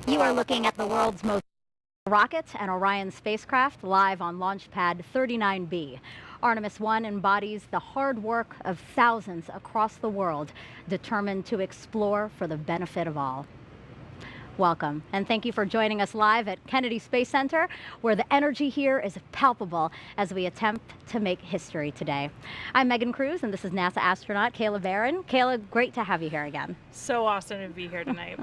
You are looking at the world's most rocket and Orion spacecraft live on Launch Pad 39B. Artemis I embodies the hard work of thousands across the world determined to explore for the benefit of all. Welcome, and thank you for joining us live at Kennedy Space Center, where the energy here is palpable as we attempt to make history today. I'm Megan Cruz, and this is NASA astronaut Kayla Barron. Kayla, great to have you here again. So awesome to be here tonight.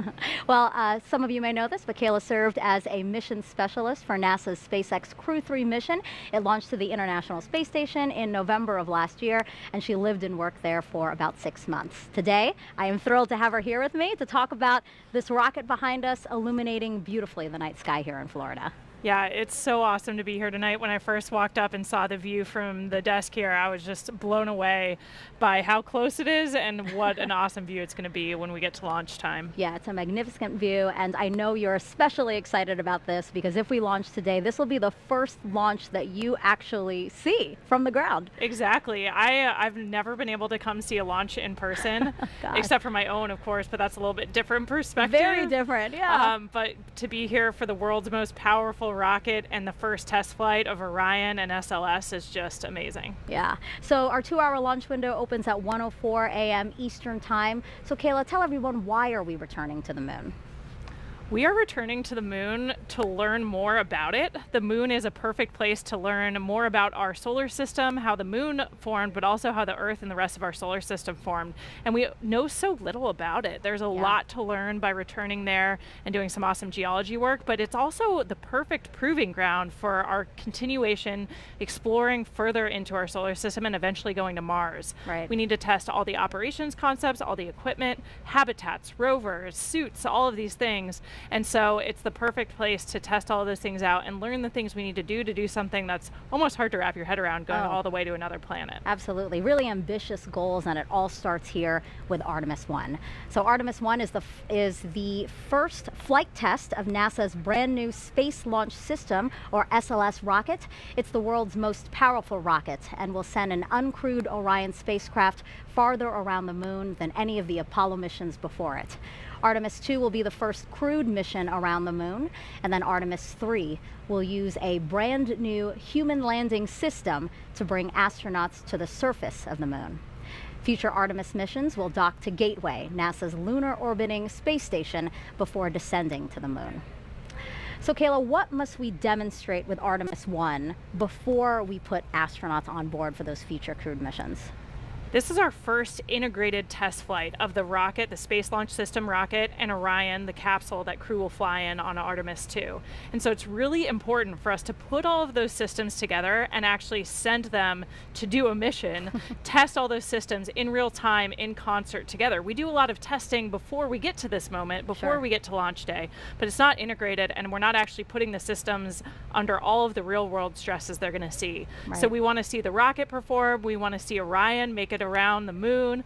Well, some of you may know this, but Kayla served as a mission specialist for NASA's SpaceX Crew 3 mission. It launched to the International Space Station in November of last year, and she lived and worked there for about 6 months. Today, I am thrilled to have her here with me to talk about this rocket behind us illuminating beautifully the night sky here in Florida. Yeah, it's so awesome to be here tonight. When I first walked up and saw the view from the desk here, I was just blown away by how close it is and what an awesome view it's going to be when we get to launch time. Yeah, it's a magnificent view, and I know you're especially excited about this because if we launch today, this will be the first launch that you actually see from the ground. Exactly. I've never been able to come see a launch in person, except for my own, of course, but that's a little bit different perspective. Very different, yeah. But to be here for the world's most powerful rocket and the first test flight of Orion and SLS is just amazing. Yeah. So our 2-hour launch window opens at 1:04 a.m. Eastern Time. So Kayla, tell everyone, why are we returning to the moon? We are returning to the moon to learn more about it. The moon is a perfect place to learn more about our solar system, how the moon formed, but also how the Earth and the rest of our solar system formed. And we know so little about it. There's a lot to learn by returning there and doing some awesome geology work, but it's also the perfect proving ground for our continuation, exploring further into our solar system and eventually going to Mars. Right. We need to test all the operations concepts, all the equipment, habitats, rovers, suits, all of these things. And so it's the perfect place to test all of those things out and learn the things we need to do something that's almost hard to wrap your head around, going all the way to another planet. Absolutely. Really ambitious goals, and it all starts here with Artemis I. So Artemis I is the first flight test of NASA's brand new Space Launch System, or SLS rocket. It's the world's most powerful rocket and will send an uncrewed Orion spacecraft farther around the moon than any of the Apollo missions before it. Artemis II will be the first crewed mission around the moon, and then Artemis III will use a brand new human landing system to bring astronauts to the surface of the moon. Future Artemis missions will dock to Gateway, NASA's lunar orbiting space station, before descending to the moon. So Kayla, what must we demonstrate with Artemis I before we put astronauts on board for those future crewed missions? This is our first integrated test flight of the rocket, the Space Launch System rocket, and Orion, the capsule that crew will fly in on Artemis II. And so it's really important for us to put all of those systems together and actually send them to do a mission, test all those systems in real time in concert together. We do a lot of testing before we get to this moment, before we get to launch day, but it's not integrated, and we're not actually putting the systems under all of the real world stresses they're going to see. Right. So we want to see the rocket perform, we want to see Orion make it around the moon,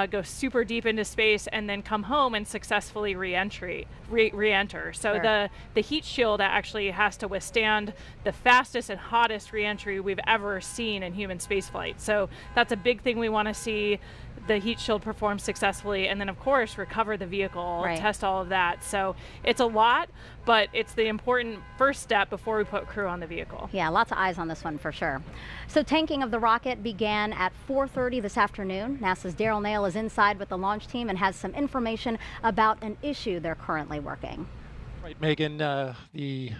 go super deep into space, and then come home and successfully re-enter. So the heat shield actually has to withstand the fastest and hottest re-entry we've ever seen in human spaceflight. So that's a big thing we want to see. The heat shield perform successfully, and then of course recover the vehicle, test all of that. So it's a lot, but it's the important first step before we put crew on the vehicle. Yeah, lots of eyes on this one for sure. So tanking of the rocket began at 4:30 this afternoon. NASA's Daryl Nail is inside with the launch team and has some information about an issue they're currently working. Right, Megan, the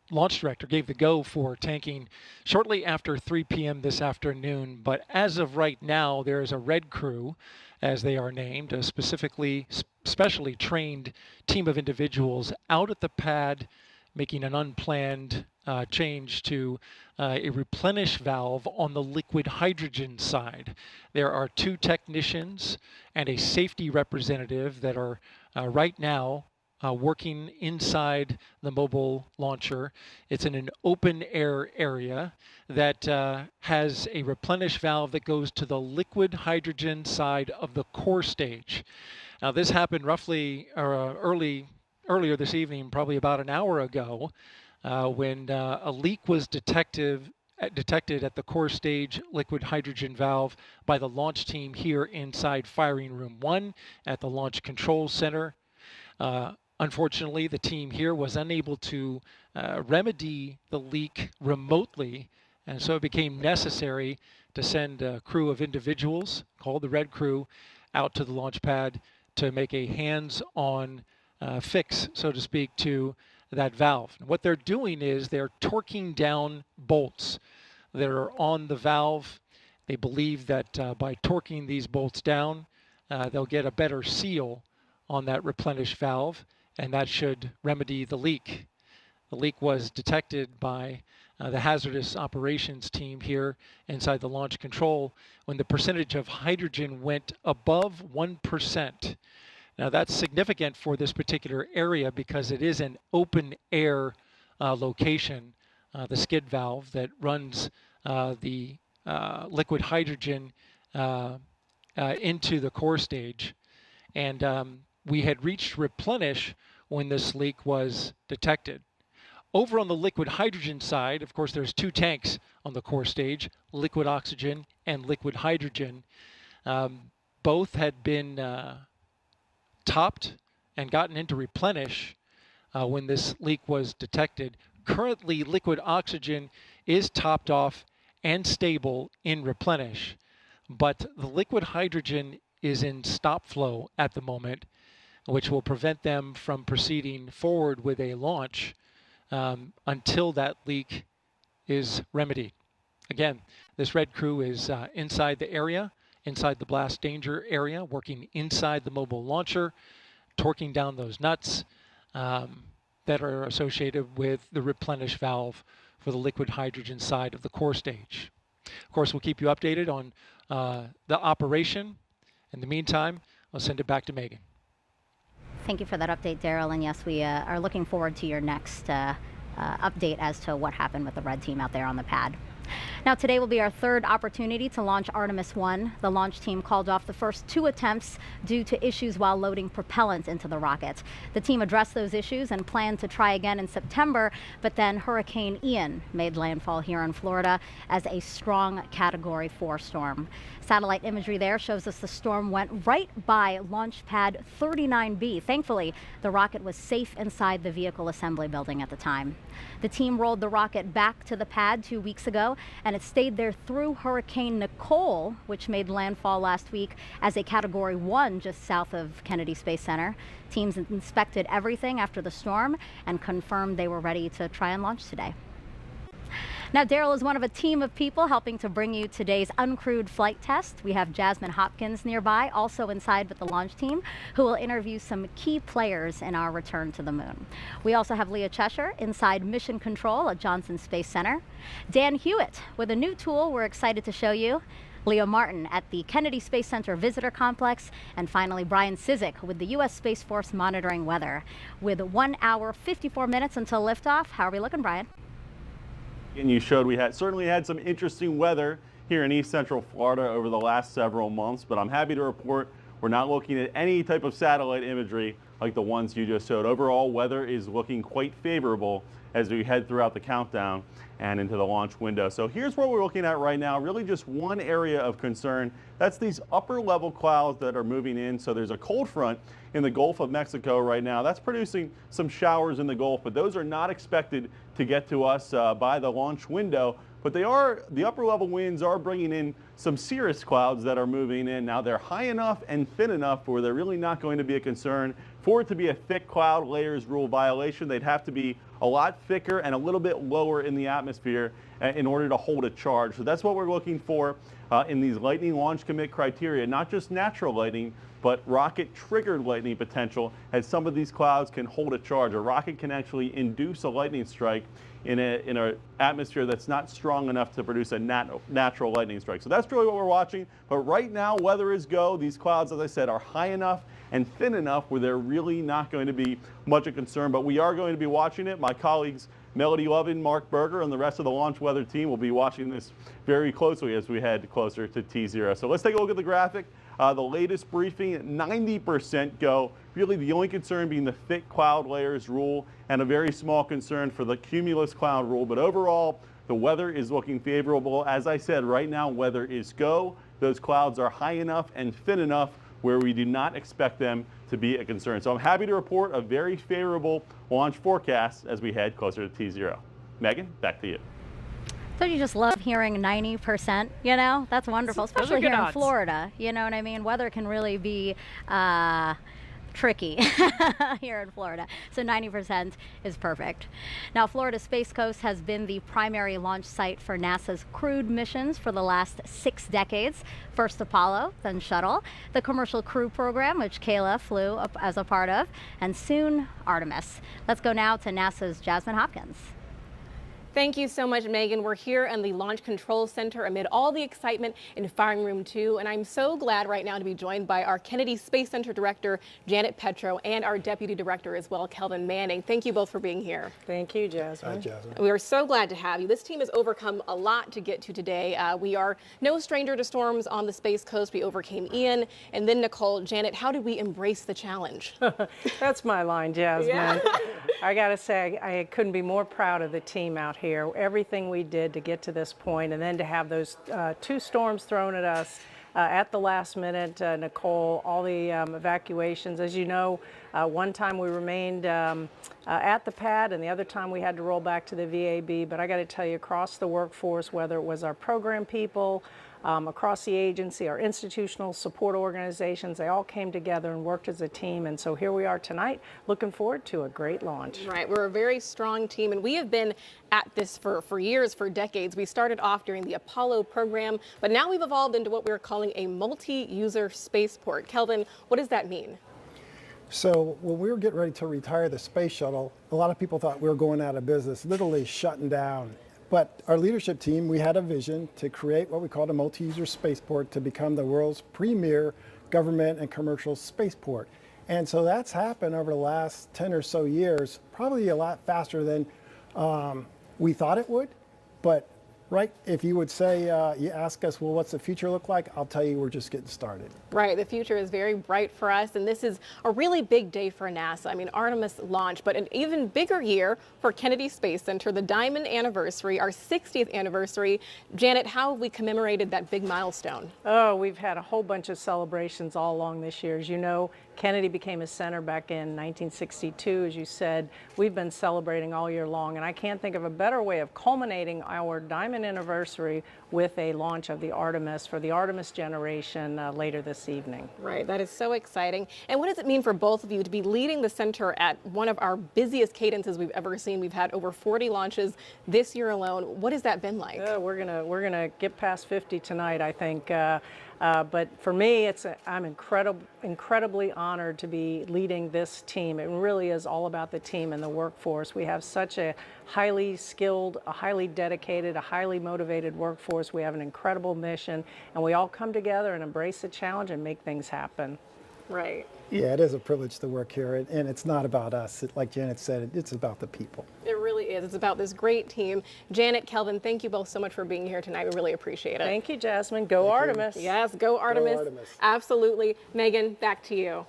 launch director gave the go for tanking shortly after 3 p.m. this afternoon, but as of right now, there is a red crew, as they are named, a specially trained team of individuals out at the pad making an unplanned change to a replenish valve on the liquid hydrogen side. There are 2 technicians and a safety representative that are right now working inside the mobile launcher. It's in an open air area that has a replenish valve that goes to the liquid hydrogen side of the core stage. Now this happened roughly earlier this evening, probably about an hour ago, when a leak was detected at the core stage liquid hydrogen valve by the launch team here inside firing room 1 at the Launch Control Center. Unfortunately, the team here was unable to remedy the leak remotely, and so it became necessary to send a crew of individuals, called the Red Crew, out to the launch pad to make a hands-on fix, so to speak, to that valve. And what they're doing is they're torquing down bolts that are on the valve. They believe that by torquing these bolts down, they'll get a better seal on that replenish valve, and that should remedy the leak. The leak was detected by the hazardous operations team here inside the launch control when the percentage of hydrogen went above 1%. Now that's significant for this particular area because it is an open air location, the skid valve that runs the liquid hydrogen into the core stage. And we had reached replenish when this leak was detected. Over on the liquid hydrogen side, of course, there's two tanks on the core stage, liquid oxygen and liquid hydrogen. Both had been topped and gotten into replenish when this leak was detected. Currently, liquid oxygen is topped off and stable in replenish, but the liquid hydrogen is in stop flow at the moment, which will prevent them from proceeding forward with a launch until that leak is remedied. Again, this Red Crew is inside the area, inside the blast danger area, working inside the mobile launcher, torquing down those nuts that are associated with the replenish valve for the liquid hydrogen side of the core stage. Of course, we'll keep you updated on the operation. In the meantime, I'll send it back to Megan. Thank you for that update, Daryl. And yes, we are looking forward to your next update as to what happened with the red team out there on the pad. Now, today will be our third opportunity to launch Artemis I. The launch team called off the first two attempts due to issues while loading propellant into the rocket. The team addressed those issues and planned to try again in September, but then Hurricane Ian made landfall here in Florida as a strong Category 4 storm. Satellite imagery there shows us the storm went right by launch pad 39B. Thankfully, the rocket was safe inside the vehicle assembly building at the time. The team rolled the rocket back to the pad 2 weeks ago, and it stayed there through Hurricane Nicole, which made landfall last week as a Category 1 just south of Kennedy Space Center. Teams inspected everything after the storm and confirmed they were ready to try and launch today. Now, Daryl is one of a team of people helping to bring you today's uncrewed flight test. We have Jasmine Hopkins nearby, also inside with the launch team, who will interview some key players in our return to the moon. We also have Leah Cheshire inside Mission Control at Johnson Space Center. Dan Hewitt with a new tool we're excited to show you. Leo Martin at the Kennedy Space Center Visitor Complex, and finally Brian Cizik with the U.S. Space Force monitoring weather. With 1 hour, 54 minutes until liftoff, how are we looking, Brian? And you showed we certainly had some interesting weather here in East Central Florida over the last several months, but I'm happy to report we're not looking at any type of satellite imagery like the ones you just showed. Overall, weather is looking quite favorable as we head throughout the countdown and into the launch window. So here's what we're looking at right now, really just one area of concern. That's these upper level clouds that are moving in. So there's a cold front in the Gulf of Mexico right now. That's producing some showers in the Gulf, but those are not expected to get to us by the launch window. But the upper level winds are bringing in some cirrus clouds that are moving in. Now they're high enough and thin enough where they're really not going to be a concern. For it to be a thick cloud layers rule violation, they'd have to be a lot thicker and a little bit lower in the atmosphere in order to hold a charge. So that's what we're looking for in these lightning launch commit criteria, not just natural lightning, but rocket triggered lightning potential, as some of these clouds can hold a charge. A rocket can actually induce a lightning strike in an atmosphere that's not strong enough to produce a natural lightning strike. So that's really what we're watching. But right now, weather is go. These clouds, as I said, are high enough and thin enough where they're really not going to be much of concern. But we are going to be watching it. My colleagues Melody Lovin, Mark Berger, and the rest of the launch weather team will be watching this very closely as we head closer to T0. So let's take a look at the graphic. The latest briefing, 90% go. Really the only concern being the thick cloud layers rule and a very small concern for the cumulus cloud rule. But overall, the weather is looking favorable. As I said, right now, weather is go. Those clouds are high enough and thin enough where we do not expect them to be a concern. So I'm happy to report a very favorable launch forecast as we head closer to T0. Megan, back to you. So you just love hearing 90%, you know? That's wonderful, especially here in Florida. You know what I mean? Weather can really be tricky here in Florida. So 90% is perfect. Now, Florida Space Coast has been the primary launch site for NASA's crewed missions for the last 6 decades. First Apollo, then Shuttle, the Commercial Crew Program, which Kayla flew up as a part of, and soon Artemis. Let's go now to NASA's Jasmine Hopkins. Thank you so much, Megan. We're here in the Launch Control Center amid all the excitement in Firing Room 2, and I'm so glad right now to be joined by our Kennedy Space Center Director, Janet Petro, and our Deputy Director as well, Kelvin Manning. Thank you both for being here. Thank you, Jasmine. Hi, Jasmine. We are so glad to have you. This team has overcome a lot to get to today. We are no stranger to storms on the Space Coast. We overcame Ian, and then Nicole. Janet, how did we embrace the challenge? That's my line, Jasmine. Yeah. I got to say, I couldn't be more proud of the team out here. Everything we did to get to this point, and then to have those 2 storms thrown at us at the last minute. Nicole, all the evacuations. As you know, one time we remained at the pad, and the other time we had to roll back to the VAB. But I got to tell you, across the workforce, whether it was our program people, across the agency, our institutional support organizations, they all came together and worked as a team. And so here we are tonight, looking forward to a great launch. Right, we're a very strong team, and we have been at this for years, for decades. We started off during the Apollo program, but now we've evolved into what we're calling a multi-user spaceport. Kelvin, what does that mean? So when we were getting ready to retire the space shuttle, a lot of people thought we were going out of business, literally shutting down. But our leadership team, we had a vision to create what we called a multi-user spaceport to become the world's premier government and commercial spaceport. And so that's happened over the last 10 or so years, probably a lot faster than we thought it would. But right, if you would say, you ask us, well, what's the future look like? I'll tell you, we're just getting started. Right, the future is very bright for us, and this is a really big day for NASA. I mean, Artemis launch, but an even bigger year for Kennedy Space Center, the diamond anniversary, our 60th anniversary. Janet, how have we commemorated that big milestone? Oh, we've had a whole bunch of celebrations all along this year. As you know, Kennedy became a center back in 1962. As you said, we've been celebrating all year long, and I can't think of a better way of culminating our diamond anniversary with a launch of the Artemis for the Artemis generation later this evening. Right, that is so exciting. And what does it mean for both of you to be leading the center at one of our busiest cadences we've ever seen? We've had over 40 launches this year alone. What has that been like? We're gonna get past 50 tonight, I think. But for me, I'm incredibly honored to be leading this team. It really is all about the team and the workforce. We have such a highly skilled, a highly dedicated, a highly motivated workforce. We have an incredible mission, and we all come together and embrace the challenge and make things happen. Right. Yeah, it is a privilege to work here, and it's not about us. Like Janet said, it's about the people. It really is. It's about this great team. Janet, Kelvin, thank you both so much for being here tonight. We really appreciate it. Thank you, Jasmine. Go Artemis. Yes, go Artemis. Go Artemis. Absolutely. Megan, back to you.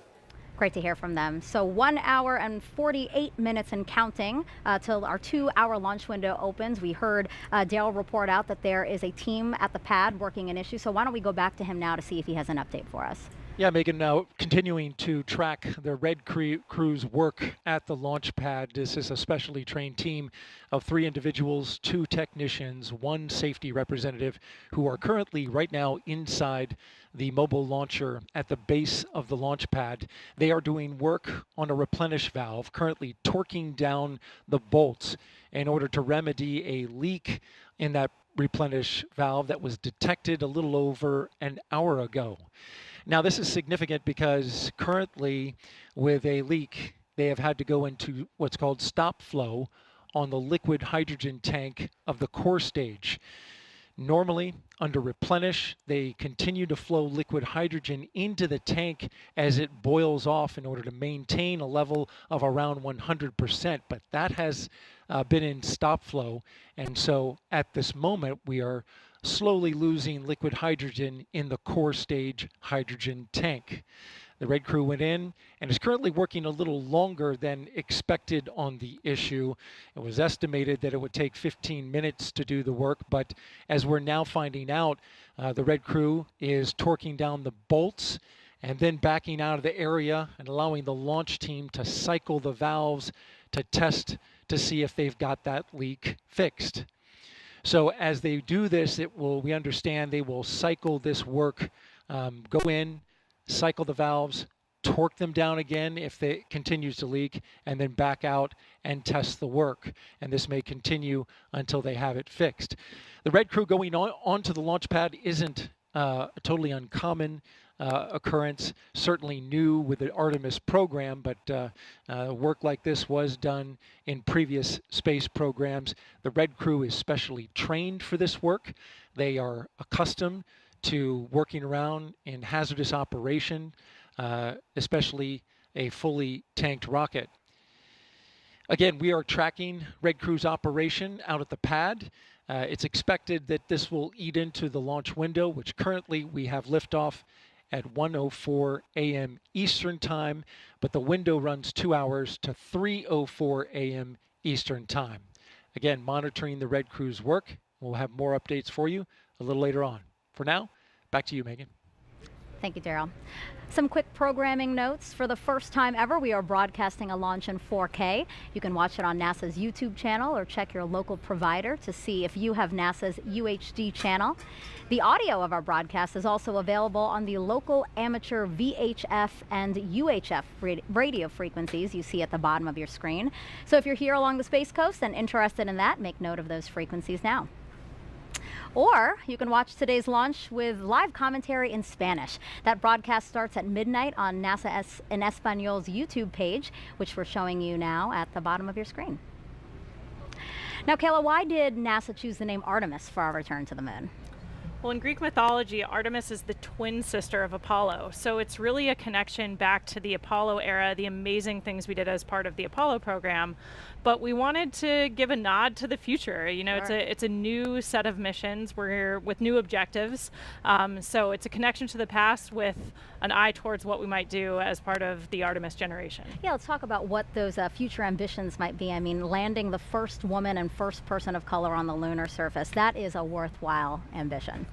Great to hear from them. So 1 hour and 48 minutes and counting till our 2-hour launch window opens. We heard Dale report out that there is a team at the pad working an issue. So why don't we go back to him now to see if he has an update for us. Yeah, Megan, now continuing to track the Red Crew's work at the launch pad. This is a specially trained team of 3 individuals, 2 technicians, 1 safety representative who are currently right now inside the mobile launcher at the base of the launch pad. They are doing work on a replenish valve, currently torquing down the bolts in order to remedy a leak in that replenish valve that was detected a little over an hour ago. Now, this is significant because currently with a leak, they have had to go into what's called stop flow on the liquid hydrogen tank of the core stage. Normally, under replenish, they continue to flow liquid hydrogen into the tank as it boils off in order to maintain a level of around 100%, but that has been in stop flow, and so at this moment, we are slowly losing liquid hydrogen in the core stage hydrogen tank. The Red Crew went in and is currently working a little longer than expected on the issue. It was estimated that it would take 15 minutes to do the work, but as we're now finding out, the Red Crew is torquing down the bolts and then backing out of the area and allowing the launch team to cycle the valves to test to see if they've got that leak fixed. So as they do this, we understand they will cycle this work, go in, cycle the valves, torque them down again if it continues to leak, and then back out and test the work. And this may continue until they have it fixed. The red crew going onto the launch pad isn't a totally uncommon occurrence, certainly new with the Artemis program, but work like this was done in previous space programs. The red crew is specially trained for this work. They are accustomed to working around in hazardous operation, especially a fully tanked rocket. Again, we are tracking Red Crew's operation out at the pad. It's expected that this will eat into the launch window, which currently we have liftoff at 1:04 a.m. Eastern Time, but the window runs 2 hours to 3:04 a.m. Eastern Time. Again, monitoring the Red Crew's work. We'll have more updates for you a little later on. For now, back to you, Megan. Thank you, Daryl. Some quick programming notes. For the first time ever, we are broadcasting a launch in 4K. You can watch it on NASA's YouTube channel or check your local provider to see if you have NASA's UHD channel. The audio of our broadcast is also available on the local amateur VHF and UHF radio frequencies you see at the bottom of your screen. So if you're here along the Space Coast and interested in that, make note of those frequencies now. Or you can watch today's launch with live commentary in Spanish. That broadcast starts at midnight on NASA en Español's YouTube page, which we're showing you now at the bottom of your screen. Now, Kayla, why did NASA choose the name Artemis for our return to the moon? Well, in Greek mythology, Artemis is the twin sister of Apollo. So it's really a connection back to the Apollo era, the amazing things we did as part of the Apollo program. But we wanted to give a nod to the future. You know, Sure. it's a new set of missions. We're here with new objectives. So it's a connection to the past with an eye towards what we might do as part of the Artemis generation. Yeah, let's talk about what those future ambitions might be. I mean, landing the first woman and first person of color on the lunar surface, that is a worthwhile ambition.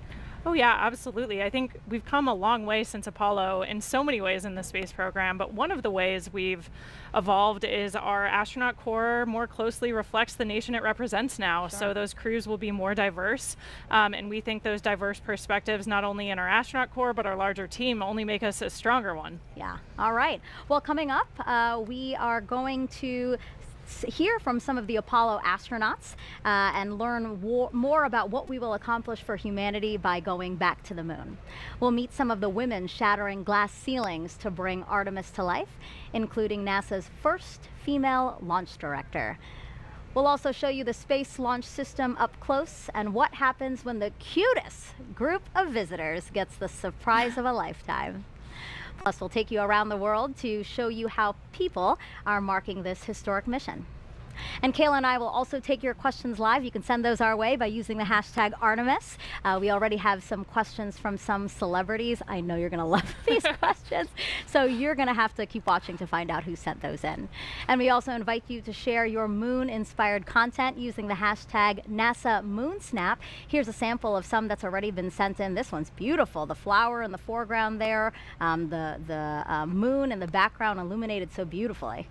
Oh yeah, absolutely. I think we've come a long way since Apollo in so many ways in the space program, but one of the ways we've evolved is our astronaut corps more closely reflects the nation it represents now. Sure. So those crews will be more diverse, and we think those diverse perspectives, not only in our astronaut corps, but our larger team, only make us a stronger one. Yeah, all right. Well, coming up, we are going to hear from some of the Apollo astronauts and learn more about what we will accomplish for humanity by going back to the moon. We'll meet some of the women shattering glass ceilings to bring Artemis to life, including NASA's first female launch director. We'll also show you the Space Launch System up close and what happens when the cutest group of visitors gets the surprise of a lifetime. Plus, we'll take you around the world to show you how people are marking this historic mission. And Kayla and I will also take your questions live. You can send those our way by using the hashtag Artemis. We already have some questions from some celebrities. I know you're going to love these questions. So you're going to have to keep watching to find out who sent those in. And we also invite you to share your moon-inspired content using the hashtag NASA MoonSnap. Here's a sample of some that's already been sent in. This one's beautiful. The flower in the foreground there, the moon in the background illuminated so beautifully.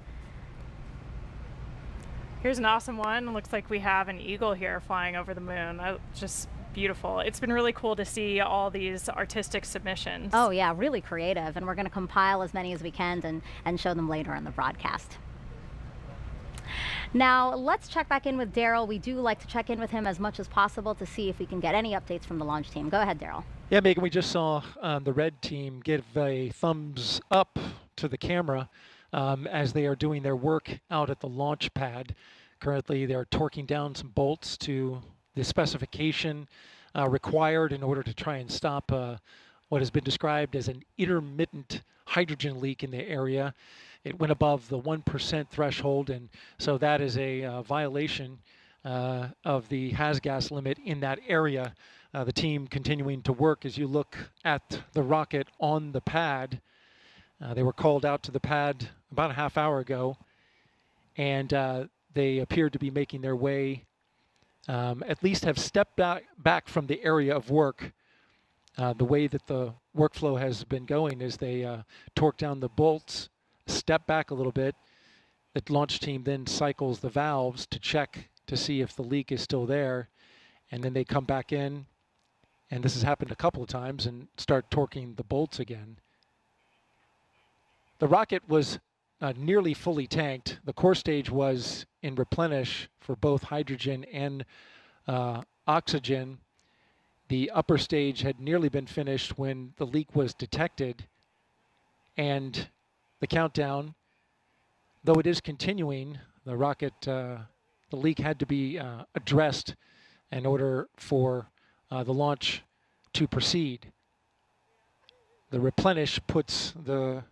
Here's an awesome one. It looks like we have an eagle here flying over the moon. Just beautiful. It's been really cool to see all these artistic submissions. Oh yeah, really creative. And we're going to compile as many as we can and show them later in the broadcast. Now, let's check back in with Daryl. We do like to check in with him as much as possible to see if we can get any updates from the launch team. Go ahead, Daryl. Yeah, Megan, we just saw the red team give a thumbs up to the camera as they are doing their work out at the launch pad. Currently, they're torquing down some bolts to the specification required in order to try and stop what has been described as an intermittent hydrogen leak in the area. It went above the 1% threshold, and so that is a violation of the HAZGAS limit in that area. The team continuing to work. As you look at the rocket on the pad, they were called out to the pad about a half hour ago, and they appeared to be making their way, at least have stepped back from the area of work The way that the workflow has been going is they torque down the bolts, step back a little bit. The launch team then cycles the valves to check to see if the leak is still there, and then they come back in, and this has happened a couple of times, and start torquing the bolts again. The rocket was nearly fully tanked. The core stage was in replenish for both hydrogen and oxygen. The upper stage had nearly been finished when the leak was detected, and the countdown, though it is continuing, the rocket, the leak had to be addressed in order for the launch to proceed. The replenish puts the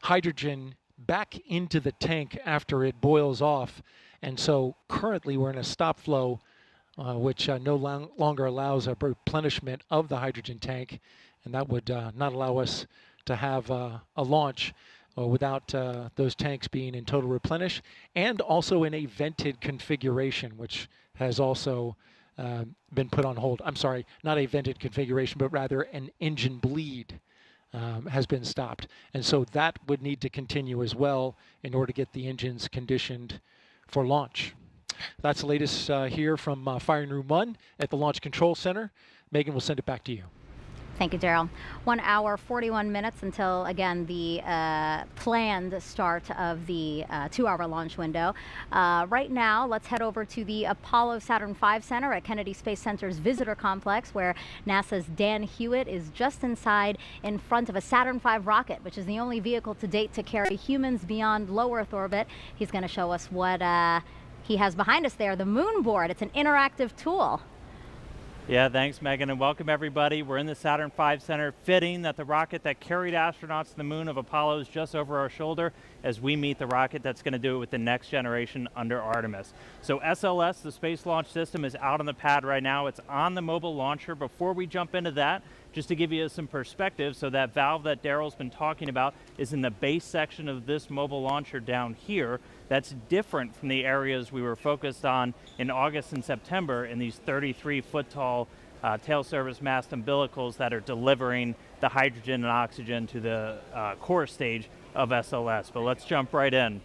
hydrogen back into the tank after it boils off, and so currently we're in a stop flow which no longer allows a replenishment of the hydrogen tank, and that would not allow us to have a launch without those tanks being in total replenish, and also in a vented configuration, which has also been put on hold. I'm sorry, not a vented configuration, but rather an engine bleed has been stopped. And so that would need to continue as well in order to get the engines conditioned for launch. That's the latest here from Firing Room 1 at the Launch Control Center. Megan, we'll send it back to you. Thank you, Daryl. 1 hour, 41 minutes until, again, the planned start of the 2-hour launch window. Right now, let's head over to the Apollo Saturn V Center at Kennedy Space Center's Visitor Complex, where NASA's Dan Hewitt is just inside in front of a Saturn V rocket, which is the only vehicle to date to carry humans beyond low Earth orbit. He's going to show us what he has behind us there, the moon board. It's an interactive tool. Yeah, thanks, Megan, and welcome everybody. We're in the Saturn V Center, fitting that the rocket that carried astronauts to the moon of Apollo is just over our shoulder as we meet the rocket that's going to do it with the next generation under Artemis. So SLS, the Space Launch System, is out on the pad right now. It's on the mobile launcher. Before we jump into that, just to give you some perspective, so that valve that Daryl's been talking about is in the base section of this mobile launcher down here. That's different from the areas we were focused on in August and September in these 33-foot tall tail service mast umbilicals that are delivering the hydrogen and oxygen to the core stage of SLS. But let's jump right in.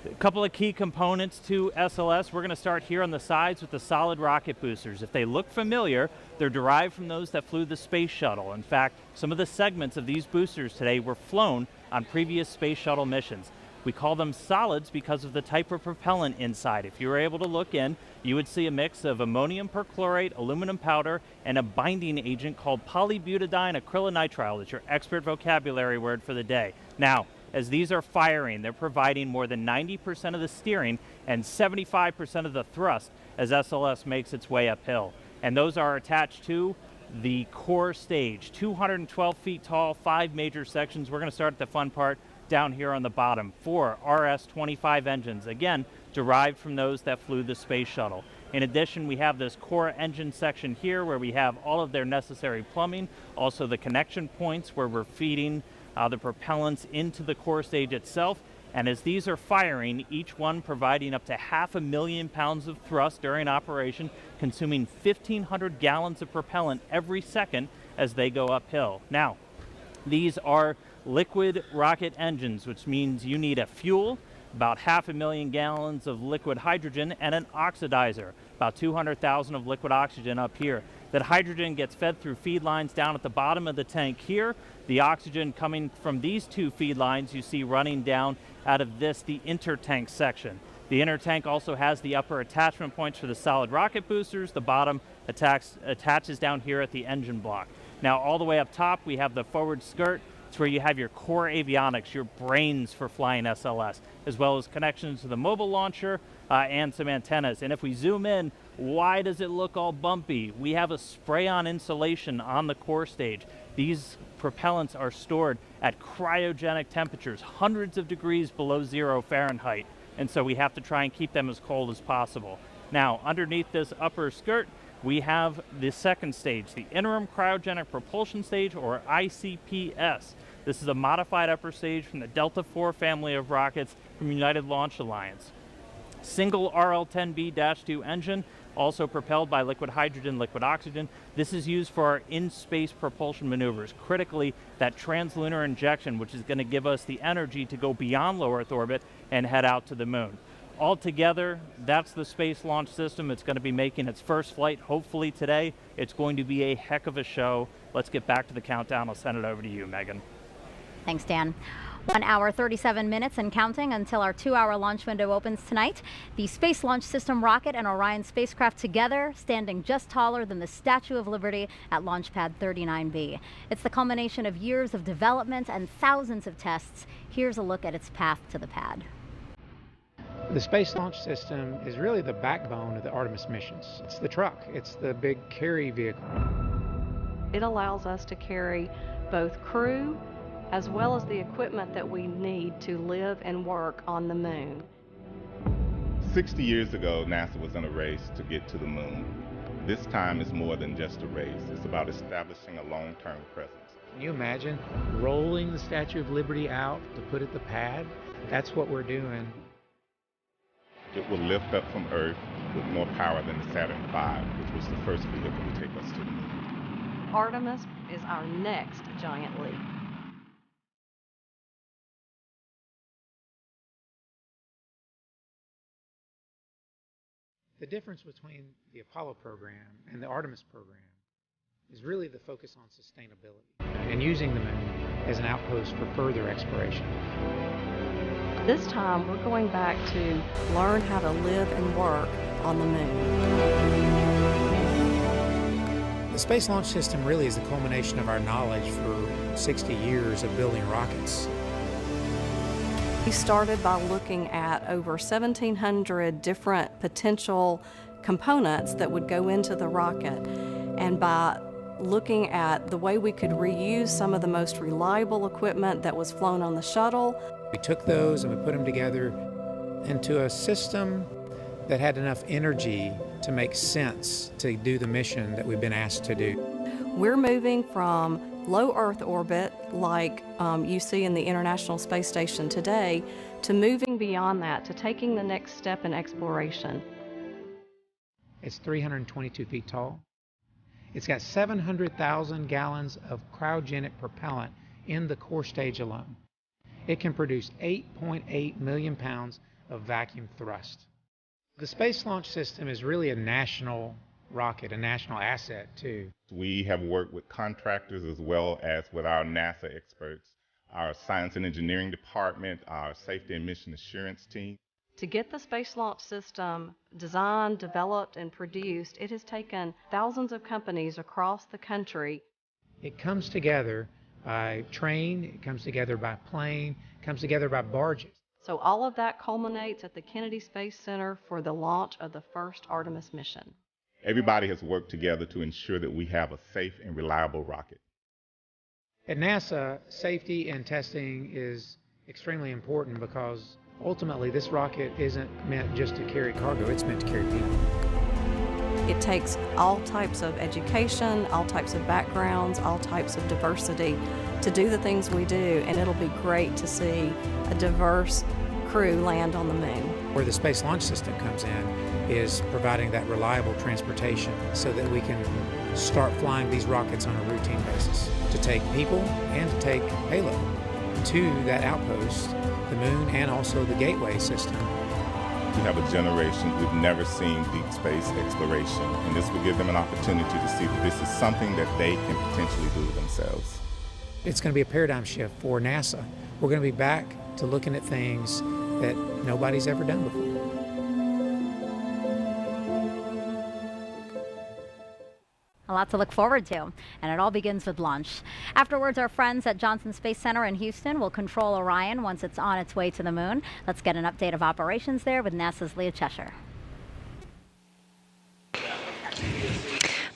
A couple of key components to SLS. We're going to start here on the sides with the solid rocket boosters. If they look familiar, they're derived from those that flew the space shuttle. In fact, some of the segments of these boosters today were flown on previous space shuttle missions. We call them solids because of the type of propellant inside. If you were able to look in, you would see a mix of ammonium perchlorate, aluminum powder, and a binding agent called polybutadiene acrylonitrile. That's your expert vocabulary word for the day. Now, as these are firing, they're providing more than 90% of the steering and 75% of the thrust as SLS makes its way uphill. And those are attached to the core stage, 212 feet tall, 5 major sections. We're going to start at the fun part down here on the bottom. 4 RS-25 engines, again, derived from those that flew the space shuttle. In addition, we have this core engine section here where we have all of their necessary plumbing, also the connection points where we're feeding the propellants into the core stage itself. And as these are firing, each one providing up to 500,000 pounds of thrust during operation, consuming 1,500 gallons of propellant every second as they go uphill. Now, these are liquid rocket engines, which means you need a fuel, about 500,000 gallons of liquid hydrogen, and an oxidizer, about 200,000 of liquid oxygen up here. That hydrogen gets fed through feed lines down at the bottom of the tank here. The oxygen coming from these 2 feed lines you see running down out of this, the intertank section. The intertank also has the upper attachment points for the solid rocket boosters. The bottom attaches down here at the engine block. Now, all the way up top, we have the forward skirt. It's where you have your core avionics, your brains for flying SLS, as well as connections to the mobile launcher and some antennas. And if we zoom in, why does it look all bumpy? We have a spray-on insulation on the core stage. These propellants are stored at cryogenic temperatures, hundreds of degrees below 0 Fahrenheit. And so we have to try and keep them as cold as possible. Now, underneath this upper skirt, we have the second stage, the Interim Cryogenic Propulsion Stage, or ICPS. This is a modified upper stage from the Delta IV family of rockets from United Launch Alliance. Single RL-10B-2 engine, also propelled by liquid hydrogen, liquid oxygen. This is used for our in-space propulsion maneuvers. Critically, that translunar injection, which is going to give us the energy to go beyond low Earth orbit and head out to the moon. Altogether, that's the Space Launch System. It's going to be making its first flight, hopefully today. It's going to be a heck of a show. Let's get back to the countdown. I'll send it over to you, Megan. Thanks, Dan. 1 hour, 37 minutes and counting until our 2-hour launch window opens tonight. The Space Launch System rocket and Orion spacecraft together, standing just taller than the Statue of Liberty at Launch Pad 39B. It's the culmination of years of development and thousands of tests. Here's a look at its path to the pad. The Space Launch System is really the backbone of the Artemis missions. It's the truck. It's the big carry vehicle. It allows us to carry both crew as well as the equipment that we need to live and work on the moon. 60 years ago, NASA was in a race to get to the moon. This time is more than just a race. It's about establishing a long-term presence. Can you imagine rolling the Statue of Liberty out to put at the pad? That's what we're doing. It will lift up from Earth with more power than the Saturn V, which was the first vehicle to take us to the moon. Artemis is our next giant leap. The difference between the Apollo program and the Artemis program is really the focus on sustainability and using the moon as an outpost for further exploration. This time, we're going back to learn how to live and work on the moon. The Space Launch System really is the culmination of our knowledge for 60 years of building rockets. We started by looking at over 1,700 different potential components that would go into the rocket, and by looking at the way we could reuse some of the most reliable equipment that was flown on the shuttle. We took those and we put them together into a system that had enough energy to make sense to do the mission that we've been asked to do. We're moving from low Earth orbit, like you see in the International Space Station today, to moving beyond that, to taking the next step in exploration. It's 322 feet tall. It's got 700,000 gallons of cryogenic propellant in the core stage alone. It can produce 8.8 million pounds of vacuum thrust. The Space Launch System is really a national rocket, a national asset too. We have worked with contractors as well as with our NASA experts, our science and engineering department, our safety and mission assurance team. To get the Space Launch System designed, developed, and produced, it has taken thousands of companies across the country. It comes together by train, it comes together by plane, it comes together by barges. So all of that culminates at the Kennedy Space Center for the launch of the first Artemis mission. Everybody has worked together to ensure that we have a safe and reliable rocket. At NASA, safety and testing is extremely important because ultimately this rocket isn't meant just to carry cargo, it's meant to carry people. It takes all types of education, all types of backgrounds, all types of diversity to do the things we do, and it'll be great to see a diverse crew land on the moon. Where the Space Launch System comes in is providing that reliable transportation so that we can start flying these rockets on a routine basis to take people and to take payload to that outpost, the moon, and also the gateway system. We have a generation who've never seen deep space exploration, and this will give them an opportunity to see that this is something that they can potentially do themselves. It's going to be a paradigm shift for NASA. We're going to be back to looking at things that nobody's ever done before. A lot to look forward to, and it all begins with launch. Afterwards, our friends at Johnson Space Center in Houston will control Orion once it's on its way to the moon. Let's get an update of operations there with NASA's Leah Cheshire.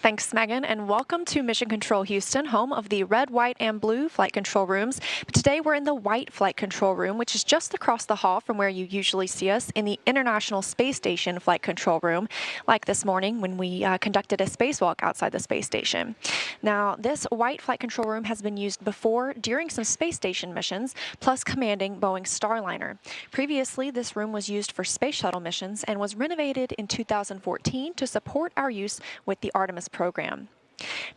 Thanks, Megan, and welcome to Mission Control Houston, home of the red, white, and blue flight control rooms. But today we're in the white flight control room, which is just across the hall from where you usually see us in the International Space Station flight control room, like this morning when we conducted a spacewalk outside the space station. Now, this white flight control room has been used before during some space station missions, plus commanding Boeing's Starliner. Previously, this room was used for space shuttle missions and was renovated in 2014 to support our use with the Artemis program.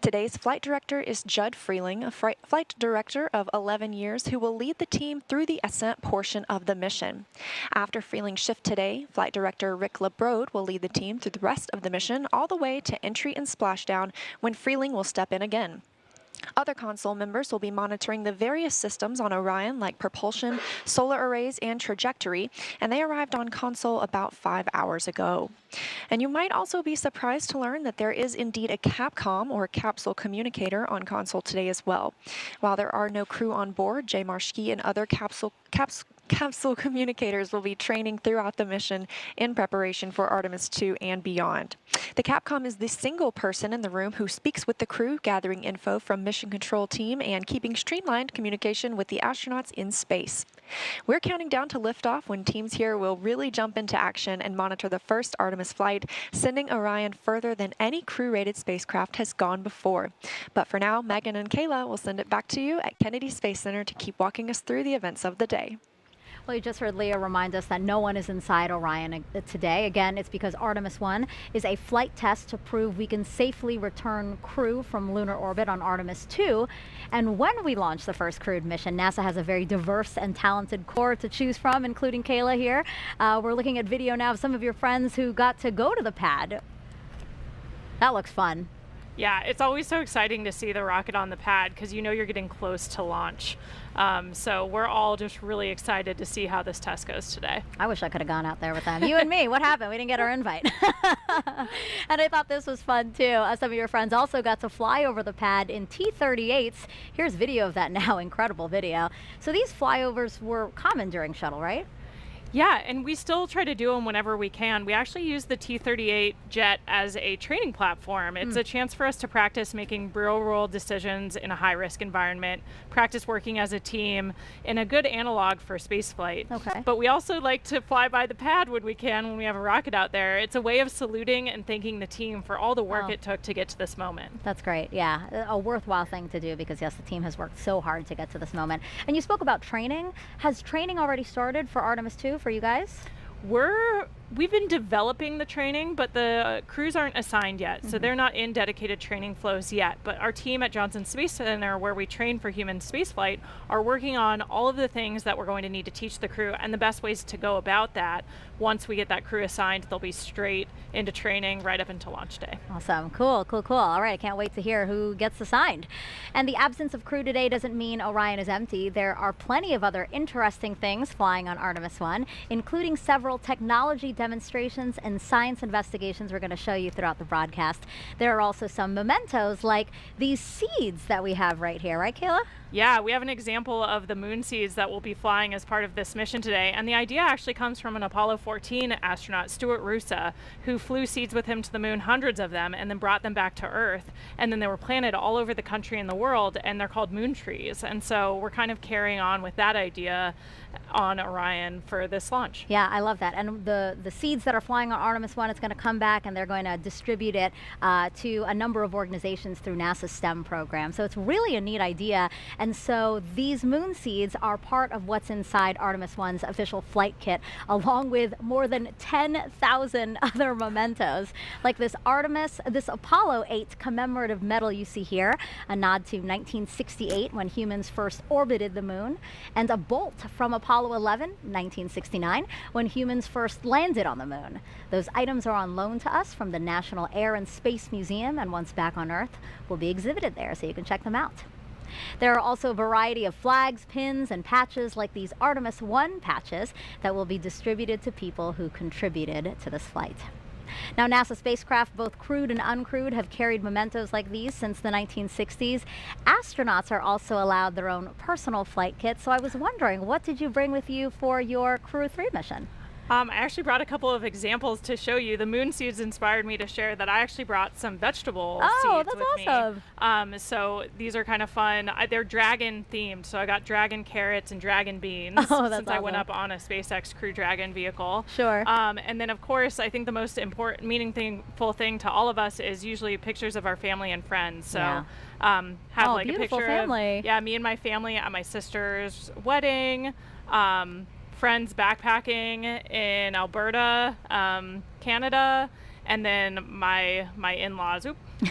Today's flight director is Judd Freeling, a flight director of 11 years who will lead the team through the ascent portion of the mission. After Freeling's shift today, flight director Rick LeBrode will lead the team through the rest of the mission all the way to entry and splashdown when Freeling will step in again. Other console members will be monitoring the various systems on Orion like propulsion, solar arrays, and trajectory, and they arrived on console about 5 hours ago. And you might also be surprised to learn that there is indeed a Capcom or capsule communicator on console today as well. While there are no crew on board, Jay Marschke and other capsule communicators will be training throughout the mission in preparation for Artemis II and beyond. The Capcom is the single person in the room who speaks with the crew, gathering info from mission control team and keeping streamlined communication with the astronauts in space. We're counting down to liftoff when teams here will really jump into action and monitor the first Artemis flight, sending Orion further than any crew-rated spacecraft has gone before. But for now, Megan and Kayla will send it back to you at Kennedy Space Center to keep walking us through the events of the day. Well, you just heard Leah remind us that no one is inside Orion today. Again, it's because Artemis I is a flight test to prove we can safely return crew from lunar orbit on Artemis II. And when we launch the first crewed mission, NASA has a very diverse and talented core to choose from, including Kayla here. We're looking at video now of some of your friends who got to go to the pad. That looks fun. Yeah, it's always so exciting to see the rocket on the pad because you know you're getting close to launch. So we're all just really excited to see how this test goes today. I wish I could have gone out there with them. You and me, what happened? We didn't get our invite. And I thought this was fun too. Some of your friends also got to fly over the pad in T-38s. Here's video of that now, incredible video. So these flyovers were common during shuttle, right? Yeah, and we still try to do them whenever we can. We actually use the T-38 jet as a training platform. It's a chance for us to practice making real-world decisions in a high-risk environment, practice working as a team, and a good analog for spaceflight. Okay. But we also like to fly by the pad when we can, when we have a rocket out there. It's a way of saluting and thanking the team for all the work it took to get to this moment. That's great. Yeah, a worthwhile thing to do because, yes, the team has worked so hard to get to this moment. And you spoke about training. Has training already started for Artemis II for you guys? We've been developing the training, but the crews aren't assigned yet, so they're not in dedicated training flows yet. But our team at Johnson Space Center, where we train for human spaceflight, are working on all of the things that we're going to need to teach the crew and the best ways to go about that. Once we get that crew assigned, they'll be straight into training right up until launch day. Awesome. Cool, cool, cool. All right, I can't wait to hear who gets assigned. And the absence of crew today doesn't mean Orion is empty. There are plenty of other interesting things flying on Artemis I, including several technology demonstrations and science investigations we're going to show you throughout the broadcast. There are also some mementos like these seeds that we have right here, right, Kayla? Yeah, we have an example of the moon seeds that will be flying as part of this mission today. And the idea actually comes from an Apollo 14 astronaut, Stuart Roosa, who flew seeds with him to the moon, hundreds of them, and then brought them back to Earth. And then they were planted all over the country and the world, and they're called moon trees. And so we're kind of carrying on with that idea on Orion for this launch. Yeah, I love that. And the seeds that are flying on Artemis I, it's going to come back and they're going to distribute it to a number of organizations through NASA's STEM program. So it's really a neat idea. And so these moon seeds are part of what's inside Artemis I's official flight kit, along with more than 10,000 other mementos, like this Apollo 8 commemorative medal you see here, a nod to 1968 when humans first orbited the moon, and a bolt from Apollo 11, 1969, when humans first landed on the moon. Those items are on loan to us from the National Air and Space Museum, and once back on Earth, will be exhibited there, so you can check them out. There are also a variety of flags, pins, and patches like these Artemis I patches that will be distributed to people who contributed to this flight. Now, NASA spacecraft, both crewed and uncrewed, have carried mementos like these since the 1960s. Astronauts are also allowed their own personal flight kits, so I was wondering, what did you bring with you for your Crew 3 mission? I actually brought a couple of examples to show you. The moon seeds inspired me to share that I actually brought some vegetable seeds that's with awesome. me. So these are kind of fun. They're dragon themed. So I got dragon carrots and dragon beans since I went up on a SpaceX Crew Dragon vehicle. Sure. And then of course, I think the most important, meaningful thing to all of us is usually pictures of our family and friends. So have like a picture family. of me and my family at my sister's wedding. Friends backpacking in Alberta, Canada, and then my in-laws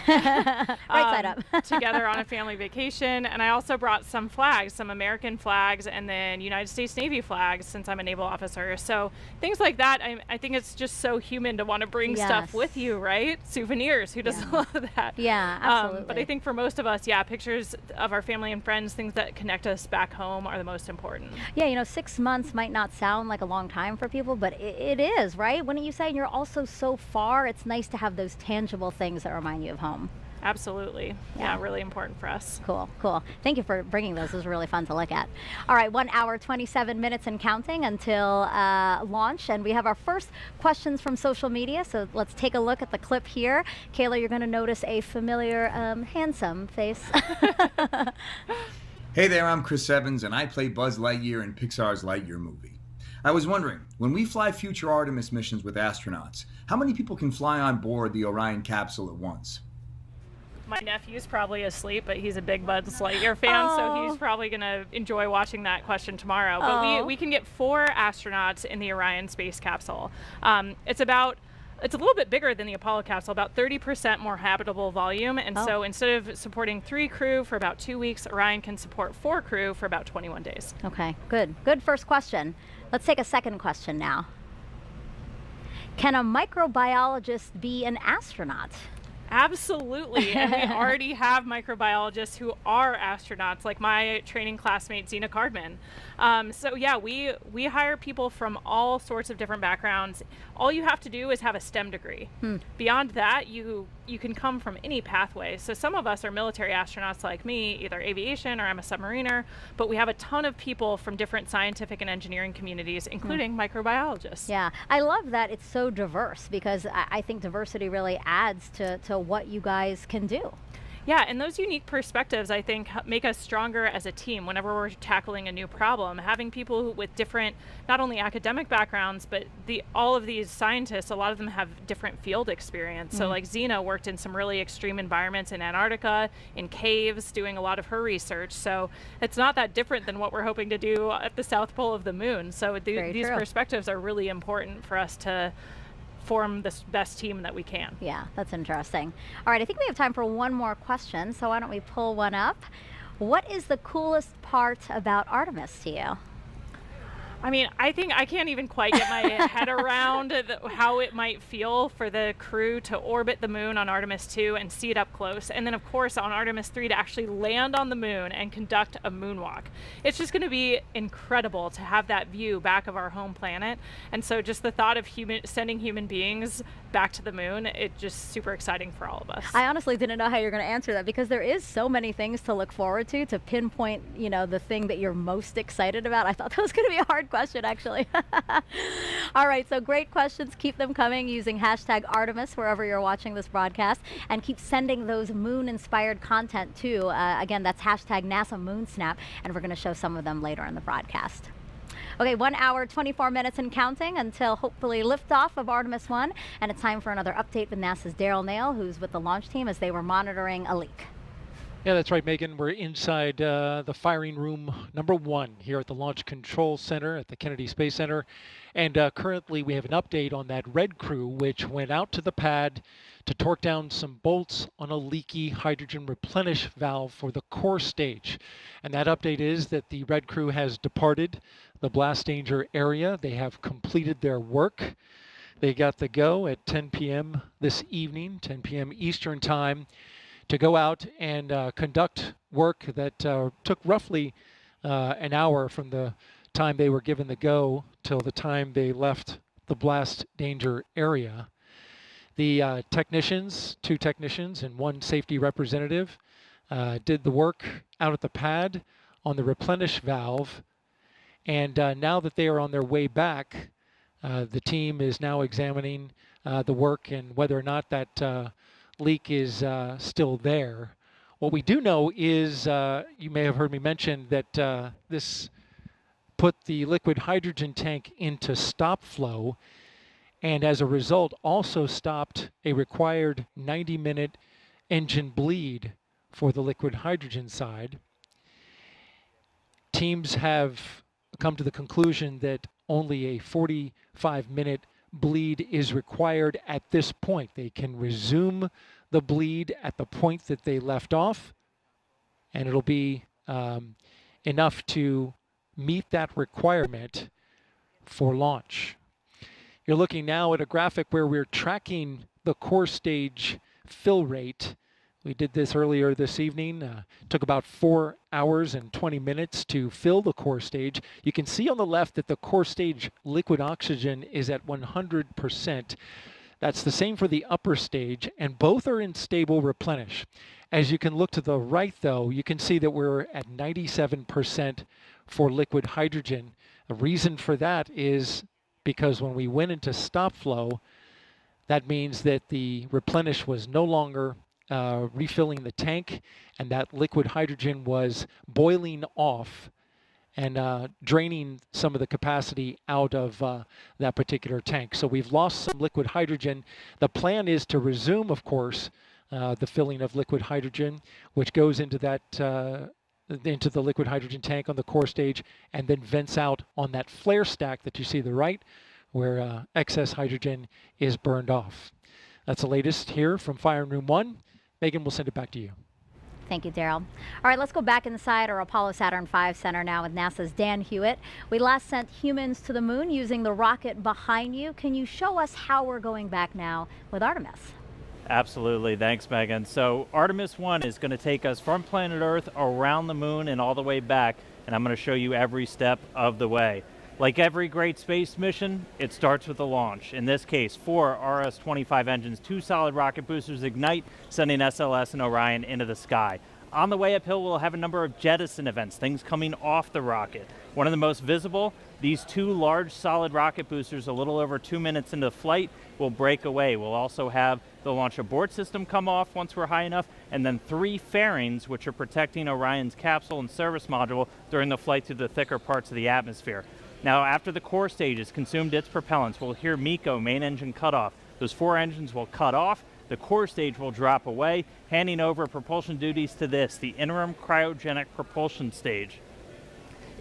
right side up. together on a family vacation. And I also brought some flags, some American flags, and then United States Navy flags, since I'm a naval officer. So things like that, I think it's just so human to want to bring stuff with you, right? Souvenirs, who doesn't love that? Yeah, absolutely. But I think for most of us, pictures of our family and friends, things that connect us back home, are the most important. Yeah, 6 months might not sound like a long time for people, but it is, right? Wouldn't you say? And you're also so far, it's nice to have those tangible things that remind you of home. Absolutely. Yeah, really important for us. Cool. Thank you for bringing those. It was really fun to look at. All right, 1 hour, 27 minutes and counting until launch. And we have our first questions from social media. So let's take a look at the clip here. Kayla, you're going to notice a familiar, handsome face. Hey there, I'm Chris Evans, and I play Buzz Lightyear in Pixar's Lightyear movie. I was wondering, when we fly future Artemis missions with astronauts, how many people can fly on board the Orion capsule at once? My nephew's probably asleep, but he's a big Buzz Lightyear fan, so he's probably going to enjoy watching that question tomorrow. But we can get 4 astronauts in the Orion space capsule. It's a little bit bigger than the Apollo capsule, about 30% more habitable volume. And so instead of supporting 3 crew for about 2 weeks, Orion can support 4 crew for about 21 days. Okay, good. Good first question. Let's take a second question now. Can a microbiologist be an astronaut? Absolutely, and we already have microbiologists who are astronauts, like my training classmate Zena Cardman. So yeah, we hire people from all sorts of different backgrounds. All you have to do is have a STEM degree. Beyond that, you can come from any pathway. So some of us are military astronauts like me, either aviation or I'm a submariner, but we have a ton of people from different scientific and engineering communities, including microbiologists. Yeah, I love that it's so diverse, because I think diversity really adds to what you guys can do. Yeah, and those unique perspectives, I think, make us stronger as a team whenever we're tackling a new problem. Having people with different, not only academic backgrounds, but all of these scientists, a lot of them have different field experience. So like Zena worked in some really extreme environments in Antarctica, in caves, doing a lot of her research. So it's not that different than what we're hoping to do at the South Pole of the moon. So these perspectives are really important for us to form the best team that we can. Yeah, that's interesting. All right, I think we have time for one more question, so why don't we pull one up? What is the coolest part about Artemis to you? I mean, I think I can't even quite get my head around how it might feel for the crew to orbit the moon on Artemis II and see it up close. And then, of course, on Artemis III to actually land on the moon and conduct a moonwalk. It's just going to be incredible to have that view back of our home planet. And so just the thought of sending human beings back to the moon, it's just super exciting for all of us. I honestly didn't know how you're going to answer that, because there is so many things to look forward to pinpoint, the thing that you're most excited about. I thought that was going to be a hard question, actually. All right, so great questions. Keep them coming using hashtag Artemis wherever you're watching this broadcast, and keep sending those moon-inspired content too. Again, that's hashtag NASA MoonSnap, and we're going to show some of them later in the broadcast. Okay, 1 hour, 24 minutes and counting until hopefully liftoff of Artemis I, and it's time for another update with NASA's Daryl Nail, who's with the launch team as they were monitoring a leak. Yeah, that's right, Megan. We're inside the firing room number 1 here at the Launch Control Center at the Kennedy Space Center. And currently we have an update on that red crew, which went out to the pad to torque down some bolts on a leaky hydrogen replenish valve for the core stage. And that update is that the red crew has departed the blast danger area. They have completed their work. They got the go at 10 p.m. this evening, 10 p.m. Eastern Time, to go out and conduct work that took roughly an hour from the time they were given the go till the time they left the blast danger area. The technicians, 2 technicians and 1 safety representative, did the work out at the pad on the replenish valve. And now that they are on their way back, The team is now examining the work and whether or not that leak is still there. What we do know is, you may have heard me mention that this put the liquid hydrogen tank into stop flow, and as a result also stopped a required 90-minute engine bleed for the liquid hydrogen side. Teams have come to the conclusion that only a 45-minute bleed is required at this point. They can resume the bleed at the point that they left off, and it'll be enough to meet that requirement for launch. You're looking now at a graphic where we're tracking the core stage fill rate. We did this earlier this evening. Took about 4 hours and 20 minutes to fill the core stage. You can see on the left that the core stage liquid oxygen is at 100%. That's the same for the upper stage, and both are in stable replenish. As you can look to the right, though, you can see that we're at 97% for liquid hydrogen. The reason for that is because when we went into stop flow, that means that the replenish was no longer refilling the tank, and that liquid hydrogen was boiling off and draining some of the capacity out of that particular tank. So we've lost some liquid hydrogen. The plan is to resume, of course, the filling of liquid hydrogen, which goes into that into the liquid hydrogen tank on the core stage and then vents out on that flare stack that you see to the right, where excess hydrogen is burned off. That's the latest here from Fire Room 1. Megan, we'll send it back to you. Thank you, Daryl. All right, let's go back inside our Apollo Saturn V Center now with NASA's Dan Hewitt. We last sent humans to the moon using the rocket behind you. Can you show us how we're going back now with Artemis? Absolutely. Thanks, Megan. So Artemis I is going to take us from planet Earth around the moon and all the way back, and I'm going to show you every step of the way. Like every great space mission, it starts with a launch. In this case, 4 RS-25 engines, 2 solid rocket boosters ignite, sending SLS and Orion into the sky. On the way uphill, we'll have a number of jettison events, things coming off the rocket. One of the most visible, these 2 large solid rocket boosters, a little over 2 minutes into flight, will break away. We'll also have the launch abort system come off once we're high enough, and then 3 fairings, which are protecting Orion's capsule and service module during the flight through the thicker parts of the atmosphere. Now, after the core stage has consumed its propellants, we'll hear MECO, main engine cutoff. Those 4 engines will cut off. The core stage will drop away, handing over propulsion duties to this, the interim cryogenic propulsion stage.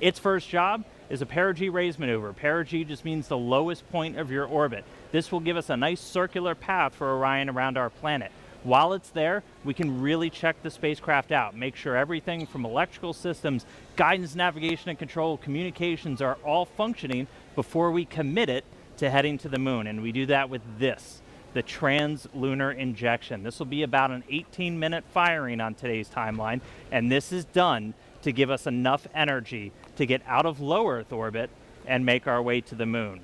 Its first job is a perigee raise maneuver. Perigee just means the lowest point of your orbit. This will give us a nice circular path for Orion around our planet. While it's there, we can really check the spacecraft out, make sure everything from electrical systems, guidance, navigation, and control, communications are all functioning before we commit it to heading to the moon. And we do that with this, the trans-lunar injection. This will be about an 18-minute firing on today's timeline, and this is done to give us enough energy to get out of low Earth orbit and make our way to the moon.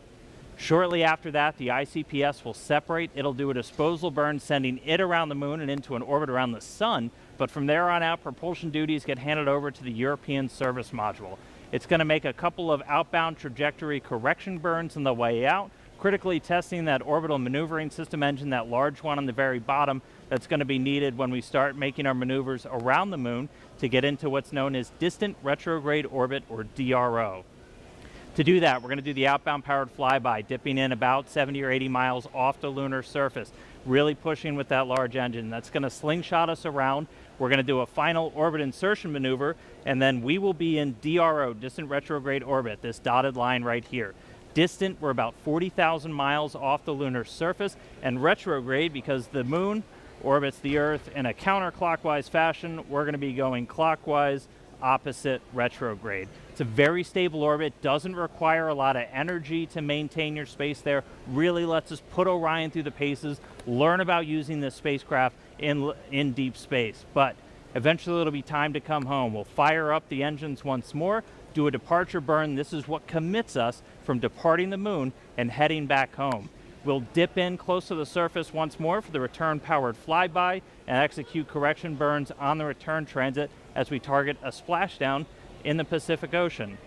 Shortly after that, the ICPS will separate. It'll do a disposal burn, sending it around the moon and into an orbit around the sun. But from there on out, propulsion duties get handed over to the European service module. It's going to make a couple of outbound trajectory correction burns on the way out, critically testing that orbital maneuvering system engine, that large one on the very bottom that's going to be needed when we start making our maneuvers around the moon to get into what's known as distant retrograde orbit, or DRO. To do that, we're going to do the outbound powered flyby, dipping in about 70 or 80 miles off the lunar surface, really pushing with that large engine. That's going to slingshot us around. We're going to do a final orbit insertion maneuver, and then we will be in DRO, distant retrograde orbit, this dotted line right here. Distant, we're about 40,000 miles off the lunar surface, and retrograde, because the moon orbits the Earth in a counterclockwise fashion, we're going to be going clockwise, opposite retrograde. It's a very stable orbit, doesn't require a lot of energy to maintain your space there, really lets us put Orion through the paces, learn about using this spacecraft in deep space. But eventually it'll be time to come home. We'll fire up the engines once more, do a departure burn. This is what commits us from departing the moon and heading back home. We'll dip in close to the surface once more for the return powered flyby and execute correction burns on the return transit as we target a splashdown in the Pacific Ocean.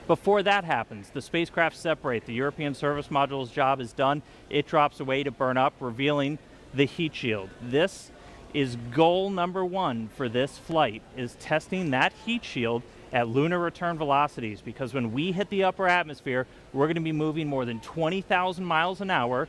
Before that happens, the spacecraft separate. The European service module's job is done. It drops away to burn up, revealing the heat shield. This is goal number one for this flight, is testing that heat shield at lunar return velocities, because when we hit the upper atmosphere, we're going to be moving more than 20,000 miles an hour,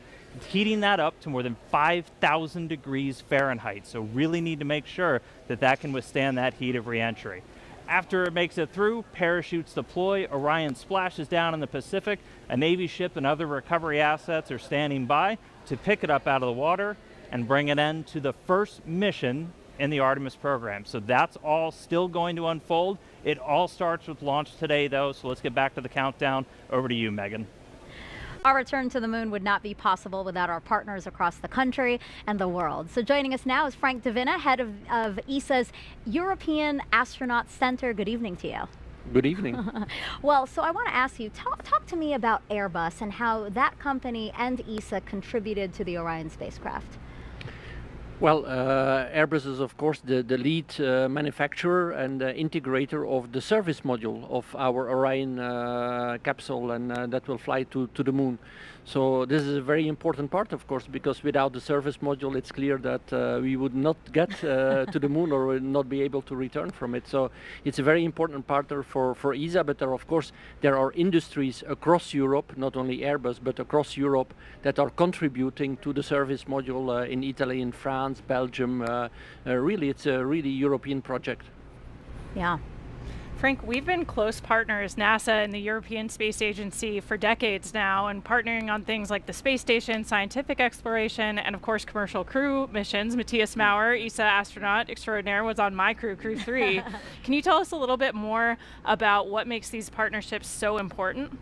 heating that up to more than 5,000 degrees Fahrenheit. So really need to make sure that that can withstand that heat of reentry. After it makes it through, parachutes deploy, Orion splashes down in the Pacific, a Navy ship and other recovery assets are standing by to pick it up out of the water and bring it in to the first mission in the Artemis program. So that's all still going to unfold. It all starts with launch today though, so let's get back to the countdown. Over to you, Megan. Our return to the moon would not be possible without our partners across the country and the world. So joining us now is Frank Davina, head of ESA's European Astronaut Center. Good evening to you. Good evening. Well, so I want to ask you, talk to me about Airbus and how that company and ESA contributed to the Orion spacecraft. Well, Airbus is of course the lead manufacturer and integrator of the service module of our Orion capsule, and that will fly to the moon. So this is a very important part, of course, because without the service module, it's clear that we would not get to the moon or would not be able to return from it. So it's a very important partner for ESA, but there are industries across Europe, not only Airbus, but across Europe, that are contributing to the service module in Italy, in France, Belgium. Really, it's a really European project. Yeah. Frank, we've been close partners, NASA and the European Space Agency, for decades now, and partnering on things like the space station, scientific exploration, and of course commercial crew missions. Matthias Maurer, ESA astronaut extraordinaire, was on my crew, Crew 3. Can you tell us a little bit more about what makes these partnerships so important?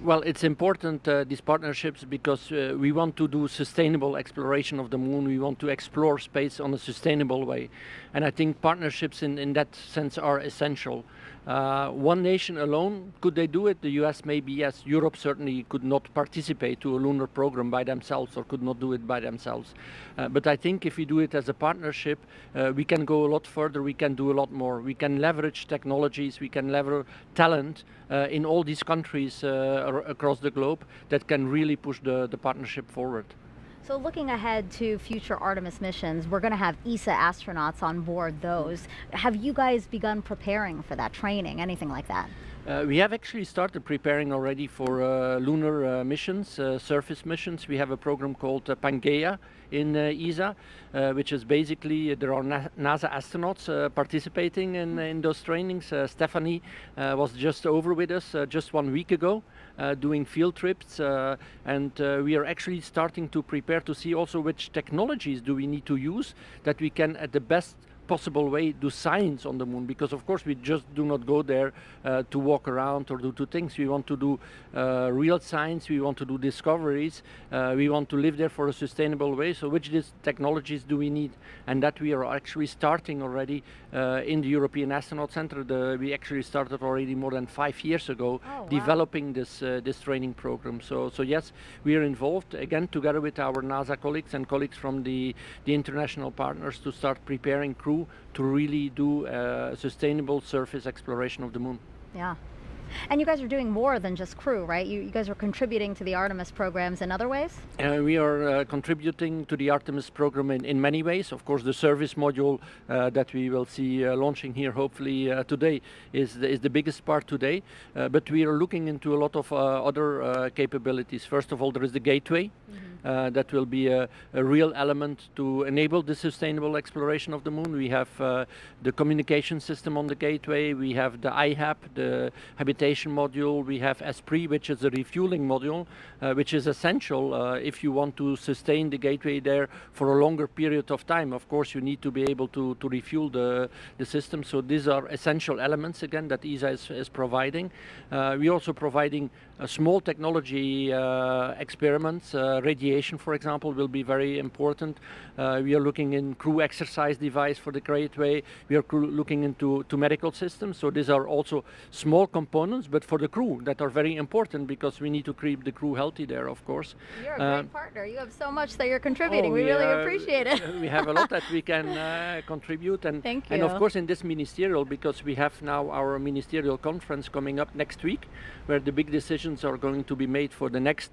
Well, it's important, these partnerships, because we want to do sustainable exploration of the moon. We want to explore space on a sustainable way. And I think partnerships in that sense are essential. One nation alone, could they do it? The US maybe, yes. Europe certainly could not participate to a lunar program by themselves or could not do it by themselves. But I think if we do it as a partnership, we can go a lot further, we can do a lot more. We can leverage technologies, we can leverage talent in all these countries across the globe that can really push the partnership forward. So looking ahead to future Artemis missions, we're going to have ESA astronauts on board those. Have you guys begun preparing for that training, anything like that? We have actually started preparing already for lunar missions, surface missions. We have a program called Pangaea in ESA, which is basically, there are NASA astronauts participating in those trainings. Stephanie was just over with us just 1 week ago, doing field trips, and we are actually starting to prepare to see also which technologies do we need to use that we can at the best possible way do science on the moon, because of course we just do not go there to walk around or do two things. We want to do real science, we want to do discoveries, we want to live there for a sustainable way. So which technologies do we need? And that we are actually starting already in the European Astronaut Center. We actually started already more than 5 years ago developing this training program. So yes, we are involved again together with our NASA colleagues and colleagues from the international partners to start preparing crew to really do sustainable surface exploration of the moon. Yeah. And you guys are doing more than just crew, right? You guys are contributing to the Artemis programs in other ways? We are contributing to the Artemis program in many ways. Of course, the service module that we will see launching here hopefully today is the biggest part today. But we are looking into a lot of other capabilities. First of all, there is the gateway. That will be a real element to enable the sustainable exploration of the moon. We have the communication system on the gateway, we have the IHAP, the habitation module, we have Esprit, which is a refueling module, which is essential if you want to sustain the gateway there for a longer period of time. Of course, you need to be able to refuel the system. So these are essential elements, again, that ESA is providing. We're also providing small technology experiments, radiation navigation, for example, will be very important. We are looking in crew exercise device for the Gateway. We are looking into medical systems. So these are also small components, but for the crew that are very important because we need to keep the crew healthy there, of course. You're a great partner. You have so much that you're contributing. We really appreciate it. We have a lot that we can contribute. And, Thank you. And of course in this ministerial, because we have now our ministerial conference coming up next week, where the big decisions are going to be made for the next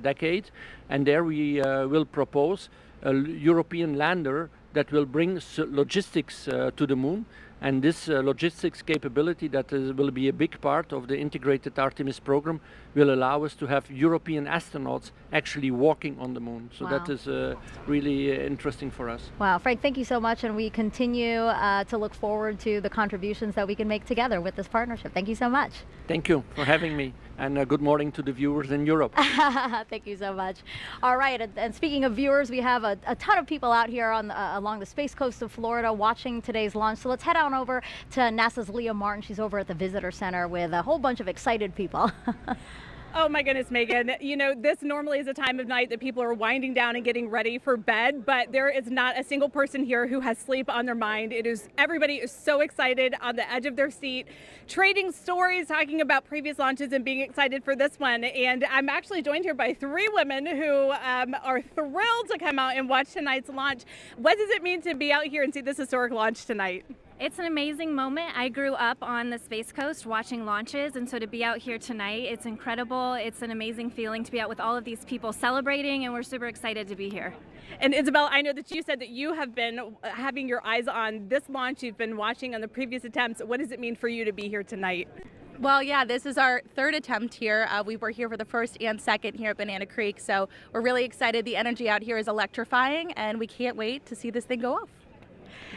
decade. And there we will propose a European lander that will bring logistics to the moon. And this logistics capability that will be a big part of the integrated Artemis program will allow us to have European astronauts actually walking on the moon. So that is really interesting for us. Wow, Frank, thank you so much. And we continue to look forward to the contributions that we can make together with this partnership. Thank you so much. Thank you for having me. And good morning to the viewers in Europe. Thank you so much. All right, and speaking of viewers, we have a ton of people out here on along the space coast of Florida watching today's launch. So let's head on over to NASA's Leah Martin. She's over at the Visitor Center with a whole bunch of excited people. Oh my goodness, Megan. You know, this normally is a time of night that people are winding down and getting ready for bed, but there is not a single person here who has sleep on their mind. Everybody is so excited, on the edge of their seat, trading stories, talking about previous launches and being excited for this one. And I'm actually joined here by 3 women who are thrilled to come out and watch tonight's launch. What does it mean to be out here and see this historic launch tonight? It's an amazing moment. I grew up on the Space Coast watching launches, and so to be out here tonight, it's incredible. It's an amazing feeling to be out with all of these people celebrating, and we're super excited to be here. And Isabel, I know that you said that you have been having your eyes on this launch. You've been watching on the previous attempts. What does it mean for you to be here tonight? Well, yeah, this is our 3rd attempt here. We were here for the 1st and 2nd here at Banana Creek, so we're really excited. The energy out here is electrifying, and we can't wait to see this thing go off.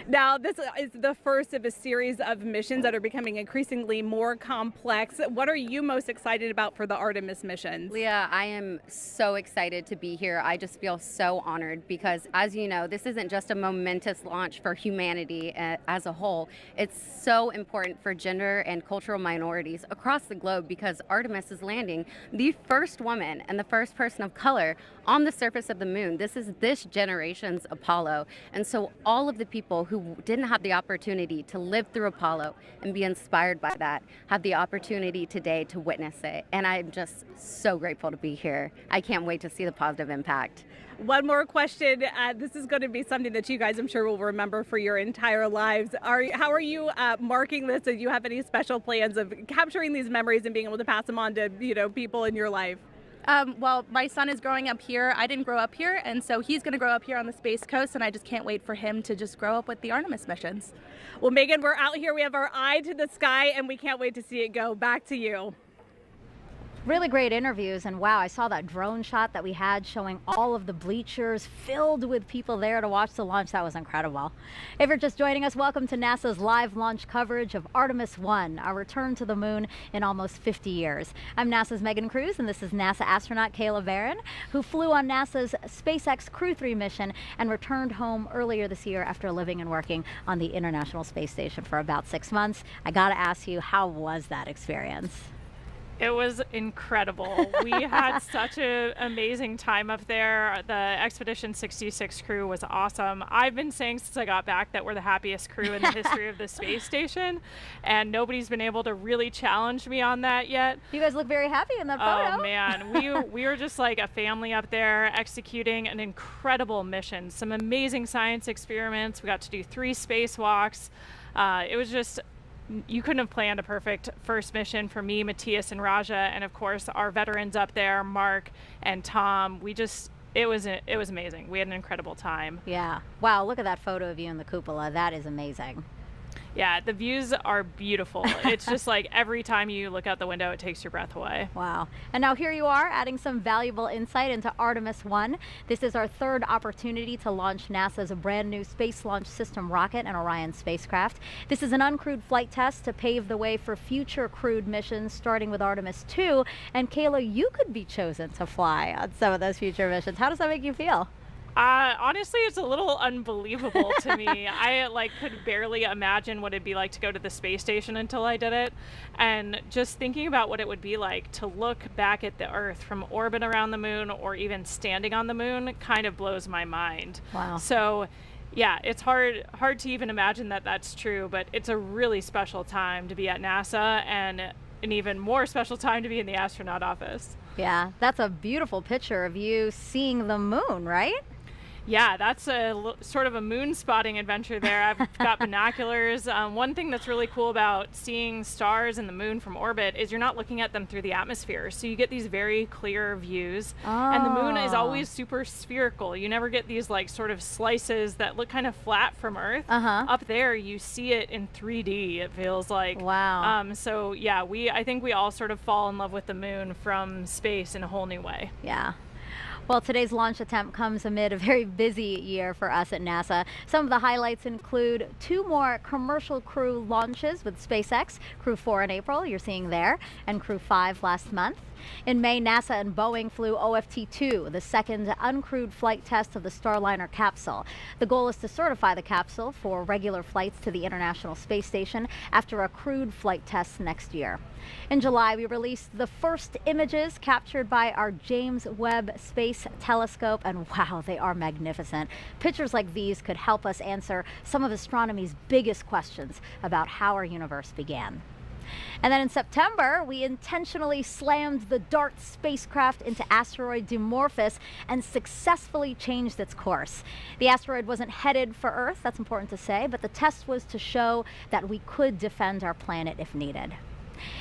Now, this is the first of a series of missions that are becoming increasingly more complex. What are you most excited about for the Artemis missions? Leah, I am so excited to be here. I just feel so honored because, as you know, this isn't just a momentous launch for humanity as a whole. It's so important for gender and cultural minorities across the globe because Artemis is landing the first woman and the first person of color on the surface of the moon. This is this generation's Apollo. And so all of the people who didn't have the opportunity to live through Apollo and be inspired by that have the opportunity today to witness it. And I'm just so grateful to be here. I can't wait to see the positive impact. One more question. This is going to be something that you guys, I'm sure, will remember for your entire lives. How are you marking this? Do you have any special plans of capturing these memories and being able to pass them on to people in your life? Well, my son is growing up here. I didn't grow up here, and so he's going to grow up here on the Space Coast, and I just can't wait for him to just grow up with the Artemis missions. Well, Megan, we're out here. We have our eye to the sky, and we can't wait to see it go. Back to you. Really great interviews, and wow, I saw that drone shot that we had showing all of the bleachers filled with people there to watch the launch. That was incredible. If you're just joining us, welcome to NASA's live launch coverage of Artemis I, our return to the moon in almost 50 years. I'm NASA's Megan Cruz, and this is NASA astronaut Kayla Barron, who flew on NASA's SpaceX Crew 3 mission and returned home earlier this year after living and working on the International Space Station for about 6 months. I gotta ask you, how was that experience? It was incredible. We had such an amazing time up there. The Expedition 66 crew was awesome. I've been saying since I got back that we're the happiest crew in the history of the space station, and nobody's been able to really challenge me on that yet. You guys look very happy in that photo. Oh man, we were just like a family up there executing an incredible mission. Some amazing science experiments. We got to do 3 spacewalks. It was just, you couldn't have planned a perfect first mission for me, Matthias, and Raja, and of course our veterans up there, Mark and Tom. It was amazing. We had an incredible time. Yeah. Wow, look at that photo of you in the cupola. That is amazing. Yeah, the views are beautiful. It's just like every time you look out the window, it takes your breath away. Wow. And now here you are adding some valuable insight into Artemis I. This is our 3rd opportunity to launch NASA's brand new Space Launch System rocket and Orion spacecraft. This is an uncrewed flight test to pave the way for future crewed missions, starting with Artemis II. And Kayla, you could be chosen to fly on some of those future missions. How does that make you feel? Honestly, it's a little unbelievable to me. I could barely imagine what it'd be like to go to the space station until I did it. And just thinking about what it would be like to look back at the Earth from orbit around the moon or even standing on the moon kind of blows my mind. Wow. So yeah, it's hard to even imagine that that's true, but it's a really special time to be at NASA and an even more special time to be in the astronaut office. Yeah, that's a beautiful picture of you seeing the moon, right? Yeah, that's sort of a moon spotting adventure there. I've got binoculars. One thing that's really cool about seeing stars and the moon from orbit is you're not looking at them through the atmosphere. So you get these very clear views. And the moon is always super spherical. You never get these sort of slices that look kind of flat from Earth. Up there, you see it in 3D, it feels like. Wow. So yeah, I think we all sort of fall in love with the moon from space in a whole new way. Yeah. Well, today's launch attempt comes amid a very busy year for us at NASA. Some of the highlights include 2 more commercial crew launches with SpaceX, Crew 4 in April, you're seeing there, and Crew 5 last month. In May, NASA and Boeing flew OFT-2, the second uncrewed flight test of the Starliner capsule. The goal is to certify the capsule for regular flights to the International Space Station after a crewed flight test next year. In July, we released the first images captured by our James Webb Space Telescope, and wow, they are magnificent. Pictures like these could help us answer some of astronomy's biggest questions about how our universe began. And then in September, we intentionally slammed the DART spacecraft into asteroid Dimorphos and successfully changed its course. The asteroid wasn't headed for Earth, that's important to say, but the test was to show that we could defend our planet if needed.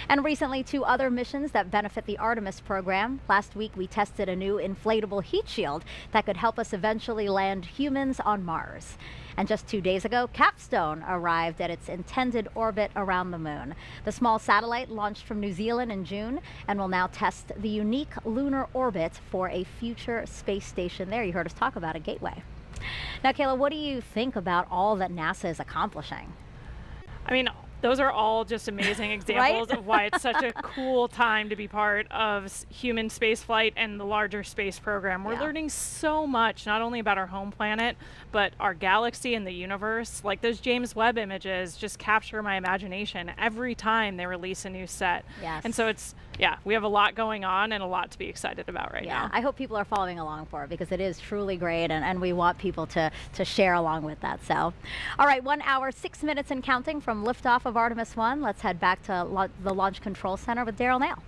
And recently, 2 other missions that benefit the Artemis program. Last week, we tested a new inflatable heat shield that could help us eventually land humans on Mars. And just 2 days ago, Capstone arrived at its intended orbit around the moon. The small satellite launched from New Zealand in June and will now test the unique lunar orbit for a future space station there. You heard us talk about a gateway. Now, Kayla, what do you think about all that NASA is accomplishing? I mean, those are all just amazing examples of why it's such a cool time to be part of human spaceflight and the larger space program. We're learning so much, not only about our home planet, but our galaxy and the universe. Like those James Webb images just capture my imagination every time they release a new set. Yes. And so we have a lot going on and a lot to be excited about right now. I hope people are following along for it because it is truly great, and we want people to share along with that. So, all right, 1 hour, 6 minutes and counting from liftoff of Artemis I. Let's head back to the Launch Control Center with Daryl Nail.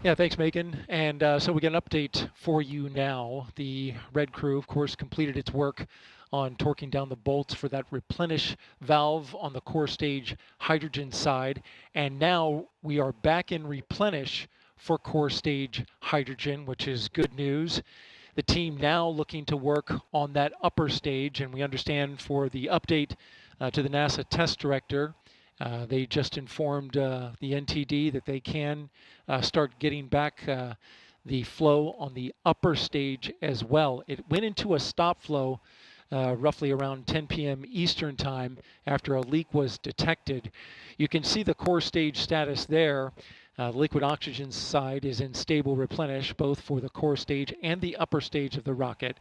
Yeah, thanks, Megan. And so we get an update for you now. The Red Crew, of course, completed its work on torquing down the bolts for that replenish valve on the core stage hydrogen side. And now we are back in replenish for core stage hydrogen, which is good news. The team now looking to work on that upper stage, and we understand for the update to the NASA test director, they just informed the NTD that they can start getting back the flow on the upper stage as well. It went into a stop flow roughly around 10 p.m. Eastern time after a leak was detected. You can see the core stage status there. The liquid oxygen side is in stable replenish, both for the core stage and the upper stage of the rocket.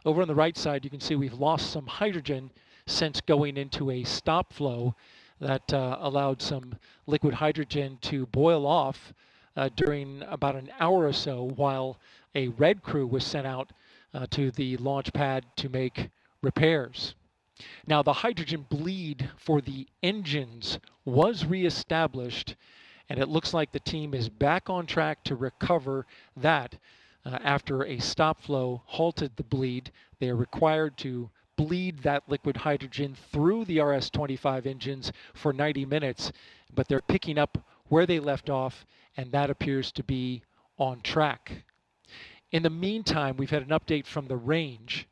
Over on the right side, you can see we've lost some hydrogen since going into a stop flow. That allowed some liquid hydrogen to boil off during about an hour or so while a Red Crew was sent out to the launch pad to make repairs. Now, the hydrogen bleed for the engines was reestablished, and it looks like the team is back on track to recover that after a stop flow halted the bleed. They are required to bleed that liquid hydrogen through the RS-25 engines for 90 minutes, but they're picking up where they left off, and that appears to be on track. In the meantime, we've had an update from the range,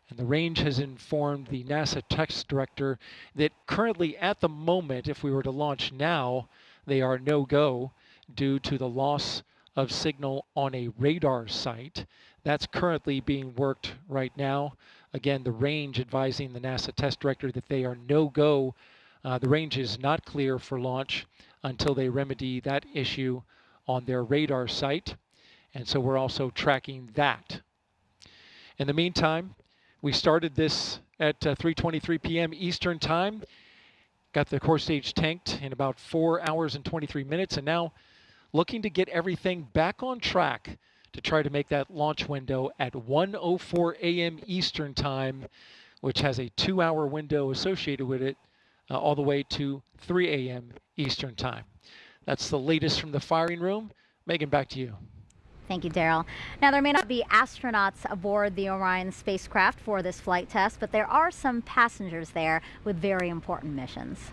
and the range has informed the NASA test director that currently at the moment, if we were to launch now, they are no-go due to the loss of signal on a radar site. That's currently being worked right now. Again, the range advising the NASA test director that they are no-go. The range is not clear for launch until they remedy that issue on their radar site. And so we're also tracking that. In the meantime, We started this at 3:23 p.m. Eastern Time. Got the core stage tanked in about 4 hours and 23 minutes, and now looking to get everything back on track to try to make that launch window at 1:04 a.m. Eastern Time, which has a 2-hour window associated with it, all the way to 3 a.m. Eastern Time. That's the latest from the firing room. Megan, back to you. Thank you, Daryl. Now, there may not be astronauts aboard the Orion spacecraft for this flight test, but there are some passengers there with very important missions.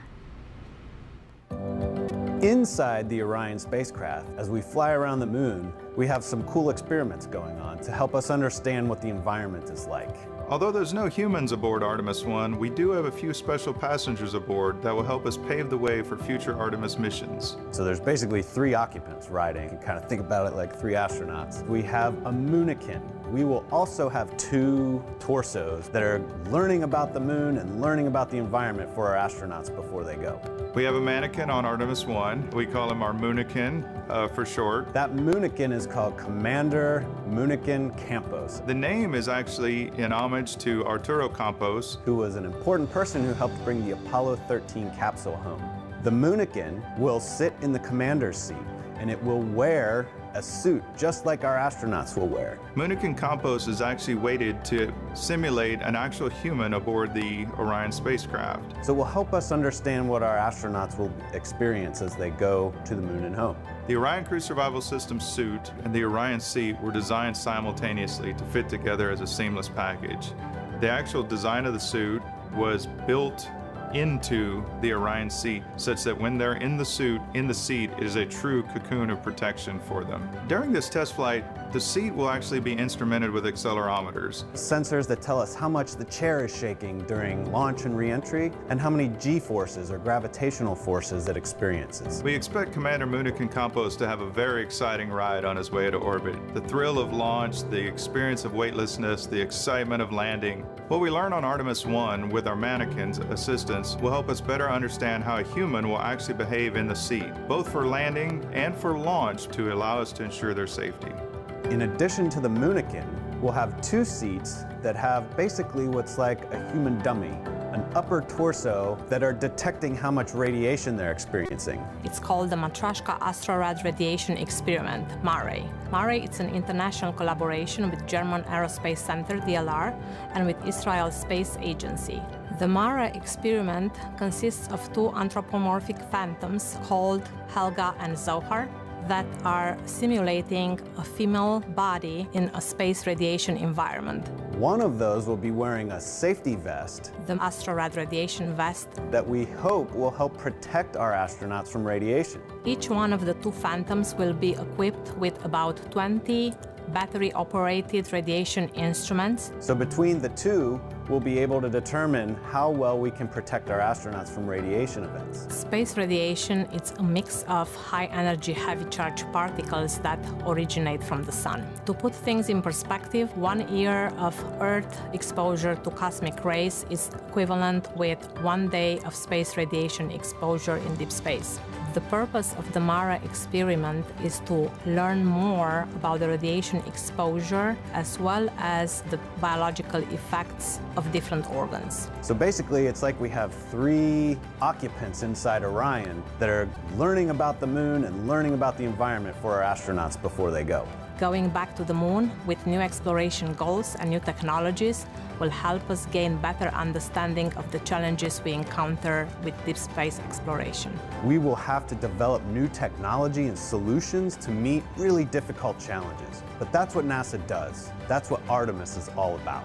Inside the Orion spacecraft, as we fly around the moon, we have some cool experiments going on to help us understand what the environment is like. Although there's no humans aboard Artemis I, we do have a few special passengers aboard that will help us pave the way for future Artemis missions. So there's basically 3 occupants riding. You can kind of think about it like 3 astronauts. We have a moonikin. We will also have 2 torsos that are learning about the moon and learning about the environment for our astronauts before they go. We have a mannequin on Artemis I. We call him our moonikin for short. That moonikin is called Commander Moonikin Campos. The name is actually in homage to Arturo Campos, who was an important person who helped bring the Apollo 13 capsule home. The moonikin will sit in the commander's seat, and it will wear a suit just like our astronauts will wear. Moonikin Campos is actually weighted to simulate an actual human aboard the Orion spacecraft. So it will help us understand what our astronauts will experience as they go to the moon and home. The Orion Crew Survival System suit and the Orion seat were designed simultaneously to fit together as a seamless package. The actual design of the suit was built into the Orion seat such that when they're in the suit, in the seat, it is a true cocoon of protection for them. During this test flight, the seat will actually be instrumented with accelerometers. Sensors that tell us how much the chair is shaking during launch and re-entry and how many G-forces or gravitational forces it experiences. We expect Commander Moonikin Campos to have a very exciting ride on his way to orbit. The thrill of launch, the experience of weightlessness, the excitement of landing. What we learn on Artemis I with our mannequins assistants will help us better understand how a human will actually behave in the seat, both for landing and for launch to allow us to ensure their safety. In addition to the moonikin, we'll have 2 seats that have basically what's like a human dummy, an upper torso that are detecting how much radiation they're experiencing. It's called the Matryoshka Astrorad Radiation Experiment, MARE. MARE is an international collaboration with German Aerospace Center, DLR, and with Israel Space Agency. The MARE experiment consists of 2 anthropomorphic phantoms called Helga and Zohar that are simulating a female body in a space radiation environment. One of those will be wearing a safety vest, the Astrorad radiation vest, that we hope will help protect our astronauts from radiation. Each one of the 2 phantoms will be equipped with about 20 battery-operated radiation instruments. So between the 2, we'll be able to determine how well we can protect our astronauts from radiation events. Space radiation is a mix of high-energy, heavy-charged particles that originate from the sun. To put things in perspective, 1 year of Earth exposure to cosmic rays is equivalent with 1 day of space radiation exposure in deep space. The purpose of the MARE experiment is to learn more about the radiation exposure as well as the biological effects of different organs. So basically, it's like we have 3 occupants inside Orion that are learning about the moon and learning about the environment for our astronauts before they go. Going back to the moon with new exploration goals and new technologies will help us gain better understanding of the challenges we encounter with deep space exploration. We will have to develop new technology and solutions to meet really difficult challenges. But that's what NASA does. That's what Artemis is all about.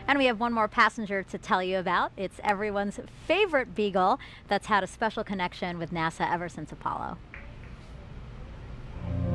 And we have one more passenger to tell you about. It's everyone's favorite Beagle that's had a special connection with NASA ever since Apollo.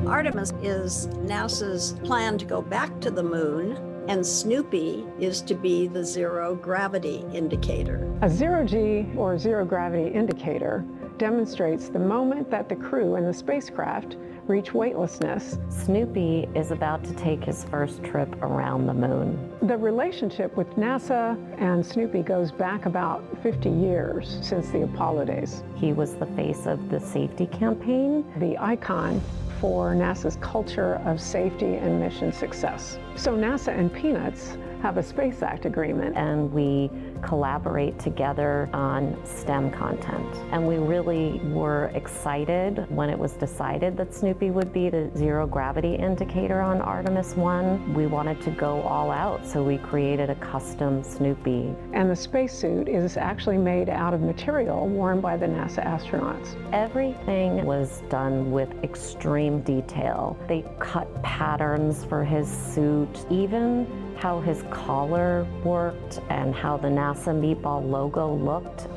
Artemis is NASA's plan to go back to the moon, and Snoopy is to be the zero gravity indicator. A zero-G or zero gravity indicator demonstrates the moment that the crew in the spacecraft reach weightlessness. Snoopy is about to take his first trip around the moon. The relationship with NASA and Snoopy goes back about 50 years since the Apollo days. He was the face of the safety campaign. The icon for NASA's culture of safety and mission success. So NASA and Peanuts have a Space Act agreement. And we collaborate together on STEM content. And we really were excited when it was decided that Snoopy would be the zero gravity indicator on Artemis I. We wanted to go all out, so we created a custom Snoopy. And the spacesuit is actually made out of material worn by the NASA astronauts. Everything was done with extreme detail. They cut patterns for his suit, even how his collar worked and how the NASA Meatball logo looked.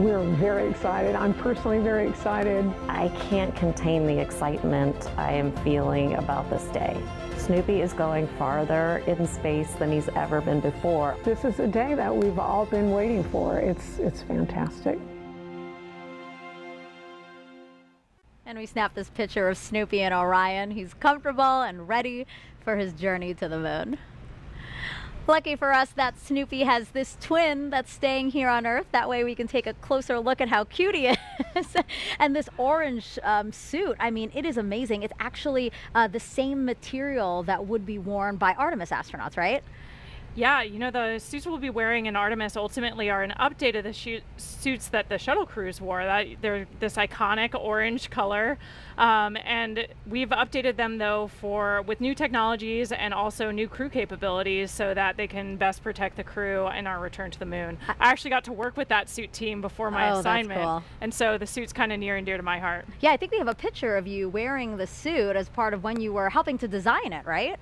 We're very excited. I'm personally very excited. I can't contain the excitement I am feeling about this day. Snoopy is going farther in space than he's ever been before. This is a day that we've all been waiting for. It's fantastic. And we snapped this picture of Snoopy and Orion. He's comfortable and ready for his journey to the moon. Lucky for us that Snoopy has this twin that's staying here on Earth. That way we can take a closer look at how cute he is. And this orange suit, I mean, it is amazing. It's actually the same material that would be worn by Artemis astronauts, right? Yeah, you know, the suits we'll be wearing in Artemis ultimately are an update of the suits that the shuttle crews wore. They're this iconic orange color, and we've updated them though with new technologies and also new crew capabilities so that they can best protect the crew in our return to the moon. I actually got to work with that suit team before my assignment, that's cool. And so the suit's kind of near and dear to my heart. Yeah, I think we have a picture of you wearing the suit as part of when you were helping to design it, right?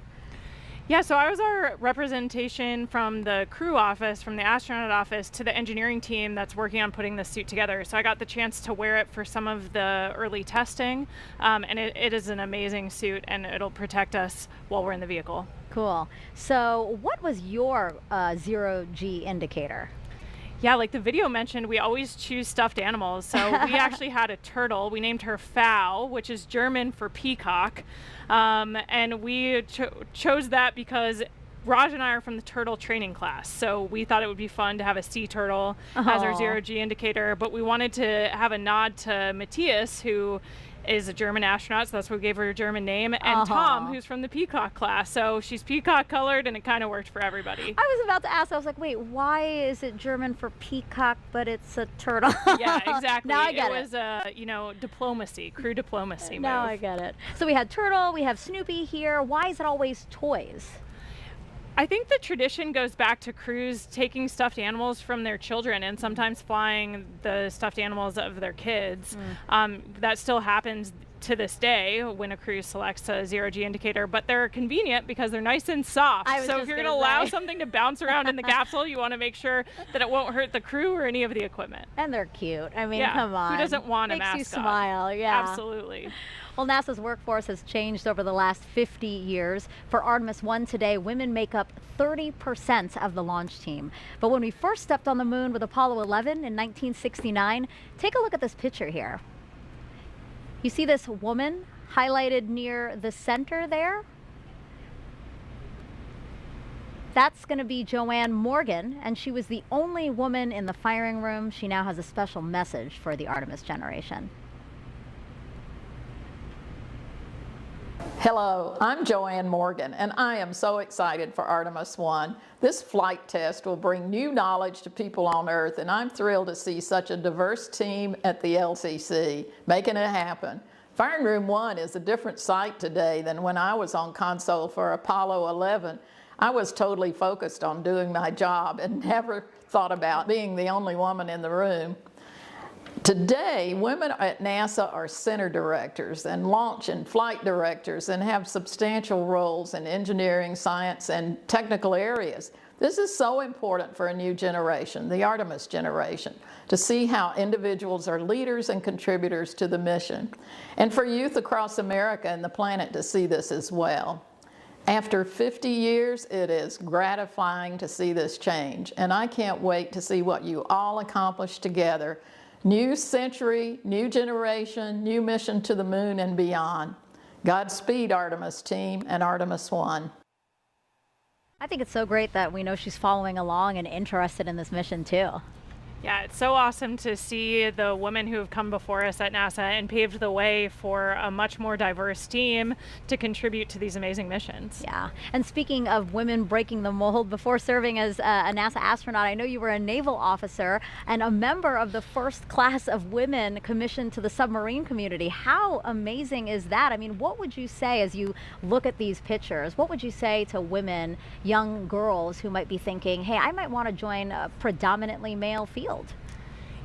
Yeah, so I was our representation from the crew office, from the astronaut office, to the engineering team that's working on putting this suit together. So I got the chance to wear it for some of the early testing, and it is an amazing suit, and it'll protect us while we're in the vehicle. Cool. So what was your zero-G indicator? Yeah, like the video mentioned, we always choose stuffed animals. So we actually had a turtle. We named her Pfau, which is German for peacock. And we chose that because Raj and I are from the turtle training class. So we thought it would be fun to have a sea turtle as our zero-G indicator. But we wanted to have a nod to Matthias, who is a German astronaut, so that's why we gave her a German name, and Tom, who's from the peacock class. So she's peacock colored, and it kind of worked for everybody. I was about to ask, I was like, wait, why is it German for peacock, but it's a turtle? Yeah, exactly. Now I get it. It was, you know, diplomacy, crew diplomacy move. Now I get it. So we had turtle, we have Snoopy here. Why is it always toys? I think the tradition goes back to crews taking stuffed animals from their children and sometimes flying the stuffed animals of their kids. That still happens to this day when a crew selects a zero-G indicator, but they're convenient because they're nice and soft. So if you're going to allow something to bounce around in the capsule, you want to make sure that it won't hurt the crew or any of the equipment. And they're cute. I mean, yeah, come on. Who doesn't want a mascot? Makes you smile, yeah. Absolutely. Well, NASA's workforce has changed over the last 50 years. For Artemis I today, women make up 30% of the launch team. But when we first stepped on the moon with Apollo 11 in 1969, take a look at this picture here. You see this woman highlighted near the center there? That's going to be Joanne Morgan, and she was the only woman in the firing room. She now has a special message for the Artemis generation. Hello, I'm Joanne Morgan, and I am so excited for Artemis I. This flight test will bring new knowledge to people on Earth, and I'm thrilled to see such a diverse team at the LCC making it happen. Firing Room 1 is a different sight today than when I was on console for Apollo 11. I was totally focused on doing my job and never thought about being the only woman in the room. Today, women at NASA are center directors and launch and flight directors and have substantial roles in engineering, science, and technical areas. This is so important for a new generation, the Artemis generation, to see how individuals are leaders and contributors to the mission, and for youth across America and the planet to see this as well. After 50 years, it is gratifying to see this change, and I can't wait to see what you all accomplish together. New century, new generation, new mission to the moon and beyond. Godspeed, Artemis team and Artemis I. I think it's so great that we know she's following along and interested in this mission too. Yeah, it's so awesome to see the women who have come before us at NASA and paved the way for a much more diverse team to contribute to these amazing missions. Yeah, and speaking of women breaking the mold, before serving as a NASA astronaut, I know you were a naval officer and a member of the first class of women commissioned to the submarine community. How amazing is that? I mean, what would you say as you look at these pictures? What would you say to women, young girls who might be thinking, hey, I might want to join a predominantly male field?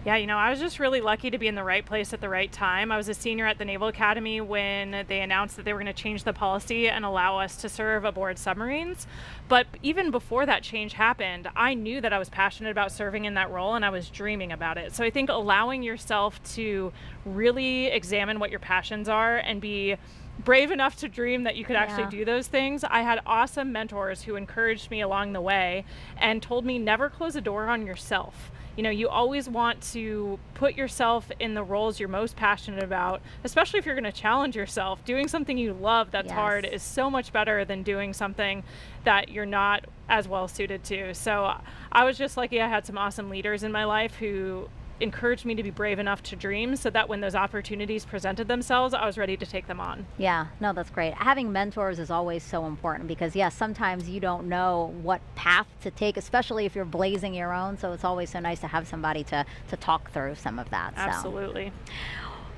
Yeah, you know, I was just really lucky to be in the right place at the right time. I was a senior at the Naval Academy when they announced that they were going to change the policy and allow us to serve aboard submarines. But even before that change happened, I knew that I was passionate about serving in that role and I was dreaming about it. So I think allowing yourself to really examine what your passions are and be brave enough to dream that you could actually do those things. I had awesome mentors who encouraged me along the way and told me never close a door on yourself. You know, you always want to put yourself in the roles you're most passionate about, especially if you're going to challenge yourself. Doing something you love that's hard is so much better than doing something that you're not as well suited to. So I was just lucky I had some awesome leaders in my life who encouraged me to be brave enough to dream so that when those opportunities presented themselves, I was ready to take them on. Yeah, no, that's great. Having mentors is always so important because, yes, sometimes you don't know what path to take, especially if you're blazing your own. So it's always so nice to have somebody to talk through some of that. Absolutely.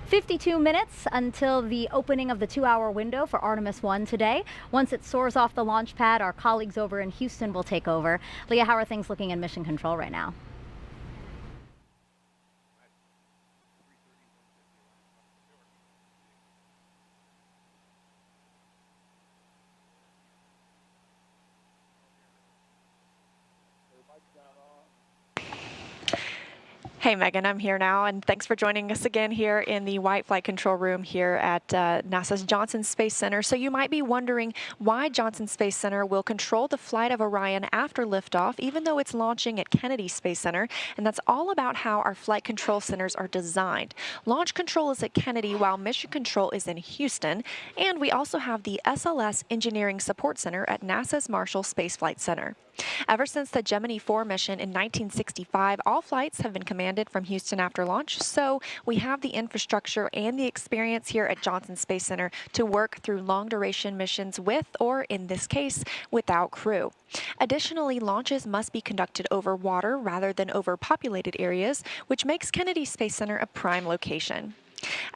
52 minutes until the opening of the 2-hour window for Artemis I today. Once it soars off the launch pad, our colleagues over in Houston will take over. Leah, how are things looking in Mission Control right now? Hey Megan, I'm here now, and thanks for joining us again here in the White Flight Control Room here at NASA's Johnson Space Center. So you might be wondering why Johnson Space Center will control the flight of Orion after liftoff, even though it's launching at Kennedy Space Center, and that's all about how our flight control centers are designed. Launch control is at Kennedy, while mission control is in Houston, and we also have the SLS Engineering Support Center at NASA's Marshall Space Flight Center. Ever since the Gemini 4 mission in 1965, all flights have been commanded from Houston after launch, so we have the infrastructure and the experience here at Johnson Space Center to work through long-duration missions with, or in this case, without crew. Additionally, launches must be conducted over water rather than over populated areas, which makes Kennedy Space Center a prime location.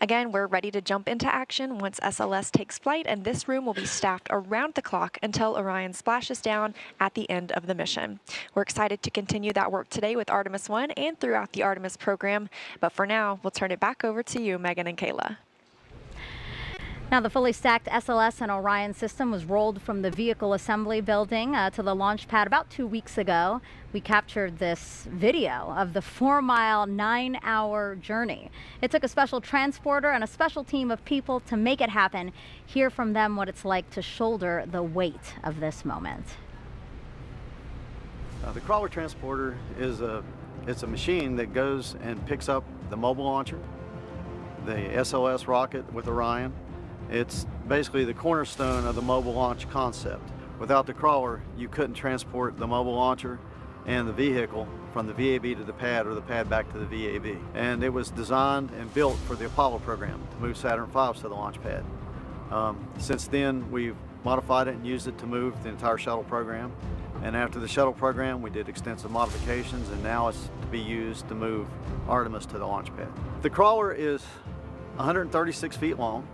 Again, we're ready to jump into action once SLS takes flight, and this room will be staffed around the clock until Orion splashes down at the end of the mission. We're excited to continue that work today with Artemis I and throughout the Artemis program, but for now, we'll turn it back over to you, Megan and Kayla. Now, the fully stacked SLS and Orion system was rolled from the vehicle assembly building to the launch pad about 2 weeks ago. We captured this video of the 4-mile, 9-hour journey. It took a special transporter and a special team of people to make it happen. Hear from them what it's like to shoulder the weight of this moment. The crawler transporter is a machine that goes and picks up the mobile launcher, the SLS rocket with Orion. It's basically the cornerstone of the mobile launch concept. Without the crawler, you couldn't transport the mobile launcher and the vehicle from the VAB to the pad or the pad back to the VAB. And it was designed and built for the Apollo program to move Saturn V's to the launch pad. Since then, we've modified it and used it to move the entire shuttle program. And after the shuttle program, we did extensive modifications, and now it's to be used to move Artemis to the launch pad. The crawler is 136 feet long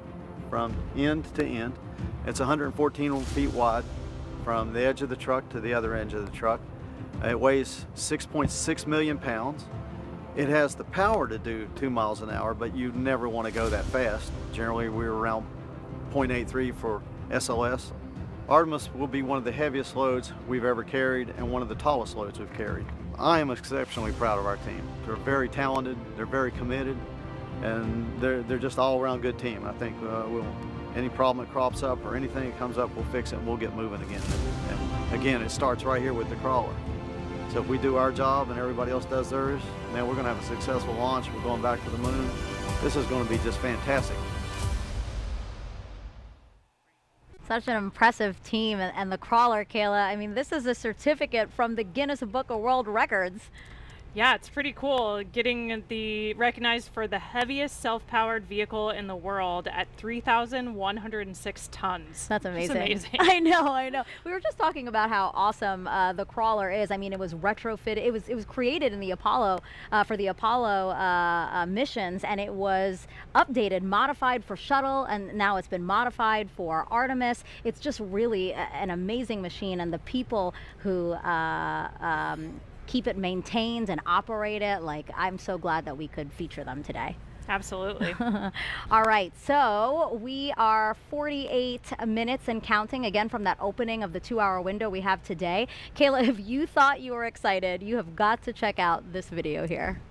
from end to end. It's 114 feet wide from the edge of the truck to the other edge of the truck. It weighs 6.6 million pounds. It has the power to do 2 miles an hour, but you never want to go that fast. Generally, we're around 0.83 for SLS. Artemis will be one of the heaviest loads we've ever carried and one of the tallest loads we've carried. I am exceptionally proud of our team. They're very talented, they're very committed, and they're just all around good team. I think any problem that crops up or anything that comes up, we'll fix it and we'll get moving again. And again, it starts right here with the crawler. So if we do our job and everybody else does theirs, man, we're gonna have a successful launch. We're going back to the moon. This is gonna be just fantastic. Such an impressive team, and the crawler, Kayla. I mean, this is a certificate from the Guinness Book of World Records. Yeah, it's pretty cool getting recognized for the heaviest self-powered vehicle in the world at 3,106 tons. That's amazing. Amazing. I know. We were just talking about how awesome the crawler is. I mean, it was retrofitted. It was created in the Apollo for the Apollo missions, and it was updated, modified for shuttle, and now it's been modified for Artemis. It's just really an amazing machine, and the people who keep it maintained and operate it. Like, I'm so glad that we could feature them today. Absolutely. All right, so we are 48 minutes and counting again from that opening of the 2-hour window we have today. Kayla, if you thought you were excited, you have got to check out this video here.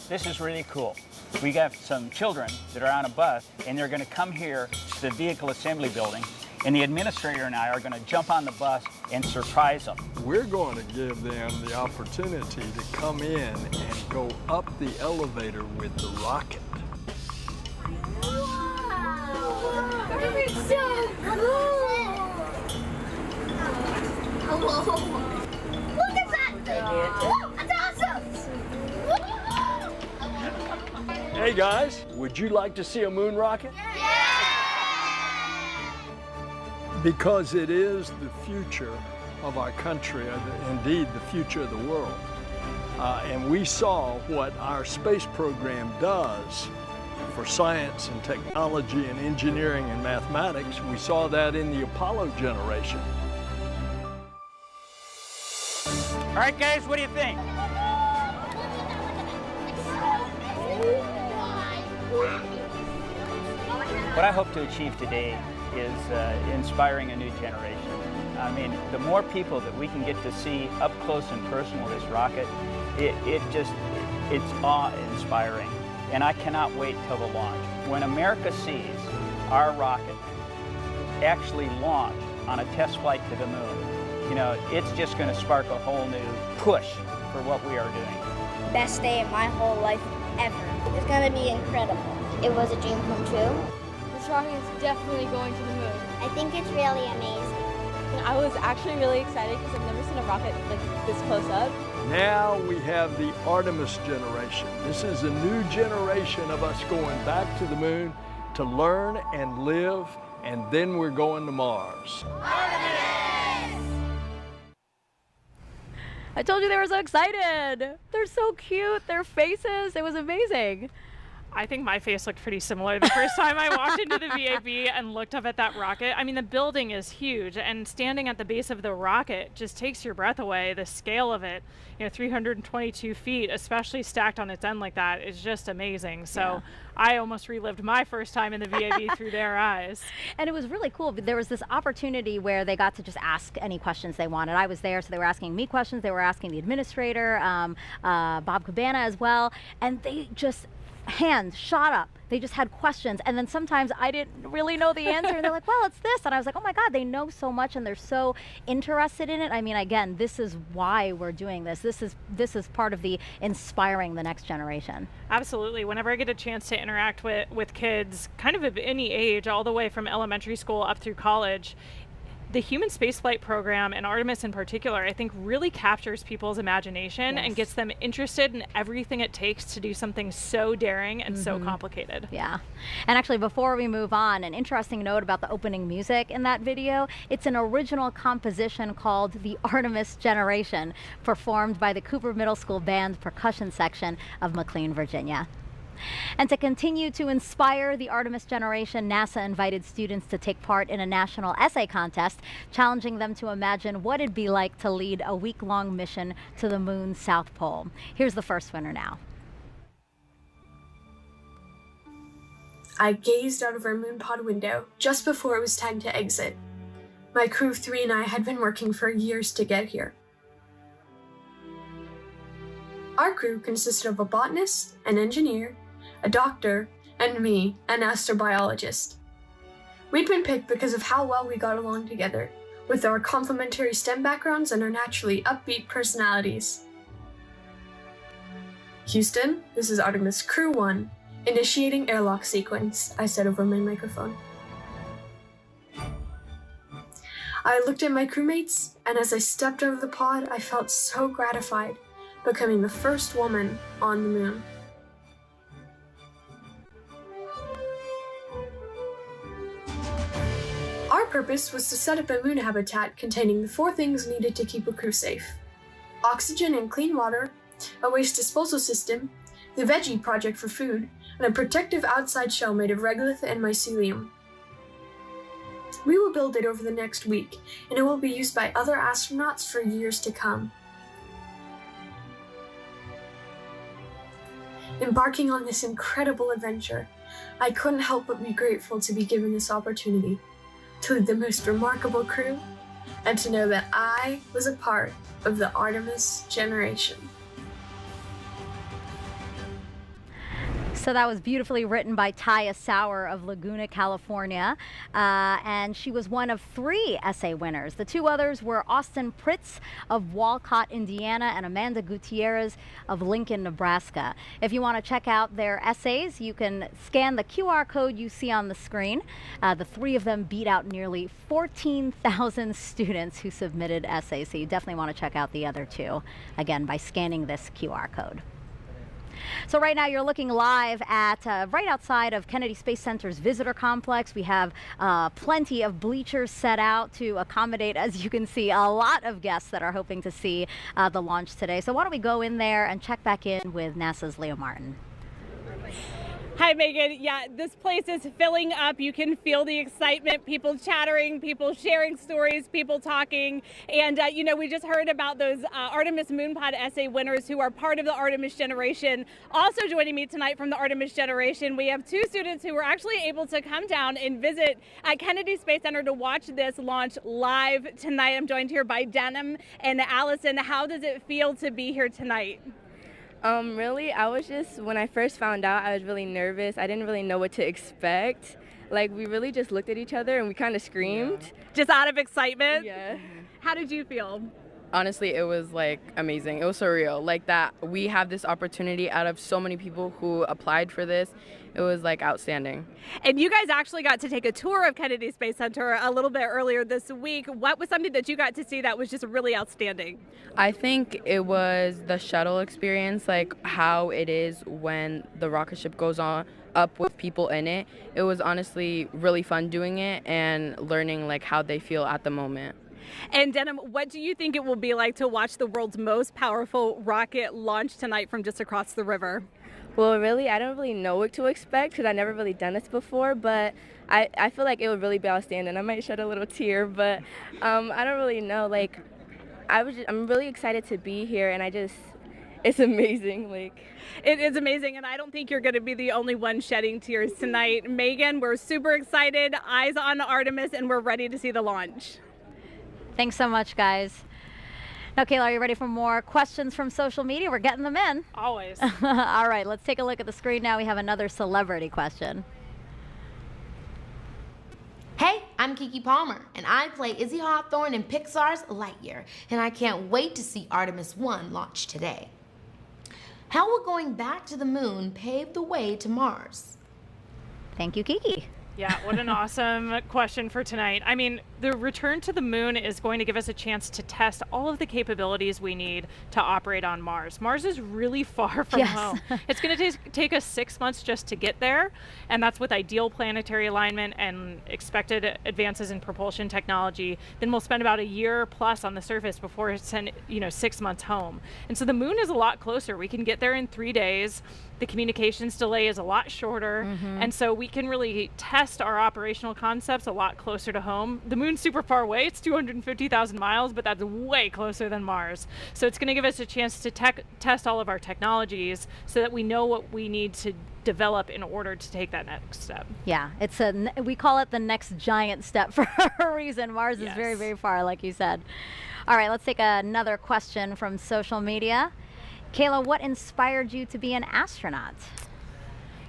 This is really cool. We got some children that are on a bus, and they're going to come here to the vehicle assembly building, and the administrator and I are going to jump on the bus and surprise them. We're going to give them the opportunity to come in and go up the elevator with the rocket. It's so cool! Hello! Look at that thing! Oh, that's awesome! Hey guys, would you like to see a moon rocket? Because it is the future of our country, indeed the future of the world. And we saw what our space program does for science and technology and engineering and mathematics. We saw that in the Apollo generation. All right, guys, what do you think? What I hope to achieve today is inspiring a new generation. I mean, the more people that we can get to see up close and personal this rocket, it's awe-inspiring. And I cannot wait till the launch. When America sees our rocket actually launch on a test flight to the moon, you know, it's just going to spark a whole new push for what we are doing. Best day of my whole life ever. It's gonna be incredible. It was a dream come true. This rocket is definitely going to the moon. I think it's really amazing. And I was actually really excited because I've never seen a rocket like this close up. Now we have the Artemis generation. This is a new generation of us going back to the moon to learn and live, and then we're going to Mars. I told you they were so excited. They're so cute, their faces, it was amazing. I think my face looked pretty similar the first time I walked into the VAB and looked up at that rocket. I mean, the building is huge, and standing at the base of the rocket just takes your breath away. The scale of it, you know, 322 feet, especially stacked on its end like that, is just amazing. So yeah. I almost relived my first time in the VAB through their eyes. And it was really cool. There was this opportunity where they got to just ask any questions they wanted. I was there, so they were asking me questions. They were asking the administrator, Bob Cabana as well, and they just hands shot up. They just had questions, and then sometimes I didn't really know the answer, and they're like, well, it's this, and I was like, oh my God, they know so much, and they're so interested in it. I mean, again, this is why we're doing this. This is part of the inspiring the next generation. Absolutely. Whenever I get a chance to interact with kids kind of any age, all the way from elementary school up through college, the human spaceflight program, and Artemis in particular, I think really captures people's imagination and gets them interested in everything it takes to do something so daring and so complicated. Yeah. And actually, before we move on, an interesting note about the opening music in that video. It's an original composition called The Artemis Generation, performed by the Cooper Middle School Band percussion section of McLean, Virginia. And to continue to inspire the Artemis generation, NASA invited students to take part in a national essay contest, challenging them to imagine what it'd be like to lead a week-long mission to the moon's South Pole. Here's the first winner now. I gazed out of our moon pod window just before it was time to exit. My crew of 3 and I had been working for years to get here. Our crew consisted of a botanist, an engineer, a doctor, and me, an astrobiologist. We'd been picked because of how well we got along together, with our complementary STEM backgrounds and our naturally upbeat personalities. Houston, this is Artemis Crew 1, initiating airlock sequence, I said over my microphone. I looked at my crewmates, and as I stepped over the pod, I felt so gratified, becoming the first woman on the moon. Our purpose was to set up a moon habitat containing the 4 things needed to keep a crew safe: oxygen and clean water, a waste disposal system, the veggie project for food, and a protective outside shell made of regolith and mycelium. We will build it over the next week, and it will be used by other astronauts for years to come. Embarking on this incredible adventure, I couldn't help but be grateful to be given this opportunity to lead the most remarkable crew and to know that I was a part of the Artemis generation. So that was beautifully written by Taya Sauer of Laguna, California, and she was one of 3 essay winners. The 2 others were Austin Pritz of Walcott, Indiana, and Amanda Gutierrez of Lincoln, Nebraska. If you want to check out their essays, you can scan the QR code you see on the screen. The 3 of them beat out nearly 14,000 students who submitted essays, so you definitely want to check out the other 2, again, by scanning this QR code. So right now you're looking live at right outside of Kennedy Space Center's visitor complex. We have plenty of bleachers set out to accommodate, as you can see, a lot of guests that are hoping to see the launch today. So why don't we go in there and check back in with NASA's Leo Martin. Hi, Megan. Yeah, this place is filling up. You can feel the excitement, people chattering, people sharing stories, people talking. And, you know, we just heard about those Artemis Moonpod essay winners who are part of the Artemis generation. Also joining me tonight from the Artemis generation, we have 2 students who were actually able to come down and visit at Kennedy Space Center to watch this launch live tonight. I'm joined here by Denham and Allison. How does it feel to be here tonight? Really, when I first found out, I was really nervous. I didn't really know what to expect. Like, we really just looked at each other and we kind of screamed. Yeah. Just out of excitement? Yeah. How did you feel? Honestly, it was like amazing. It was surreal. Like that we have this opportunity out of so many people who applied for this. It was like outstanding. And you guys actually got to take a tour of Kennedy Space Center a little bit earlier this week. What was something that you got to see that was just really outstanding? I think it was the shuttle experience, like how it is when the rocket ship goes on up with people in it. It was honestly really fun doing it and learning like how they feel at the moment. And Denham, what do you think it will be like to watch the world's most powerful rocket launch tonight from just across the river? Well, really, I don't really know what to expect because I've never really done this before, but I feel like it would really be outstanding. I might shed a little tear, but I don't really know. Like, I'm really excited to be here, and it's amazing. Like, it is amazing, and I don't think you're going to be the only one shedding tears tonight. Megan, we're super excited, eyes on Artemis, and we're ready to see the launch. Thanks so much, guys. Now, Kayla, are you ready for more questions from social media? We're getting them in. Always. All right, let's take a look at the screen now. We have another celebrity question. Hey, I'm Keke Palmer, and I play Izzy Hawthorne in Pixar's Lightyear, and I can't wait to see Artemis I launch today. How will going back to the moon pave the way to Mars? Thank you, Keke. Yeah, what an awesome question for tonight. I mean, the return to the moon is going to give us a chance to test all of the capabilities we need to operate on Mars. Mars is really far from home. It's going to take us 6 months just to get there, and that's with ideal planetary alignment and expected advances in propulsion technology. Then we'll spend about a year plus on the surface before it's 6 months home. And so the moon is a lot closer. We can get there in 3 days. The communications delay is a lot shorter, and so we can really test our operational concepts a lot closer to home. The moon's super far away. It's 250,000 miles, but that's way closer than Mars. So it's going to give us a chance to test all of our technologies so that we know what we need to develop in order to take that next step. Yeah, we call it the next giant step for a reason. Mars is very, very far, like you said. All right, let's take another question from social media. Kayla, what inspired you to be an astronaut?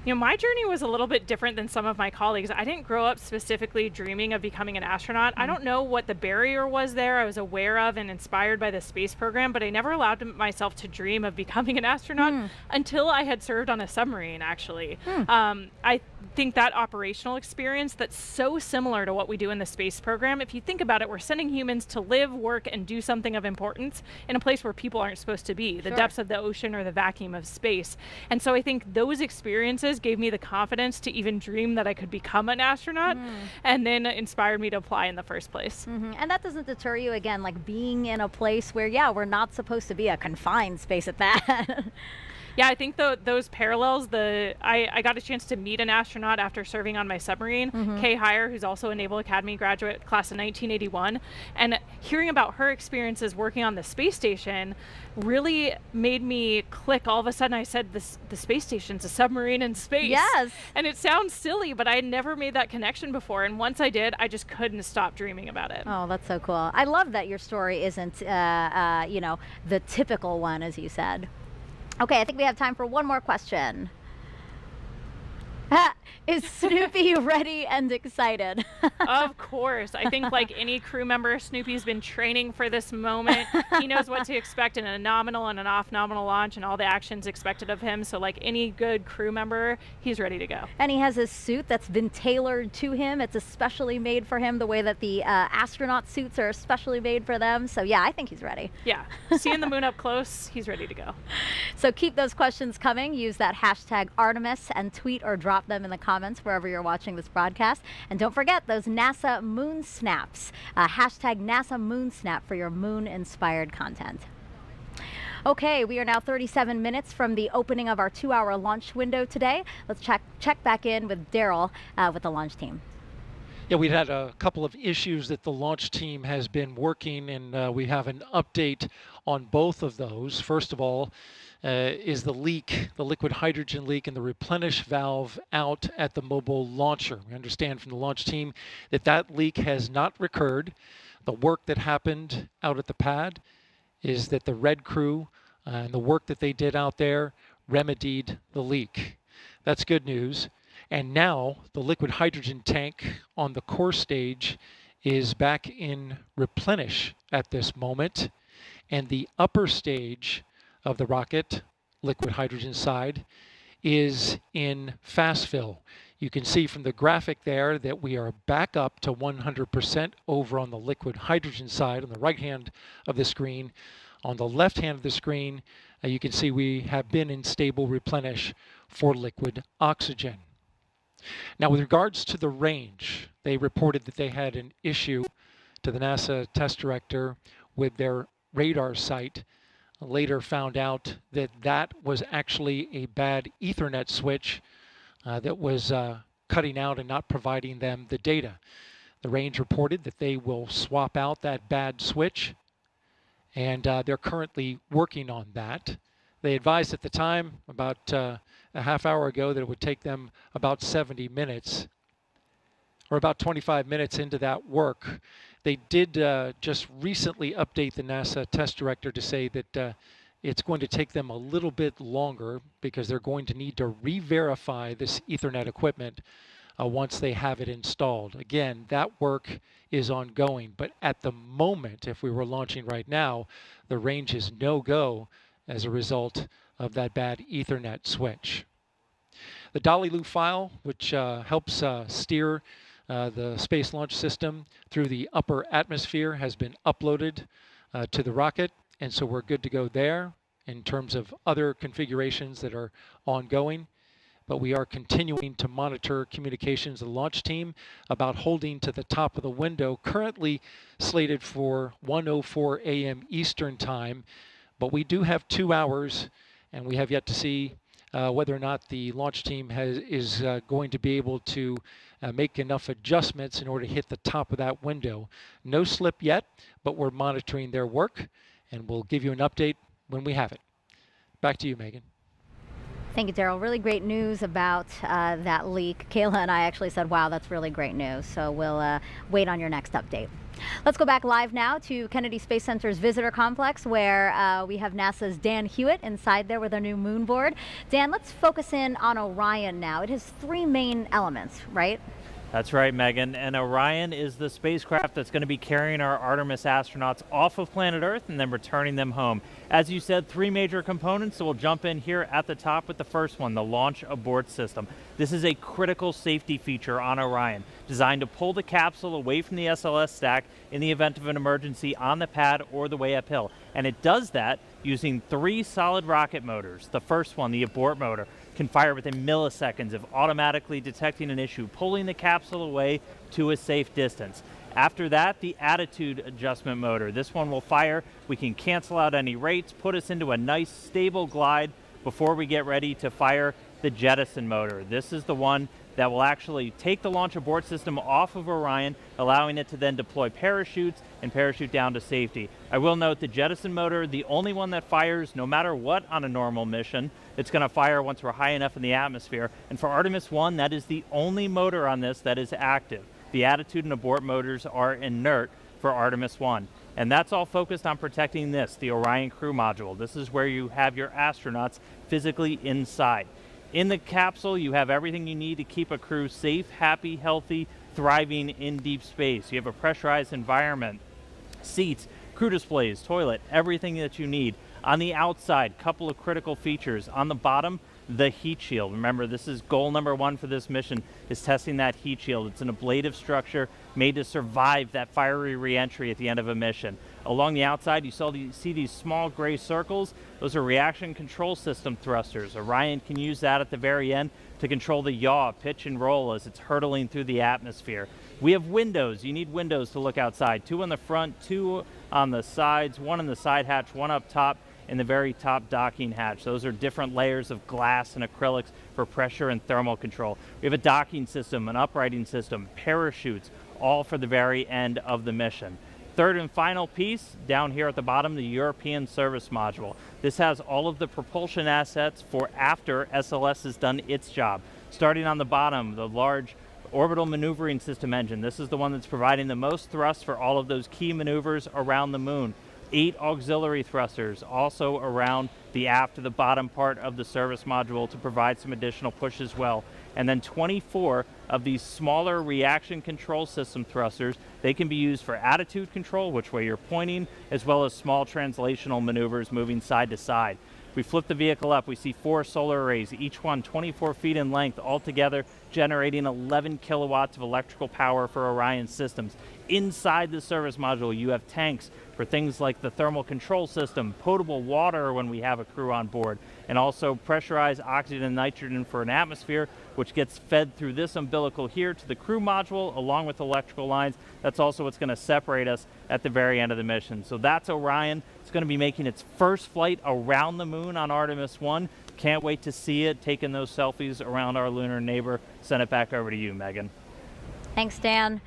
You know, my journey was a little bit different than some of my colleagues. I didn't grow up specifically dreaming of becoming an astronaut. I don't know what the barrier was there. I was aware of and inspired by the space program, but I never allowed myself to dream of becoming an astronaut until I had served on a submarine, actually. think that operational experience that's so similar to what we do in the space program, if you think about it, we're sending humans to live, work, and do something of importance in a place where people aren't supposed to be, the depths of the ocean or the vacuum of space. And so I think those experiences gave me the confidence to even dream that I could become an astronaut, and then inspired me to apply in the first place. And that doesn't deter you, again, like being in a place where, yeah, we're not supposed to be, a confined space at that. Yeah, I think those parallels, I got a chance to meet an astronaut after serving on my submarine, Kay Heyer, who's also a Naval Academy graduate, class of 1981, and hearing about her experiences working on the space station really made me click. All of a sudden I said, the space station's a submarine in space. Yes. And it sounds silly, but I had never made that connection before, and once I did, I just couldn't stop dreaming about it. Oh, that's so cool. I love that your story isn't, you know, the typical one, as you said. Okay, I think we have time for one more question. Is Snoopy ready and excited? Of course. I think like any crew member, Snoopy's been training for this moment. He knows what to expect in a nominal and an off-nominal launch and all the actions expected of him. So like any good crew member, he's ready to go. And he has his suit that's been tailored to him. It's especially made for him, the way that the astronaut suits are especially made for them. So yeah, I think he's ready. Yeah, seeing the moon up close, he's ready to go. So keep those questions coming. Use that hashtag Artemis and tweet or drop them in the comments wherever you're watching this broadcast. And don't forget those NASA Moon Snaps. Hashtag NASA Moon Snap for your moon-inspired content. Okay, we are now 37 minutes from the opening of our 2-hour launch window today. Let's check back in with Daryl with the launch team. Yeah, we've had a couple of issues that the launch team has been working, and we have an update on both of those. First of all, is the leak, the liquid hydrogen leak in the replenish valve out at the mobile launcher. We understand from the launch team that that leak has not recurred. The work that happened out at the pad is that the red crew and the work that they did out there remedied the leak. That's good news. And now the liquid hydrogen tank on the core stage is back in replenish at this moment. And the upper stage of the rocket, liquid hydrogen side, is in fast fill. You can see from the graphic there that we are back up to 100% over on the liquid hydrogen side on the right hand of the screen. On the left hand of the screen, you can see we have been in stable replenish for liquid oxygen. Now, with regards to the range, they reported that they had an issue to the NASA test director with their radar sight. Later found out that that was actually a bad Ethernet switch that was cutting out and not providing them the data. The range reported that they will swap out that bad switch, and they're currently working on that. They advised at the time, about a half hour ago, that it would take them about 70 minutes, or about 25 minutes into that work. They did just recently update the NASA test director to say that it's going to take them a little bit longer because they're going to need to re-verify this Ethernet equipment once they have it installed. Again, that work is ongoing, but at the moment, if we were launching right now, the range is no-go as a result of that bad Ethernet switch. The Dolly Lou file, which helps steer the Space Launch System through the upper atmosphere, has been uploaded to the rocket, and so we're good to go there in terms of other configurations that are ongoing. But we are continuing to monitor communications of the launch team about holding to the top of the window, currently slated for 1:04 a.m. Eastern Time. But we do have 2 hours, and we have yet to see whether or not the launch team is going to be able to make enough adjustments in order to hit the top of that window. No slip yet, but we're monitoring their work, and we'll give you an update when we have it. Back to you, Megan. Thank you, Daryl. Really great news about that leak. Kayla and I actually said, wow, that's really great news. So we'll wait on your next update. Let's go back live now to Kennedy Space Center's visitor complex, where we have NASA's Dan Hewitt inside there with our new moon board. Dan, let's focus in on Orion now. It has 3 main elements, right? That's right, Megan. And Orion is the spacecraft that's going to be carrying our Artemis astronauts off of planet Earth and then returning them home. As you said, 3 major components, so we'll jump in here at the top with the first one, the launch abort system. This is a critical safety feature on Orion, designed to pull the capsule away from the SLS stack in the event of an emergency on the pad or the way uphill. And it does that using 3 solid rocket motors. The first one, the abort motor, can fire within milliseconds of automatically detecting an issue, pulling the capsule away to a safe distance. After that, the attitude adjustment motor. This one will fire. We can cancel out any rates, put us into a nice stable glide before we get ready to fire the jettison motor. This is the one that will actually take the launch abort system off of Orion, allowing it to then deploy parachutes and parachute down to safety. I will note the jettison motor, the only one that fires no matter what on a normal mission. It's going to fire once we're high enough in the atmosphere. And for Artemis I, that is the only motor on this that is active. The attitude and abort motors are inert for Artemis I. And that's all focused on protecting this, the Orion crew module. This is where you have your astronauts physically inside. In the capsule, you have everything you need to keep a crew safe, happy, healthy, thriving in deep space. You have a pressurized environment, seats, crew displays, toilet, everything that you need. On the outside, couple of critical features. On the bottom, the heat shield. Remember, this is goal number 1 for this mission, is testing that heat shield. It's an ablative structure made to survive that fiery re-entry at the end of a mission. Along the outside, you see these small gray circles. Those are reaction control system thrusters. Orion can use that at the very end to control the yaw, pitch, and roll as it's hurtling through the atmosphere. We have windows. You need windows to look outside. 2 on the front, 2 on the sides, 1 in the side hatch, 1 up top in the very top docking hatch. Those are different layers of glass and acrylics for pressure and thermal control. We have a docking system, an uprighting system, parachutes, all for the very end of the mission. Third and final piece, down here at the bottom, the European Service Module. This has all of the propulsion assets for after SLS has done its job. Starting on the bottom, the large orbital maneuvering system engine. This is the one that's providing the most thrust for all of those key maneuvers around the moon. 8 auxiliary thrusters also around the aft to the bottom part of the service module to provide some additional push as well. And then 24 of these smaller reaction control system thrusters. They can be used for attitude control, which way you're pointing, as well as small translational maneuvers moving side to side. If we flip the vehicle up, we see 4 solar arrays, each one 24 feet in length, altogether generating 11 kilowatts of electrical power for Orion systems. Inside the service module, you have tanks for things like the thermal control system, potable water when we have a crew on board, and also pressurized oxygen and nitrogen for an atmosphere, which gets fed through this umbilical here to the crew module along with electrical lines. That's also what's going to separate us at the very end of the mission. So that's Orion. It's going to be making its first flight around the moon on Artemis I. Can't wait to see it, taking those selfies around our lunar neighbor. Send it back over to you, Megan. Thanks, Dan.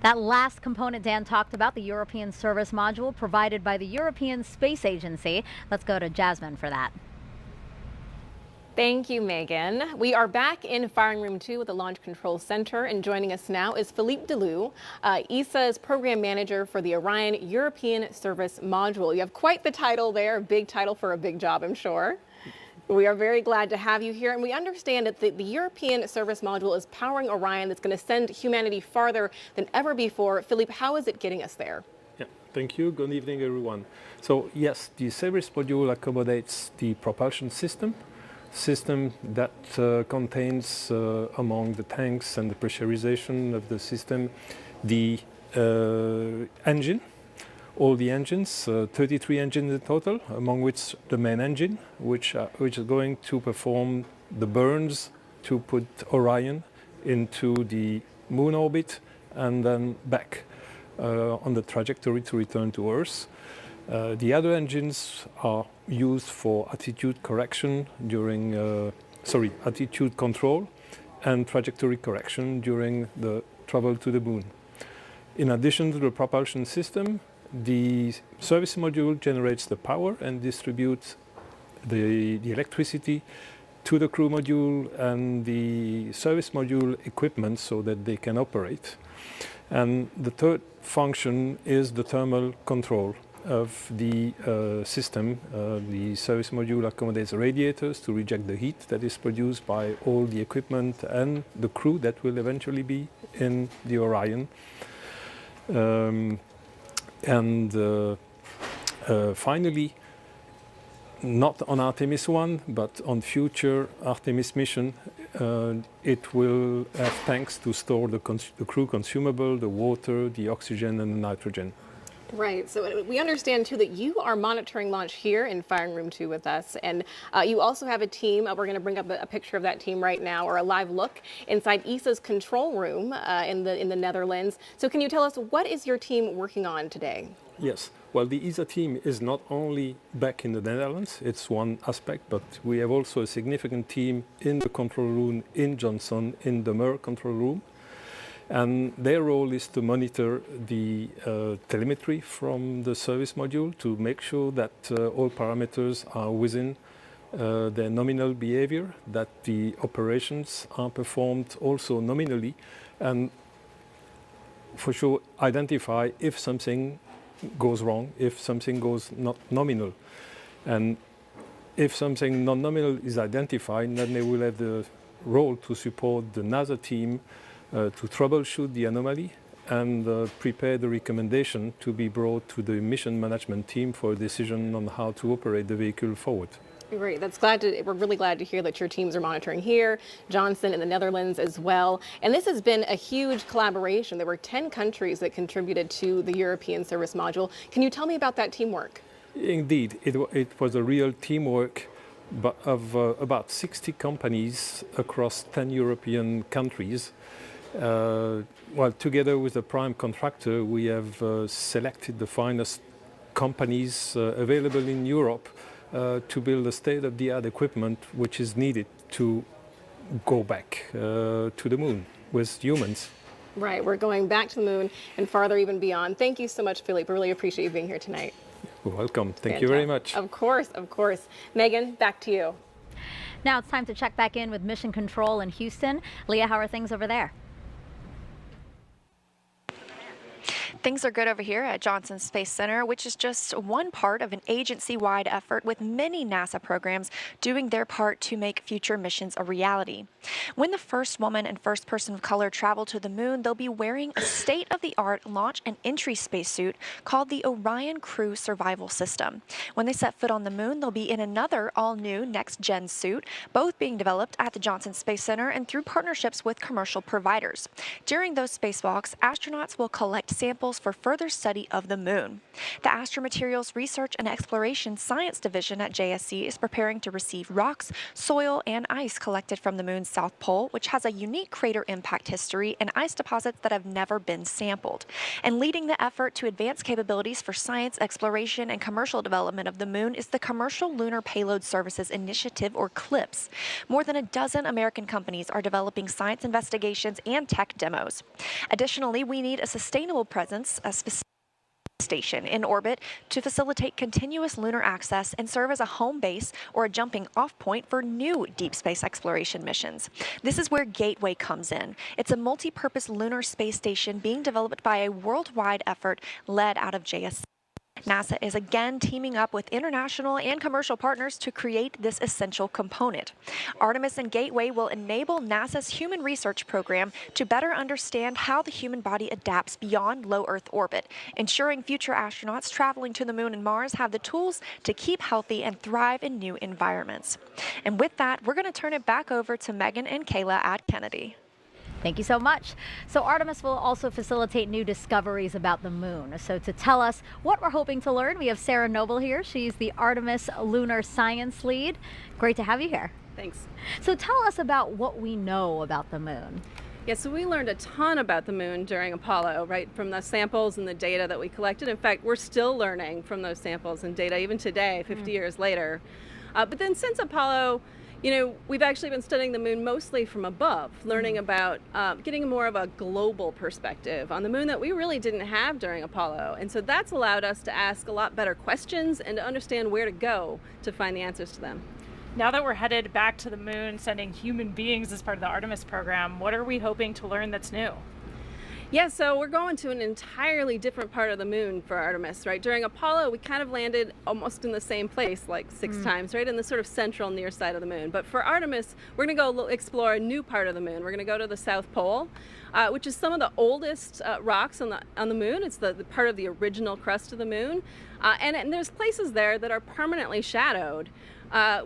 That last component Dan talked about, the European Service Module provided by the European Space Agency. Let's go to Jasmine for that. Thank you, Megan. We are back in Firing Room 2 with the Launch Control Center, and joining us now is Philippe Delou, ESA's Program Manager for the Orion European Service Module. You have quite the title there, a big title for a big job, I'm sure. We are very glad to have you here, and we understand that the European Service Module is powering Orion that's going to send humanity farther than ever before. Philippe, how is it getting us there? Yeah, thank you. Good evening, everyone. So yes, the service module accommodates the propulsion system that contains, among the tanks and the pressurization of the system, the engine. All the engines, 33 engines in total, among which the main engine, which is going to perform the burns to put Orion into the moon orbit and then back on the trajectory to return to Earth. The other engines are used for attitude correction during, attitude control and trajectory correction during the travel to the moon. In addition to the propulsion system, the service module generates the power and distributes the electricity to the crew module and the service module equipment so that they can operate. And the third function is the thermal control of the system. The service module accommodates radiators to reject the heat that is produced by all the equipment and the crew that will eventually be in the Orion. Finally, not on Artemis I, but on future Artemis mission, it will have tanks to store the crew consumable, the water, the oxygen, and the nitrogen. Right, so we understand too that you are monitoring launch here in Firing Room 2 with us, and you also have a team. We're going to bring up a picture of that team right now, or a live look inside ESA's control room in the Netherlands. So can you tell us, what is your team working on today? Yes, well, the ESA team is not only back in the Netherlands, it's one aspect, but we have also a significant team in the control room in Johnson, in the MER control room. And their role is to monitor the telemetry from the service module to make sure that all parameters are within their nominal behavior, that the operations are performed also nominally, and for sure identify if something goes wrong, if something goes not nominal. And if something non-nominal is identified, then they will have the role to support the NASA team to troubleshoot the anomaly and prepare the recommendation to be brought to the mission management team for a decision on how to operate the vehicle forward. Great. We're really glad to hear that your teams are monitoring here, Johnson in the Netherlands as well. And this has been a huge collaboration. There were 10 countries that contributed to the European service module. Can you tell me about that teamwork? Indeed, it was a real teamwork of about 60 companies across 10 European countries. Well, together with the prime contractor, we have selected the finest companies available in Europe to build the state-of-the-art equipment which is needed to go back to the moon with humans. Right, we're going back to the moon and farther even beyond. Thank you so much, Philippe. I really appreciate you being here tonight. You're welcome. Thank you very much. Of course, of course. Megan, back to you. Now it's time to check back in with Mission Control in Houston. Leah, how are things over there? Things are good over here at Johnson Space Center, which is just one part of an agency-wide effort with many NASA programs doing their part to make future missions a reality. When the first woman and first person of color travel to the moon, they'll be wearing a state-of-the-art launch and entry spacesuit called the Orion Crew Survival System. When they set foot on the moon, they'll be in another all-new next-gen suit, both being developed at the Johnson Space Center and through partnerships with commercial providers. During those spacewalks, astronauts will collect samples for further study of the moon. The Astromaterials Research and Exploration Science Division at JSC is preparing to receive rocks, soil, and ice collected from the moon's south pole, which has a unique crater impact history and ice deposits that have never been sampled. And leading the effort to advance capabilities for science, exploration, and commercial development of the moon is the Commercial Lunar Payload Services Initiative, or CLPS. More than a dozen American companies are developing science investigations and tech demos. Additionally, we need a sustainable presence, a specific station in orbit to facilitate continuous lunar access and serve as a home base or a jumping off point for new deep space exploration missions. This is where Gateway comes in. It's a multi-purpose lunar space station being developed by a worldwide effort led out of JSC. NASA is again teaming up with international and commercial partners to create this essential component. Artemis and Gateway will enable NASA's Human Research Program to better understand how the human body adapts beyond low Earth orbit, ensuring future astronauts traveling to the moon and Mars have the tools to keep healthy and thrive in new environments. And with that, we're going to turn it back over to Megan and Kayla at Kennedy. Thank you so much. So Artemis will also facilitate new discoveries about the moon. So to tell us what we're hoping to learn, we have Sarah Noble here. She's the Artemis Lunar Science Lead. Great to have you here. Thanks. So tell us about what we know about the moon. Yeah, so we learned a ton about the moon during Apollo, right, from the samples and the data that we collected. In fact, we're still learning from those samples and data even today, 50 years later. But then since Apollo, you know, we've actually been studying the moon mostly from above, learning about getting more of a global perspective on the moon that we really didn't have during Apollo. And so that's allowed us to ask a lot better questions and to understand where to go to find the answers to them. Now that we're headed back to the moon, sending human beings as part of the Artemis program, what are we hoping to learn that's new? Yeah, so we're going to an entirely different part of the moon for Artemis, right? During Apollo, we kind of landed almost in the same place, like 6 times, right? In the sort of central near side of the moon. But for Artemis, we're going to go explore a new part of the moon. We're going to go to the South Pole, which is some of the oldest rocks on the moon. It's the part of the original crust of the moon. And there's places there that are permanently shadowed,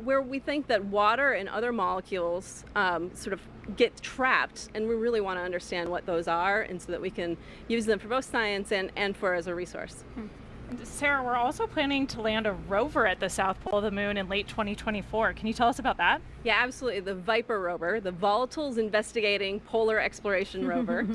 where we think that water and other molecules sort of get trapped, and we really want to understand what those are, and so that we can use them for both science and for as a resource. Sarah, we're also planning to land a rover at the South Pole of the moon in late 2024. Can you tell us about that? Yeah, absolutely. The Viper rover, the Volatiles Investigating Polar Exploration Rover,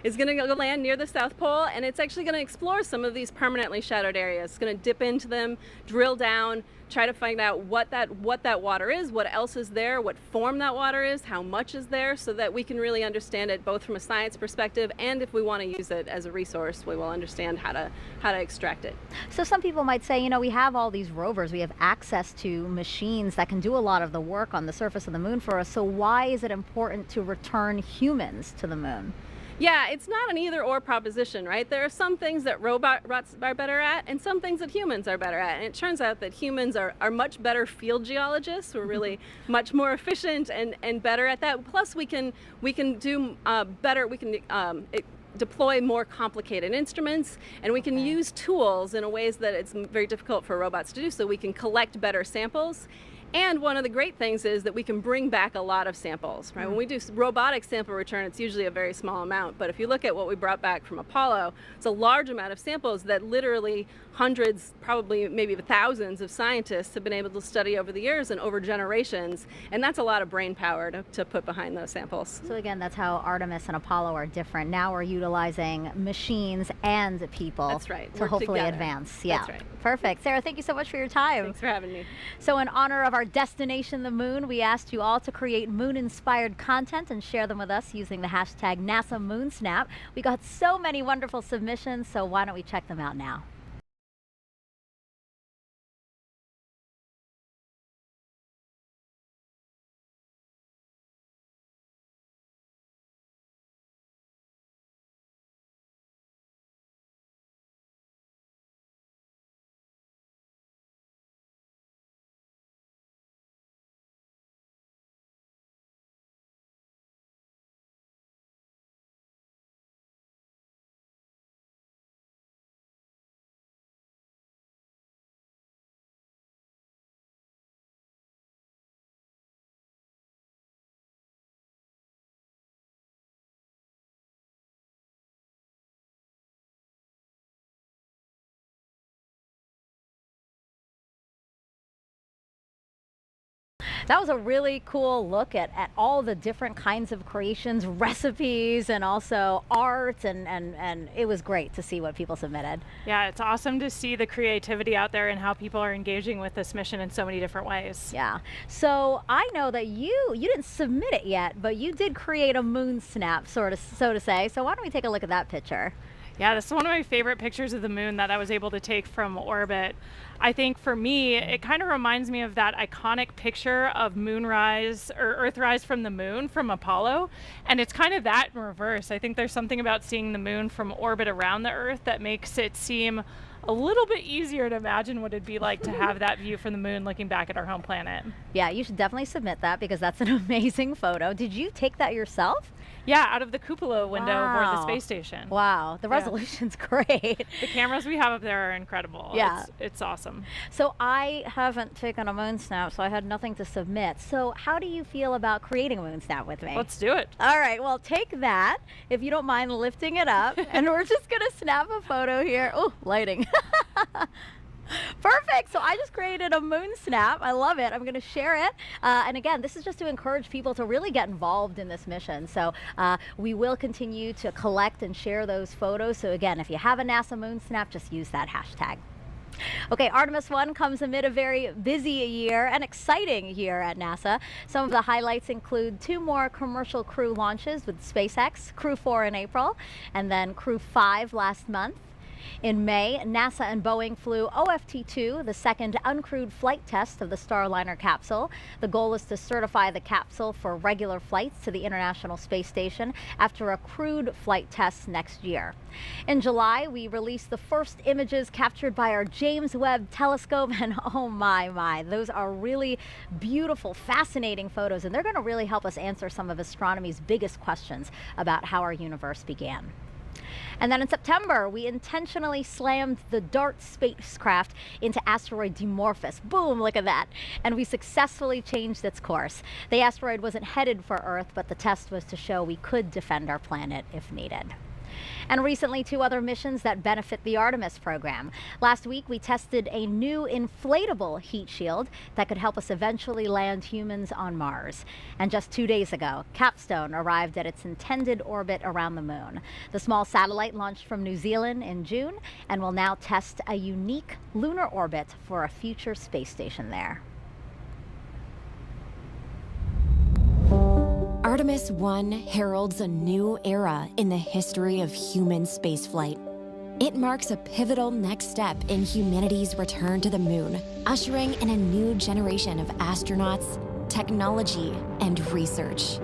is going to go land near the South Pole, and it's actually going to explore some of these permanently shadowed areas. It's going to dip into them, drill down, try to find out what that water is, what else is there, what form that water is, how much is there, so that we can really understand it both from a science perspective, and if we want to use it as a resource, we will understand how to extract it. So some people might say, you know, we have all these rovers, we have access to machines that can do a lot of the work on the surface of the moon for us, so why is it important to return humans to the moon? Yeah, it's not an either-or proposition, right? There are some things that robots are better at and some things that humans are better at. And it turns out that humans are much better field geologists. We're really much more efficient and better at that. Plus, we can do better. We can deploy more complicated instruments, and we can use tools in ways that it's very difficult for robots to do, so we can collect better samples. And one of the great things is that we can bring back a lot of samples, right? When we do robotic sample return, it's usually a very small amount. But if you look at what we brought back from Apollo, it's a large amount of samples that literally hundreds, probably maybe thousands of scientists have been able to study over the years and over generations. And that's a lot of brain power to put behind those samples. So again, that's how Artemis and Apollo are different. Now we're utilizing machines and people. That's right. To hopefully together. Advance. Yeah. That's right. Perfect. Sarah, thank you so much for your time. Thanks for having me. So in honor of our destination, the moon, we asked you all to create moon-inspired content and share them with us using the hashtag NASA MoonSnap. We got so many wonderful submissions, so why don't we check them out now? That was a really cool look at all the different kinds of creations, recipes, and also art, and it was great to see what people submitted. Yeah, it's awesome to see the creativity out there and how people are engaging with this mission in so many different ways. Yeah. So I know that you didn't submit it yet, but you did create a moon snap, so to say. So why don't we take a look at that picture? Yeah, this is one of my favorite pictures of the moon that I was able to take from orbit. I think for me, it kind of reminds me of that iconic picture of moonrise or Earthrise from the moon from Apollo. And it's kind of that in reverse. I think there's something about seeing the moon from orbit around the Earth that makes it seem a little bit easier to imagine what it'd be like to have that view from the moon looking back at our home planet. Yeah, you should definitely submit that because that's an amazing photo. Did you take that yourself? Yeah, out of the cupola window aboard the space station. Wow, the resolution's great. The cameras we have up there are incredible. Yeah. It's awesome. So I haven't taken a moon snap, so I had nothing to submit. So how do you feel about creating a moon snap with me? Let's do it. All right, well, take that, if you don't mind lifting it up, and we're just gonna snap a photo here. Oh, lighting. Perfect. So I just created a moon snap. I love it. I'm going to share it. And again, this is just to encourage people to really get involved in this mission. So we will continue to collect and share those photos. So again, if you have a NASA moon snap, just use that hashtag. Okay, Artemis I comes amid a very busy year, an exciting year at NASA. Some of the highlights include 2 more commercial crew launches with SpaceX, Crew 4 in April, and then Crew 5 last month. In May, NASA and Boeing flew OFT-2, the second uncrewed flight test of the Starliner capsule. The goal is to certify the capsule for regular flights to the International Space Station after a crewed flight test next year. In July, we released the first images captured by our James Webb Telescope, and oh my, those are really beautiful, fascinating photos, and they're going to really help us answer some of astronomy's biggest questions about how our universe began. And then in September, we intentionally slammed the DART spacecraft into asteroid Dimorphos. Boom, look at that. And we successfully changed its course. The asteroid wasn't headed for Earth, but the test was to show we could defend our planet if needed. And recently, 2 other missions that benefit the Artemis program. Last week, we tested a new inflatable heat shield that could help us eventually land humans on Mars. And just 2 days ago, Capstone arrived at its intended orbit around the moon. The small satellite launched from New Zealand in June and will now test a unique lunar orbit for a future space station there. Artemis I heralds a new era in the history of human spaceflight. It marks a pivotal next step in humanity's return to the moon, ushering in a new generation of astronauts, technology, and research.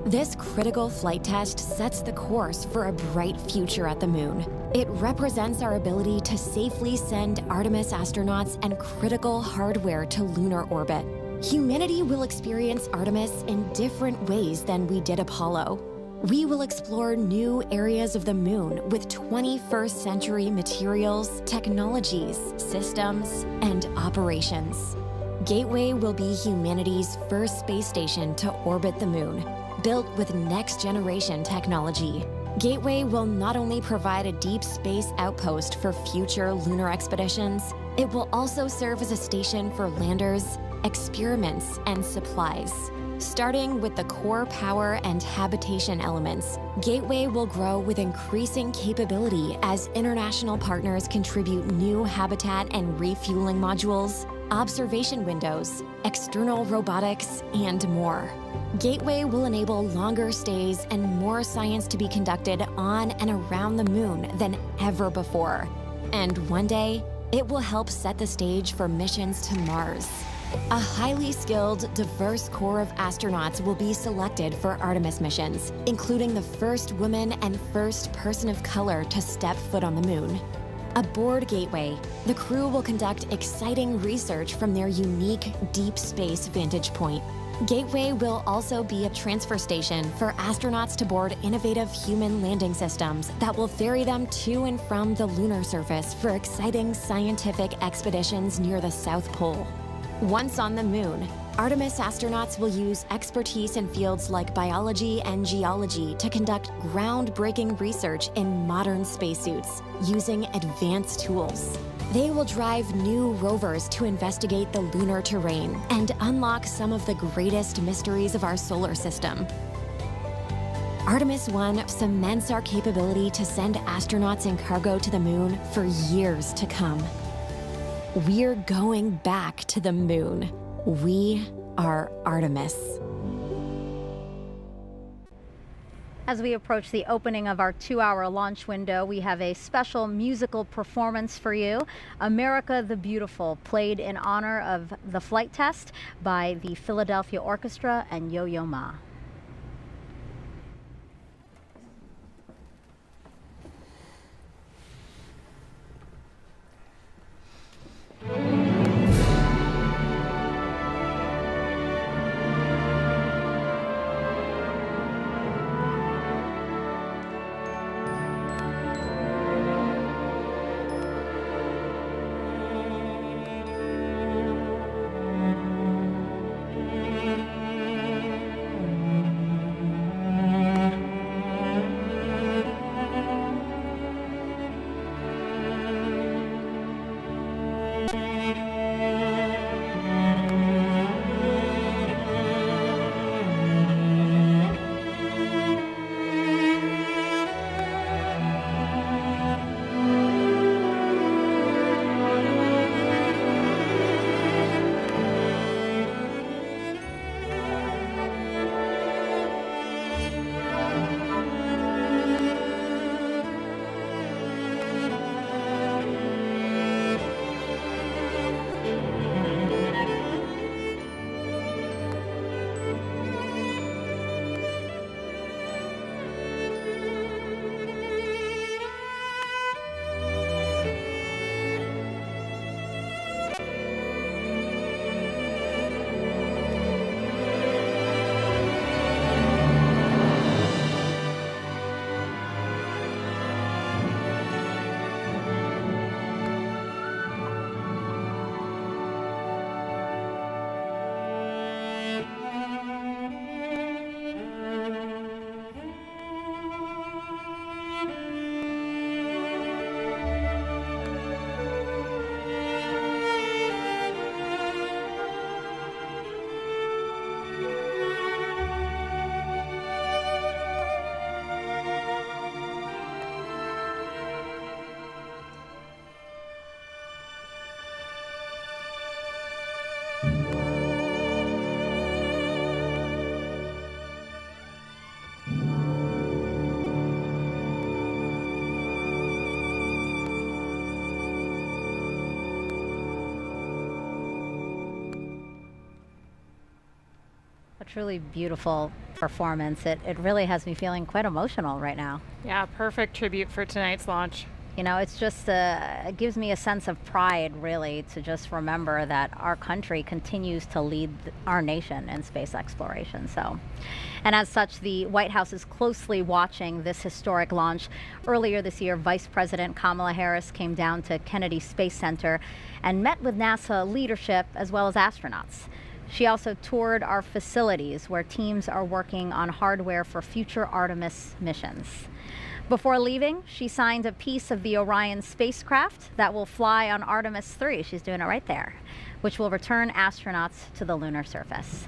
This critical flight test sets the course for a bright future at the moon. It represents our ability to safely send Artemis astronauts and critical hardware to lunar orbit. Humanity will experience Artemis in different ways than we did Apollo. We will explore new areas of the moon with 21st century materials, technologies, systems, and operations. Gateway will be humanity's first space station to orbit the moon, built with next-generation technology. Gateway will not only provide a deep space outpost for future lunar expeditions, it will also serve as a station for landers, experiments, and supplies. Starting with the core power and habitation elements, Gateway will grow with increasing capability as international partners contribute new habitat and refueling modules, observation windows, external robotics, and more. Gateway will enable longer stays and more science to be conducted on and around the moon than ever before. And one day, it will help set the stage for missions to Mars. A highly skilled, diverse core of astronauts will be selected for Artemis missions, including the first woman and first person of color to step foot on the moon. Aboard Gateway, the crew will conduct exciting research from their unique deep space vantage point. Gateway will also be a transfer station for astronauts to board innovative human landing systems that will ferry them to and from the lunar surface for exciting scientific expeditions near the South Pole. Once on the moon, Artemis astronauts will use expertise in fields like biology and geology to conduct groundbreaking research in modern spacesuits using advanced tools. They will drive new rovers to investigate the lunar terrain and unlock some of the greatest mysteries of our solar system. Artemis I cements our capability to send astronauts and cargo to the moon for years to come. We're going back to the moon. We are Artemis. As we approach the opening of our 2-hour launch window, we have a special musical performance for you. America the Beautiful, played in honor of the flight test by the Philadelphia Orchestra and Yo-Yo Ma. truly beautiful performance. It really has me feeling quite emotional right now. Yeah, perfect tribute for tonight's launch. You know, it's just, it gives me a sense of pride, really, to just remember that our country continues to lead our nation in space exploration. So, and as such, the White House is closely watching this historic launch. Earlier this year, Vice President Kamala Harris came down to Kennedy Space Center and met with NASA leadership as well as astronauts. She also toured our facilities where teams are working on hardware for future Artemis missions. Before leaving, she signed a piece of the Orion spacecraft that will fly on Artemis III. She's doing it right there, which will return astronauts to the lunar surface.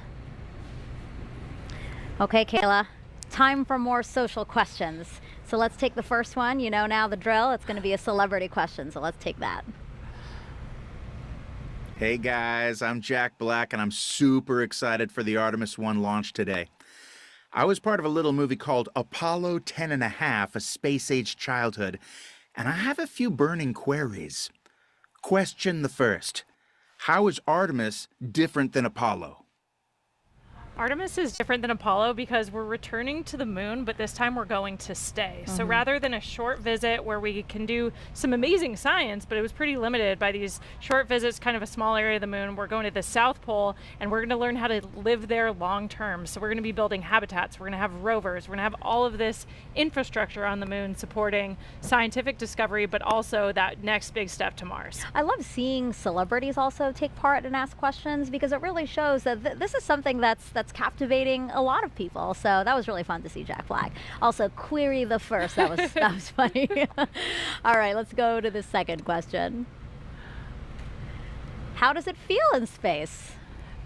Okay, Kayla, time for more social questions. So let's take the first one. You know now the drill. It's going to be a celebrity question, so let's take that. Hey guys, I'm Jack Black, and I'm super excited for the Artemis I launch today. I was part of a little movie called Apollo 10.5, A Space-Age Childhood, and I have a few burning queries. Question the first. How is Artemis different than Apollo? Artemis is different than Apollo because we're returning to the moon, but this time we're going to stay. So rather than a short visit where we can do some amazing science, but it was pretty limited by these short visits, kind of a small area of the moon, we're going to the South Pole and we're going to learn how to live there long term. So we're going to be building habitats, we're going to have rovers, we're going to have all of this infrastructure on the moon supporting scientific discovery, but also that next big step to Mars. I love seeing celebrities also take part and ask questions because it really shows that this is something that's captivating a lot of people. So that was really fun to see Jack Black. Also, query the first. That was funny. All right, let's go to the second question. How does it feel in space?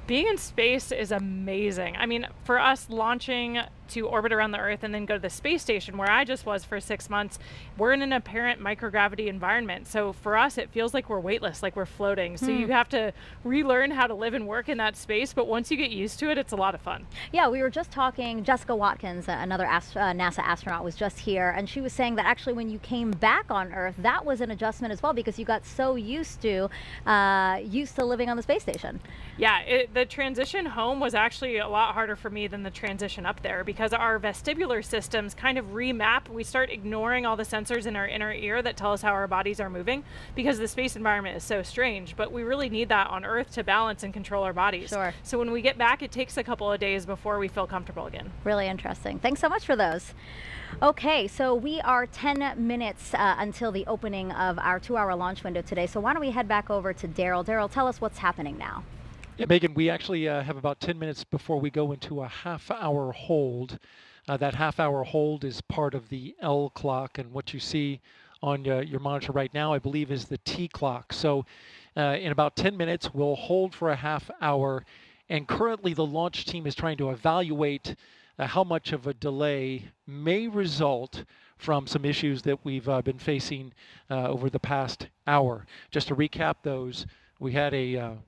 Being in space is amazing. I mean, for us launching to orbit around the Earth and then go to the space station where I just was for 6 months, we're in an apparent microgravity environment. So for us, it feels like we're weightless, like we're floating. So you have to relearn how to live and work in that space. But once you get used to it, it's a lot of fun. Yeah, we were just talking, Jessica Watkins, another NASA astronaut, was just here. And she was saying that actually when you came back on Earth, that was an adjustment as well because you got so used to living on the space station. Yeah, the transition home was actually a lot harder for me than the transition up there because our vestibular systems kind of remap. We start ignoring all the sensors in our inner ear that tell us how our bodies are moving because the space environment is so strange, but we really need that on Earth to balance and control our bodies. Sure. So when we get back, it takes a couple of days before we feel comfortable again. Really interesting. Thanks so much for those. Okay, so we are 10 minutes until the opening of our 2-hour launch window today. So why don't we head back over to Daryl. Daryl, tell us what's happening now. Yeah, Megan, we actually have about 10 minutes before we go into a half-hour hold. That half-hour hold is part of the L clock, and what you see on your monitor right now, I believe, is the T clock. So in about 10 minutes, we'll hold for a half hour, and currently the launch team is trying to evaluate how much of a delay may result from some issues that we've been facing over the past hour. Just to recap those, we had a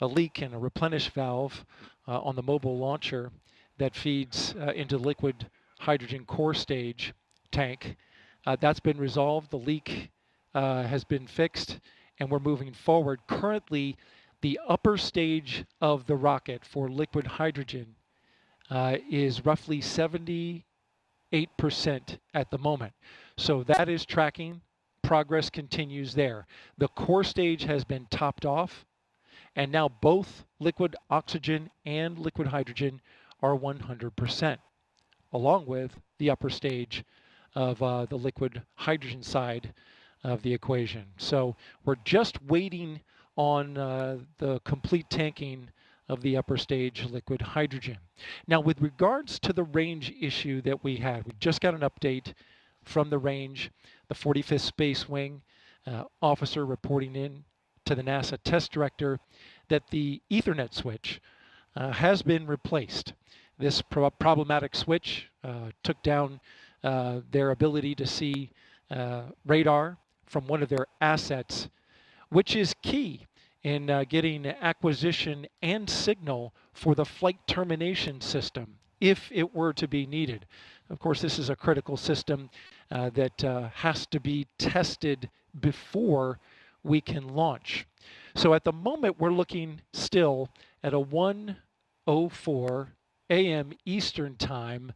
leak in a replenish valve on the mobile launcher that feeds into the liquid hydrogen core stage tank. That's been resolved. The leak has been fixed, and we're moving forward. Currently, the upper stage of the rocket for liquid hydrogen is roughly 78% at the moment. So that is tracking. Progress continues there. The core stage has been topped off, and now both liquid oxygen and liquid hydrogen are 100%, along with the upper stage of the liquid hydrogen side of the equation. So we're just waiting on the complete tanking of the upper stage liquid hydrogen. Now, with regards to the range issue that we had, we just got an update from the range, the 45th Space Wing officer reporting in to the NASA test director that the Ethernet switch has been replaced. This problematic switch took down their ability to see radar from one of their assets, which is key in getting acquisition and signal for the flight termination system if it were to be needed. Of course, this is a critical system that has to be tested before we can launch. So at the moment, we're looking still at a 1:04 a.m. Eastern Time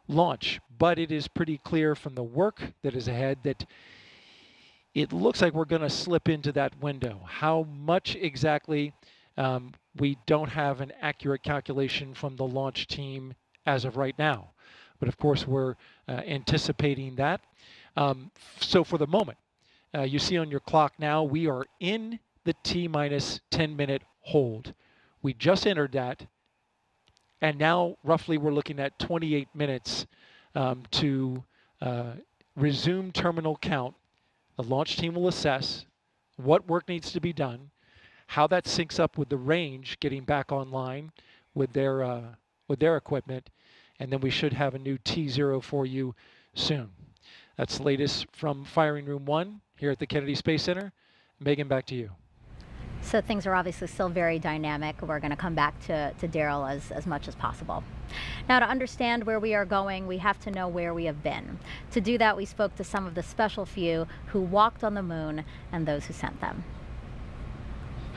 launch. But it is pretty clear from the work that is ahead that it looks like we're going to slip into that window. How much exactly, we don't have an accurate calculation from the launch team as of right now. But of course, we're anticipating that. So for the moment, you see on your clock now, we are in the T-minus 10-minute hold. We just entered that. And now roughly we're looking at 28 minutes to resume terminal count. The launch team will assess what work needs to be done, how that syncs up with the range getting back online with their equipment, and then we should have a new T0 for you soon. That's the latest from Firing Room 1 here at the Kennedy Space Center. Megan, back to you. So things are obviously still very dynamic. We're going to come back to Daryl as much as possible. Now, to understand where we are going, we have to know where we have been. To do that, we spoke to some of the special few who walked on the moon and those who sent them.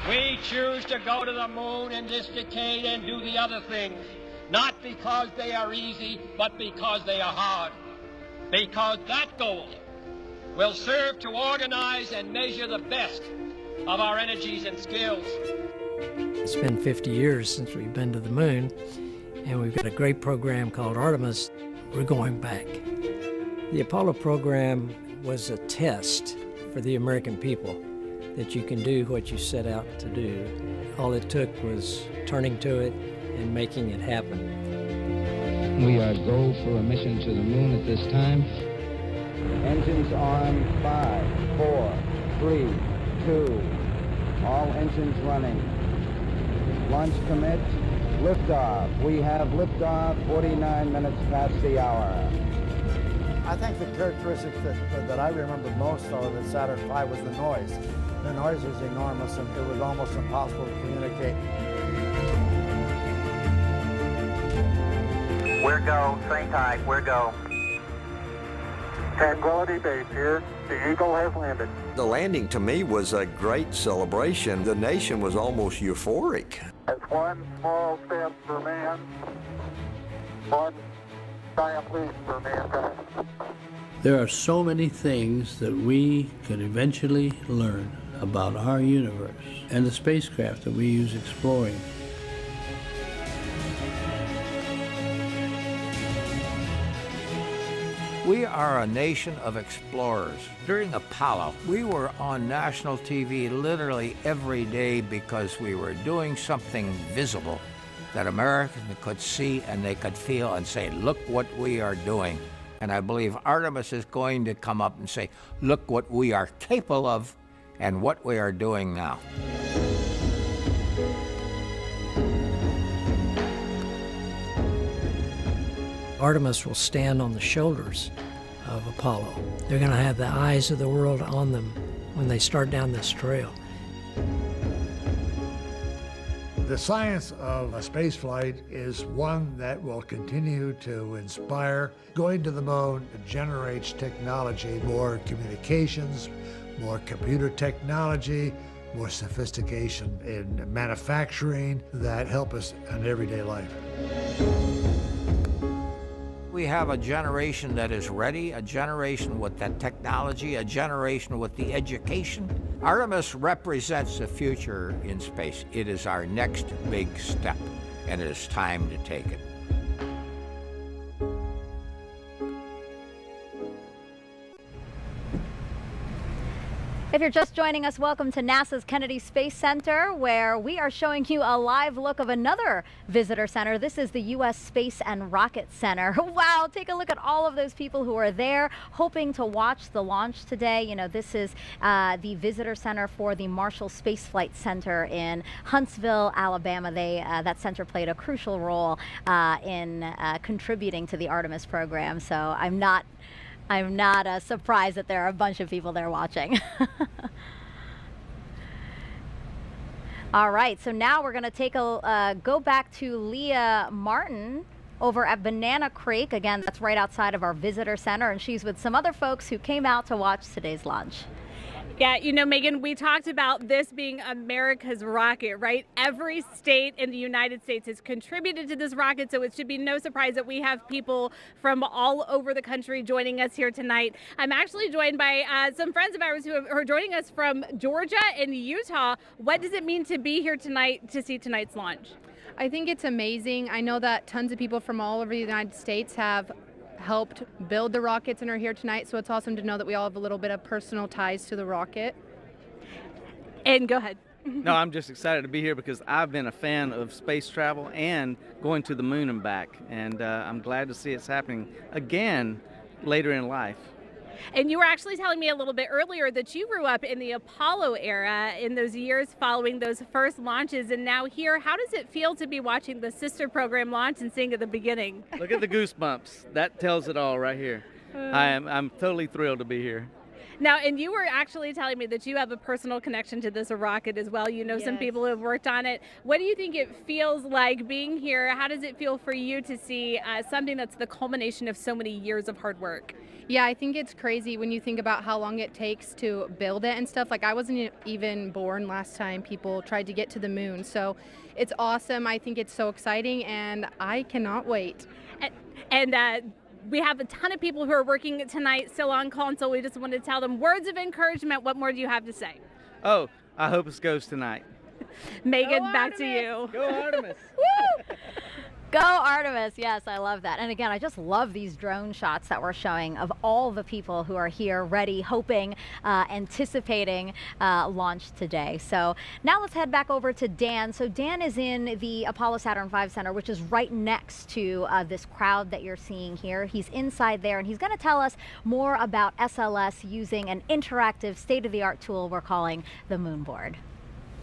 We choose to go to the moon in this decade and do the other things, not because they are easy, but because they are hard. Because that goal will serve to organize and measure the best of our energies and skills. It's been 50 years since we've been to the moon, and we've got a great program called Artemis. We're going back. The Apollo program was a test for the American people that you can do what you set out to do. All it took was turning to it and making it happen. We are go for a mission to the moon at this time. Engines on 5, 4, 3, 2, all engines running. Launch commit, liftoff. We have liftoff 49 minutes past the hour. I think the characteristics that I remember most of that Saturn V was the noise. The noise was enormous and it was almost impossible to communicate. We're go, swing tight, we're go. Tranquility Base here. The Eagle has landed. The landing to me was a great celebration. The nation was almost euphoric. It's one small step for man, one giant leap for mankind. There are so many things that we could eventually learn about our universe and the spacecraft that we use exploring. We are a nation of explorers. During Apollo, we were on national TV literally every day because we were doing something visible that Americans could see and they could feel and say, look what we are doing. And I believe Artemis is going to come up and say, look what we are capable of and what we are doing now. Artemis will stand on the shoulders of Apollo. They're going to have the eyes of the world on them when they start down this trail. The science of a space flight is one that will continue to inspire. Going to the moon generates technology, more communications, more computer technology, more sophistication in manufacturing that help us in everyday life. We have a generation that is ready, a generation with that technology, a generation with the education. Artemis represents the future in space. It is our next big step, and it is time to take it. If you're just joining us, welcome to NASA's Kennedy Space Center, where we are showing you a live look of another visitor center. This is the U.S. Space and Rocket Center. Wow, take a look at all of those people who are there hoping to watch the launch today. You know, this is the visitor center for the Marshall Space Flight Center in Huntsville, Alabama. That center played a crucial role in contributing to the Artemis program, so I'm not surprised that there are a bunch of people there watching. All right, so now we're going to go back to Leah Martin over at Banana Creek. Again, that's right outside of our visitor center, and she's with some other folks who came out to watch today's launch. Yeah, you know, Megan, we talked about this being America's rocket, right? Every state in the United States has contributed to this rocket, so it should be no surprise that we have people from all over the country joining us here tonight. I'm actually joined by some friends of ours who are joining us from Georgia and Utah. What does it mean to be here tonight to see tonight's launch? I think it's amazing. I know that tons of people from all over the United States have helped build the rockets and are here tonight, so it's awesome to know that we all have a little bit of personal ties to the rocket. And go ahead. No, I'm just excited to be here because I've been a fan of space travel and going to the moon and back, and I'm glad to see it's happening again later in life. And you were actually telling me a little bit earlier that you grew up in the Apollo era in those years following those first launches, and now here, how does it feel to be watching the sister program launch and seeing at the beginning? Look at the goosebumps. That tells it all right here. I'm totally thrilled to be here. Now, and you were actually telling me that you have a personal connection to this rocket as well. You know some people who have worked on it. What do you think it feels like being here? How does it feel for you to see something that's the culmination of so many years of hard work? Yeah, I think it's crazy when you think about how long it takes to build it and stuff. Like, I wasn't even born last time people tried to get to the moon. So it's awesome. I think it's so exciting, and I cannot wait. And we have a ton of people who are working tonight still on call, and so we just wanted to tell them words of encouragement. What more do you have to say? Oh, I hope it goes tonight. Megan, back to you. Go Artemis. Woo! Go Artemis. Yes, I love that. And again, I just love these drone shots that we're showing of all the people who are here ready, hoping, anticipating launch today. So now let's head back over to Dan. So Dan is in the Apollo Saturn V Center, which is right next to this crowd that you're seeing here. He's inside there, and he's going to tell us more about SLS using an interactive state-of-the-art tool we're calling the Moonboard.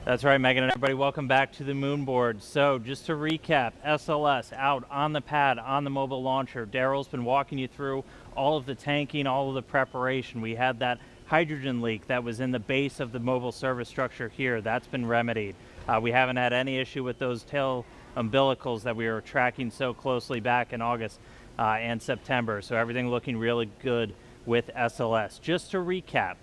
That's right, Megan and everybody. Welcome back to the Moonboard. So just to recap, SLS out on the pad, on the mobile launcher. Daryl's been walking you through all of the tanking, all of the preparation. We had that hydrogen leak that was in the base of the mobile service structure here. That's been remedied. We haven't had any issue with those tail umbilicals that we were tracking so closely back in August and September. So everything looking really good with SLS. Just to recap,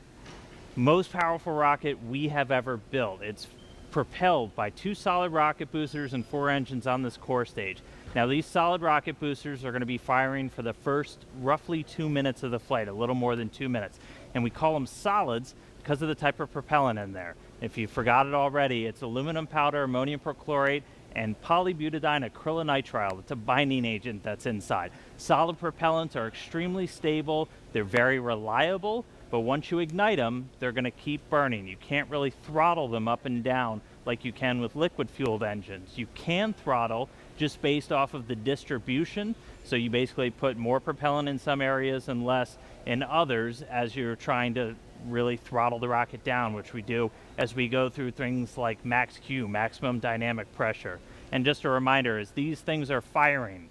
most powerful rocket we have ever built. It's propelled by 2 solid rocket boosters and 4 engines on this core stage. Now these solid rocket boosters are going to be firing for the first roughly 2 minutes of the flight, a little more than 2 minutes. And we call them solids because of the type of propellant in there. If you forgot it already, it's aluminum powder, ammonium perchlorate, and polybutadiene acrylonitrile. It's a binding agent that's inside. Solid propellants are extremely stable. They're very reliable. But once you ignite them, they're going to keep burning. You can't really throttle them up and down like you can with liquid-fueled engines. You can throttle just based off of the distribution. So you basically put more propellant in some areas and less in others as you're trying to really throttle the rocket down, which we do as we go through things like max Q, maximum dynamic pressure. And just a reminder, as these things are firing,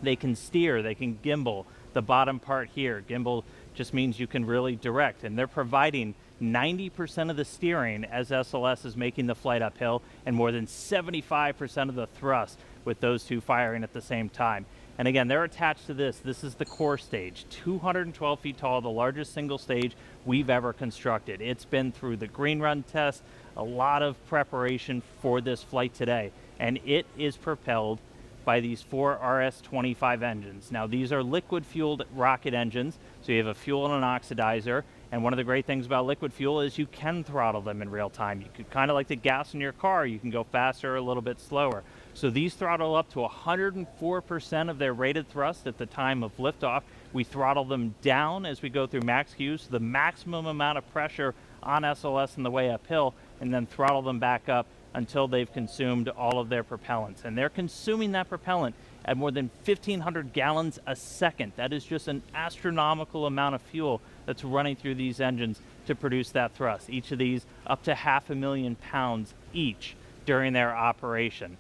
they can steer, they can gimbal. The bottom part here, gimbal just means you can really direct, and they're providing 90% of the steering as SLS is making the flight uphill, and more than 75% of the thrust with those 2 firing at the same time. And again, they're attached to this. This is the core stage, 212 feet tall, the largest single stage we've ever constructed. It's been through the green run test, a lot of preparation for this flight today, and it is propelled by these 4 RS-25 engines. Now these are liquid fueled rocket engines, so you have a fuel and an oxidizer, and one of the great things about liquid fuel is you can throttle them in real time. You could kind of like the gas in your car, you can go faster or a little bit slower. So these throttle up to 104% of their rated thrust at the time of liftoff. We throttle them down as we go through max Q, so the maximum amount of pressure on SLS on the way uphill, and then throttle them back up until they've consumed all of their propellants. And they're consuming that propellant at more than 1,500 gallons a second. That is just an astronomical amount of fuel that's running through these engines to produce that thrust. Each of these up to 500,000 pounds each during their operation.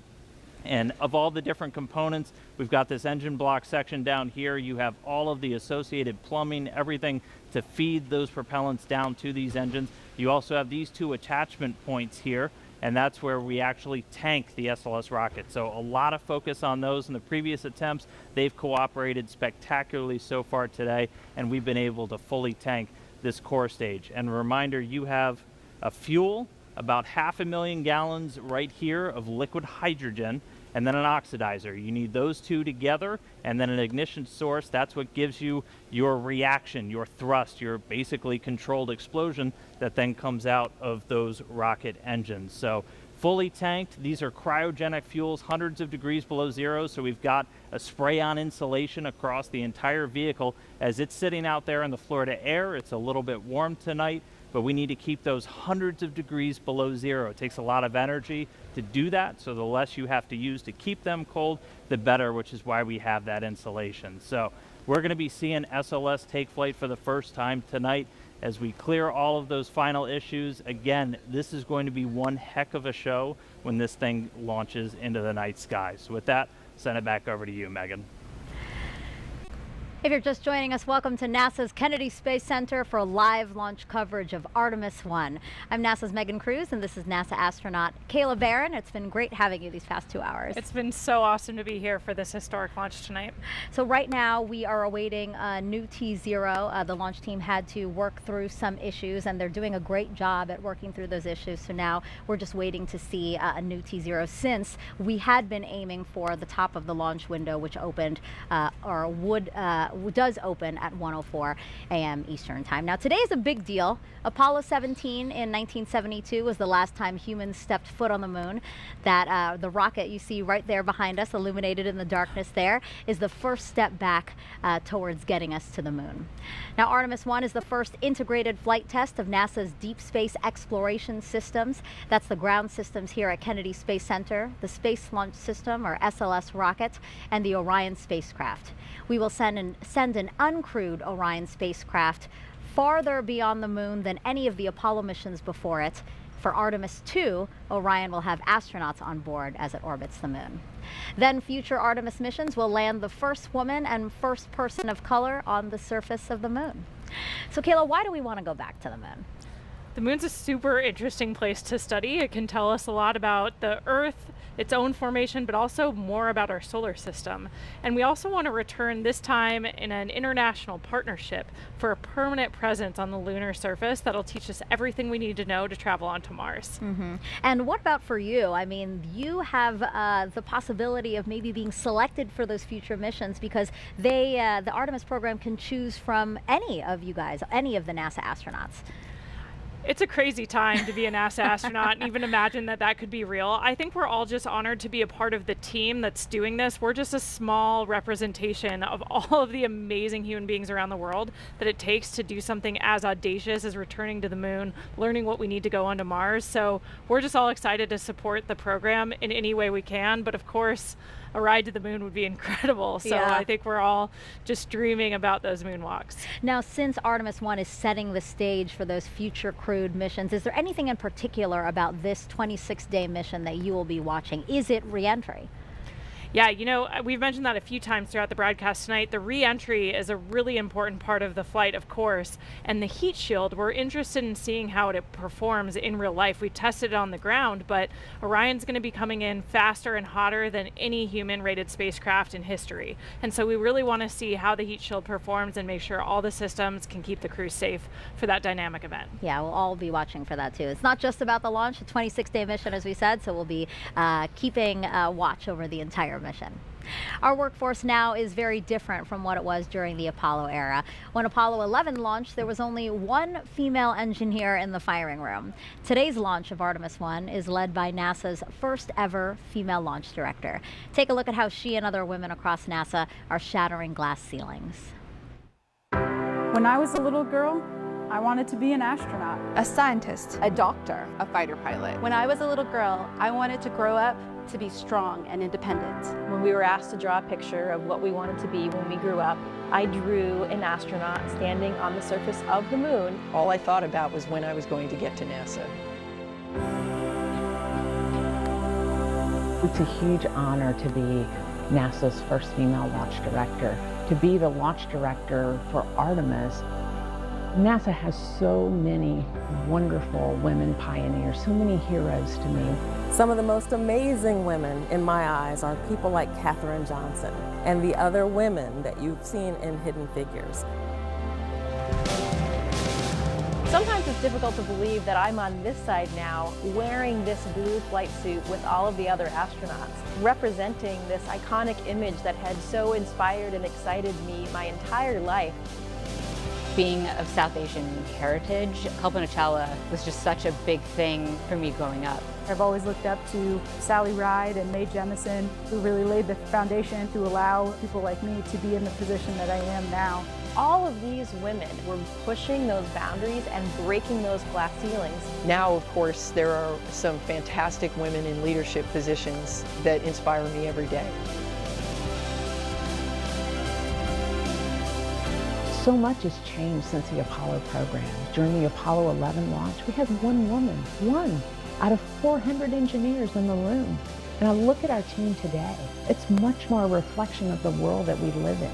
And of all the different components, we've got this engine block section down here. You have all of the associated plumbing, everything to feed those propellants down to these engines. You also have these 2 attachment points here, and that's where we actually tank the SLS rocket. So a lot of focus on those in the previous attempts. They've cooperated spectacularly so far today, and we've been able to fully tank this core stage. And a reminder, you have a fuel, about 500,000 gallons right here of liquid hydrogen, and then an oxidizer. You need those two together, and then an ignition source. That's what gives you your reaction, your thrust, your basically controlled explosion that then comes out of those rocket engines. So fully tanked, these are cryogenic fuels, hundreds of degrees below zero, so we've got a spray-on insulation across the entire vehicle. As it's sitting out there in the Florida air, it's a little bit warm tonight, but we need to keep those hundreds of degrees below zero. It takes a lot of energy to do that, so the less you have to use to keep them cold, the better, which is why we have that insulation. So we're going to be seeing SLS take flight for the first time tonight as we clear all of those final issues. Again, this is going to be one heck of a show when this thing launches into the night sky. So with that, send it back over to you, Megan. If you're just joining us, welcome to NASA's Kennedy Space Center for live launch coverage of Artemis I. I'm NASA's Megan Cruz, and this is NASA astronaut Kayla Barron. It's been great having you these past 2 hours. It's been so awesome to be here for this historic launch tonight. So right now we are awaiting a new T0. The launch team had to work through some issues, and they're doing a great job at working through those issues. So now we're just waiting to see a new T0, since we had been aiming for the top of the launch window, which opened does open at 1:04 a.m. Eastern Time. Now today is a big deal. Apollo 17 in 1972 was the last time humans stepped foot on the moon. That the rocket you see right there behind us, illuminated in the darkness there, is the first step back towards getting us to the moon. Now Artemis I is the first integrated flight test of NASA's deep space exploration systems. That's the ground systems here at Kennedy Space Center, the Space Launch System, or SLS rocket, and the Orion spacecraft. We will send an uncrewed Orion spacecraft farther beyond the moon than any of the Apollo missions before it. For Artemis II, Orion will have astronauts on board as it orbits the moon. Then future Artemis missions will land the first woman and first person of color on the surface of the moon. So Kayla, why do we want to go back to the moon? The moon's a super interesting place to study. It can tell us a lot about the Earth, its own formation, but also more about our solar system. And we also want to return, this time in an international partnership, for a permanent presence on the lunar surface that'll teach us everything we need to know to travel onto Mars. Mm-hmm. And what about for you? I mean, you have the possibility of maybe being selected for those future missions, because the Artemis program can choose from any of you guys, any of the NASA astronauts. It's a crazy time to be a NASA astronaut, and even imagine that that could be real. I think we're all just honored to be a part of the team that's doing this. We're just a small representation of all of the amazing human beings around the world that it takes to do something as audacious as returning to the moon, learning what we need to go onto Mars. So we're just all excited to support the program in any way we can. But of course, a ride to the moon would be incredible. So yeah. I think we're all just dreaming about those moonwalks. Now, since Artemis I is setting the stage for those future crewed missions, is there anything in particular about this 26-day mission that you will be watching? Is it re-entry? Yeah, you know, we've mentioned that a few times throughout the broadcast tonight. The re-entry is a really important part of the flight, of course, and the heat shield, we're interested in seeing how it performs in real life. We tested it on the ground, but Orion's going to be coming in faster and hotter than any human-rated spacecraft in history. And so we really want to see how the heat shield performs and make sure all the systems can keep the crew safe for that dynamic event. Yeah, we'll all be watching for that too. It's not just about the launch, a 26-day mission, as we said, so we'll be keeping watch over the entire mission. Our workforce now is very different from what it was during the Apollo era. When Apollo 11 launched, there was only one female engineer in the firing room. Today's launch of Artemis I is led by NASA's first ever female launch director. Take a look at how she and other women across NASA are shattering glass ceilings. When I was a little girl, I wanted to be an astronaut, a scientist, a doctor, a fighter pilot. When I was a little girl, I wanted to grow up to be strong and independent. When we were asked to draw a picture of what we wanted to be when we grew up, I drew an astronaut standing on the surface of the moon. All I thought about was when I was going to get to NASA. It's a huge honor to be NASA's first female launch director. To be the launch director for Artemis, NASA has so many wonderful women pioneers, so many heroes to me. Some of the most amazing women in my eyes are people like Katherine Johnson and the other women that you've seen in Hidden Figures. Sometimes it's difficult to believe that I'm on this side now wearing this blue flight suit with all of the other astronauts, representing this iconic image that had so inspired and excited me my entire life. Being of South Asian heritage, Kalpana Chawla was just such a big thing for me growing up. I've always looked up to Sally Ride and Mae Jemison, who really laid the foundation to allow people like me to be in the position that I am now. All of these women were pushing those boundaries and breaking those glass ceilings. Now, of course, there are some fantastic women in leadership positions that inspire me every day. So much has changed since the Apollo program. During the Apollo 11 launch, we had one woman, one out of 400 engineers in the room. And I look at our team today, it's much more a reflection of the world that we live in.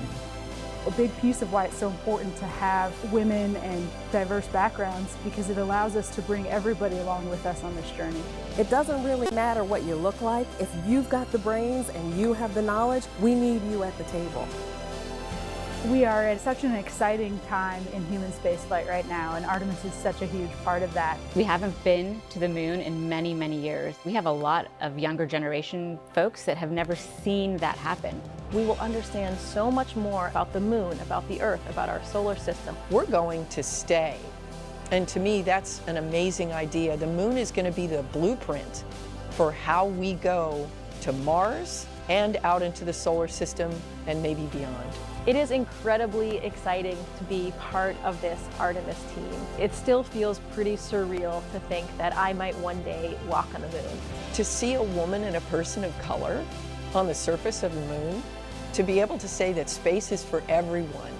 A big piece of why it's so important to have women and diverse backgrounds, because it allows us to bring everybody along with us on this journey. It doesn't really matter what you look like. If you've got the brains and you have the knowledge, we need you at the table. We are at such an exciting time in human spaceflight right now, and Artemis is such a huge part of that. We haven't been to the moon in many, many years. We have a lot of younger generation folks that have never seen that happen. We will understand so much more about the moon, about the Earth, about our solar system. We're going to stay. And to me, that's an amazing idea. The moon is going to be the blueprint for how we go to Mars and out into the solar system and maybe beyond. It is incredibly exciting to be part of this Artemis team. It still feels pretty surreal to think that I might one day walk on the moon. To see a woman and a person of color on the surface of the moon, to be able to say that space is for everyone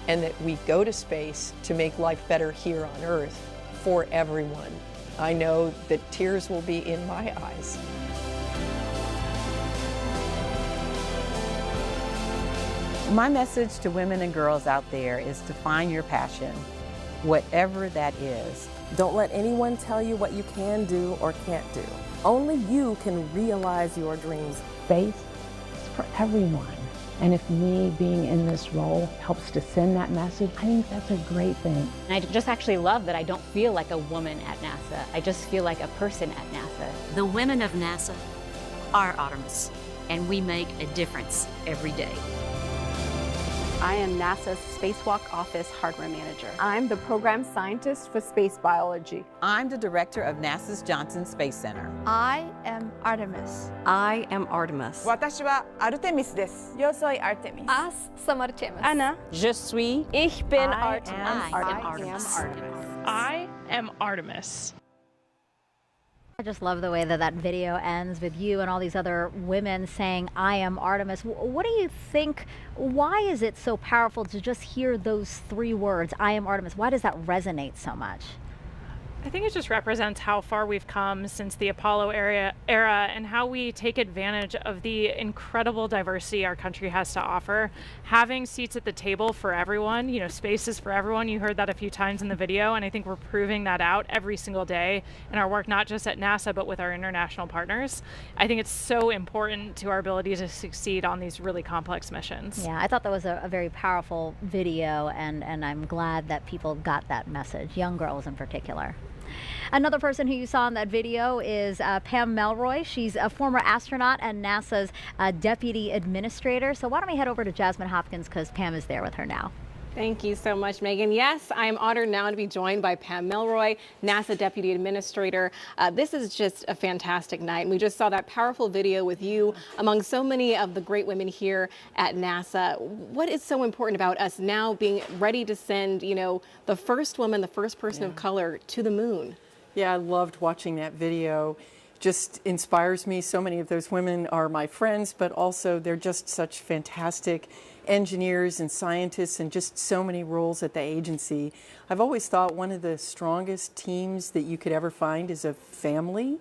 and that we go to space to make life better here on Earth for everyone. I know that tears will be in my eyes. My message to women and girls out there is to find your passion, whatever that is. Don't let anyone tell you what you can do or can't do. Only you can realize your dreams. Space is for everyone. And if me being in this role helps to send that message, I think that's a great thing. And I just actually love that I don't feel like a woman at NASA. I just feel like a person at NASA. The women of NASA are Artemis, and we make a difference every day. I am NASA's Spacewalk Office Hardware Manager. I'm the Program Scientist for Space Biology. I'm the Director of NASA's Johnson Space Center. I am Artemis. I am Artemis. 私は Artemis です。 Yo soy Artemis. As some Artemis. Ana. Je suis. Ich bin Artemis. I am Artemis. I am Artemis. I just love the way that that video ends with you and all these other women saying, I am Artemis. What do you think, why is it so powerful to just hear those three words, I am Artemis? Why does that resonate so much? I think it just represents how far we've come since the Apollo era and how we take advantage of the incredible diversity our country has to offer. Having seats at the table for everyone, you know, space is for everyone. You heard that a few times in the video, and I think we're proving that out every single day in our work, not just at NASA, but with our international partners. I think it's so important to our ability to succeed on these really complex missions. Yeah, I thought that was a very powerful video, and I'm glad that people got that message, young girls in particular. Another person who you saw in that video is Pam Melroy. She's a former astronaut and NASA's deputy administrator. So why don't we head over to Jasmine Hopkins, because Pam is there with her now. Thank you so much, Megan. Yes, I am honored now to be joined by Pam Melroy, NASA Deputy Administrator. This is just a fantastic night. And we just saw that powerful video with you among so many of the great women here at NASA. What is so important about us now being ready to send, you know, the first woman, the first person of color to the moon? Yeah, I loved watching that video. Just inspires me. So many of those women are my friends, but also they're just such fantastic engineers and scientists and just so many roles at the agency. I've always thought one of the strongest teams that you could ever find is a family,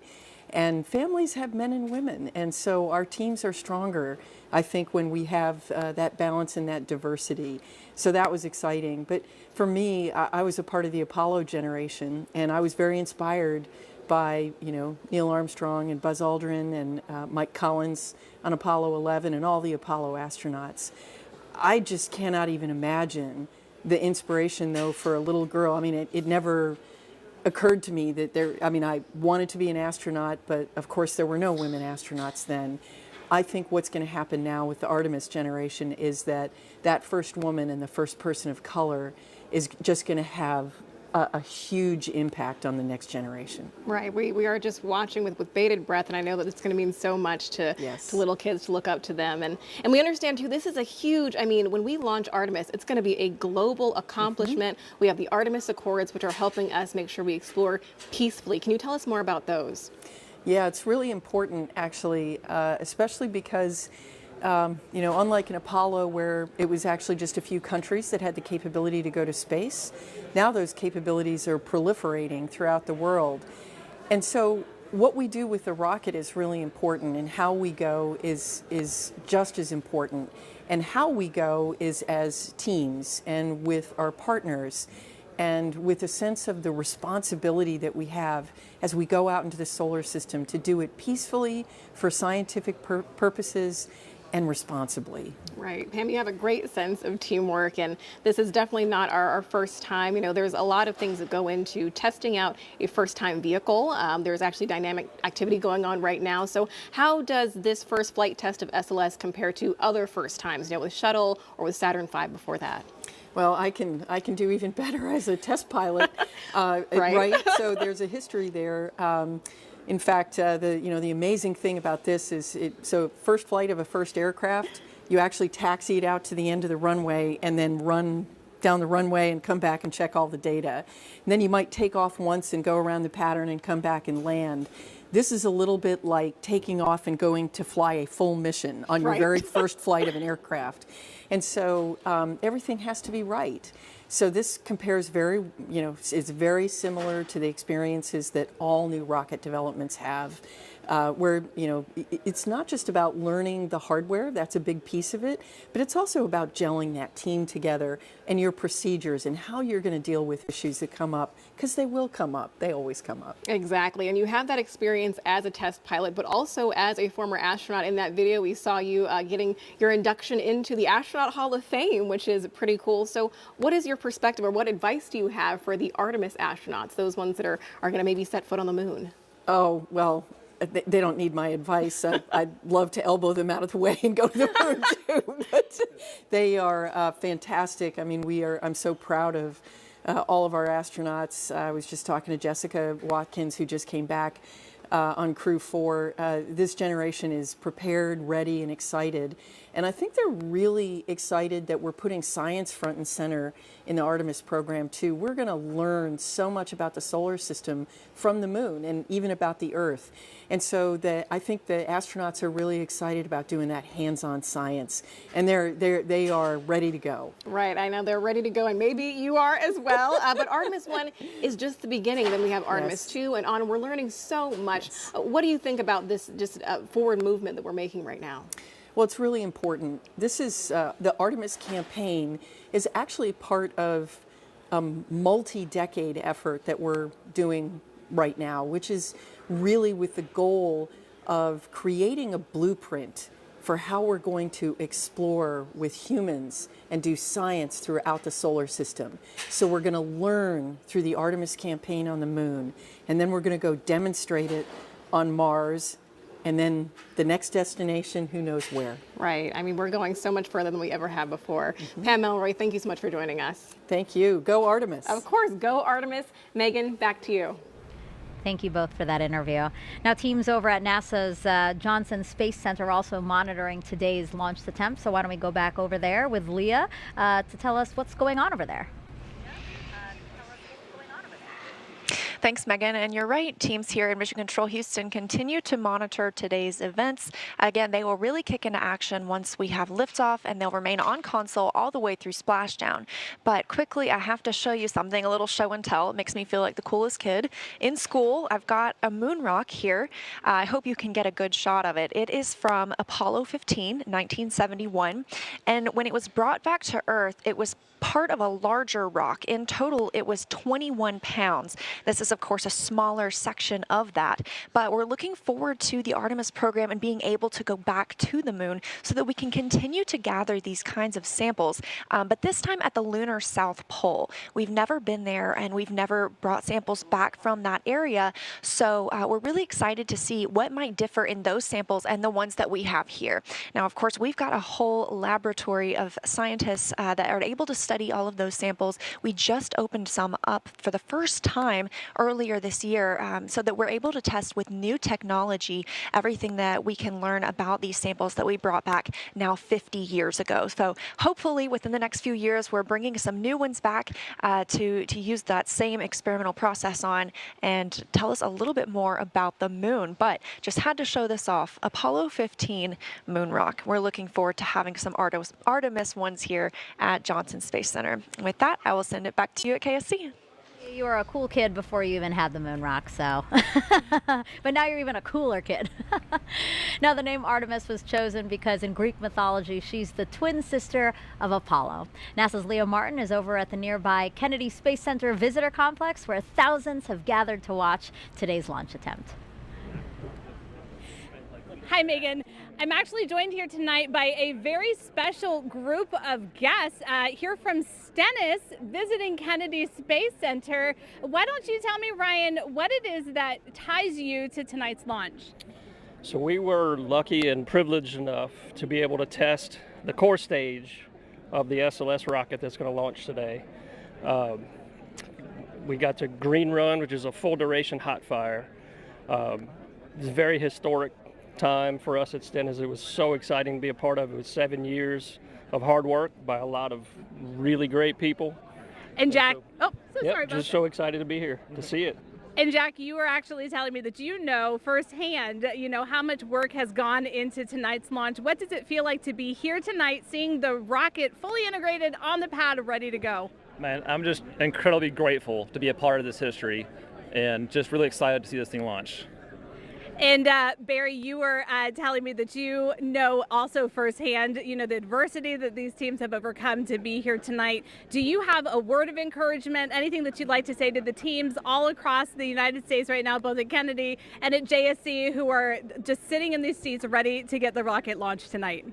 and families have men and women, and so our teams are stronger, I think, when we have that balance and that diversity. So that was exciting. But for me, I was a part of the Apollo generation, and I was very inspired by, you know, Neil Armstrong and Buzz Aldrin and Mike Collins on Apollo 11 and all the Apollo astronauts. I just cannot even imagine the inspiration, though, for a little girl. I mean, it never occurred to me that I wanted to be an astronaut, but of course there were no women astronauts then. I think what's going to happen now with the Artemis generation is that that first woman and the first person of color is just going to have a huge impact on the next generation. Right. We are just watching with bated breath, and I know that it's going to mean so much to little kids to look up to them. And we understand, too, this is a huge, when we launch Artemis, it's going to be a global accomplishment. We have the Artemis Accords, which are helping us make sure we explore peacefully. Can you tell us more about those? Yeah, it's really important, actually, especially because unlike in Apollo, where it was actually just a few countries that had the capability to go to space, now those capabilities are proliferating throughout the world. And so what we do with the rocket is really important, and how we go is just as important. And how we go is as teams and with our partners, and with a sense of the responsibility that we have as we go out into the solar system to do it peacefully for scientific purposes and responsibly. Right. Pam, you have a great sense of teamwork, and this is definitely not our first time. There's a lot of things that go into testing out a first-time vehicle. There's actually dynamic activity going on right now. So how does this first flight test of SLS compare to other first times, with Shuttle or with Saturn V before that? Well, I can do even better as a test pilot, right? So there's a history there. In fact, the amazing thing about this is, so first flight of a first aircraft, you actually taxi it out to the end of the runway and then run down the runway and come back and check all the data. And then you might take off once and go around the pattern and come back and land. This is a little bit like taking off and going to fly a full mission on your very first flight of an aircraft. And so everything has to be right. So this compares it's very similar to the experiences that all new rocket developments have, where, it's not just about learning the hardware, that's a big piece of it, but it's also about gelling that team together and your procedures and how you're going to deal with issues that come up, because they will come up. They always come up. Exactly. And you have that experience as a test pilot, but also as a former astronaut. In that video, we saw you getting your induction into the Astronaut Hall of Fame, which is pretty cool. So what is your perspective, or what advice do you have for the Artemis astronauts, those ones that are going to maybe set foot on the moon? Oh, well, they don't need my advice. I'd love to elbow them out of the way and go to the moon too, but they are fantastic. I'm so proud of all of our astronauts. I was just talking to Jessica Watkins, who just came back on Crew 4. This generation is prepared, ready, and excited. And I think they're really excited that we're putting science front and center in the Artemis program too. We're going to learn so much about the solar system from the moon, and even about the Earth. And so I think the astronauts are really excited about doing that hands-on science, and they are ready to go. Right, I know they're ready to go, and maybe you are as well. But Artemis 1 is just the beginning. Then we have Artemis 2 and on. We're learning so much. What do you think about this forward movement that we're making right now? Well, it's really important. This is the Artemis campaign is actually part of a multi-decade effort that we're doing right now, which is really with the goal of creating a blueprint for how we're going to explore with humans and do science throughout the solar system. So we're going to learn through the Artemis campaign on the moon, and then we're going to go demonstrate it on Mars, and then the next destination, who knows where. Right. We're going so much further than we ever have before. Pam Melroy, thank you so much for joining us. Thank you. Go Artemis. Of course, go Artemis. Megan, back to you. Thank you both for that interview. Now, teams over at NASA's Johnson Space Center are also monitoring today's launch attempt. So why don't we go back over there with Leah to tell us what's going on over there. Thanks, Megan. And you're right, teams here in Mission Control Houston continue to monitor today's events. Again, they will really kick into action once we have liftoff, and they'll remain on console all the way through splashdown. But quickly, I have to show you something, a little show and tell. It makes me feel like the coolest kid in school. I've got a moon rock here. I hope you can get a good shot of it. It is from Apollo 15, 1971. And when it was brought back to Earth, it was part of a larger rock. In total, it was 21 pounds. This is of course, a smaller section of that. But we're looking forward to the Artemis program and being able to go back to the moon so that we can continue to gather these kinds of samples, but this time at the lunar South Pole. We've never been there, and we've never brought samples back from that area, so we're really excited to see what might differ in those samples and the ones that we have here. Now, of course, we've got a whole laboratory of scientists that are able to study all of those samples. We just opened some up for the first time earlier this year, so that we're able to test with new technology everything that we can learn about these samples that we brought back now 50 years ago. So hopefully within the next few years, we're bringing some new ones back to use that same experimental process on and tell us a little bit more about the moon. But just had to show this off. Apollo 15 moon rock. We're looking forward to having some Artemis ones here at Johnson Space Center. And with that, I will send it back to you at KSC. You were a cool kid before you even had the moon rock, so. But now you're even a cooler kid. Now, the name Artemis was chosen because in Greek mythology, she's the twin sister of Apollo. NASA's Leo Martin is over at the nearby Kennedy Space Center Visitor Complex, where thousands have gathered to watch today's launch attempt. Hi, Megan. I'm actually joined here tonight by a very special group of guests here from Stennis visiting Kennedy Space Center. Why don't you tell me, Ryan, what it is that ties you to tonight's launch? So we were lucky and privileged enough to be able to test the core stage of the SLS rocket that's going to launch today. We got to green run, which is a full duration hot fire. It's a very historic time for us at Stennis. It was so exciting to be a part of. It was 7 years of hard work by a lot of really great people. And Jack, sorry about just so excited to be here to see it. And Jack, you were actually telling me that you know firsthand, how much work has gone into tonight's launch. What does it feel like to be here tonight, seeing the rocket fully integrated on the pad, ready to go? Man, I'm just incredibly grateful to be a part of this history and just really excited to see this thing launch. And Barry, you were telling me that you know also firsthand, the adversity that these teams have overcome to be here tonight. Do you have a word of encouragement, anything that you'd like to say to the teams all across the United States right now, both at Kennedy and at JSC, who are just sitting in these seats ready to get the rocket launched tonight?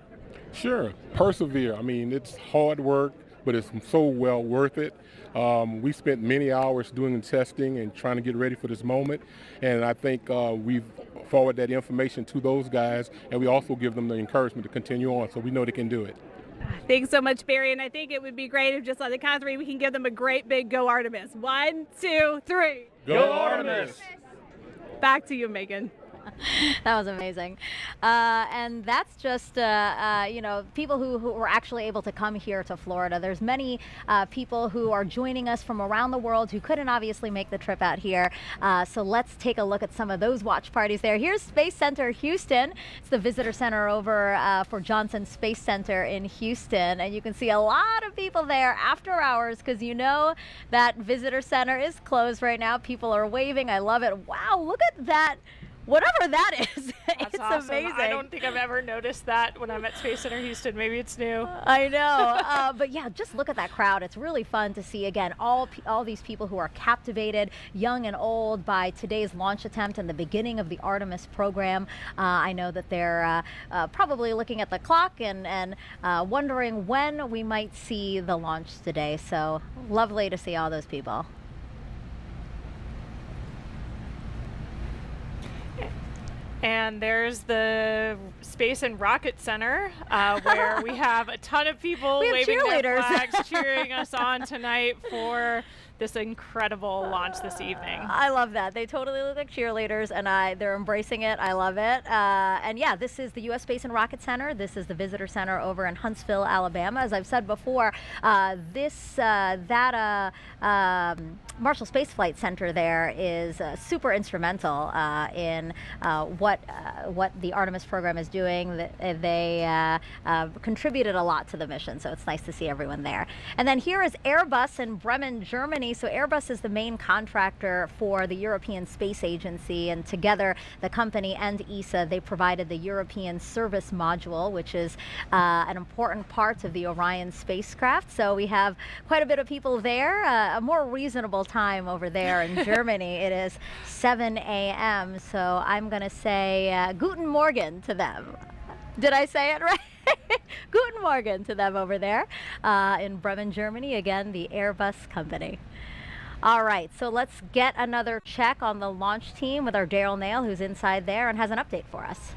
Sure. Persevere. I mean, it's hard work, but it's so well worth it. We spent many hours doing the testing and trying to get ready for this moment, and I think we've forwarded that information to those guys, and we also give them the encouragement to continue on, so we know they can do it. Thanks so much, Barry, and I think it would be great if just on the count of three we can give them a great big go Artemis. 1, 2, 3. Go Artemis! Back to you, Megan. That was amazing. And that's just, people who were actually able to come here to Florida. There's many people who are joining us from around the world who couldn't obviously make the trip out here. So let's take a look at some of those watch parties there. Here's Space Center Houston. It's the visitor center over for Johnson Space Center in Houston. And you can see a lot of people there after hours because that visitor center is closed right now. People are waving. I love it. Wow, look at that. Whatever that is, That's it's awesome. amazing. I don't think I've ever noticed that when I'm at Space Center Houston. Maybe it's new. I know, but yeah, just look at that crowd. It's really fun to see, again, all these people who are captivated, young and old, by today's launch attempt and the beginning of the Artemis program. I know that they're probably looking at the clock and wondering when we might see the launch today. So lovely to see all those people. And there's the Space and Rocket Center, where we have a ton of people waving their flags, cheering us on tonight for this incredible launch this evening. I love that. They totally look like cheerleaders, and they're embracing it. I love it. And yeah, this is the U.S. Space and Rocket Center. This is the visitor center over in Huntsville, Alabama. As I've said before, Marshall Space Flight Center there is super instrumental in what the Artemis program is doing. They contributed a lot to the mission, so it's nice to see everyone there. And then here is Airbus in Bremen, Germany. Germany. So Airbus is the main contractor for the European Space Agency, and together the company and ESA, they provided the European Service Module, which is an important part of the Orion spacecraft. So we have quite a bit of people there. A more reasonable time over there in Germany. It is 7 a.m. So I'm going to say Guten Morgen to them. Did I say it right? Guten Morgen to them over there in Bremen, Germany. Again, the Airbus company. All right, so let's get another check on the launch team with our Daryl Nail, who's inside there and has an update for us.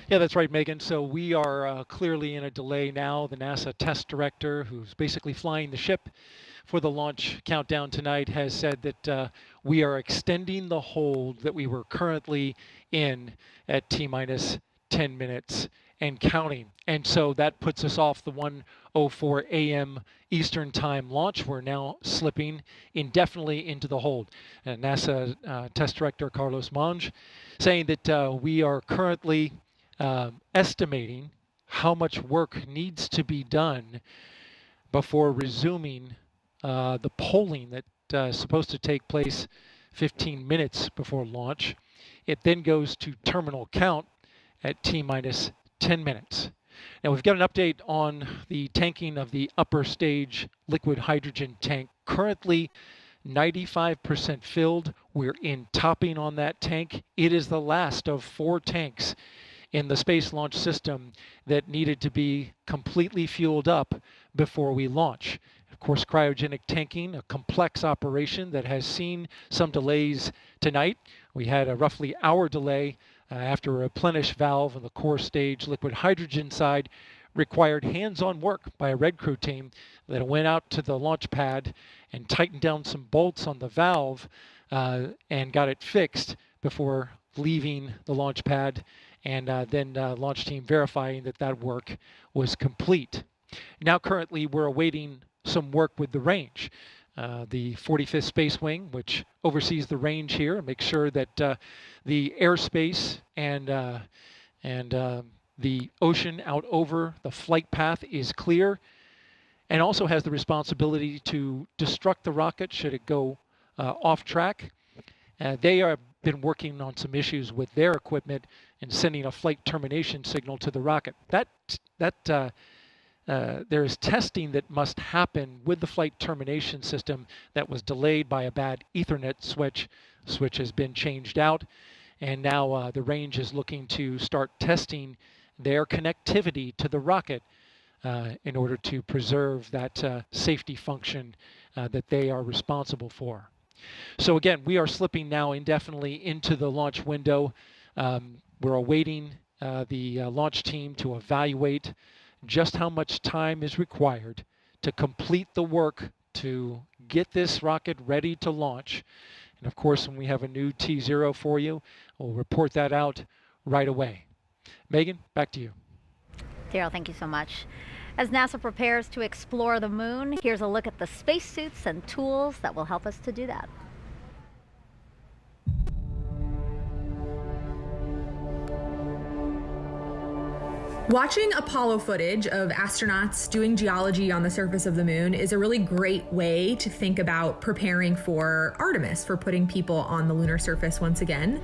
Yeah, that's right, Megan. So we are clearly in a delay now. The NASA test director, who's basically flying the ship for the launch countdown tonight, has said that we are extending the hold that we were currently in at T-minus 10 minutes and counting. And so that puts us off the 1:04 a.m. Eastern Time launch. We're now slipping indefinitely into the hold. And NASA test director Carlos Monge saying that we are currently estimating how much work needs to be done before resuming the polling that is supposed to take place 15 minutes before launch. It then goes to terminal count at T-minus 10 minutes. Now we've got an update on the tanking of the upper stage liquid hydrogen tank. Currently 95% filled. We're in topping on that tank. It is the last of 4 tanks in the Space Launch System that needed to be completely fueled up before we launch. Of course, cryogenic tanking, a complex operation that has seen some delays tonight. We had a roughly hour delay after a replenish valve on the core stage liquid hydrogen side required hands-on work by a Red Crew team that went out to the launch pad and tightened down some bolts on the valve and got it fixed before leaving the launch pad, and then launch team verifying that that work was complete. Now currently we're awaiting some work with the range. The 45th Space Wing, which oversees the range here and makes sure that the airspace and the ocean out over the flight path is clear, and also has the responsibility to destruct the rocket should it go off track. They have been working on some issues with their equipment and sending a flight termination signal to the rocket. There is testing that must happen with the flight termination system that was delayed by a bad Ethernet switch. Switch has been changed out, and now the range is looking to start testing their connectivity to the rocket in order to preserve that safety function that they are responsible for. So again, we are slipping now indefinitely into the launch window. We're awaiting the launch team to evaluate just how much time is required to complete the work to get this rocket ready to launch. And of course, when we have a new T0 for you, we'll report that out right away. Megan, back to you. Daryl, thank you so much. As NASA prepares to explore the moon, here's a look at the spacesuits and tools that will help us to do that. Watching Apollo footage of astronauts doing geology on the surface of the moon is a really great way to think about preparing for Artemis, for putting people on the lunar surface once again.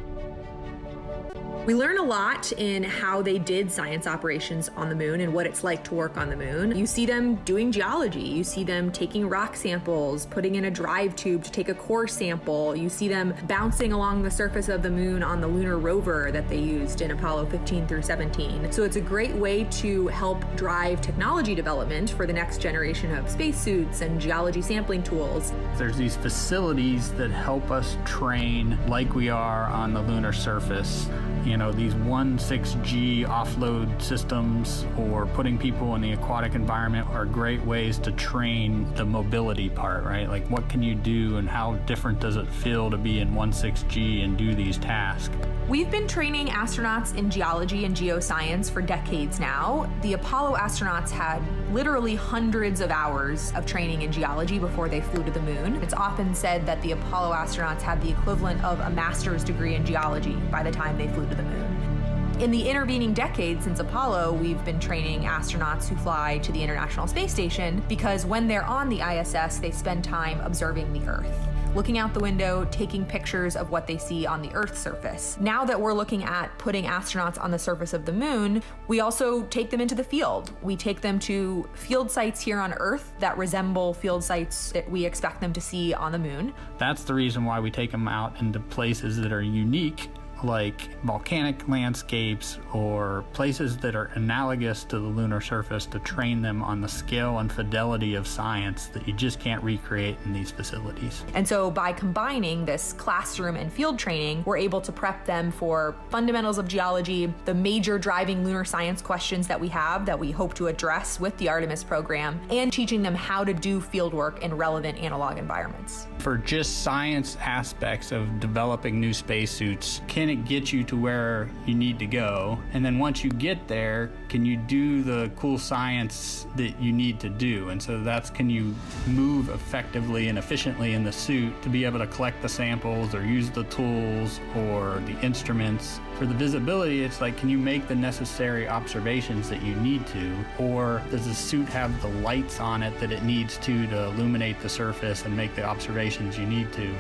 We learn a lot in how they did science operations on the moon and what it's like to work on the moon. You see them doing geology. You see them taking rock samples, putting in a drive tube to take a core sample. You see them bouncing along the surface of the moon on the lunar rover that they used in Apollo 15 through 17. So it's a great way to help drive technology development for the next generation of spacesuits and geology sampling tools. There's these facilities that help us train like we are on the lunar surface. You know, these 1.6G offload systems or putting people in the aquatic environment are great ways to train the mobility part, right? Like, what can you do and how different does it feel to be in 1.6G and do these tasks? We've been training astronauts in geology and geoscience for decades now. The Apollo astronauts had literally hundreds of hours of training in geology before they flew to the moon. It's often said that the Apollo astronauts had the equivalent of a master's degree in geology by the time they flew to the moon. In the intervening decades since Apollo, we've been training astronauts who fly to the International Space Station because when they're on the ISS, they spend time observing the Earth, looking out the window, taking pictures of what they see on the Earth's surface. Now that we're looking at putting astronauts on the surface of the moon, we also take them into the field. We take them to field sites here on Earth that resemble field sites that we expect them to see on the moon. That's the reason why we take them out into places that are unique, like volcanic landscapes or places that are analogous to the lunar surface, to train them on the scale and fidelity of science that you just can't recreate in these facilities. And so by combining this classroom and field training, we're able to prep them for fundamentals of geology, the major driving lunar science questions that we have that we hope to address with the Artemis program, and teaching them how to do field work in relevant analog environments. For just science aspects of developing new spacesuits, can it get you to where you need to go? And then once you get there, can you do the cool science that you need to do? And so that's, can you move effectively and efficiently in the suit to be able to collect the samples or use the tools or the instruments? For the visibility, it's like, can you make the necessary observations that you need to? Or does the suit have the lights on it that it needs to illuminate the surface and make the observations you need to?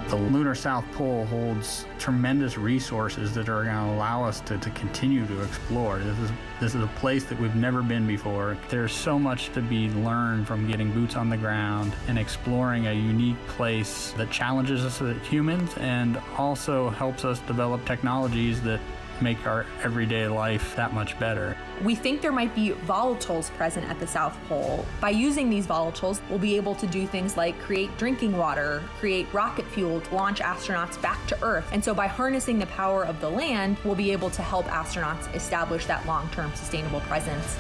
The lunar South Pole holds tremendous resources that are going to allow us to continue to explore. This is a place that we've never been before. There's so much to be learned from getting boots on the ground and exploring a unique place that challenges us as humans and also helps us develop technologies that make our everyday life that much better. We think there might be volatiles present at the South Pole. By using these volatiles, we'll be able to do things like create drinking water, create rocket fuel to launch astronauts back to Earth. And so by harnessing the power of the land, we'll be able to help astronauts establish that long-term sustainable presence.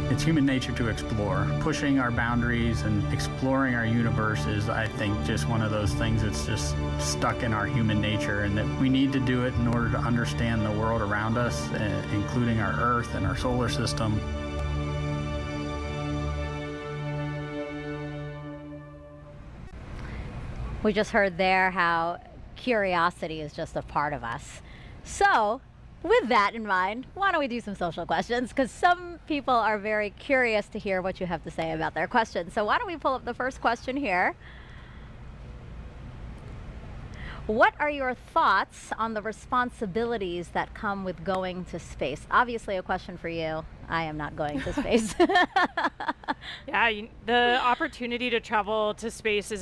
It's human nature to explore. Pushing our boundaries and exploring our universe is, I think, just one of those things that's just stuck in our human nature, and that we need to do it in order to understand the world around us, including our Earth and our solar system. We just heard there how curiosity is just a part of us. So, with that in mind, why don't we do some social questions? Because some people are very curious to hear what you have to say about their questions. So why don't we pull up the first question here? What are your thoughts on the responsibilities that come with going to space? Obviously a question for you. I am not going to space. Yeah, the opportunity to travel to space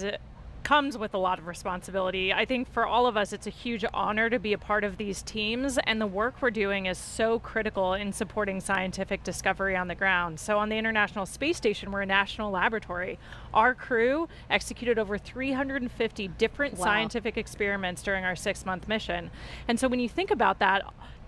comes with a lot of responsibility. I think for all of us, it's a huge honor to be a part of these teams, and the work we're doing is so critical in supporting scientific discovery on the ground. So on the International Space Station, we're a national laboratory. Our crew executed over 350 different scientific experiments during our 6-month mission. And so when you think about that,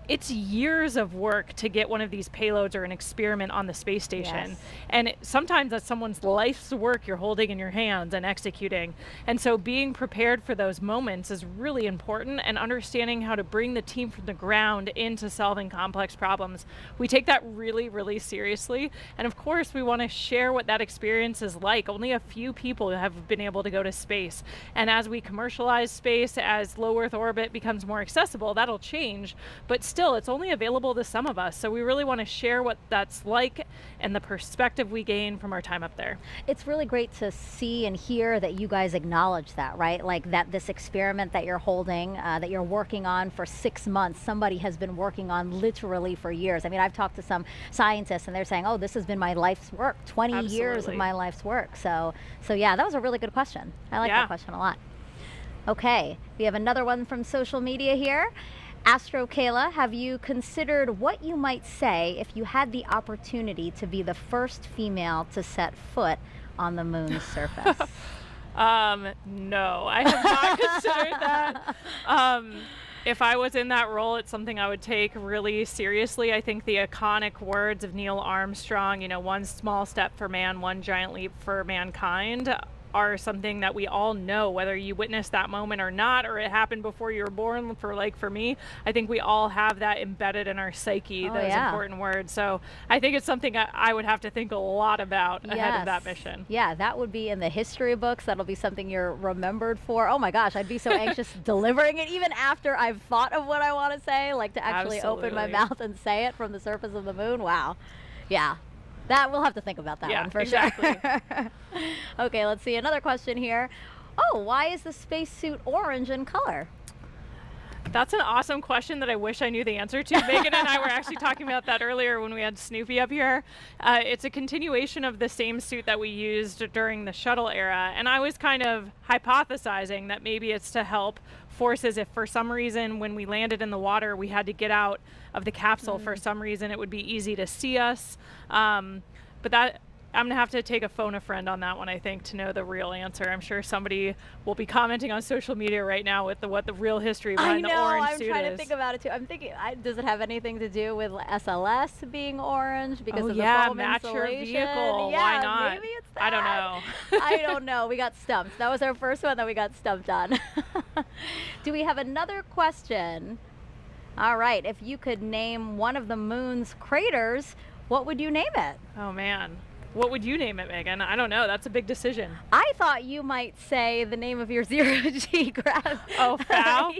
it's years of work to get one of these payloads or an experiment on the space station. Yes. And sometimes that's someone's life's work you're holding in your hands and executing. And so being prepared for those moments is really important, and understanding how to bring the team from the ground into solving complex problems. We take that really, really seriously. And of course, we want to share what that experience is like. Only a few people have been able to go to space. And as we commercialize space, as low Earth orbit becomes more accessible, that'll change. But still, it's only available to some of us. So we really want to share what that's like and the perspective we gain from our time up there. It's really great to see and hear that you guys acknowledge that, right? Like that this experiment that you're holding, that you're working on for 6 months, somebody has been working on literally for years. I mean, I've talked to some scientists and they're saying, oh, this has been my life's work, 20 years of my life's work. So yeah, that was a really good question. I like that question a lot. Okay, we have another one from social media here. Astro Kayla, have you considered what you might say if you had the opportunity to be the first female to set foot on the moon's surface? No, I have not considered that. If I was in that role, it's something I would take really seriously. I think the iconic words of Neil Armstrong, you know, one small step for man, one giant leap for mankind, are something that we all know, whether you witnessed that moment or not, or it happened before you were born. For me, I think we all have that embedded in our psyche, those important words. So I think it's something I would have to think a lot about ahead of that mission. Yeah, that would be in the history books. That'll be something you're remembered for. Oh my gosh, I'd be so anxious delivering it, even after I've thought of what I want to say, like to actually open my mouth and say it from the surface of the moon. Wow. Yeah. That we'll have to think about that one for sure. Okay, let's see another question here. Oh, why is the spacesuit orange in color? That's an awesome question that I wish I knew the answer to. Megan and I were actually talking about that earlier when we had Snoopy up here. It's a continuation of the same suit that we used during the shuttle era, and I was kind of hypothesizing that maybe it's to help forces if for some reason when we landed in the water we had to get out of the capsule for some reason, it would be easy to see us. But that I'm gonna have to take a phone a friend on that one, I think, to know the real answer. I'm sure somebody will be commenting on social media right now with what the real history behind the orange suit is. I'm trying to think about it too. I'm thinking, does it have anything to do with SLS being orange because of the foam match your insulation? vehicle. Yeah, why not? Maybe it's that. I don't know. I don't know. We got stumped. That was our first one that we got stumped on. Do we have another question? All right. If you could name one of the moon's craters, what would you name it? Oh man. What would you name it, Megan? I don't know. That's a big decision. I thought you might say the name of your zero-G graph. Oh, FOW?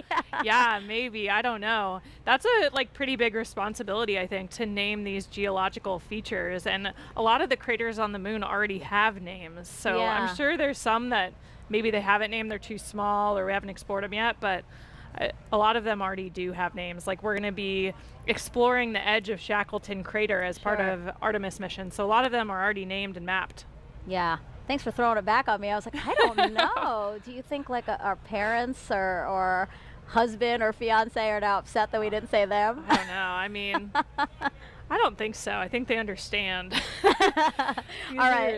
Yeah, maybe. I don't know. That's a pretty big responsibility, I think, to name these geological features. And a lot of the craters on the moon already have names. So I'm sure there's some that maybe they haven't named, they're too small, or we haven't explored them yet. But a lot of them already do have names. Like we're going to be exploring the edge of Shackleton Crater as part of Artemis mission. So a lot of them are already named and mapped. Yeah. Thanks for throwing it back on me. I was like, I don't know. Do you think our parents or husband or fiance are now upset that we didn't say them? I don't know. I mean, I don't think so. I think they understand.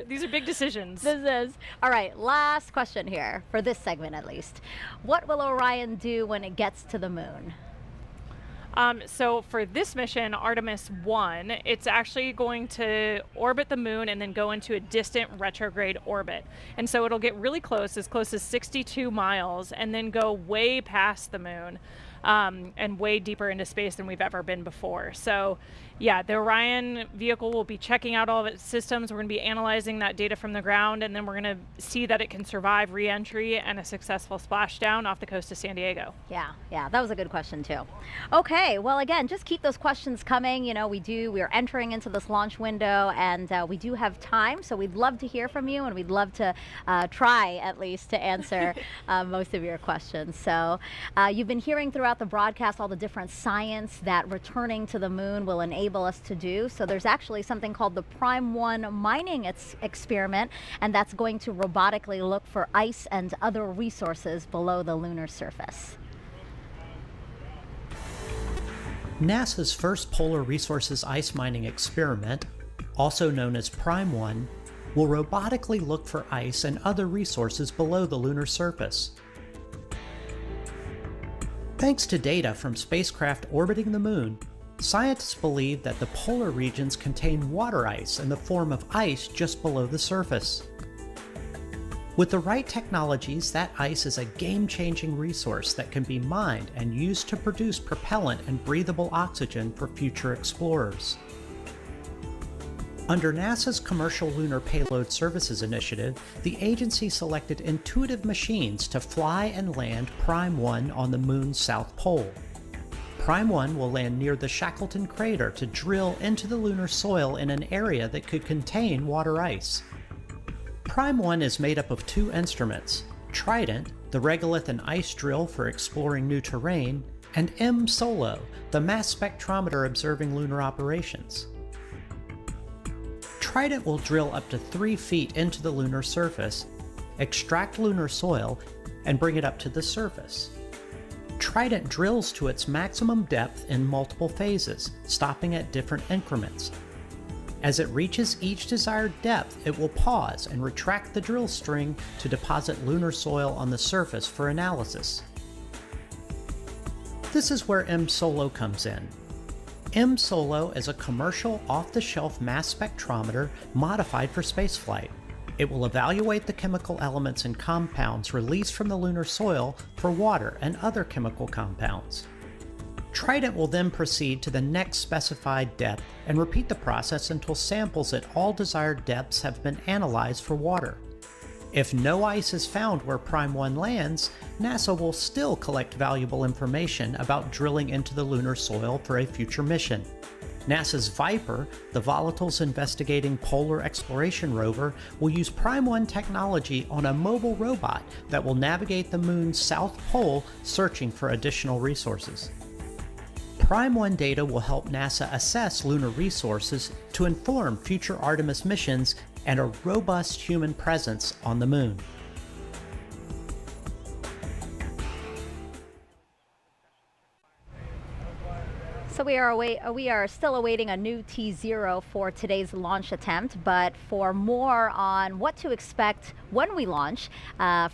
These are big decisions. This is. All right, last question here, for this segment at least. What will Orion do when it gets to the moon? So for this mission, Artemis I, it's actually going to orbit the moon and then go into a distant retrograde orbit. And so it'll get really close as 62 miles, and then go way past the moon. And way deeper into space than we've ever been before. So yeah, the Orion vehicle will be checking out all of its systems. We're going to be analyzing that data from the ground, and then we're going to see that it can survive re-entry and a successful splashdown off the coast of San Diego. Yeah, that was a good question too. Okay, well again, just keep those questions coming. You know, we are entering into this launch window, and we do have time, so we'd love to hear from you, and we'd love to try at least to answer most of your questions. So you've been hearing throughout the broadcast all the different science that returning to the moon will enable us to do. So there's actually something called the Prime 1 mining experiment, and that's going to robotically look for ice and other resources below the lunar surface. NASA's first Polar Resources ice mining experiment, also known as Prime 1, will robotically look for ice and other resources below the lunar surface. Thanks to data from spacecraft orbiting the moon, scientists believe that the polar regions contain water ice in the form of ice just below the surface. With the right technologies, that ice is a game-changing resource that can be mined and used to produce propellant and breathable oxygen for future explorers. Under NASA's Commercial Lunar Payload Services Initiative, the agency selected intuitive machines to fly and land Prime 1 on the moon's south pole. Prime 1 will land near the Shackleton Crater to drill into the lunar soil in an area that could contain water ice. Prime 1 is made up of two instruments: Trident, the regolith and ice drill for exploring new terrain, and M-SOLO, the mass spectrometer observing lunar operations. Trident will drill up to 3 feet into the lunar surface, extract lunar soil, and bring it up to the surface. Trident drills to its maximum depth in multiple phases, stopping at different increments. As it reaches each desired depth, it will pause and retract the drill string to deposit lunar soil on the surface for analysis. This is where M-SOLO comes in. M-SOLO is a commercial off-the-shelf mass spectrometer modified for spaceflight. It will evaluate the chemical elements and compounds released from the lunar soil for water and other chemical compounds. Trident will then proceed to the next specified depth and repeat the process until samples at all desired depths have been analyzed for water. If no ice is found where Prime 1 lands, NASA will still collect valuable information about drilling into the lunar soil for a future mission. NASA's Viper, the Volatiles Investigating Polar Exploration rover, will use Prime 1 technology on a mobile robot that will navigate the Moon's south pole searching for additional resources. Prime 1 data will help NASA assess lunar resources to inform future Artemis missions and a robust human presence on the Moon. So we are still awaiting a new T0 for today's launch attempt, but for more on what to expect when we launch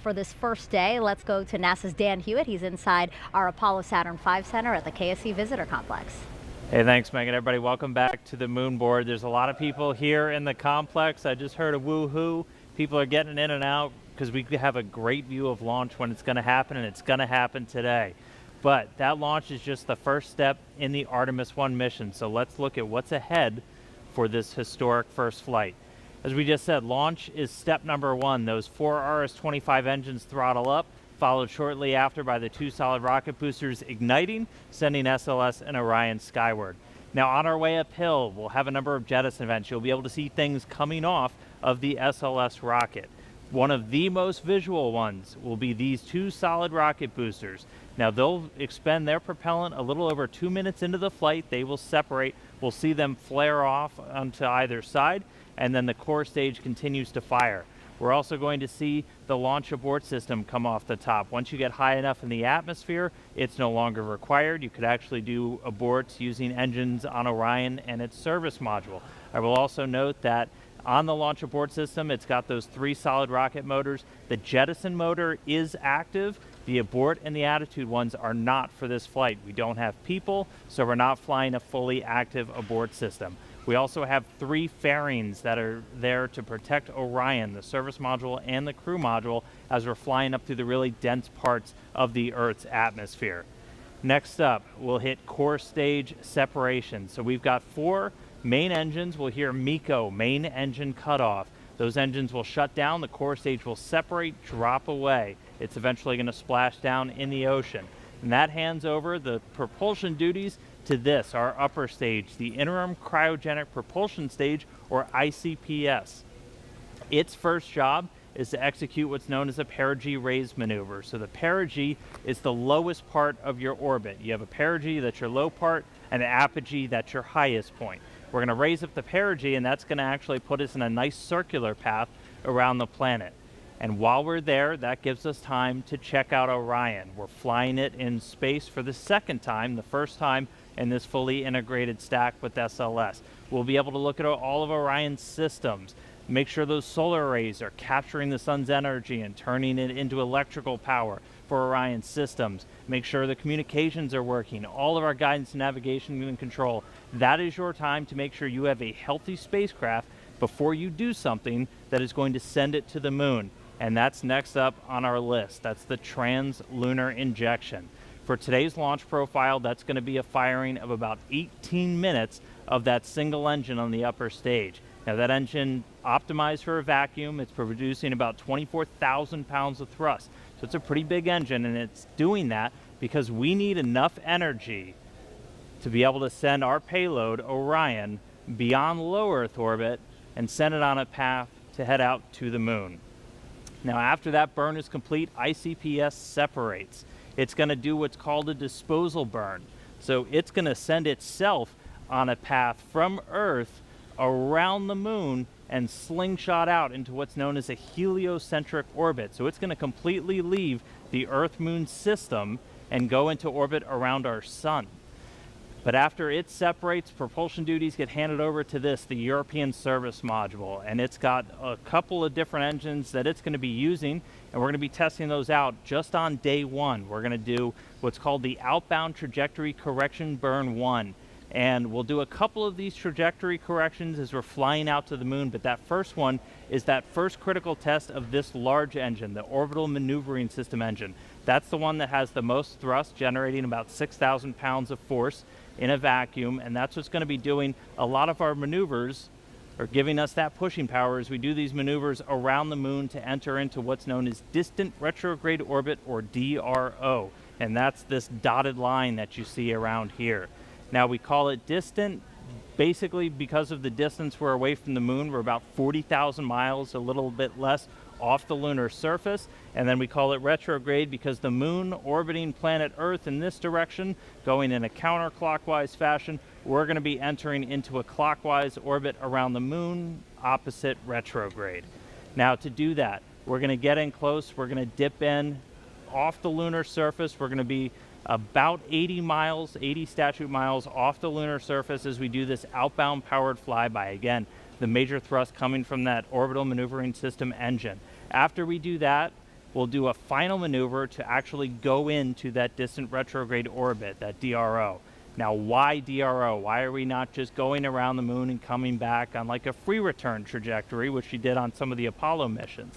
for this first day, let's go to NASA's Dan Hewitt. He's inside our Apollo Saturn V Center at the KSC Visitor Complex. Hey, thanks, Megan. Everybody, welcome back to the moon board. There's a lot of people here in the complex. I just heard a woo-hoo. People are getting in and out because we have a great view of launch when it's going to happen, and it's going to happen today. But that launch is just the first step in the Artemis I mission. So let's look at what's ahead for this historic first flight. As we just said, launch is step number one. Those 4 RS-25 engines throttle up, followed shortly after by the 2 solid rocket boosters igniting, sending SLS and Orion skyward. Now on our way uphill, we'll have a number of jettison events. You'll be able to see things coming off of the SLS rocket. One of the most visual ones will be these 2 solid rocket boosters. Now they'll expend their propellant a little over 2 minutes into the flight. They will separate. We'll see them flare off onto either side, and then the core stage continues to fire. We're also going to see the launch abort system come off the top. Once you get high enough in the atmosphere, it's no longer required. You could actually do aborts using engines on Orion and its service module. I will also note that on the launch abort system, it's got those 3 solid rocket motors. The jettison motor is active. The abort and the attitude ones are not for this flight. We don't have people, so we're not flying a fully active abort system. We also have 3 fairings that are there to protect Orion, the service module and the crew module, as we're flying up through the really dense parts of the Earth's atmosphere. Next up, we'll hit core stage separation. So we've got 4 main engines. We'll hear MECO, main engine cutoff. Those engines will shut down, the core stage will separate, drop away. It's eventually going to splash down in the ocean. And that hands over the propulsion duties to this, our upper stage, the Interim Cryogenic Propulsion Stage, or ICPS. Its first job is to execute what's known as a perigee raise maneuver. So the perigee is the lowest part of your orbit. You have a perigee, that's your low part, and an apogee, that's your highest point. We're going to raise up the perigee, and that's going to actually put us in a nice circular path around the planet. And while we're there, that gives us time to check out Orion. We're flying it in space for the second time, the first time in this fully integrated stack with SLS. We'll be able to look at all of Orion's systems, make sure those solar arrays are capturing the sun's energy and turning it into electrical power for Orion's systems, make sure the communications are working, all of our guidance, navigation, and control. That is your time to make sure you have a healthy spacecraft before you do something that is going to send it to the moon. And that's next up on our list. That's the trans-lunar injection. For today's launch profile, that's going to be a firing of about 18 minutes of that single engine on the upper stage. Now that engine optimized for a vacuum, it's producing about 24,000 pounds of thrust. So it's a pretty big engine, and it's doing that because we need enough energy to be able to send our payload, Orion, beyond low Earth orbit and send it on a path to head out to the moon. Now after that burn is complete, ICPS separates. It's going to do what's called a disposal burn. So it's going to send itself on a path from Earth around the moon and slingshot out into what's known as a heliocentric orbit. So it's going to completely leave the Earth-Moon system and go into orbit around our sun. But after it separates, propulsion duties get handed over to this, the European Service Module, and it's got a couple of different engines that it's going to be using, and we're going to be testing those out just on day one. We're going to do what's called the Outbound Trajectory Correction Burn 1. And we'll do a couple of these trajectory corrections as we're flying out to the moon, but that first one is that first critical test of this large engine, the Orbital Maneuvering System engine. That's the one that has the most thrust, generating about 6,000 pounds of force in a vacuum, and that's what's going to be doing a lot of our maneuvers, or giving us that pushing power as we do these maneuvers around the moon to enter into what's known as Distant Retrograde Orbit, or DRO. And that's this dotted line that you see around here. Now, we call it distant basically because of the distance we're away from the moon. We're about 40,000 miles, a little bit less, off the lunar surface. And then we call it retrograde because the moon orbiting planet Earth in this direction, going in a counterclockwise fashion, we're going to be entering into a clockwise orbit around the moon, opposite retrograde. Now, to do that, we're going to get in close. We're going to dip in off the lunar surface. We're going to be about 80 miles, 80 statute miles off the lunar surface as we do this outbound powered flyby. Again, the major thrust coming from that Orbital Maneuvering System engine. After we do that, we'll do a final maneuver to actually go into that distant retrograde orbit, that DRO. Now, why DRO? Why are we not just going around the moon and coming back on like a free return trajectory, which we did on some of the Apollo missions?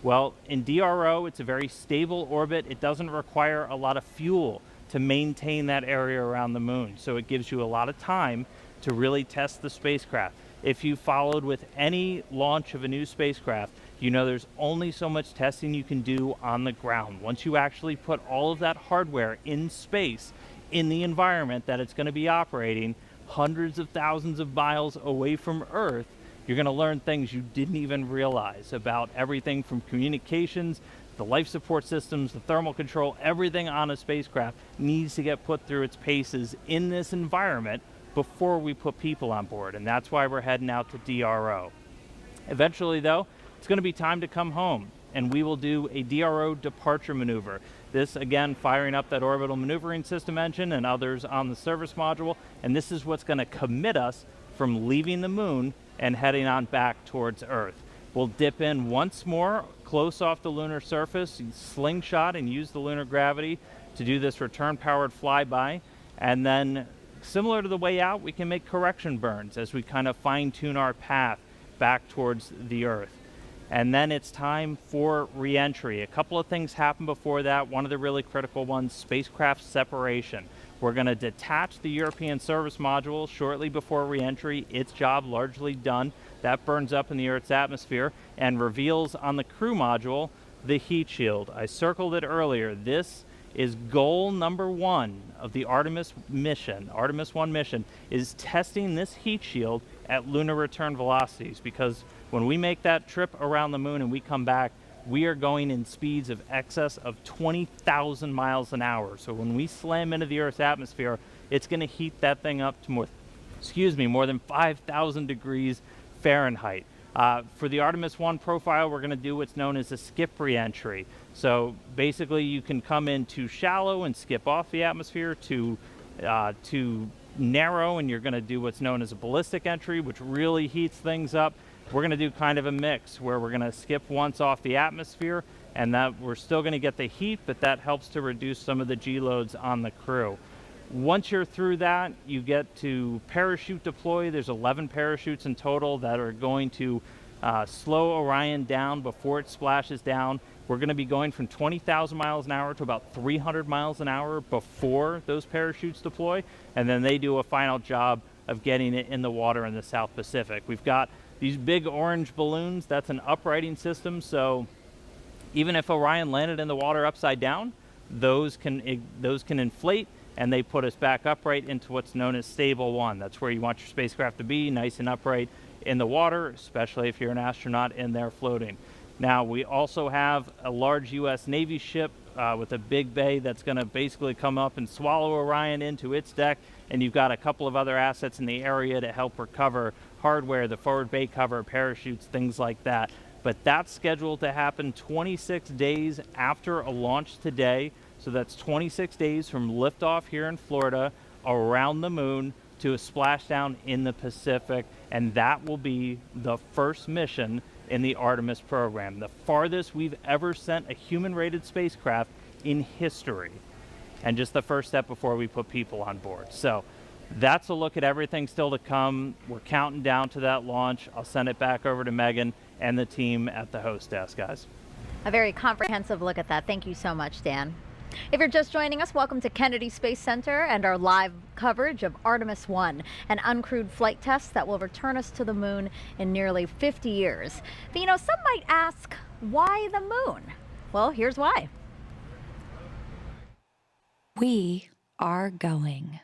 Well, in DRO, it's a very stable orbit. It doesn't require a lot of fuel to maintain that area around the moon. So it gives you a lot of time to really test the spacecraft. If you followed with any launch of a new spacecraft, you know there's only so much testing you can do on the ground. Once you actually put all of that hardware in space, in the environment that it's going to be operating, hundreds of thousands of miles away from Earth, you're going to learn things you didn't even realize about everything from communications, the life support systems, the thermal control. Everything on a spacecraft needs to get put through its paces in this environment before we put people on board, and that's why we're heading out to DRO. Eventually, though, it's going to be time to come home, and we will do a DRO departure maneuver. This, again, firing up that Orbital Maneuvering System engine and others on the service module, and this is what's going to commit us from leaving the moon and heading on back towards Earth. We'll dip in once more, close off the lunar surface, slingshot and use the lunar gravity to do this return-powered flyby. And then, similar to the way out, we can make correction burns as we kind of fine-tune our path back towards the Earth. And then it's time for re-entry. A couple of things happen before that. One of the really critical ones, spacecraft separation. We're going to detach the European service module shortly before re-entry. Its job largely done. That burns up in the Earth's atmosphere and reveals on the crew module the heat shield. I circled it earlier. This is goal number 1 of the Artemis mission. Artemis I mission is testing this heat shield at lunar return velocities, because when we make that trip around the moon and we come back, we are going in speeds of excess of 20,000 miles an hour. So when we slam into the Earth's atmosphere, it's going to heat that thing up to more than 5,000 degrees Fahrenheit. For the Artemis I profile, we're going to do what's known as a skip re-entry. So basically, you can come in too shallow and skip off the atmosphere, too narrow, and you're going to do what's known as a ballistic entry, which really heats things up. We're going to do kind of a mix where we're going to skip once off the atmosphere, and that we're still going to get the heat, but that helps to reduce some of the G loads on the crew. Once you're through that, you get to parachute deploy. There's 11 parachutes in total that are going to slow Orion down before it splashes down. We're going to be going from 20,000 miles an hour to about 300 miles an hour before those parachutes deploy, and then they do a final job of getting it in the water in the South Pacific. We've got these big orange balloons. That's an uprighting system, so even if Orion landed in the water upside down, those can inflate, and they put us back upright into what's known as stable 1. That's where you want your spacecraft to be, nice and upright in the water, especially if you're an astronaut in there floating. Now, we also have a large U.S. Navy ship with a big bay that's going to basically come up and swallow Orion into its deck, and you've got a couple of other assets in the area to help recover hardware, the forward bay cover, parachutes, things like that. But that's scheduled to happen 26 days after a launch today. So that's 26 days from liftoff here in Florida around the moon to a splashdown in the Pacific, and that will be the first mission in the Artemis program, the farthest we've ever sent a human-rated spacecraft in history, and just the first step before we put people on board. So That's a look at everything still to come. We're counting down to that launch. I'll send it back over to Megan and the team at the host desk, guys. A very comprehensive look at that. Thank you so much, Dan. If you're just joining us, welcome to Kennedy Space Center and our live coverage of Artemis I, an uncrewed flight test that will return us to the moon in nearly 50 years. But you know, some might ask, why the moon? Well, here's why. We are going.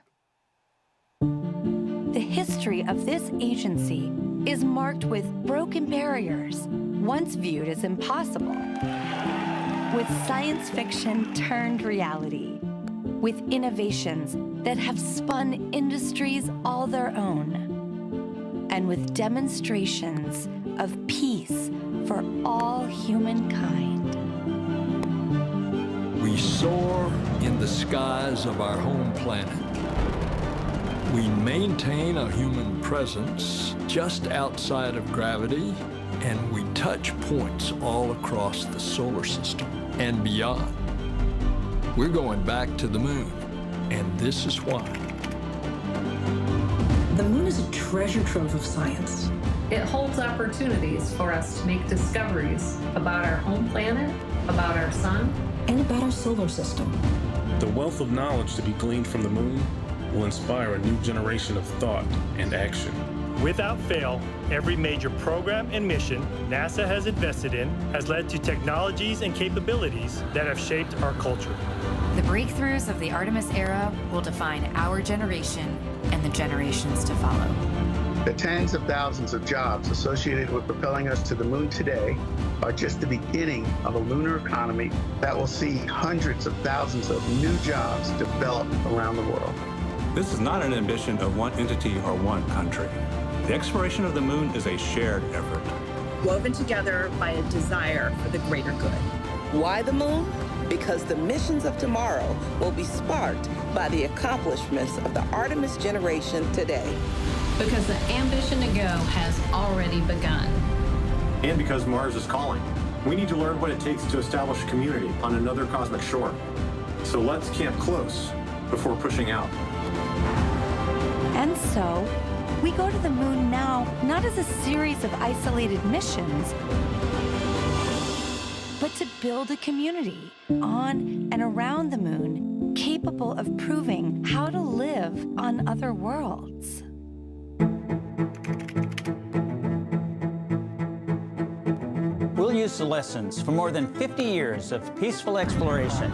The history of this agency is marked with broken barriers, once viewed as impossible, with science fiction turned reality, with innovations that have spun industries all their own, and with demonstrations of peace for all humankind. We soar in the skies of our home planet. We maintain a human presence just outside of gravity, and we touch points all across the solar system and beyond. We're going back to the moon, and this is why. The moon is a treasure trove of science. It holds opportunities for us to make discoveries about our home planet, about our sun, and about our solar system. The wealth of knowledge to be gleaned from the moon will inspire a new generation of thought and action. Without fail, every major program and mission NASA has invested in has led to technologies and capabilities that have shaped our culture. The breakthroughs of the Artemis era will define our generation and the generations to follow. The tens of thousands of jobs associated with propelling us to the moon today are just the beginning of a lunar economy that will see hundreds of thousands of new jobs develop around the world. This is not an ambition of one entity or one country. The exploration of the moon is a shared effort, woven together by a desire for the greater good. Why the moon? Because the missions of tomorrow will be sparked by the accomplishments of the Artemis generation today. Because the ambition to go has already begun. And because Mars is calling. We need to learn what it takes to establish a community on another cosmic shore. So let's camp close before pushing out. And so, we go to the moon now, not as a series of isolated missions, but to build a community on and around the moon capable of proving how to live on other worlds. We'll use the lessons from more than 50 years of peaceful exploration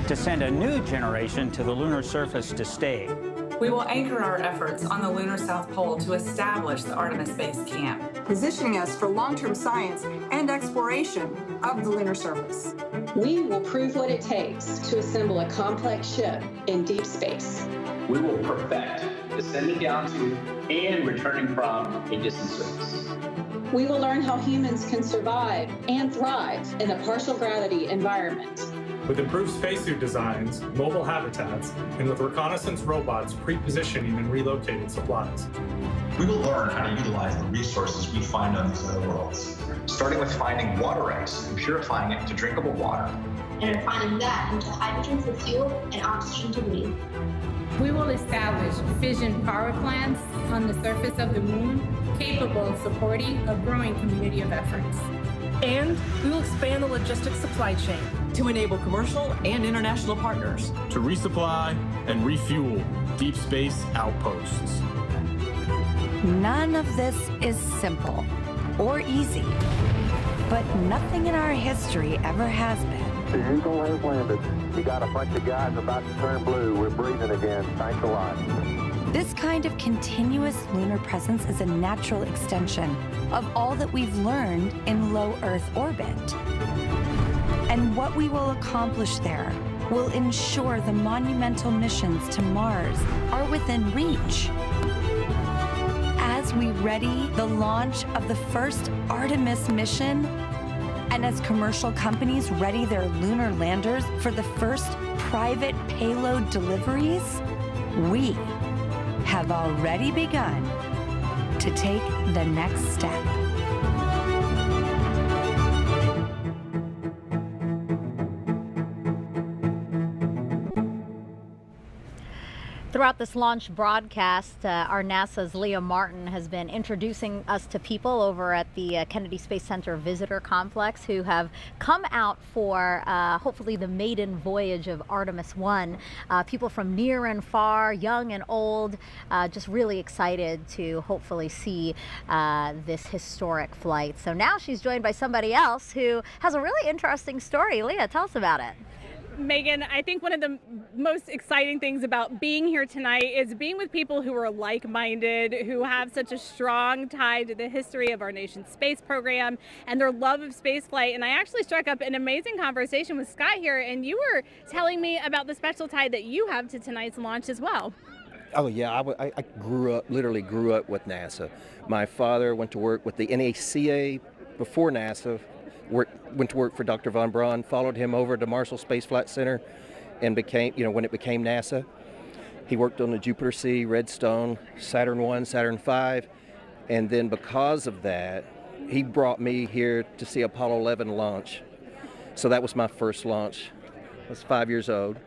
to send a new generation to the lunar surface to stay. We will anchor our efforts on the lunar South Pole to establish the Artemis Base Camp, positioning us for long-term science and exploration of the lunar surface. We will prove what it takes to assemble a complex ship in deep space. We will perfect descending down to and returning from a distant surface. We will learn how humans can survive and thrive in a partial gravity environment. With improved spacesuit designs, mobile habitats, and with reconnaissance robots pre-positioning and relocating supplies. We will learn how to utilize the resources we find on these other worlds, starting with finding water ice and purifying it into drinkable water. And refining that into hydrogen for fuel and oxygen to breathe. We will establish fission power plants on the surface of the moon, capable of supporting a growing community of efforts. And we will expand the logistics supply chain to enable commercial and international partners to resupply and refuel deep space outposts. None of this is simple or easy, but nothing in our history ever has been. The Eagle has landed. You got a bunch of guys about to turn blue. We're breathing again. Thanks a lot. This kind of continuous lunar presence is a natural extension of all that we've learned in low Earth orbit. And what we will accomplish there will ensure the monumental missions to Mars are within reach. As we ready the launch of the first Artemis mission, and as commercial companies ready their lunar landers for the first private payload deliveries, we have already begun to take the next step. Throughout this launch broadcast, our NASA's Leah Martin has been introducing us to people over at the Kennedy Space Center Visitor Complex who have come out for hopefully the maiden voyage of Artemis I. People from near and far, young and old, just really excited to hopefully see this historic flight. So now she's joined by somebody else who has a really interesting story. Leah, tell us about it. Megan, I think one of the most exciting things about being here tonight is being with people who are like-minded, who have such a strong tie to the history of our nation's space program and their love of spaceflight. And I actually struck up an amazing conversation with Scott here, and you were telling me about the special tie that you have to tonight's launch as well. Oh yeah, I literally grew up with NASA. My father went to work with the NACA before NASA. Went to work for Dr. von Braun, followed him over to Marshall Space Flight Center, and became, when it became NASA, he worked on the Jupiter C, Redstone, Saturn I, Saturn V, and then because of that, he brought me here to see Apollo 11 launch. So that was my first launch. I was 5 years old.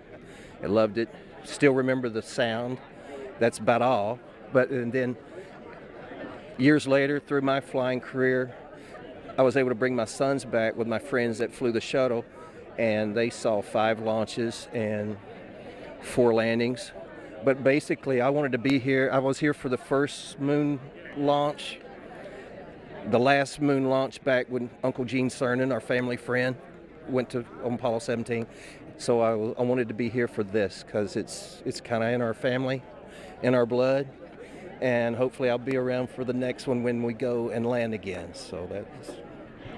I loved it. Still remember the sound. That's about all. And then years later, through my flying career, I was able to bring my sons back with my friends that flew the shuttle, and they saw 5 launches and 4 landings. But basically, I wanted to be here. I was here for the first moon launch, the last moon launch back when Uncle Gene Cernan, our family friend, went to on Apollo 17. So I wanted to be here for this because it's kind of in our family, in our blood. And hopefully I'll be around for the next one when we go and land again. So that's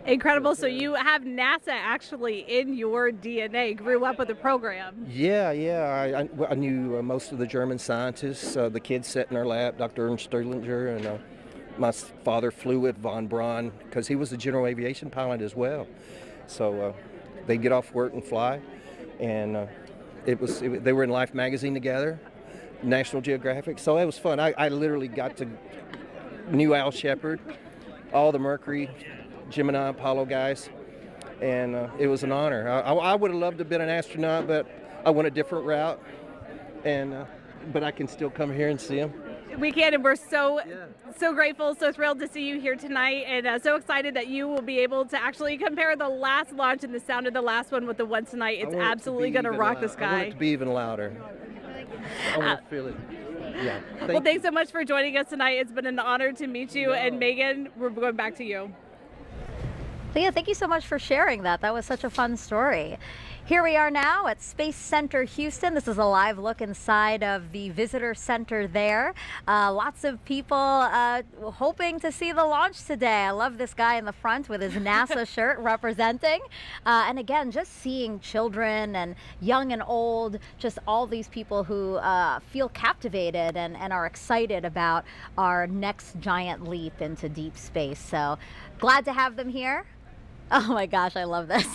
incredible. So you have NASA actually in your DNA, grew up with the program. Yeah. I knew most of the German scientists. The kids sat in our lap, Dr. Ernst Stirlinger, and my father flew with von Braun because he was a general aviation pilot as well. So they'd get off work and fly. And they were in Life magazine together, National Geographic. So it was fun. I literally knew Al Shepard, all the Mercury, Gemini, Apollo guys, and it was an honor. I would have loved to have been an astronaut, but I went a different route, but I can still come here and see them. We can, and we're so grateful, so thrilled to see you here tonight, and so excited that you will be able to actually compare the last launch and the sound of the last one with the one tonight. It's absolutely going to rock the sky. I want it to be even louder. I want to feel it. Yeah. Thanks so much for joining us tonight. It's been an honor to meet you, and Megan, we're going back to you. Leah, thank you so much for sharing that. That was such a fun story. Here we are now at Space Center Houston. This is a live look inside of the visitor center there. Lots of people hoping to see the launch today. I love this guy in the front with his NASA shirt representing. And again, just seeing children and young and old, just all these people who feel captivated and are excited about our next giant leap into deep space. So glad to have them here. Oh my gosh, I love this.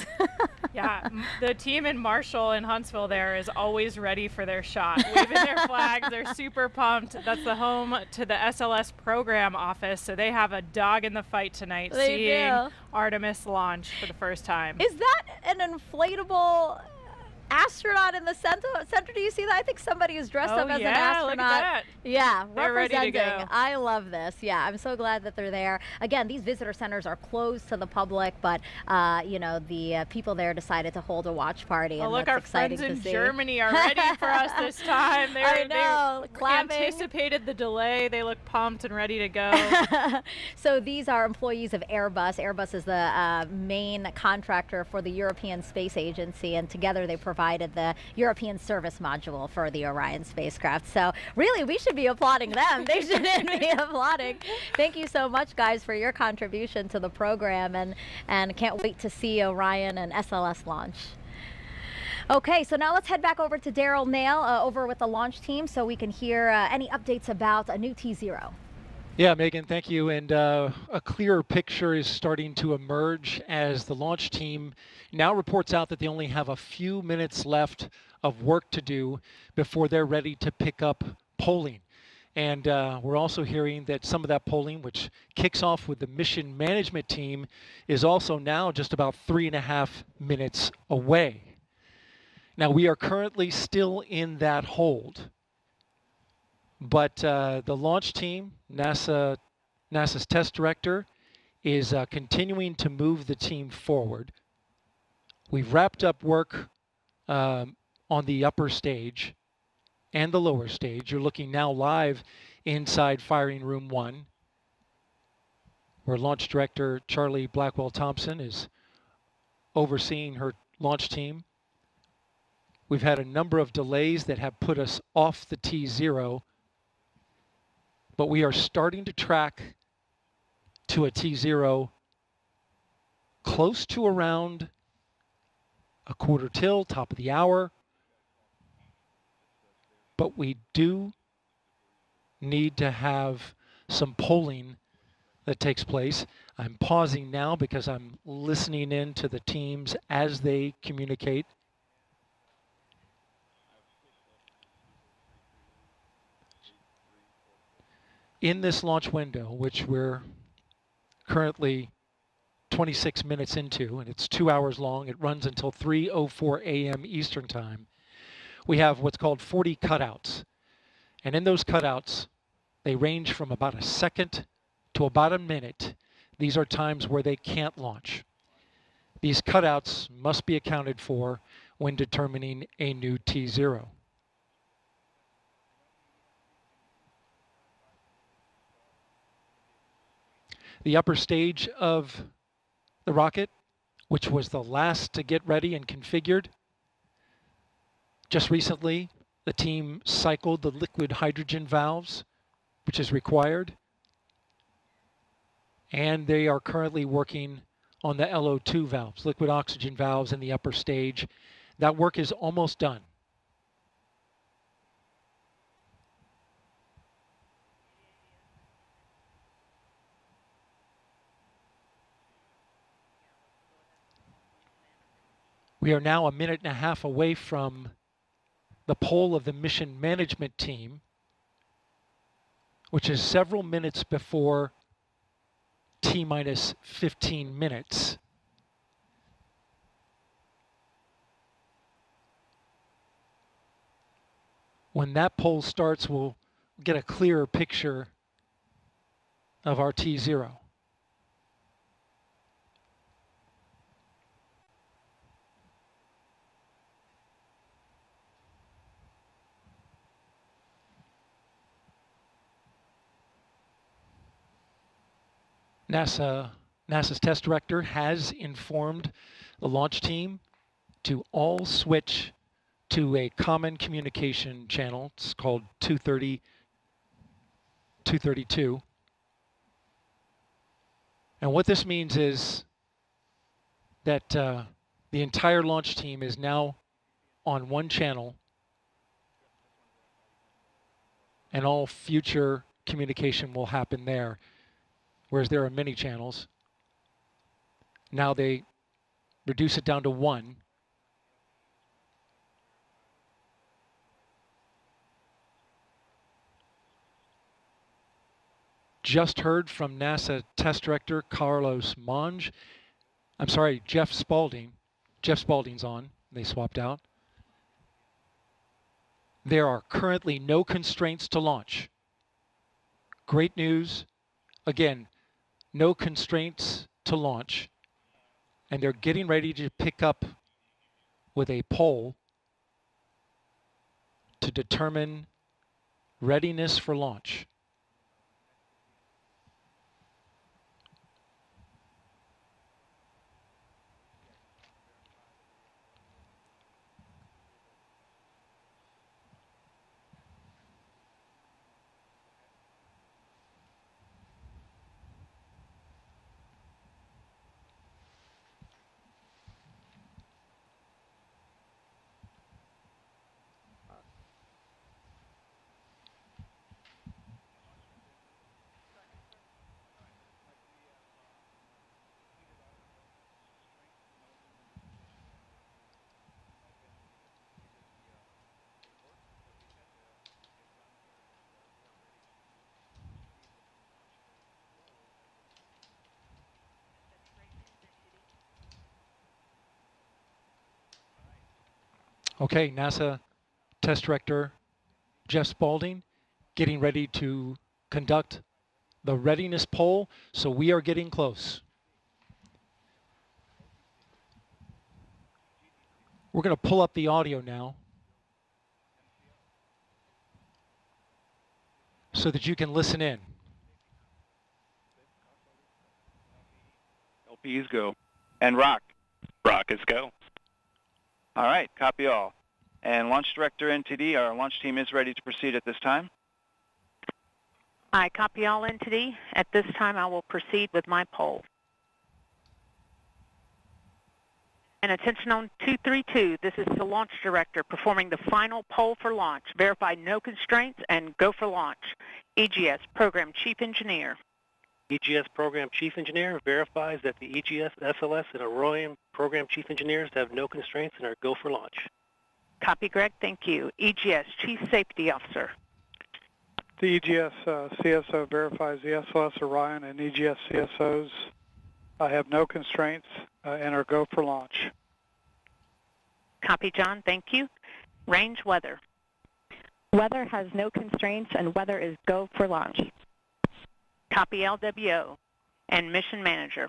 Yeah, the team in Marshall and Huntsville there is always ready for their shot, waving their flags. They're super pumped. That's the home to the SLS program office, so they have a dog in the fight tonight, seeing Artemis launch for the first time. Is that an inflatable astronaut in the center? Do you see that? I think somebody is dressed up as an astronaut. Look at that. Yeah, they're representing. Ready to go. I love this. Yeah, I'm so glad that they're there. Again, these visitor centers are closed to the public, but the people there decided to hold a watch party. Oh, and look, that's our exciting friends in to see. Germany are ready for us this time. I know, they clapping. anticipated the delay. They look pumped and ready to go. So these are employees of Airbus. Airbus is the main contractor for the European Space Agency, and together they provided the European service module for the Orion spacecraft. So really, we should be applauding them. They shouldn't be applauding. Thank you so much, guys, for your contribution to the program, and can't wait to see Orion and SLS launch. Okay, so now let's head back over to Daryl Nail over with the launch team so we can hear any updates about a new T0. Yeah, Megan, thank you. And a clearer picture is starting to emerge as the launch team now reports out that they only have a few minutes left of work to do before they're ready to pick up polling. And we're also hearing that some of that polling, which kicks off with the mission management team, is also now just about 3.5 minutes away. Now, we are currently still in that hold. But the launch team, NASA's test director, is continuing to move the team forward. We've wrapped up work on the upper stage and the lower stage. You're looking now live inside firing room 1, where launch director Charlie Blackwell Thompson is overseeing her launch team. We've had a number of delays that have put us off the T0, but we are starting to track to a T0 close to around a quarter till, top of the hour. But we do need to have some polling that takes place. I'm pausing now because I'm listening in to the teams as they communicate. In this launch window, which we're currently 26 minutes into, and it's 2 hours long, it runs until 3:04 a.m. Eastern Time, we have what's called 40 cutouts. And in those cutouts, they range from about a second to about a minute. These are times where they can't launch. These cutouts must be accounted for when determining a new T0. The upper stage of the rocket, which was the last to get ready and configured, just recently the team cycled the liquid hydrogen valves, which is required, and they are currently working on the LO2 valves, liquid oxygen valves in the upper stage. That work is almost done. We are now a minute and a half away from the poll of the mission management team, which is several minutes before T-minus 15 minutes. When that poll starts, we'll get a clearer picture of our T0. NASA's test director has informed the launch team to all switch to a common communication channel. It's called 232. And what this means is that the entire launch team is now on one channel, and all future communication will happen there. Whereas there are many channels. Now they reduce it down to one. Just heard from NASA test director Carlos Monge. I'm sorry, Jeff Spaulding. Jeff Spaulding's on. They swapped out. There are currently no constraints to launch. Great news. Again, no constraints to launch, and they're getting ready to pick up with a poll to determine readiness for launch. Okay, NASA test director Jeff Spaulding getting ready to conduct the readiness poll, so we are getting close. We're going to pull up the audio now so that you can listen in. LPs go. And rock. Rockets go. All right, copy all. And Launch Director NTD, our launch team is ready to proceed at this time. I copy all NTD. At this time, I will proceed with my poll. And attention on 232, this is the Launch Director performing the final poll for launch. Verify no constraints and go for launch. EGS Program Chief Engineer. EGS Program Chief Engineer verifies that the EGS, SLS, and Orion Program Chief Engineers have no constraints and are go for launch. Copy, Greg. Thank you. EGS Chief Safety Officer. The EGS CSO verifies the SLS, Orion, and EGS CSOs have no constraints and are go for launch. Copy, John. Thank you. Range Weather. Weather has no constraints and weather is go for launch. Copy, LWO. And Mission Manager.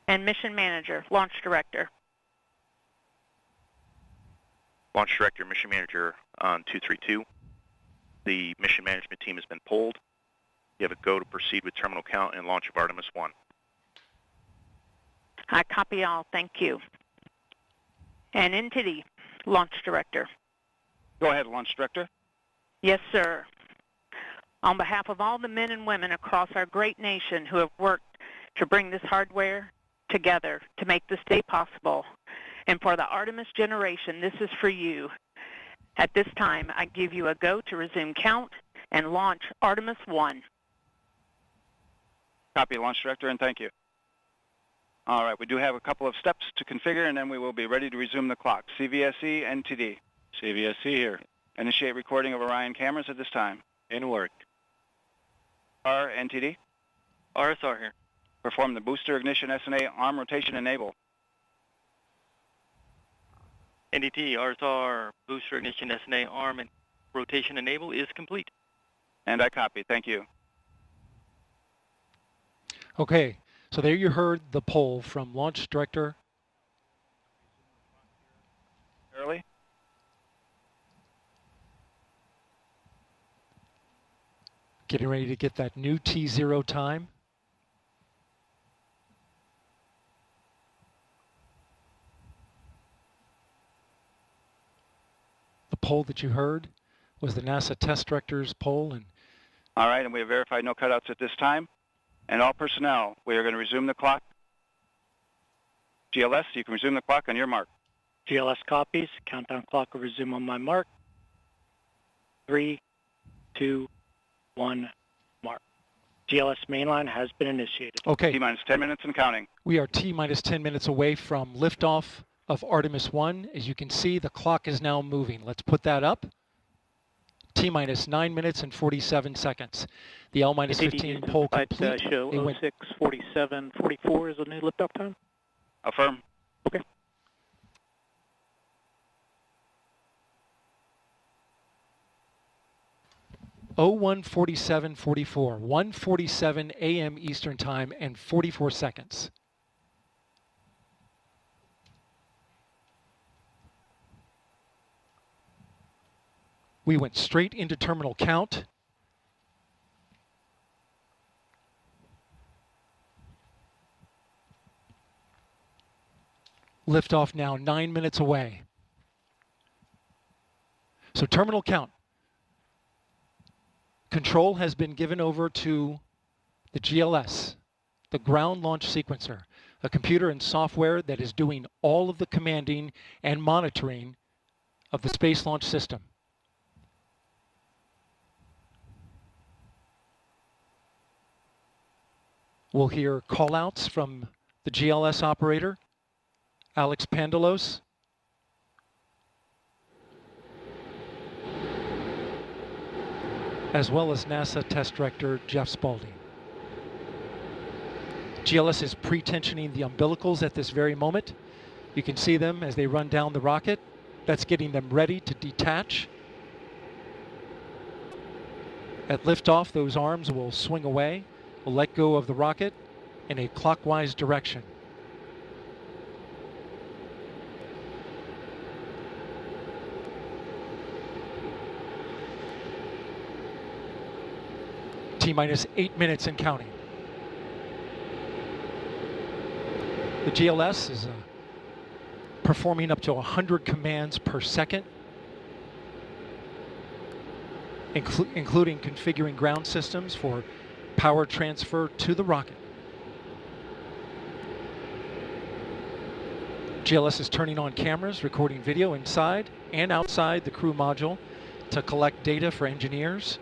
And Mission Manager, Launch Director. Launch Director, Mission Manager on 232. The mission management team has been polled. You have a go to proceed with terminal count and launch of Artemis I. I copy all. Thank you. And NTD, Launch Director. Go ahead, Launch Director. Yes, sir. On behalf of all the men and women across our great nation who have worked to bring this hardware together to make this day possible, and for the Artemis generation, this is for you. At this time, I give you a go to resume count and launch Artemis I. Copy, Launch Director, and thank you. All right, we do have a couple of steps to configure, and then we will be ready to resume the clock. CVSE, NTD. CVSE here. Initiate recording of Orion cameras at this time. In work. R, NTD. RSR here. Perform the booster ignition SNA arm rotation enable. NDT, RSR, booster ignition SNA arm and rotation enable is complete. And I copy. Thank you. Okay, so there you heard the poll from Launch Director. Early. Getting ready to get that new T0 time. The poll that you heard was the NASA Test Director's poll. And all right, and we have verified no cutouts at this time. And all personnel, we are going to resume the clock. GLS, you can resume the clock on your mark. GLS copies. Countdown clock will resume on my mark. 3, 2, 1, mark. GLS mainline has been initiated. Okay. T-minus 10 minutes and counting. We are T-minus 10 minutes away from liftoff of Artemis I. As you can see, the clock is now moving. Let's put that up. T-minus 9 minutes and 47 seconds. The L-minus 15 poll complete. Show 06:47:44 is the new liftoff time. Affirm. Okay. Oh, 1:47:44, 1:47 a.m. Eastern Time and 44 seconds. We went straight into terminal count. Liftoff now 9 minutes away. So terminal count. Control has been given over to the GLS, the ground launch sequencer, a computer and software that is doing all of the commanding and monitoring of the Space Launch System. We'll hear call-outs from the GLS operator, Alex Pandalos. As well as NASA Test Director Jeff Spaulding. GLS is pre-tensioning the umbilicals at this very moment. You can see them as they run down the rocket. That's getting them ready to detach. At liftoff, those arms will swing away. We'll let go of the rocket in a clockwise direction. T-minus 8 minutes and counting. The GLS is performing up to 100 commands per second, including configuring ground systems for power transfer to the rocket. GLS is turning on cameras, recording video inside and outside the crew module to collect data for engineers.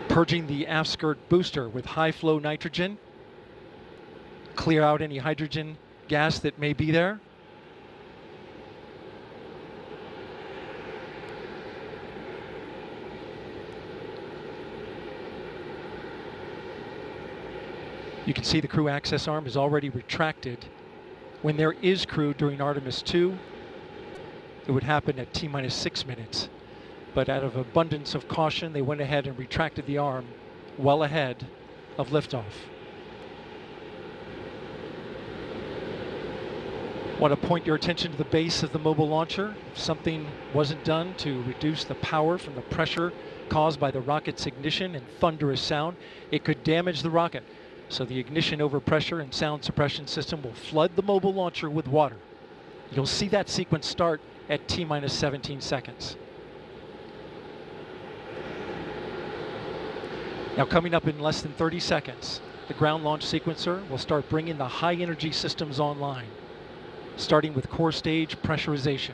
Purging the aft skirt booster with high flow nitrogen. Clear out any hydrogen gas that may be there. You can see the crew access arm is already retracted. When there is crew during Artemis II, it would happen at T-minus 6 minutes. But out of abundance of caution, they went ahead and retracted the arm well ahead of liftoff. Want to point your attention to the base of the mobile launcher. If something wasn't done to reduce the power from the pressure caused by the rocket's ignition and thunderous sound, it could damage the rocket. So the ignition overpressure and sound suppression system will flood the mobile launcher with water. You'll see that sequence start at T-minus 17 seconds. Now coming up in less than 30 seconds, the ground launch sequencer will start bringing the high energy systems online, starting with core stage pressurization.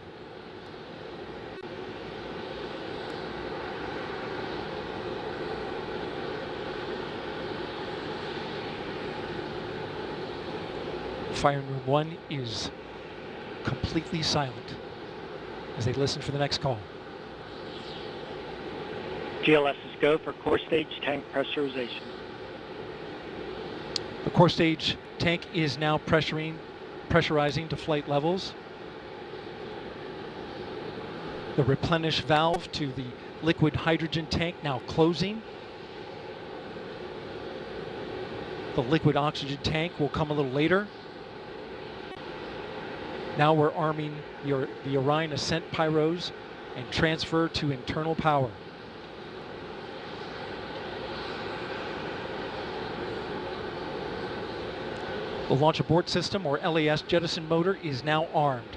Firing room 1 is completely silent as they listen for the next call. GLS is go for core stage tank pressurization. The core stage tank is now pressurizing to flight levels. The replenish valve to the liquid hydrogen tank now closing. The liquid oxygen tank will come a little later. Now we're arming the Orion ascent pyros and transfer to internal power. The launch abort system, or LAS jettison motor, is now armed.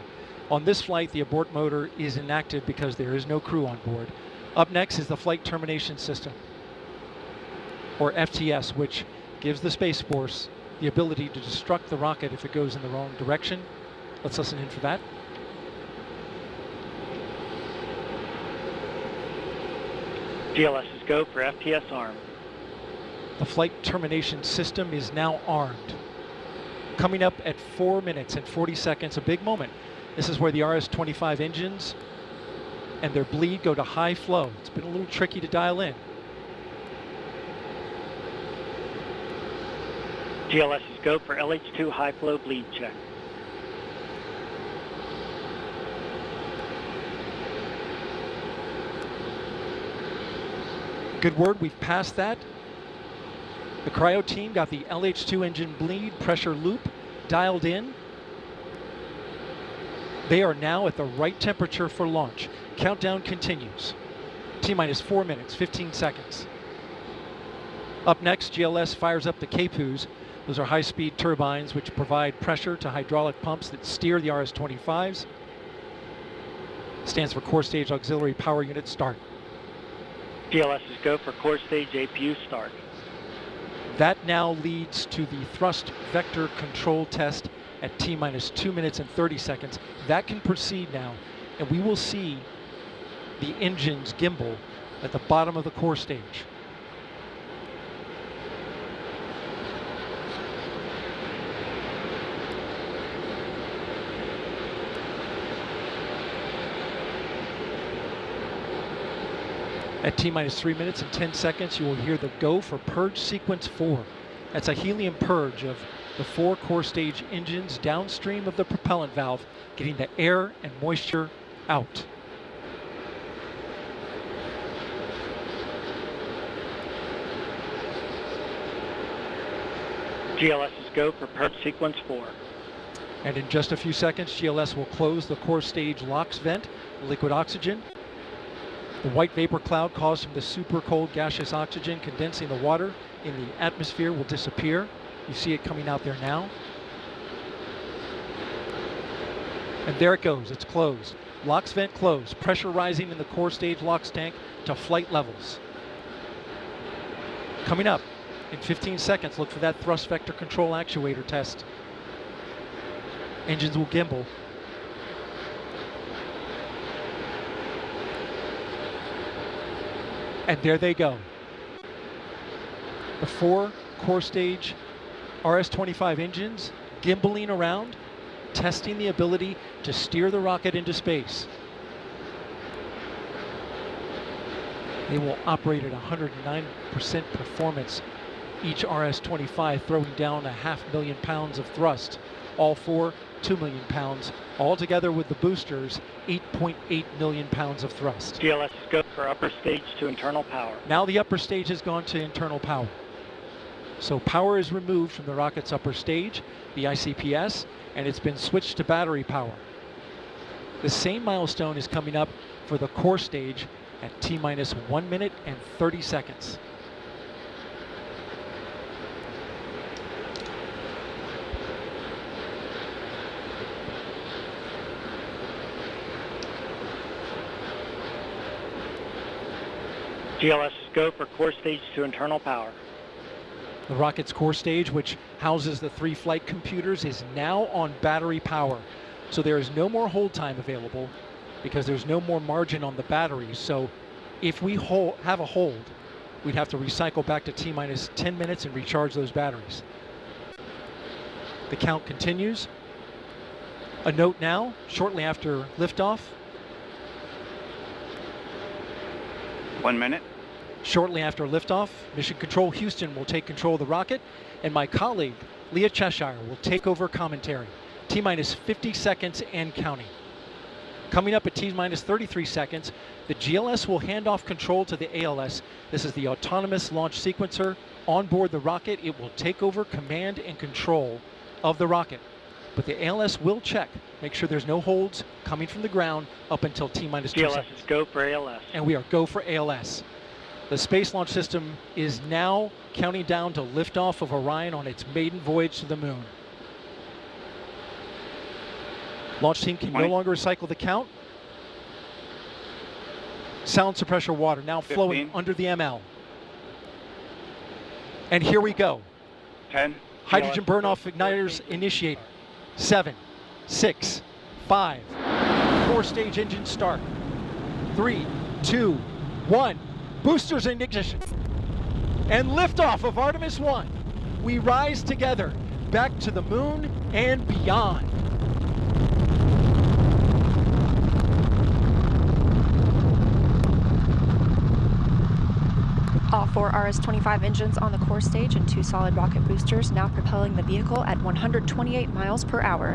On this flight, the abort motor is inactive because there is no crew on board. Up next is the flight termination system, or FTS, which gives the Space Force the ability to destruct the rocket if it goes in the wrong direction. Let's listen in for that. GLS is go for FTS arm. The flight termination system is now armed. Coming up at 4 minutes and 40 seconds, a big moment. This is where the RS-25 engines and their bleed go to high flow. It's been a little tricky to dial in. GLS is go for LH2 high flow bleed check. Good word, we've passed that. The cryo team got the LH2 engine bleed pressure loop dialed in. They are now at the right temperature for launch. Countdown continues. T-minus 4 minutes, 15 seconds. Up next, GLS fires up the KPUs. Those are high-speed turbines which provide pressure to hydraulic pumps that steer the RS-25s. Stands for Core Stage Auxiliary Power Unit Start. GLS is go for core stage APU start. That now leads to the thrust vector control test at T-minus 2 minutes and 30 seconds. That can proceed now, and we will see the engines gimbal at the bottom of the core stage. At T-minus 3 minutes and 10 seconds, you will hear the go for purge sequence 4. That's a helium purge of the 4 core stage engines downstream of the propellant valve, getting the air and moisture out. GLS is go for purge sequence 4. And in just a few seconds, GLS will close the core stage LOX vent, liquid oxygen. The white vapor cloud caused from the super cold gaseous oxygen condensing the water in the atmosphere will disappear. You see it coming out there now. And there it goes, it's closed. LOX vent closed, pressure rising in the core stage LOX tank to flight levels. Coming up in 15 seconds, look for that thrust vector control actuator test. Engines will gimbal. And there they go. The 4 core stage RS-25 engines gimbaling around, testing the ability to steer the rocket into space. They will operate at 109% performance. Each RS-25 throwing down 500,000 pounds of thrust. All 4, 2 million pounds. All together with the boosters, 8.8 million pounds of thrust. GLS is go for upper stage to internal power. Now the upper stage has gone to internal power. So power is removed from the rocket's upper stage, the ICPS, and it's been switched to battery power. The same milestone is coming up for the core stage at T-minus 1 minute and 30 seconds. GLS is go for core stage to internal power. The rocket's core stage, which houses the 3 flight computers, is now on battery power. So there is no more hold time available because there's no more margin on the batteries. So if we have a hold, we'd have to recycle back to T-minus 10 minutes and recharge those batteries. The count continues. A note now, shortly after liftoff. 1 minute. Shortly after liftoff, Mission Control Houston will take control of the rocket, and my colleague, Leah Cheshire, will take over commentary. T-minus 50 seconds and counting. Coming up at T-minus 33 seconds, the GLS will hand off control to the ALS. This is the autonomous launch sequencer. On board the rocket, it will take over command and control of the rocket. But the ALS will check, make sure there's no holds coming from the ground up until T-minus 2 seconds. GLS is go for ALS. And we are go for ALS. The Space Launch System is now counting down to liftoff of Orion on its maiden voyage to the moon. Launch team can no longer recycle the count. Sound suppressor water now 15. Flowing under the ML. And here we go. 10. Hydrogen burn-off igniters initiated. 7, 6, 5. Core stage engine start. 3, 2, 1. Boosters in ignition. And liftoff of Artemis I. We rise together back to the moon and beyond. All 4 RS-25 engines on the core stage and 2 solid rocket boosters now propelling the vehicle at 128 miles per hour.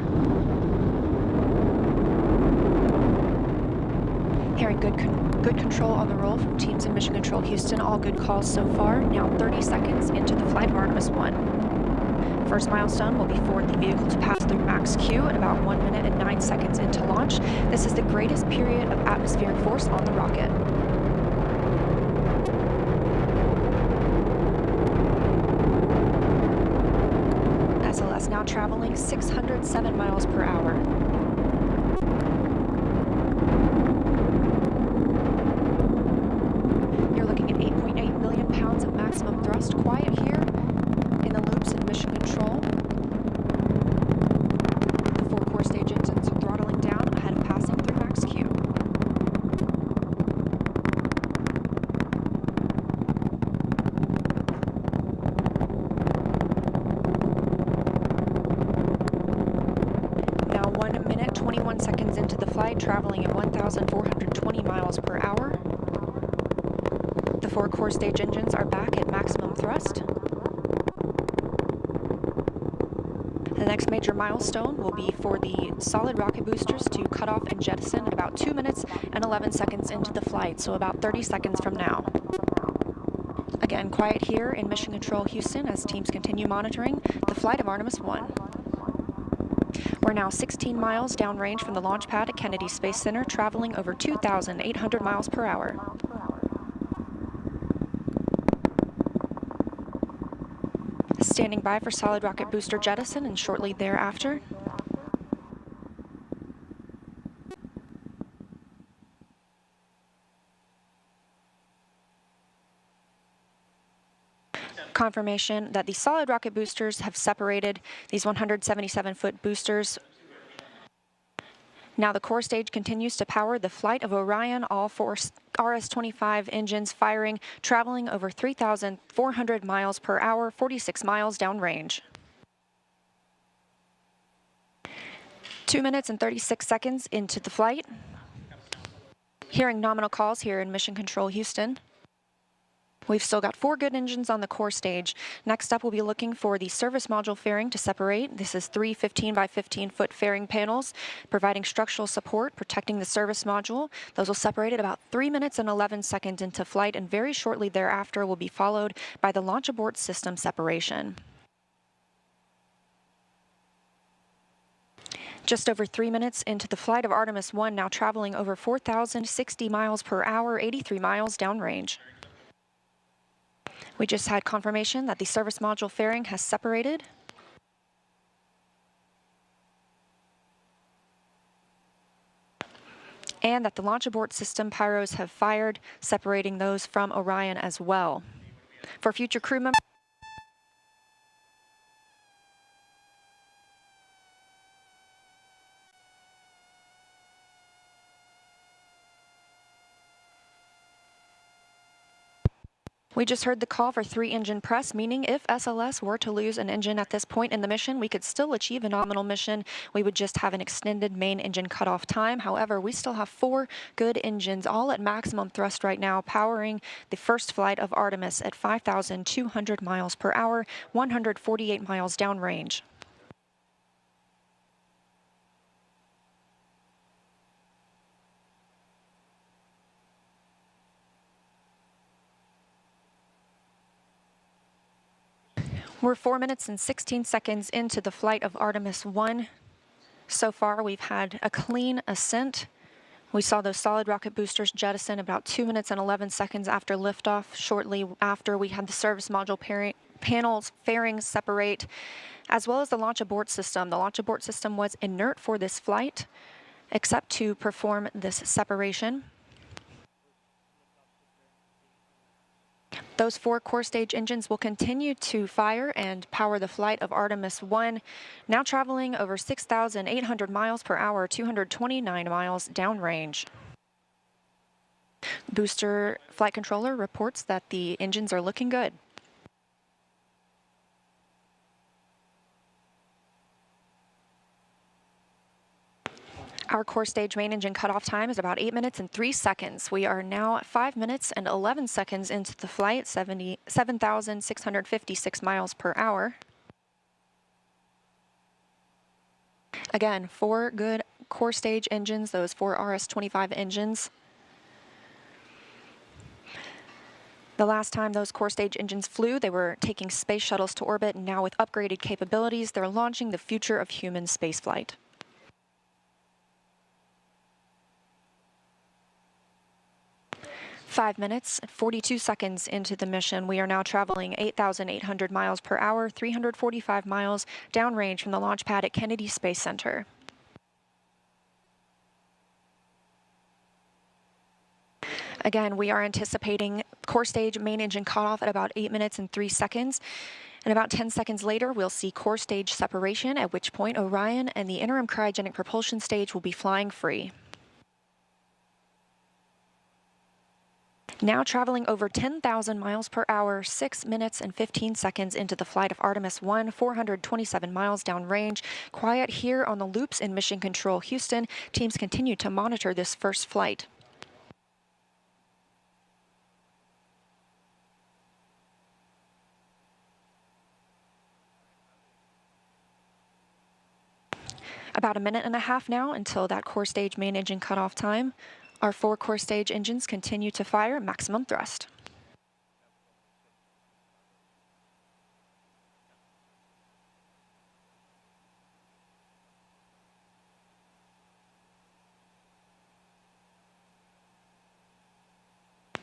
Hearing good control on the roll from teams in Mission Control Houston. All good calls so far. Now 30 seconds into the flight of Artemis I. First milestone will be for the vehicle to pass through max Q at about 1 minute and 9 seconds into launch. This is the greatest period of atmospheric force on the rocket. SLS now traveling 607 miles per hour. You're looking at 8.8 million pounds of maximum thrust. Quiet here in the loops in Mission Control. The 4 core stage engines are throttling down ahead of passing through max Q. Now 1 minute, 21 seconds into the flight, traveling at 1,420 miles per hour. 4 core stage engines are back at maximum thrust. The next major milestone will be for the solid rocket boosters to cut off and jettison at about 2 minutes and 11 seconds into the flight, so about 30 seconds from now. Again, quiet here in Mission Control Houston as teams continue monitoring the flight of Artemis I. We're now 16 miles downrange from the launch pad at Kennedy Space Center, traveling over 2,800 miles per hour. Standing by for solid rocket booster jettison and shortly thereafter. Confirmation that the solid rocket boosters have separated these 177-foot boosters. Now the core stage continues to power the flight of Orion, all 4 RS-25 engines firing, traveling over 3,400 miles per hour, 46 miles downrange. 2 minutes and 36 seconds into the flight. Hearing nominal calls here in Mission Control Houston. We've still got 4 good engines on the core stage. Next up, we'll be looking for the service module fairing to separate. This is 3 15 by 15 foot fairing panels, providing structural support, protecting the service module. Those will separate at about 3 minutes and 11 seconds into flight, and very shortly thereafter will be followed by the launch abort system separation. Just over 3 minutes into the flight of Artemis I, now traveling over 4,060 miles per hour, 83 miles downrange. We just had confirmation that the service module fairing has separated. And that the launch abort system pyros have fired, separating those from Orion as well. For future crew members, we just heard the call for 3 engine press, meaning if SLS were to lose an engine at this point in the mission, we could still achieve a nominal mission. We would just have an extended main engine cutoff time. However, we still have 4 good engines, all at maximum thrust right now, powering the first flight of Artemis at 5,200 miles per hour, 148 miles downrange. We're 4 minutes and 16 seconds into the flight of Artemis I. So far, we've had a clean ascent. We saw those solid rocket boosters jettison about 2 minutes and 11 seconds after liftoff. Shortly after, we had the service module panels fairings separate, as well as the launch abort system. The launch abort system was inert for this flight, except to perform this separation. Those 4 core stage engines will continue to fire and power the flight of Artemis I, now traveling over 6,800 miles per hour, 229 miles downrange. Booster flight controller reports that the engines are looking good. Our core stage main engine cutoff time is about 8 minutes and 3 seconds. We are now 5 minutes and 11 seconds into the flight, 7,656 miles per hour. Again, 4 good core stage engines, those 4 RS-25 engines. The last time those core stage engines flew, they were taking space shuttles to orbit, and now with upgraded capabilities, they're launching the future of human spaceflight. 5 minutes, 42 seconds into the mission. We are now traveling 8,800 miles per hour, 345 miles downrange from the launch pad at Kennedy Space Center. Again, we are anticipating core stage main engine cutoff at about 8 minutes and 3 seconds. And about 10 seconds later, we'll see core stage separation, at which point Orion and the interim cryogenic propulsion stage will be flying free. Now traveling over 10,000 miles per hour, 6 minutes and 15 seconds into the flight of Artemis I, 427 miles downrange. Quiet here on the loops in Mission Control Houston. Teams continue to monitor this first flight. About a minute and a half now until that core stage main engine cutoff time. Our 4 core stage engines continue to fire maximum thrust.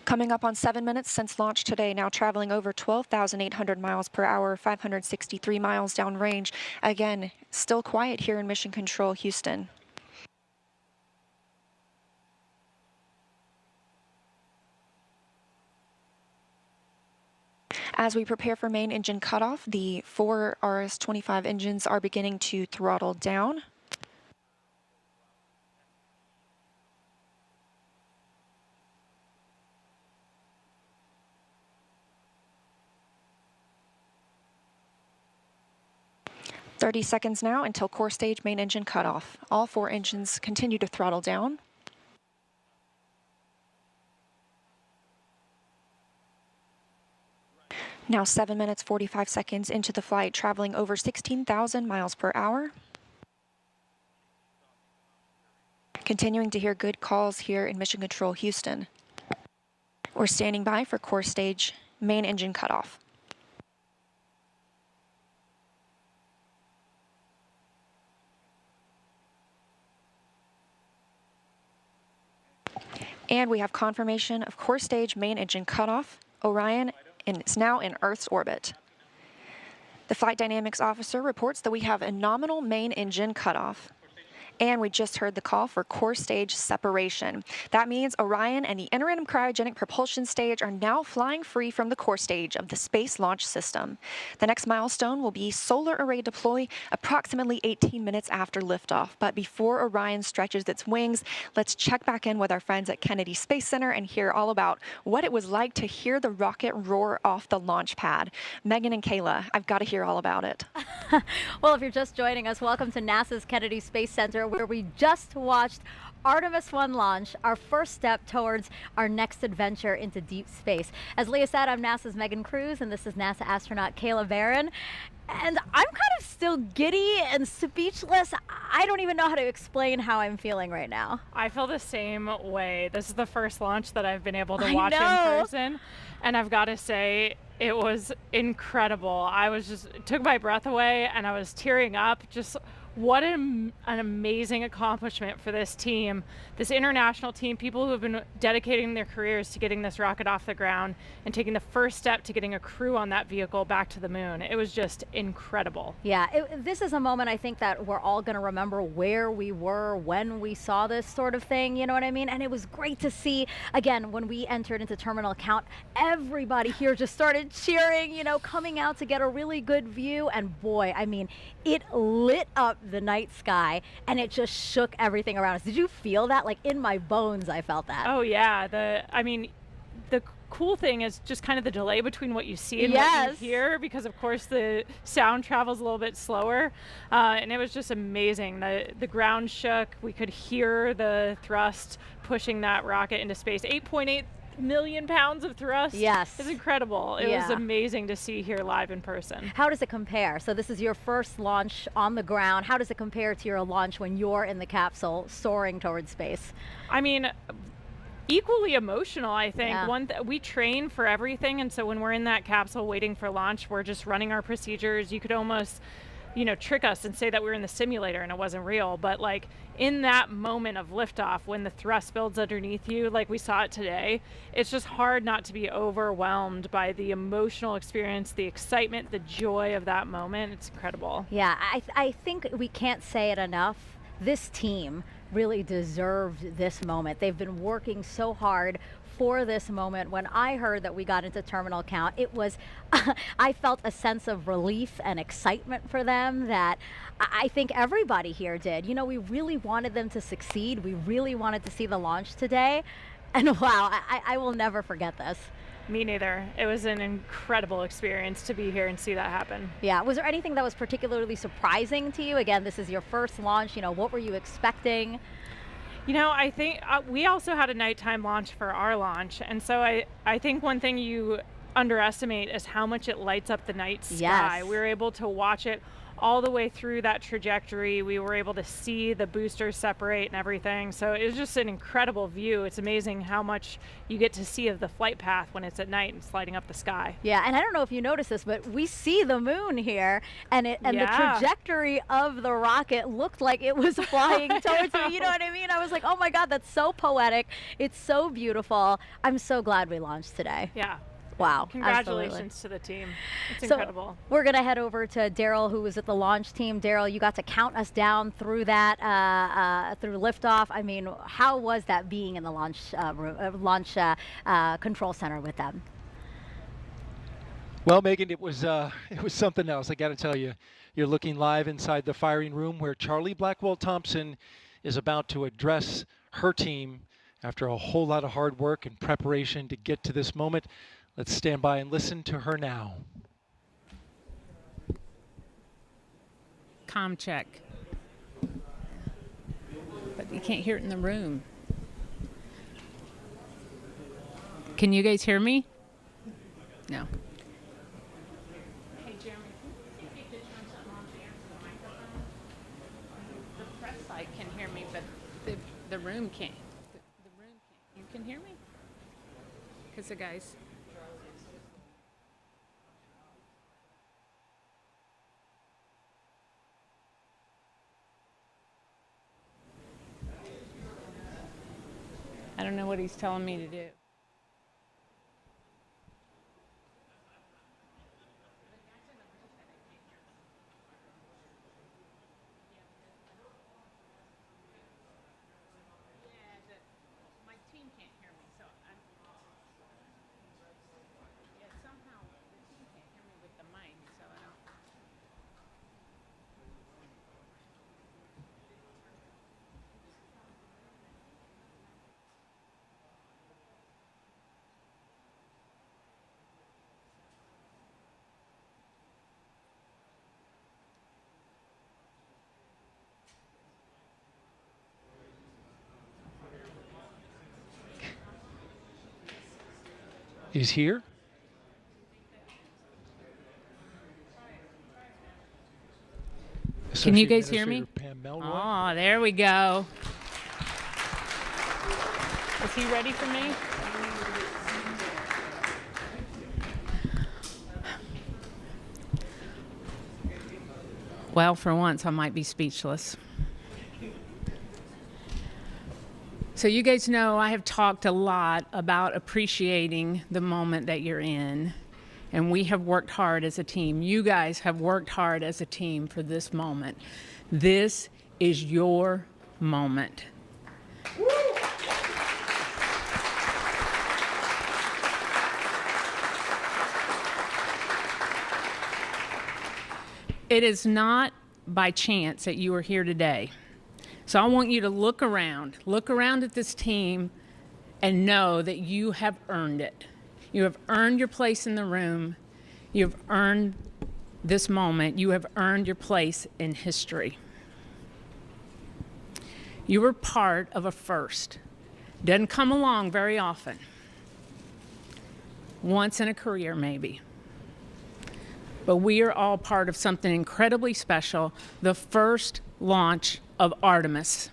Coming up on 7 minutes since launch today, now traveling over 12,800 miles per hour, 563 miles downrange. Again, still quiet here in Mission Control, Houston. As we prepare for main engine cutoff, the 4 RS-25 engines are beginning to throttle down. "30 seconds now until core stage main engine cutoff. All 4 engines continue to throttle down. Now 7 minutes 45 seconds into the flight, traveling over 16,000 miles per hour. Continuing to hear good calls here in Mission Control, Houston. We're standing by for core stage main engine cutoff. And we have confirmation of core stage main engine cutoff. Orion is now in Earth's orbit. The flight dynamics officer reports that we have a nominal main engine cutoff. And we just heard the call for core stage separation. That means Orion and the interim cryogenic propulsion stage are now flying free from the core stage of the Space Launch System. The next milestone will be solar array deploy approximately 18 minutes after liftoff. But before Orion stretches its wings, let's check back in with our friends at Kennedy Space Center and hear all about what it was like to hear the rocket roar off the launch pad. Megan and Kayla, I've got to hear all about it. Well, if you're just joining us, welcome to NASA's Kennedy Space Center, where we just watched Artemis I launch, our first step towards our next adventure into deep space. As Leah said, I'm NASA's Megan Cruz, and this is NASA astronaut Kayla Barron. And I'm kind of still giddy and speechless. I don't even know how to explain how I'm feeling right now. I feel the same way. This is the first launch that I've been able to watch in person. And I've got to say, it was incredible. It took my breath away, and I was tearing up. Just what an amazing accomplishment for this team, this international team, people who have been dedicating their careers to getting this rocket off the ground and taking the first step to getting a crew on that vehicle back to the moon. It was just incredible. Yeah, this is a moment I think that we're all going to remember where we were when we saw this sort of thing, you know what I mean? And it was great to see, again, when we entered into terminal count, everybody here just started cheering, you know, coming out to get a really good view. And boy, I mean, it lit up the night sky, and it just shook everything around us. Did you feel that? Like in my bones, I felt that. Oh yeah, the cool thing is just kind of the delay between what you see and what you hear, because of course the sound travels a little bit slower, and it was just amazing. The ground shook. We could hear the thrust pushing that rocket into space. 8.8 million pounds of thrust. Yes. It's incredible. It was amazing to see here live in person. How does it compare? So this is your first launch on the ground. How does it compare to your launch when you're in the capsule soaring towards space? I mean, equally emotional, I think. We train for everything, and so when we're in that capsule waiting for launch, we're just running our procedures. You could almost, you know, trick us and say that we were in the simulator and it wasn't real, but like in that moment of liftoff, when the thrust builds underneath you, like we saw it today, it's just hard not to be overwhelmed by the emotional experience, the excitement, the joy of that moment. It's incredible. Yeah, I think we can't say it enough. This team really deserved this moment. They've been working so hard for this moment. When I heard that we got into terminal count, it was, I felt a sense of relief and excitement for them that I think everybody here did. You know, we really wanted them to succeed. We really wanted to see the launch today. And wow, I will never forget this. Me neither. It was an incredible experience to be here and see that happen. Yeah. Was there anything that was particularly surprising to you? Again, this is your first launch. You know, what were you expecting? You know, I think we also had a nighttime launch for our launch. And so I think one thing you underestimate is how much it lights up the night sky. We were able to watch it all the way through that trajectory. We were able to see the boosters separate and everything. So it was just an incredible view. It's amazing how much you get to see of the flight path when it's at night and sliding up the sky. Yeah, and I don't know if you noticed this, but we see the moon here, and the trajectory of the rocket looked like it was flying towards me. You know what I mean? I was like, oh my God, that's so poetic. It's so beautiful. I'm so glad we launched today. Yeah. Wow. Congratulations to the team. It's incredible. We're going to head over to Daryl, who was at the launch team. Daryl, you got to count us down through that, through liftoff. I mean, how was that being in the launch control center with them? Well, Megan, it was something else. I got to tell you, you're looking live inside the firing room where Charlie Blackwell-Thompson is about to address her team after a whole lot of hard work and preparation to get to this moment. Let's stand by and listen to her now. Comm check. But you can't hear it in the room. Can you guys hear me? No. Hey, Jeremy, can you take a picture of something on there for the microphone? The press site can hear me, but The room can't. The room can't. You can hear me? Because the guys... I don't know what he's telling me to do. My team can't hear me, so somehow the team can't hear me with the mic, so I don't... He's here. Can you guys hear me? Oh, there we go. Is he ready for me? Well, for once, I might be speechless. So you guys know I have talked a lot about appreciating the moment that you're in, and we have worked hard as a team. You guys have worked hard as a team for this moment. This is your moment. It is not by chance that you are here today. So I want you to look around at this team and know that you have earned it. You have earned your place in the room. You have earned this moment. You have earned your place in history. You were part of a first. Doesn't come along very often. Once in a career, maybe. But we are all part of something incredibly special, the first launch of Artemis.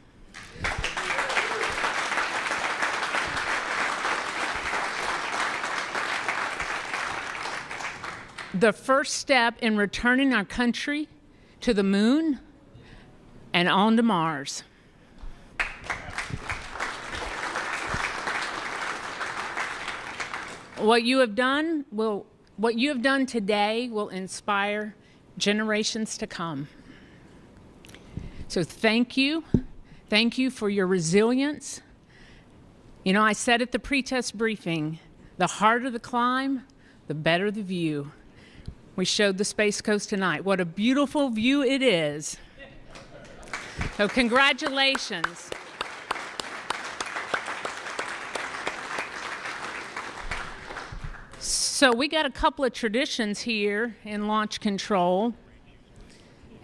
The first step in returning our country to the moon and on to Mars. What you have done today will inspire generations to come. So thank you. Thank you for your resilience. You know, I said at the pre-test briefing, the harder the climb, the better the view. We showed the Space Coast tonight. What a beautiful view it is. So congratulations. So we got a couple of traditions here in launch control.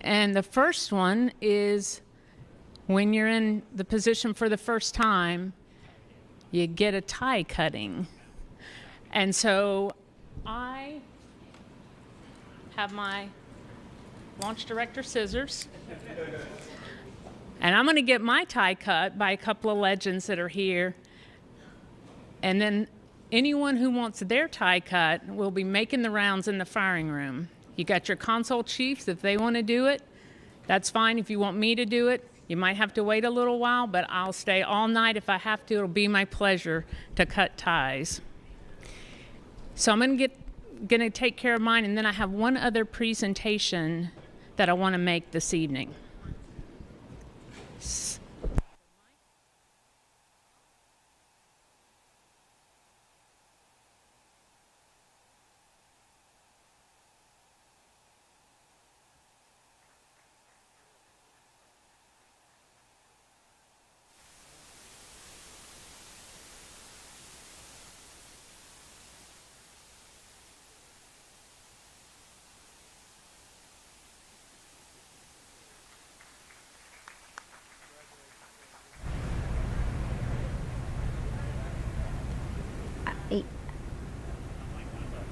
And the first one is when you're in the position for the first time, you get a tie cutting. And so I have my Launch Director Scissors. And I'm going to get my tie cut by a couple of legends that are here. And then anyone who wants their tie cut will be making the rounds in the firing room. You got your console chiefs if they want to do it. That's fine. If you want me to do it, you might have to wait a little while, but I'll stay all night if I have to. It'll be my pleasure to cut ties. So I'm going to take care of mine, and then I have one other presentation that I want to make this evening.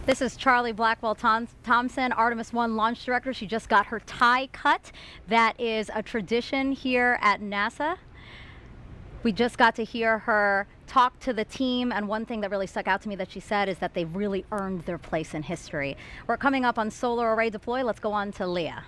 This is Charlie Blackwell Thompson, Artemis I launch director. She just got her tie cut. That is a tradition here at NASA. We just got to hear her talk to the team, and one thing that really stuck out to me that she said is that they've really earned their place in history. We're coming up on solar array deploy. Let's go on to Leah.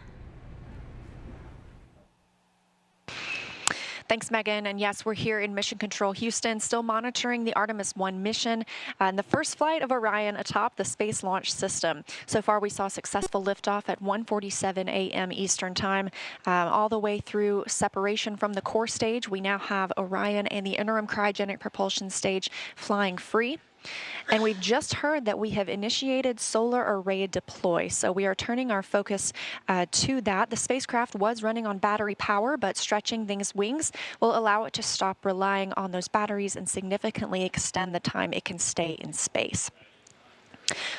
Thanks, Megan. And yes, we're here in Mission Control Houston, still monitoring the Artemis I mission and the first flight of Orion atop the Space Launch System. So far, we saw successful liftoff at 1:47 a.m. Eastern Time, all the way through separation from the core stage. We now have Orion and the interim cryogenic propulsion stage flying free. And we've just heard that we have initiated solar array deploy. So we are turning our focus to that. The spacecraft was running on battery power, but stretching these wings will allow it to stop relying on those batteries and significantly extend the time it can stay in space.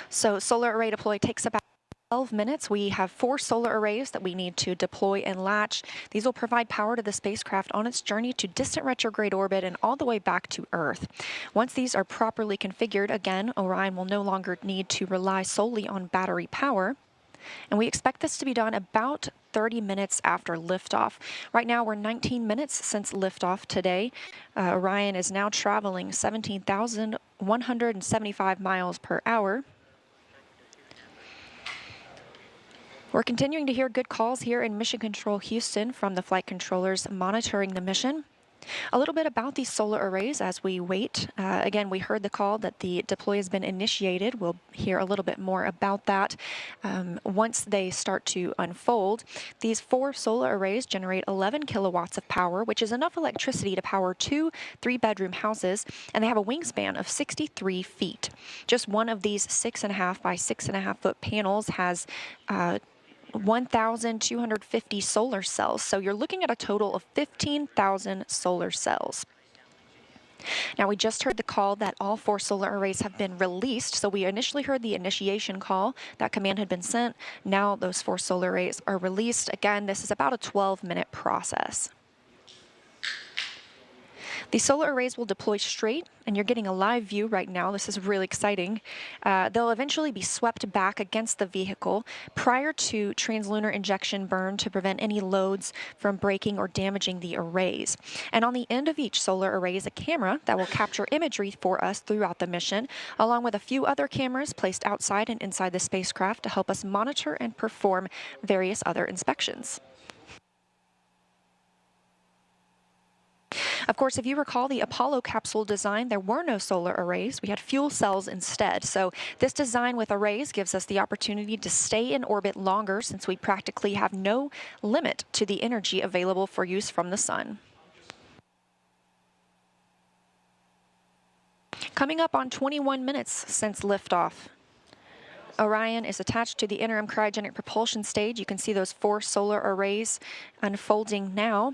So solar array deploy takes about 12 minutes. We have 4 solar arrays that we need to deploy and latch. These will provide power to the spacecraft on its journey to distant retrograde orbit and all the way back to Earth. Once these are properly configured, again, Orion will no longer need to rely solely on battery power. And we expect this to be done about 30 minutes after liftoff. Right now, we're 19 minutes since liftoff today. Orion is now traveling 17,175 miles per hour. We're continuing to hear good calls here in Mission Control Houston from the flight controllers monitoring the mission. A little bit about these solar arrays as we wait. Again, we heard the call that the deploy has been initiated. We'll hear a little bit more about that once they start to unfold. These 4 solar arrays generate 11 kilowatts of power, which is enough electricity to power 2 3-bedroom houses, and they have a wingspan of 63 feet. Just one of these 6.5 by 6.5 foot panels has 1,250 solar cells. So you're looking at a total of 15,000 solar cells. Now, we just heard the call that all 4 solar arrays have been released. So we initially heard the initiation call. That command had been sent. Now those 4 solar arrays are released. Again, this is about a 12-minute process. These solar arrays will deploy straight, and you're getting a live view right now. This is really exciting. They'll eventually be swept back against the vehicle prior to translunar injection burn to prevent any loads from breaking or damaging the arrays. And on the end of each solar array is a camera that will capture imagery for us throughout the mission, along with a few other cameras placed outside and inside the spacecraft to help us monitor and perform various other inspections. Of course, if you recall the Apollo capsule design, there were no solar arrays. We had fuel cells instead. So this design with arrays gives us the opportunity to stay in orbit longer since we practically have no limit to the energy available for use from the sun. Coming up on 21 minutes since liftoff. Orion is attached to the interim cryogenic propulsion stage. You can see those 4 solar arrays unfolding now.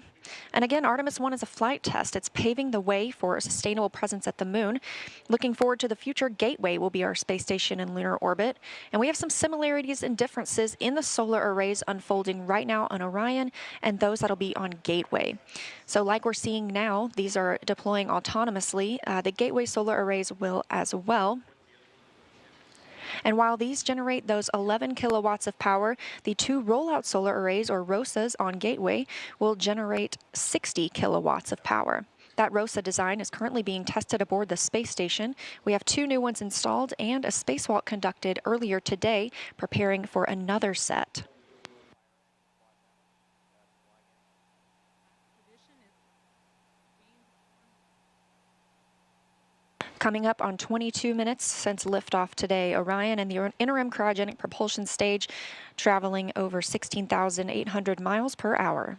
And again, Artemis I is a flight test. It's paving the way for a sustainable presence at the moon. Looking forward to the future, Gateway will be our space station in lunar orbit. And we have some similarities and differences in the solar arrays unfolding right now on Orion and those that'll be on Gateway. So like we're seeing now, these are deploying autonomously. The Gateway solar arrays will as well. And while these generate those 11 kilowatts of power, the 2 rollout solar arrays, or ROSAs, on Gateway will generate 60 kilowatts of power. That ROSA design is currently being tested aboard the space station. We have 2 new ones installed and a spacewalk conducted earlier today, preparing for another set. Coming up on 22 minutes since liftoff today, Orion and the interim cryogenic propulsion stage traveling over 16,800 miles per hour.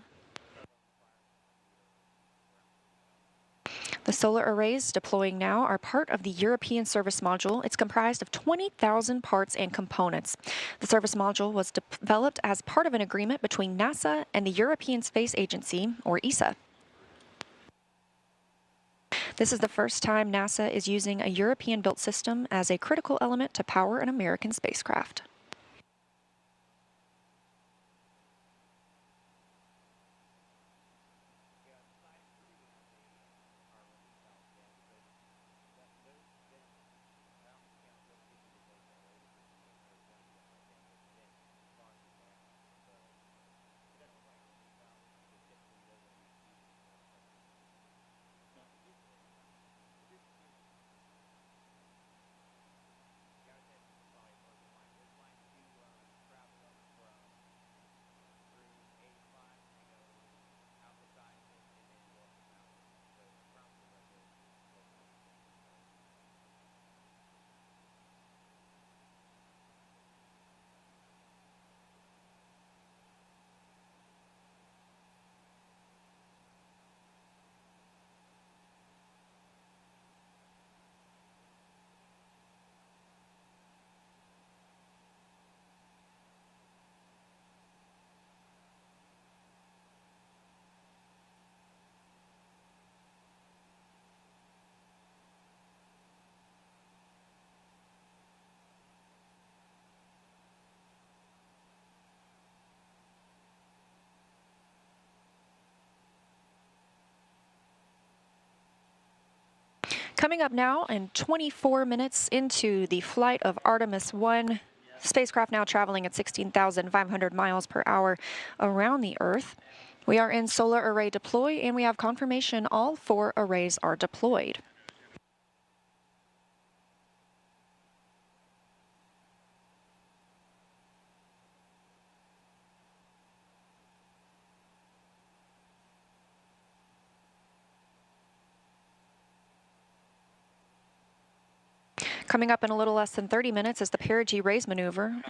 The solar arrays deploying now are part of the European Service Module. It's comprised of 20,000 parts and components. The service module was developed as part of an agreement between NASA and the European Space Agency, or ESA. This is the first time NASA is using a European-built system as a critical element to power an American spacecraft. Coming up now, and 24 minutes into the flight of Artemis I, spacecraft now traveling at 16,500 miles per hour around the Earth. We are in solar array deploy, and we have confirmation all 4 arrays are deployed. Coming up in a little less than 30 minutes is the perigee raise maneuver.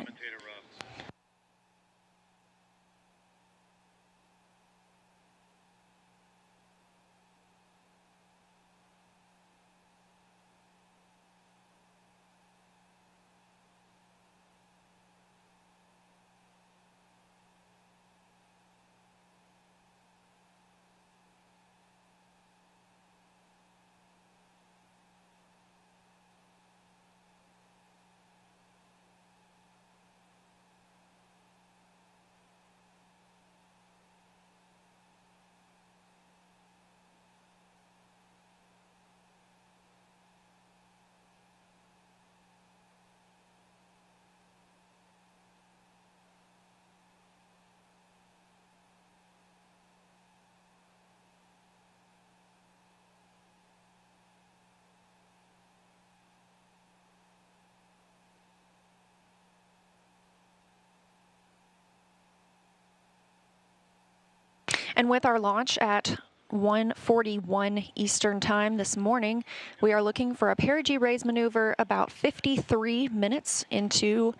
And with our launch at 1:41 Eastern Time this morning, we are looking for a perigee raise maneuver about 53 minutes into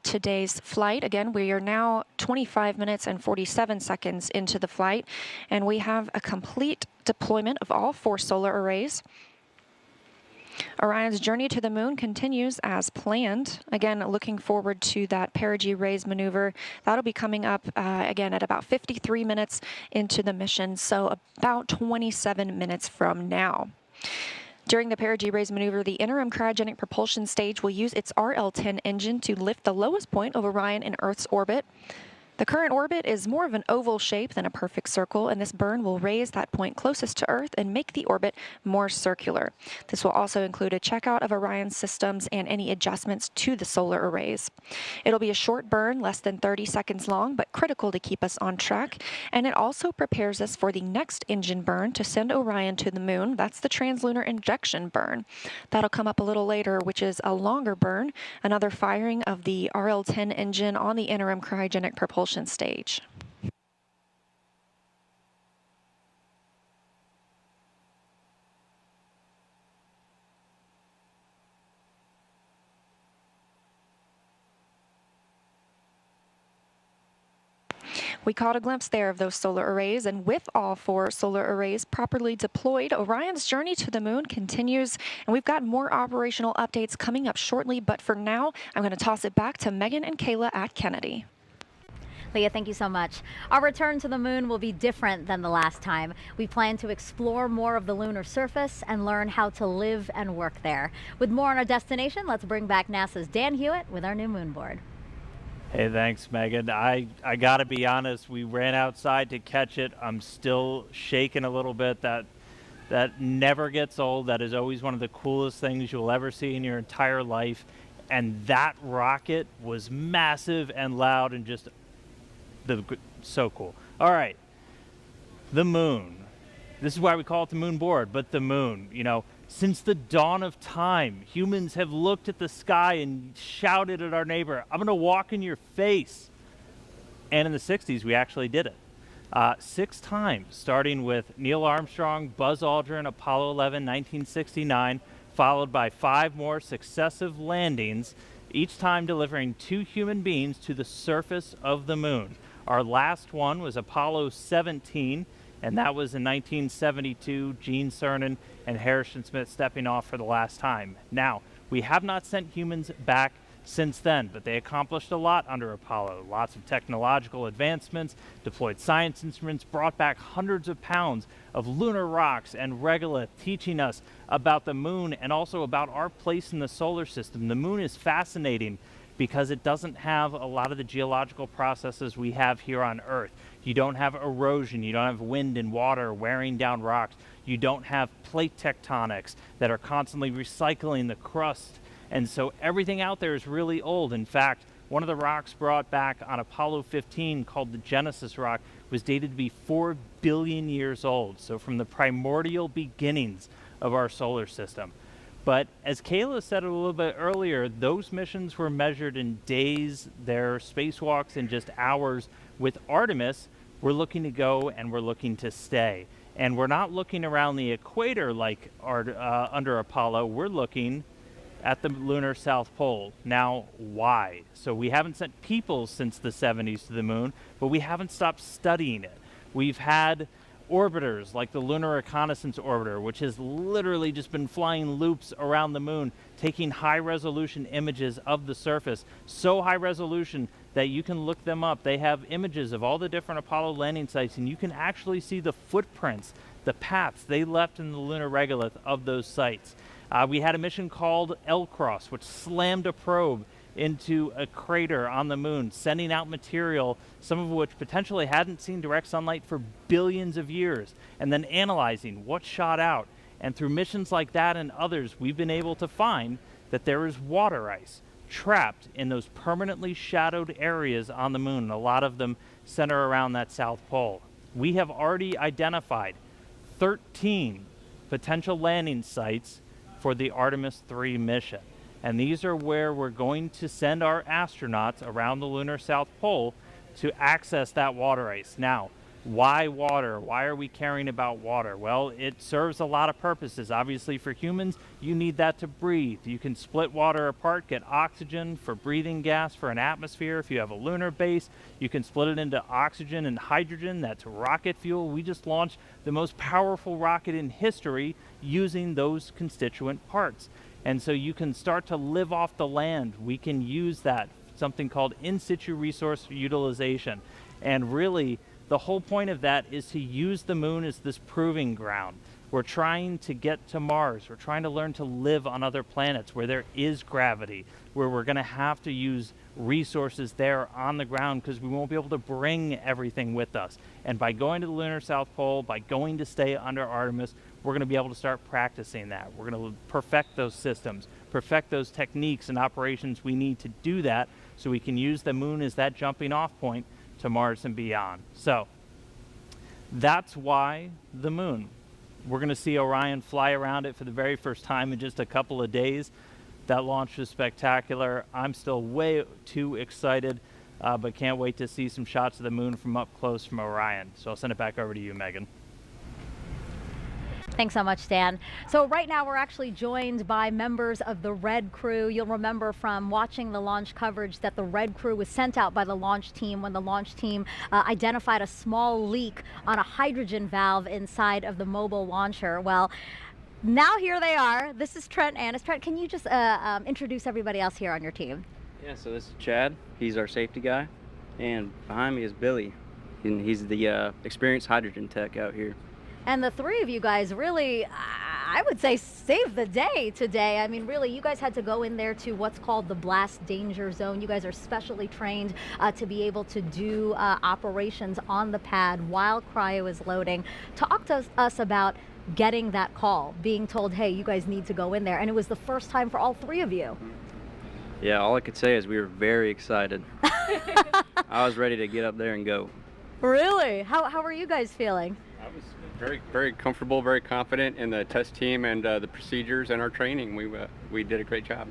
today's flight. Again, we are now 25 minutes and 47 seconds into the flight, and we have a complete deployment of all 4 solar arrays. Orion's journey to the moon continues as planned. Again, looking forward to that perigee raise maneuver. That'll be coming up again at about 53 minutes into the mission, so about 27 minutes from now. During the perigee raise maneuver, the interim cryogenic propulsion stage will use its RL-10 engine to lift the lowest point of Orion in Earth's orbit. The current orbit is more of an oval shape than a perfect circle, and this burn will raise that point closest to Earth and make the orbit more circular. This will also include a checkout of Orion's systems and any adjustments to the solar arrays. It'll be a short burn, less than 30 seconds long, but critical to keep us on track, and it also prepares us for the next engine burn to send Orion to the moon. That's the translunar injection burn. That'll come up a little later, which is a longer burn, another firing of the RL-10 engine on the interim cryogenic propulsion stage. We caught a glimpse there of those solar arrays, and with all 4 solar arrays properly deployed, Orion's journey to the moon continues, and we've got more operational updates coming up shortly, but for now, I'm going to toss it back to Megan and Kayla at Kennedy. Leah, thank you so much. Our return to the moon will be different than the last time. We plan to explore more of the lunar surface and learn how to live and work there. With more on our destination, let's bring back NASA's Dan Hewitt with our new moon board. Hey, thanks, Megan. I gotta be honest, we ran outside to catch it. I'm still shaking a little bit. That never gets old. That is always one of the coolest things you'll ever see in your entire life. And that rocket was massive and loud and just so cool. All right, the moon. This is why we call it the moon board, but the moon, you know, since the dawn of time, humans have looked at the sky and shouted at our neighbor, I'm gonna walk in your face. And in the 60s, we actually did it. 6 times, starting with Neil Armstrong, Buzz Aldrin, Apollo 11, 1969, followed by 5 more successive landings, each time delivering 2 human beings to the surface of the moon. Our last one was Apollo 17, and that was in 1972, Gene Cernan and Harrison Smith stepping off for the last time. Now, we have not sent humans back since then, but they accomplished a lot under Apollo. Lots of technological advancements, deployed science instruments, brought back hundreds of pounds of lunar rocks and regolith, teaching us about the moon and also about our place in the solar system. The moon is fascinating because it doesn't have a lot of the geological processes we have here on Earth. You don't have erosion, you don't have wind and water wearing down rocks, you don't have plate tectonics that are constantly recycling the crust, and so everything out there is really old. In fact, one of the rocks brought back on Apollo 15, called the Genesis rock, was dated to be 4 billion years old, so from the primordial beginnings of our solar system. But as Kayla said a little bit earlier, those missions were measured in days, their spacewalks in just hours. With Artemis, we're looking to go and we're looking to stay. And we're not looking around the equator like under Apollo, we're looking at the lunar South Pole. Now, why? So we haven't sent people since the 70s to the moon, but we haven't stopped studying it. We've had orbiters like the Lunar Reconnaissance Orbiter, which has literally just been flying loops around the moon, taking high-resolution images of the surface, so high resolution that you can look them up. They have images of all the different Apollo landing sites, and you can actually see the footprints, the paths they left in the lunar regolith of those sites. We had a mission called L-Cross, which slammed a probe into a crater on the moon, sending out material, some of which potentially hadn't seen direct sunlight for billions of years, and then analyzing what shot out. And through missions like that and others, we've been able to find that there is water ice trapped in those permanently shadowed areas on the moon. A lot of them center around that South Pole. We have already identified 13 potential landing sites for the Artemis III mission. And these are where we're going to send our astronauts around the lunar South Pole to access that water ice. Now, why water? Why are we caring about water? Well, it serves a lot of purposes. Obviously, for humans, you need that to breathe. You can split water apart, get oxygen for breathing gas for an atmosphere. If you have a lunar base, you can split it into oxygen and hydrogen. That's rocket fuel. We just launched the most powerful rocket in history using those constituent parts. And so you can start to live off the land. We can use that, something called in situ resource utilization. And really, the whole point of that is to use the moon as this proving ground. We're trying to get to Mars. We're trying to learn to live on other planets where there is gravity, where where we're going to have to use resources there on the ground because we won't be able to bring everything with us. And by going to the lunar South Pole, by going to stay under Artemis, we're going to be able to start practicing that. We're going to perfect those systems, perfect those techniques and operations we need to do that so we can use the moon as that jumping off point to Mars and beyond. So that's why the moon. We're going to see Orion fly around it for the very first time in just a couple of days. That launch was spectacular. I'm still way too excited, but can't wait to see some shots of the moon from up close from Orion. So I'll send it back over to you, Megan. Thanks so much, Stan. So right now we're actually joined by members of the Red Crew. You'll remember from watching the launch coverage that the Red Crew was sent out by the launch team when the launch team identified a small leak on a hydrogen valve inside of the mobile launcher. Well, now here they are. This is Trent Annis. Trent, can you just introduce everybody else here on your team? Yeah, so this is Chad. He's our safety guy. And behind me is Billy. And he's the experienced hydrogen tech out here. And the three of you guys really, I would say, saved the day today. I mean, really, you guys had to go in there to what's called the blast danger zone. You guys are specially trained to be able to do operations on the pad while cryo is loading. Talk to us about getting that call, being told, hey, you guys need to go in there. And it was the first time for all three of you. Yeah, all I could say is we were very excited. I was ready to get up there and go. Really? How are you guys feeling? I was very comfortable, very confident in the test team and the procedures and our training. We did a great job.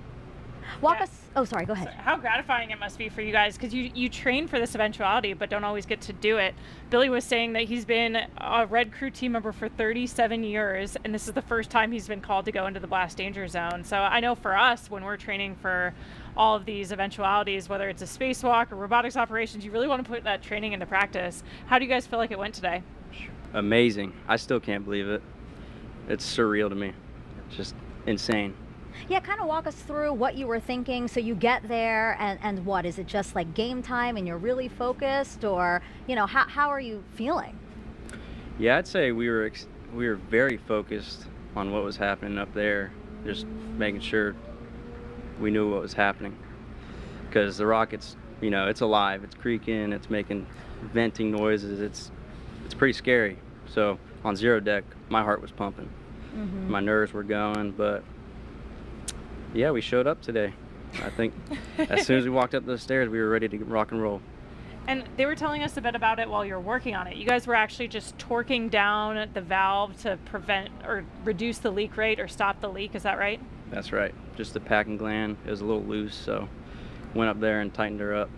Walk us. Oh, sorry. Go ahead. So how gratifying it must be for you guys, because you train for this eventuality, but don't always get to do it. Billy was saying that he's been a Red Crew team member for 37 years, and this is the first time he's been called to go into the blast danger zone. So I know for us, when we're training for all of these eventualities, whether it's a spacewalk or robotics operations, you really want to put that training into practice. How do you guys feel like it went today? Amazing. I still can't believe it. It's surreal to me. It's just insane. Yeah, kind of walk us through what you were thinking. So you get there, and what is it? Just like game time, and you're really focused, or how are you feeling? Yeah, I'd say we were very focused on what was happening up there, just making sure we knew what was happening. Because the rocket's, it's alive, it's creaking, it's making venting noises. It's pretty scary. So on zero deck, my heart was pumping. Mm-hmm. My nerves were going, but yeah, we showed up today. I think as soon as we walked up those stairs, we were ready to rock and roll. And they were telling us a bit about it while you were working on it. You guys were actually just torquing down the valve to prevent or reduce the leak rate or stop the leak. Is that right? That's right. Just the packing gland. It was a little loose, so went up there and tightened her up.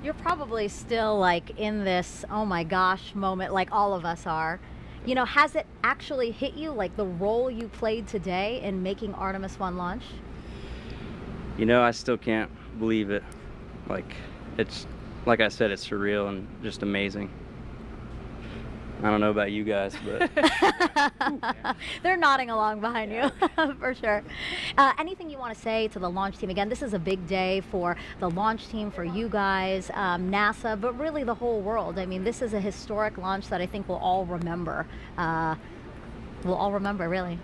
You're probably still like in this oh my gosh moment, like all of us are. Has it actually hit you, like the role you played today in making Artemis I launch? I still can't believe it. It's like I said, it's surreal and just amazing. I don't know about you guys, but they're nodding along behind you for sure. Anything you want to say to the launch team? Again, this is a big day for the launch team, for you guys, NASA, but really the whole world. I mean, this is a historic launch that I think we'll all remember. Really.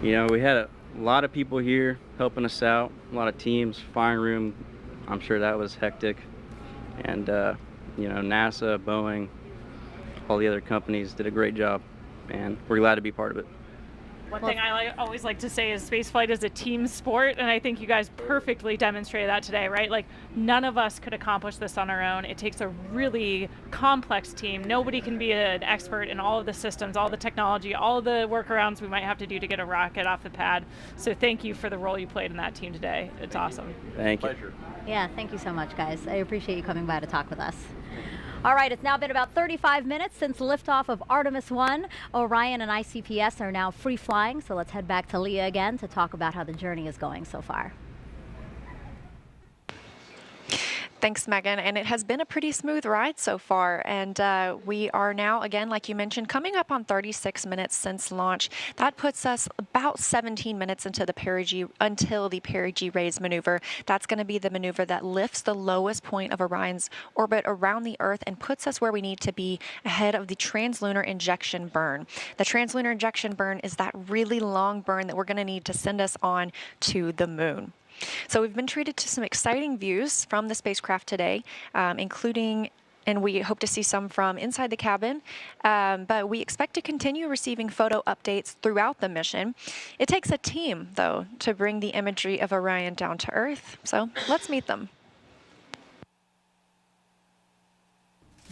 We had a lot of people here helping us out, a lot of teams, firing room. I'm sure that was hectic. And, NASA, Boeing, all the other companies did a great job, and we're glad to be part of it. One thing I always like to say is spaceflight is a team sport, and I think you guys perfectly demonstrated that today, right? Like, none of us could accomplish this on our own. It takes a really complex team. Nobody can be an expert in all of the systems, all the technology, all of the workarounds we might have to do to get a rocket off the pad. So thank you for the role you played in that team today. It's awesome. Thank you. Pleasure. Yeah, thank you so much, guys. I appreciate you coming by to talk with us. All right, it's now been about 35 minutes since liftoff of Artemis I. Orion and ICPS are now free flying, so let's head back to Leah again to talk about how the journey is going so far. Thanks, Megan. And it has been a pretty smooth ride so far. And we are now, again, like you mentioned, coming up on 36 minutes since launch. That puts us about 17 minutes into the until the perigee raise maneuver. That's going to be the maneuver that lifts the lowest point of Orion's orbit around the Earth and puts us where we need to be ahead of the translunar injection burn. The translunar injection burn is that really long burn that we're going to need to send us on to the moon. So we've been treated to some exciting views from the spacecraft today, including, and we hope to see some from inside the cabin, but we expect to continue receiving photo updates throughout the mission. It takes a team, though, to bring the imagery of Orion down to Earth, so let's meet them.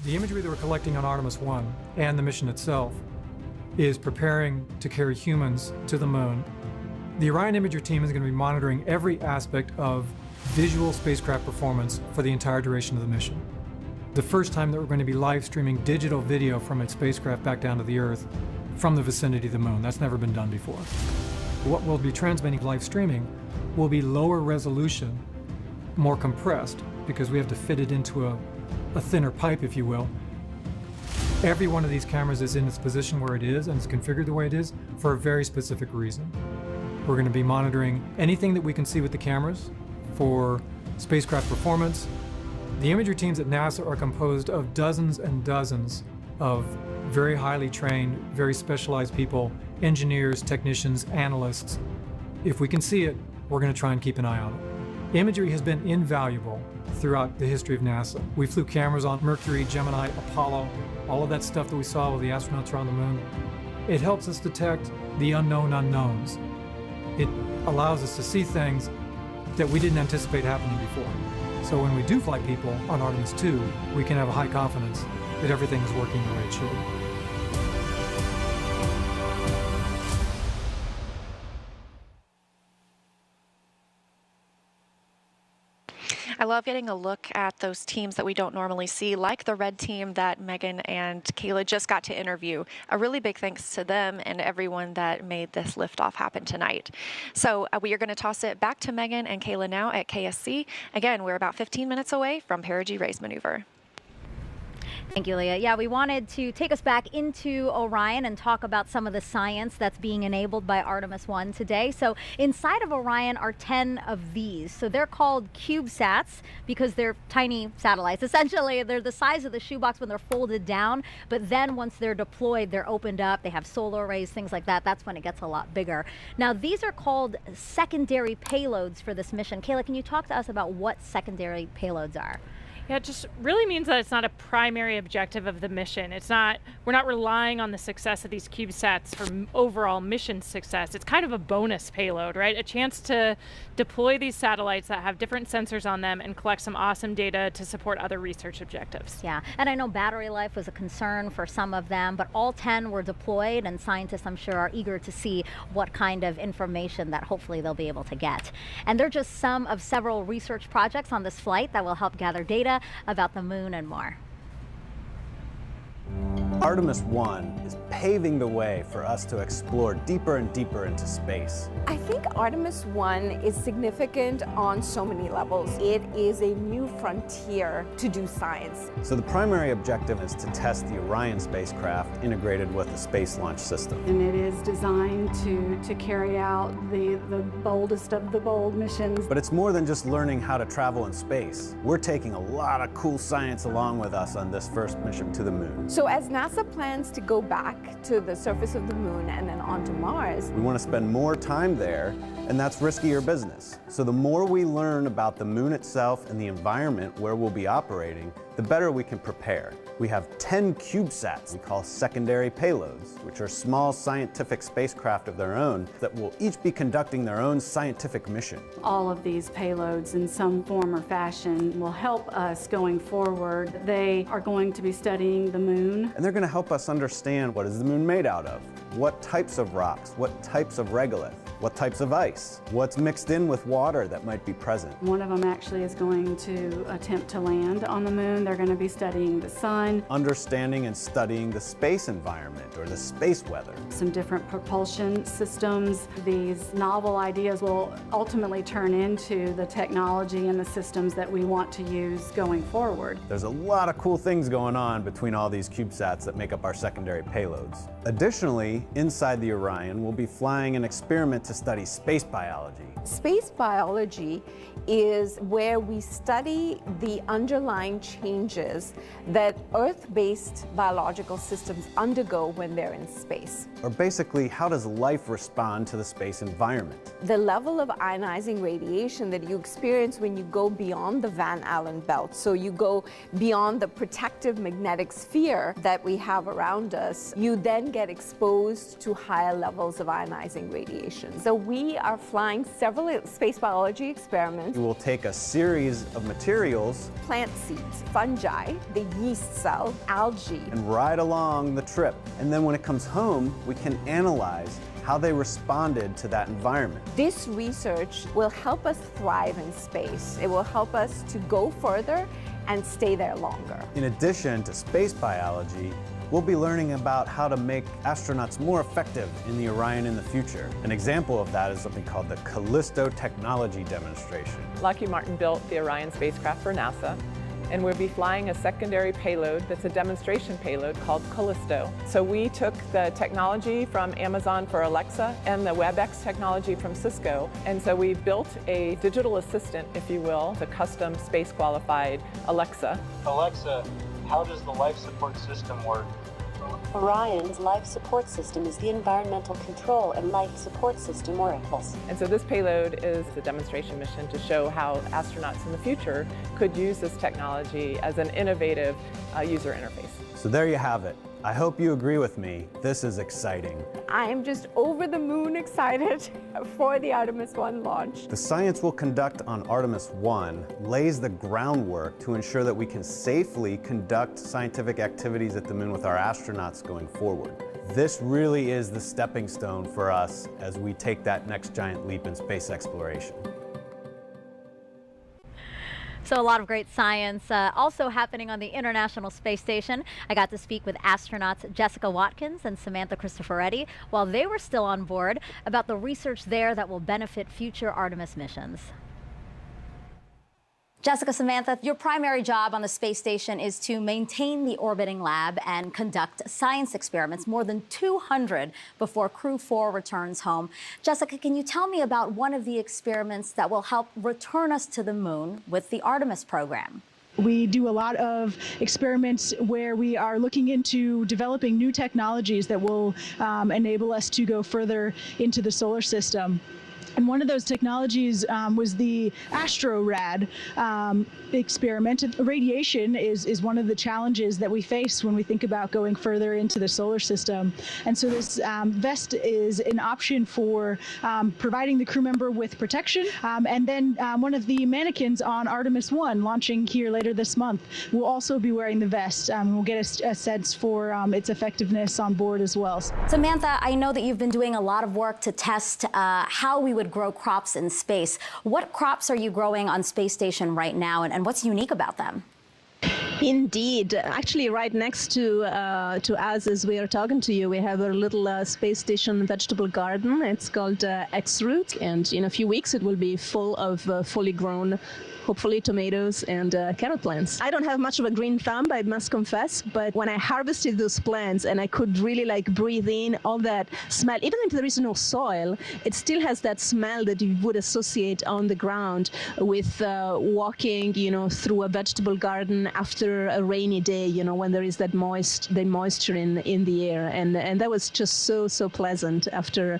The imagery that we're collecting on Artemis I and the mission itself is preparing to carry humans to the moon. The Orion Imager team is going to be monitoring every aspect of visual spacecraft performance for the entire duration of the mission. The first time that we're going to be live streaming digital video from its spacecraft back down to the Earth from the vicinity of the moon. That's never been done before. What we'll be transmitting live streaming will be lower resolution, more compressed, because we have to fit it into a thinner pipe, if you will. Every one of these cameras is in its position where it is and is configured the way it is for a very specific reason. We're going to be monitoring anything that we can see with the cameras for spacecraft performance. The imagery teams at NASA are composed of dozens and dozens of very highly trained, very specialized people, engineers, technicians, analysts. If we can see it, we're going to try and keep an eye on it. Imagery has been invaluable throughout the history of NASA. We flew cameras on Mercury, Gemini, Apollo, all of that stuff that we saw while the astronauts were on the moon. It helps us detect the unknown unknowns. It allows us to see things that we didn't anticipate happening before. So when we do fly people on Artemis II, we can have a high confidence that everything is working the way it should. I love getting a look at those teams that we don't normally see, like the red team that Megan and Kayla just got to interview. A really big thanks to them and everyone that made this liftoff happen tonight. So we are going to toss it back to Megan and Kayla now at KSC. Again, we're about 15 minutes away from perigee raise maneuver. Thank you, Leah. Yeah, we wanted to take us back into Orion and talk about some of the science that's being enabled by Artemis I today. So inside of Orion are 10 of these. So they're called CubeSats because they're tiny satellites. Essentially, they're the size of the shoebox when they're folded down, but then once they're deployed, they're opened up. They have solar arrays, things like that. That's when it gets a lot bigger. Now, these are called secondary payloads for this mission. Kayla, can you talk to us about what secondary payloads are? Yeah, it just really means that it's not a primary objective of the mission. We're not relying on the success of these CubeSats for overall mission success. It's kind of a bonus payload, right? A chance to deploy these satellites that have different sensors on them and collect some awesome data to support other research objectives. Yeah, and I know battery life was a concern for some of them, but all 10 were deployed, and scientists, I'm sure, are eager to see what kind of information that hopefully they'll be able to get. And they're just some of several research projects on this flight that will help gather data about the moon and more. Artemis I is paving the way for us to explore deeper and deeper into space. I think Artemis I is significant on so many levels. It is a new frontier to do science. So the primary objective is to test the Orion spacecraft integrated with the Space Launch System. And it is designed to carry out the boldest of the bold missions. But it's more than just learning how to travel in space. We're taking a lot of cool science along with us on this first mission to the moon. So as NASA plans to go back to the surface of the moon and then onto Mars, we want to spend more time there, and that's riskier business. So the more we learn about the moon itself and the environment where we'll be operating, the better we can prepare. We have 10 CubeSats we call secondary payloads, which are small scientific spacecraft of their own that will each be conducting their own scientific mission. All of these payloads in some form or fashion will help us going forward. They are going to be studying the moon. And they're going to help us understand what is the moon made out of, what types of rocks, what types of regolith, what types of ice, what's mixed in with water that might be present. One of them actually is going to attempt to land on the moon. They're going to be studying the sun. Understanding and studying the space environment or the space weather. Some different propulsion systems. These novel ideas will ultimately turn into the technology and the systems that we want to use going forward. There's a lot of cool things going on between all these CubeSats that make up our secondary payloads. Additionally, inside the Orion, we'll be flying an experiment to study space biology. Space biology is where we study the underlying changes that Earth-based biological systems undergo when they're in space. Or basically, how does life respond to the space environment? The level of ionizing radiation that you experience when you go beyond the Van Allen belt, so you go beyond the protective magnetic sphere that we have around us, you then get exposed to higher levels of ionizing radiation. So we are flying several space biology experiments. We will take a series of materials, plant seeds, fungi, the yeast cell, algae, and ride along the trip. And then when it comes home, we can analyze how they responded to that environment. This research will help us thrive in space. It will help us to go further and stay there longer. In addition to space biology, we'll be learning about how to make astronauts more effective in the Orion in the future. An example of that is something called the Callisto Technology Demonstration. Lockheed Martin built the Orion spacecraft for NASA, and we'll be flying a secondary payload that's a demonstration payload called Callisto. So we took the technology from Amazon for Alexa and the WebEx technology from Cisco, and so we built a digital assistant, if you will, the custom space-qualified Alexa. Alexa, how does the life support system work? Orion's life support system is the environmental control and life support system oracles. And so this payload is a demonstration mission to show how astronauts in the future could use this technology as an innovative user interface. So there you have it. I hope you agree with me. This is exciting. I am just over the moon excited for the Artemis I launch. The science we'll conduct on Artemis I lays the groundwork to ensure that we can safely conduct scientific activities at the moon with our astronauts going forward. This really is the stepping stone for us as we take that next giant leap in space exploration. So a lot of great science also happening on the International Space Station. I got to speak with astronauts Jessica Watkins and Samantha Cristoforetti while they were still on board about the research there that will benefit future Artemis missions. Jessica, Samantha, your primary job on the space station is to maintain the orbiting lab and conduct science experiments, more than 200 before Crew 4 returns home. Jessica, can you tell me about one of the experiments that will help return us to the moon with the Artemis program? We do a lot of experiments where we are looking into developing new technologies that will enable us to go further into the solar system. And one of those technologies was the AstroRad experiment. Radiation is one of the challenges that we face when we think about going further into the solar system. And so this vest is an option for providing the crew member with protection. And then one of the mannequins on Artemis I, launching here later this month, will also be wearing the vest. We'll get a sense for its effectiveness on board as well. Samantha, I know that you've been doing a lot of work to test how we would grow crops in space. What crops are you growing on Space Station right now, and what's unique about them? Indeed. Actually, right next to us as we are talking to you, we have a little space station vegetable garden. It's called X-Root, and in a few weeks it will be full of fully grown, hopefully tomatoes and carrot plants. I don't have much of a green thumb, I must confess, but when I harvested those plants and I could really breathe in all that smell, even if there is no soil, it still has that smell that you would associate on the ground with walking, through a vegetable garden after a rainy day, when there is that moisture in the air, and that was just so pleasant after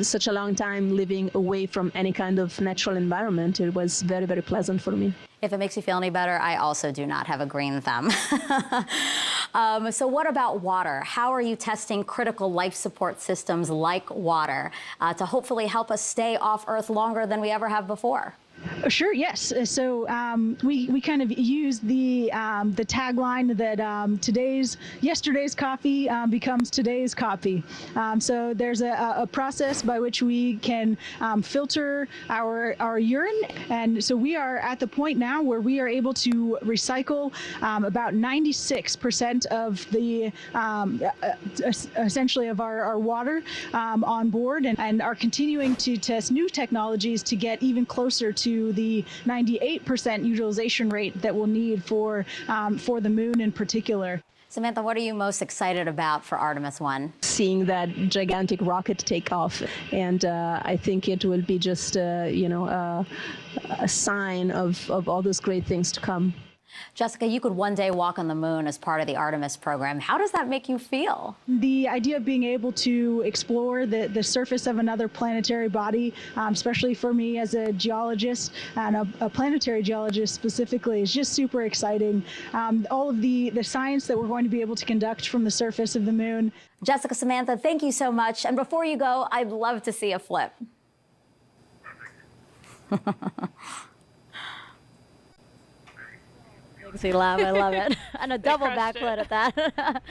such a long time living away from any kind of natural environment. It was very, very pleasant for me. If it makes you feel any better, I also do not have a green thumb. So what about water? How are you testing critical life support systems like water to hopefully help us stay off Earth longer than we ever have before? Sure, yes. So we kind of use the tagline that yesterday's coffee becomes today's coffee. So there's a process by which we can filter our urine, and so we are at the point now where we are able to recycle about 96% of the essentially of our water on board, and are continuing to test new technologies to get even closer to the 98% utilization rate that we'll need for the moon in particular. Samantha, what are you most excited about for Artemis I? Seeing that gigantic rocket take off, and I think it will be just, a sign of all those great things to come. Jessica, you could one day walk on the moon as part of the Artemis program. How does that make you feel? The idea of being able to explore the surface of another planetary body, especially for me as a geologist and a planetary geologist specifically, is just super exciting. All of the science that we're going to be able to conduct from the surface of the moon. Jessica, Samantha, thank you so much. And before you go, I'd love to see a flip. Makes me laugh. I love it. And a double backflip at that.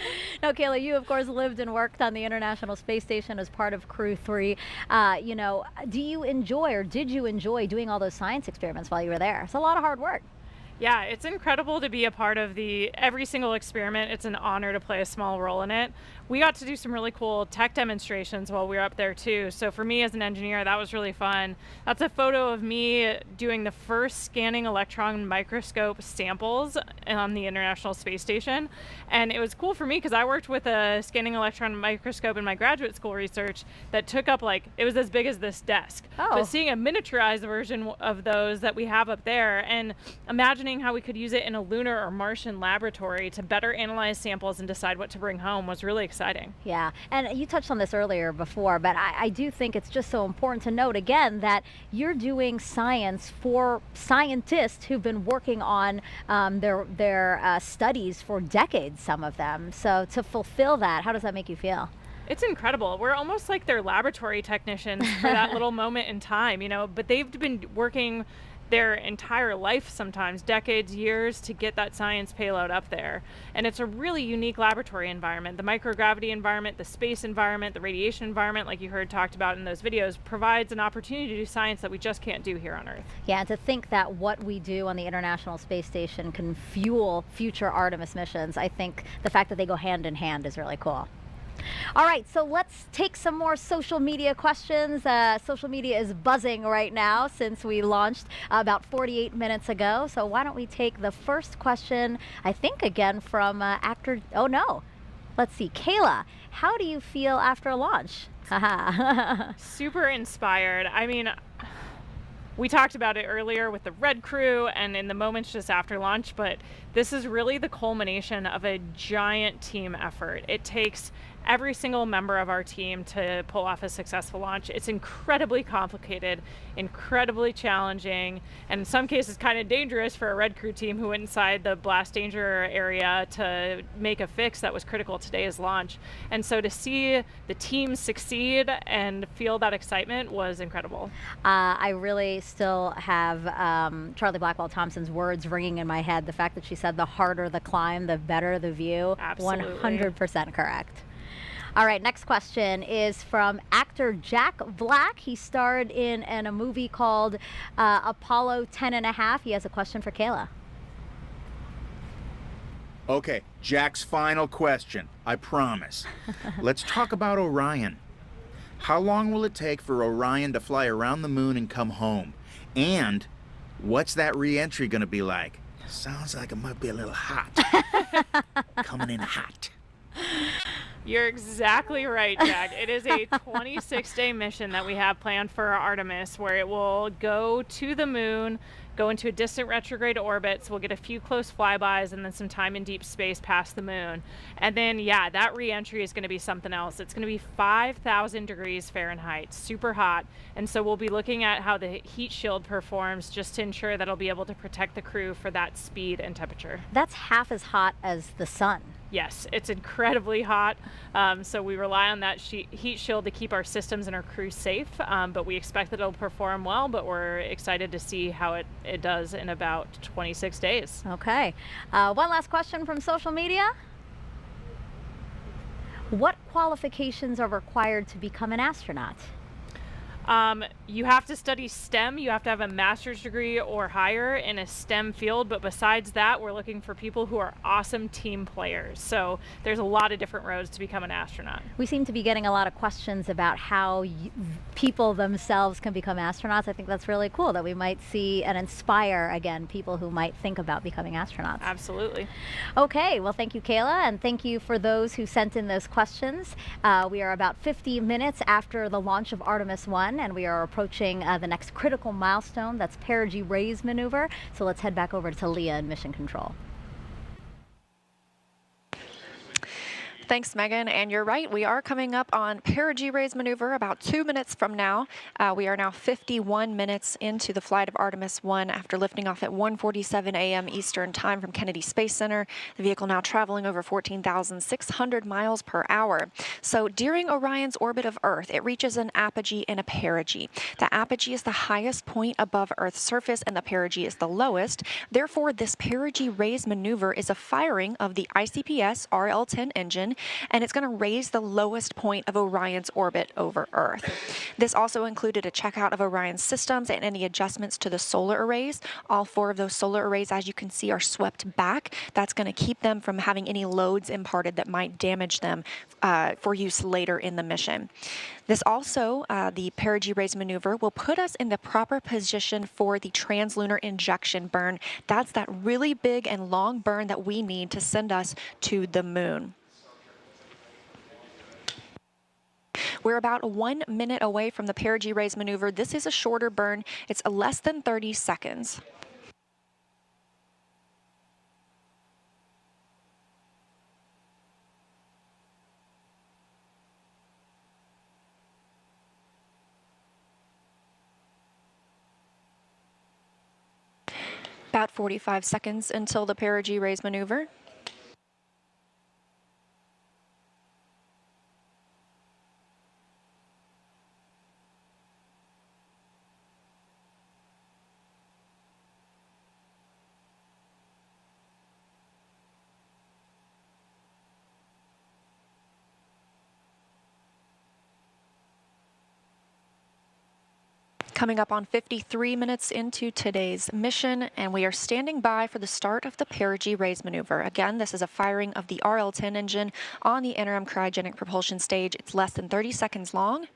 Now, Kayla, you, of course, lived and worked on the International Space Station as part of Crew 3. Do you enjoy, or did you enjoy, doing all those science experiments while you were there? It's a lot of hard work. Yeah, it's incredible to be a part of every single experiment. It's an honor to play a small role in it. We got to do some really cool tech demonstrations while we were up there too. So for me as an engineer, that was really fun. That's a photo of me doing the first scanning electron microscope samples on the International Space Station. And it was cool for me because I worked with a scanning electron microscope in my graduate school research that took up it was as big as this desk. Oh. But seeing a miniaturized version of those that we have up there, and imagining how we could use it in a lunar or Martian laboratory to better analyze samples and decide what to bring home was really exciting. Yeah, and you touched on this earlier before, but I do think it's just so important to note again that you're doing science for scientists who've been working on their studies for decades, some of them. So to fulfill that, how does that make you feel? It's incredible. We're almost like their laboratory technicians for that little moment in time, but they've been working their entire life, sometimes decades, years, to get that science payload up there. And it's a really unique laboratory environment. The microgravity environment, the space environment, the radiation environment, like you heard talked about in those videos, provides an opportunity to do science that we just can't do here on Earth. Yeah, and to think that what we do on the International Space Station can fuel future Artemis missions, I think the fact that they go hand in hand is really cool. All right, so let's take some more social media questions. Social media is buzzing right now since we launched about 48 minutes ago. So why don't we take the first question, I think again from let's see, Kayla, how do you feel after launch? Super inspired. I mean, we talked about it earlier with the Red Crew and in the moments just after launch, but this is really the culmination of a giant team effort. It takes every single member of our team to pull off a successful launch. It's incredibly complicated, incredibly challenging, and in some cases kind of dangerous for a Red Crew team who went inside the blast danger area to make a fix that was critical to today's launch. And so to see the team succeed and feel that excitement was incredible. I really still have Charlie Blackwell Thompson's words ringing in my head. The fact that she said the harder the climb, the better the view. Absolutely. 100% correct. All right, next question is from actor Jack Black. He starred in a movie called Apollo 10½. He has a question for Kayla. Okay, Jack's final question, I promise. Let's talk about Orion. How long will it take for Orion to fly around the moon and come home? And what's that re-entry going to be like? Sounds like it might be a little hot. Coming in hot. You're exactly right, Jack. It is a 26-day mission that we have planned for Artemis, where it will go to the moon, go into a distant retrograde orbit, so we'll get a few close flybys and then some time in deep space past the moon. And then, yeah, that re-entry is going to be something else. It's going to be 5,000 degrees Fahrenheit, super hot. And so we'll be looking at how the heat shield performs just to ensure that it'll be able to protect the crew for that speed and temperature. That's half as hot as the sun. Yes, it's incredibly hot, so we rely on that heat shield to keep our systems and our crew safe, but we expect that it'll perform well, but we're excited to see how it does in about 26 days. Okay. One last question from social media. What qualifications are required to become an astronaut? You have to study STEM. You have to have a master's degree or higher in a STEM field. But besides that, we're looking for people who are awesome team players. So there's a lot of different roads to become an astronaut. We seem to be getting a lot of questions about how people themselves can become astronauts. I think that's really cool that we might see and inspire, again, people who might think about becoming astronauts. Absolutely. Okay, well, thank you, Kayla, and thank you for those who sent in those questions. We are about 50 minutes after the launch of Artemis I, and we are approaching the next critical milestone. That's perigee raise maneuver. So let's head back over to Leah in Mission Control. Thanks, Megan. And you're right, we are coming up on perigee raise maneuver about 2 minutes from now. We are now 51 minutes into the flight of Artemis I after lifting off at 1:47 a.m. Eastern Time from Kennedy Space Center. The vehicle now traveling over 14,600 miles per hour. So during Orion's orbit of Earth, it reaches an apogee and a perigee. The apogee is the highest point above Earth's surface, and the perigee is the lowest. Therefore, this perigee raise maneuver is a firing of the ICPS RL-10 engine, and it's going to raise the lowest point of Orion's orbit over Earth. This also included a checkout of Orion's systems and any adjustments to the solar arrays. All 4 of those solar arrays, as you can see, are swept back. That's going to keep them from having any loads imparted that might damage them for use later in the mission. This also, the perigee raise maneuver, will put us in the proper position for the translunar injection burn. That's that really big and long burn that we need to send us to the moon. We're about 1 minute away from the perigee raise maneuver. This is a shorter burn. It's less than 30 seconds. About 45 seconds until the perigee raise maneuver. Coming up on 53 minutes into today's mission, and we are standing by for the start of the perigee raise maneuver. Again, this is a firing of the RL-10 engine on the interim cryogenic propulsion stage. It's less than 30 seconds long.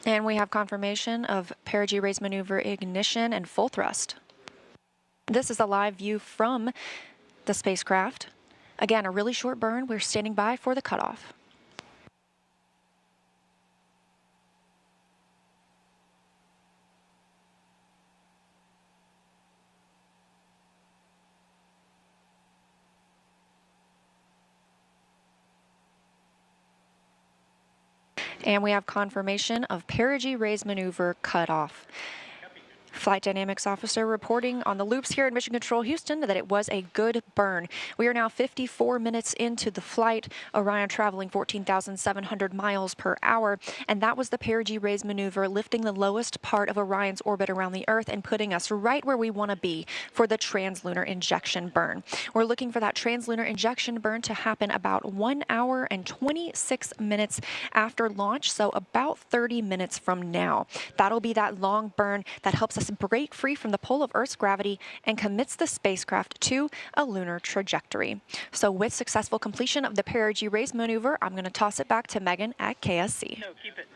And we have confirmation of perigee raise maneuver ignition and full thrust. This is a live view from the spacecraft. Again, a really short burn. We're standing by for the cutoff. And we have confirmation of perigee raise maneuver cutoff. Flight Dynamics Officer reporting on the loops here in Mission Control Houston that it was a good burn. We are now 54 minutes into the flight, Orion traveling 14,700 miles per hour, and that was the perigee raise maneuver, lifting the lowest part of Orion's orbit around the Earth and putting us right where we want to be for the translunar injection burn. We're looking for that translunar injection burn to happen about 1 hour and 26 minutes after launch, so about 30 minutes from now. That'll be that long burn that helps us break free from the pull of Earth's gravity and commits the spacecraft to a lunar trajectory. So with successful completion of the perigee raise maneuver, I'm going to toss it back to Megan at KSC. No, keep it.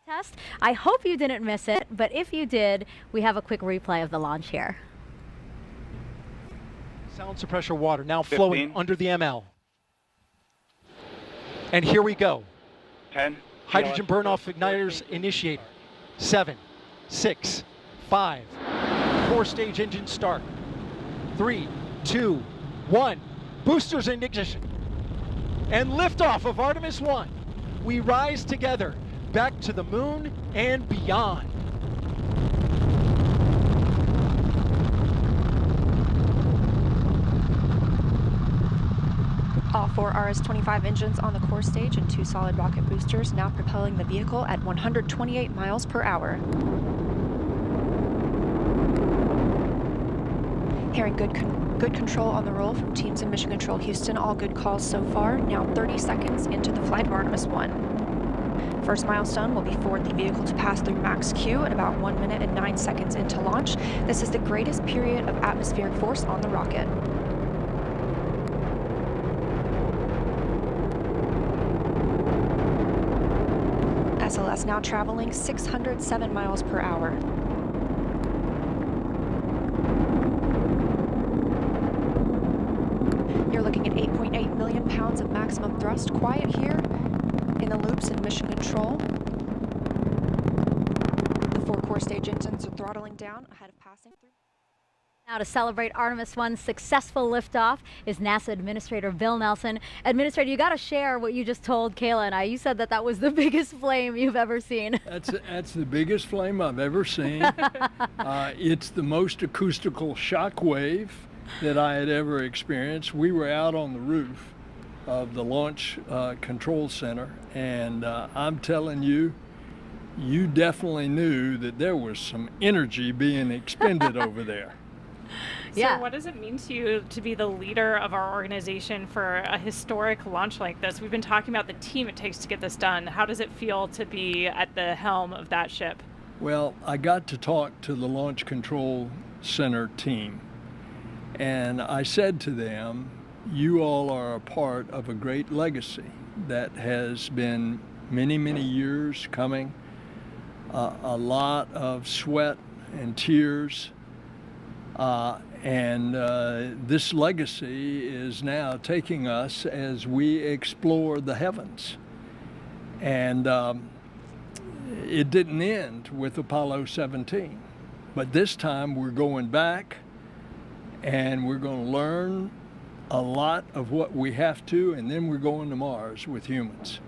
Test. I hope you didn't miss it, but if you did, we have a quick replay of the launch here. Silencer pressure water now flowing 15. under the ML. And here we go. 10. Hydrogen burn-off igniters initiated. 7, 6, 5. Core stage engine start. 3, 2, 1. Boosters in ignition. And liftoff of Artemis I. We rise together back to the moon and beyond. All 4 RS-25 engines on the core stage and 2 solid rocket boosters now propelling the vehicle at 128 miles per hour. Hearing good control on the roll from teams in Mission Control Houston. All good calls so far. Now 30 seconds into the flight of Artemis I. First milestone will be for the vehicle to pass through max Q at about 1 minute and 9 seconds into launch. This is the greatest period of atmospheric force on the rocket. SLS now traveling 607 miles per hour. You're looking at 8.8 million pounds of maximum thrust. Quiet here in the loops in Mission Control. The 4 core stage engines are throttling down ahead of passing through. Now to celebrate Artemis I's successful liftoff is NASA Administrator Bill Nelson. Administrator, you got to share what you just told Kayla and I. You said that was the biggest flame you've ever seen. That's the biggest flame I've ever seen. It's the most acoustical shock wave that I had ever experienced. We were out on the roof of the Launch Control Center, and I'm telling you, you definitely knew that there was some energy being expended over there. So what does it mean to you to be the leader of our organization for a historic launch like this? We've been talking about the team it takes to get this done. How does it feel to be at the helm of that ship? Well, I got to talk to the Launch Control Center team, and I said to them, you all are a part of a great legacy that has been many, many years coming, a lot of sweat and tears. This legacy is now taking us as we explore the heavens. And it didn't end with Apollo 17, but this time we're going back and we're going to learn a lot of what we have to, and then we're going to Mars with humans.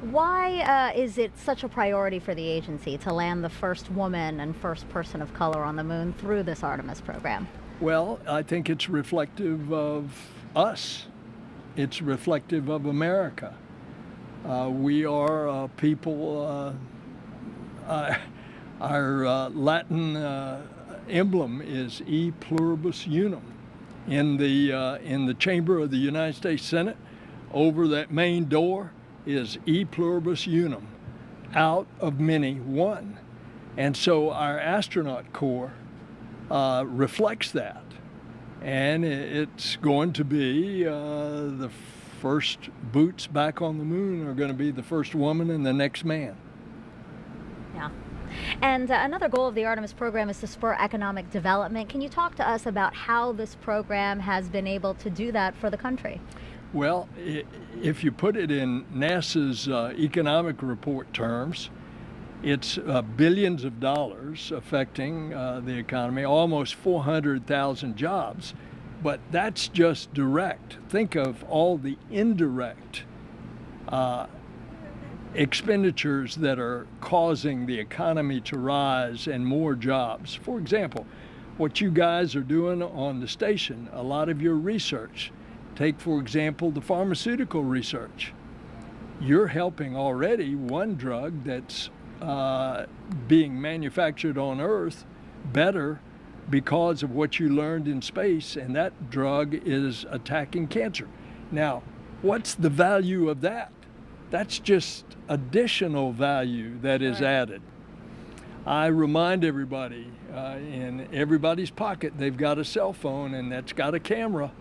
Why is it such a priority for the agency to land the first woman and first person of color on the moon through this Artemis program? Well, I think it's reflective of us. It's reflective of America. We are people, our Latin emblem is E pluribus unum. In the chamber of the United States Senate, over that main door, is E pluribus unum, out of many, one. And so our astronaut corps reflects that. And it's going to be the first boots back on the moon are going to be the first woman and the next man. Yeah. And another goal of the Artemis program is to spur economic development. Can you talk to us about how this program has been able to do that for the country? Well, if you put it in NASA's economic report terms, it's billions of dollars affecting the economy, almost 400,000 jobs. But that's just direct. Think of all the indirect expenditures that are causing the economy to rise and more jobs. For example, what you guys are doing on the station, a lot of your research. Take, for example, the pharmaceutical research. You're helping already one drug that's being manufactured on Earth better because of what you learned in space, and that drug is attacking cancer. Now, what's the value of that? That's just additional value that is added. I remind everybody, in everybody's pocket, they've got a cell phone, and that's got a camera.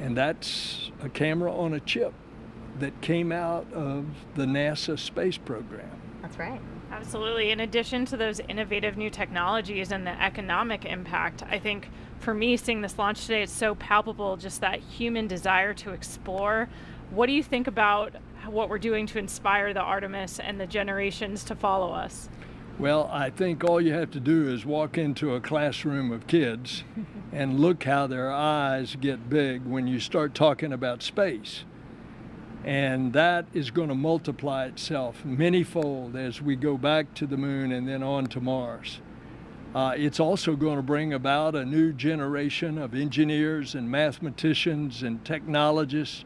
And that's a camera on a chip that came out of the NASA space program. That's right. Absolutely. In addition to those innovative new technologies and the economic impact, I think for me, seeing this launch today, it's so palpable, just that human desire to explore. What do you think about what we're doing to inspire the Artemis and the generations to follow us? Well, I think all you have to do is walk into a classroom of kids and look how their eyes get big when you start talking about space. And that is going to multiply itself manyfold as we go back to the moon and then on to Mars. It's also going to bring about a new generation of engineers and mathematicians and technologists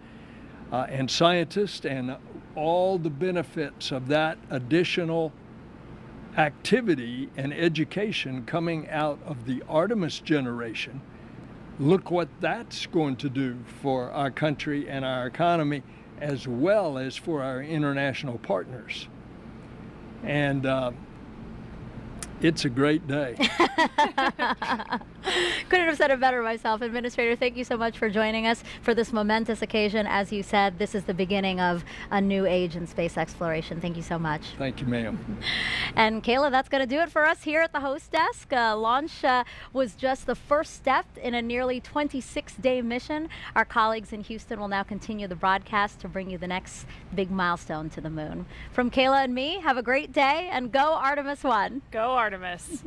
and scientists, and all the benefits of that additional activity and education coming out of the Artemis generation. Look what that's going to do for our country and our economy, as well as for our international partners. And it's a great day. Couldn't have said it better myself. Administrator, thank you so much for joining us for this momentous occasion. As you said, this is the beginning of a new age in space exploration. Thank you so much. Thank you, ma'am. And Kayla, that's going to do it for us here at the host desk. Launch was just the first step in a nearly 26-day mission. Our colleagues in Houston will now continue the broadcast to bring you the next big milestone to the moon. From Kayla and me, have a great day, and go Artemis I. Go Artemis.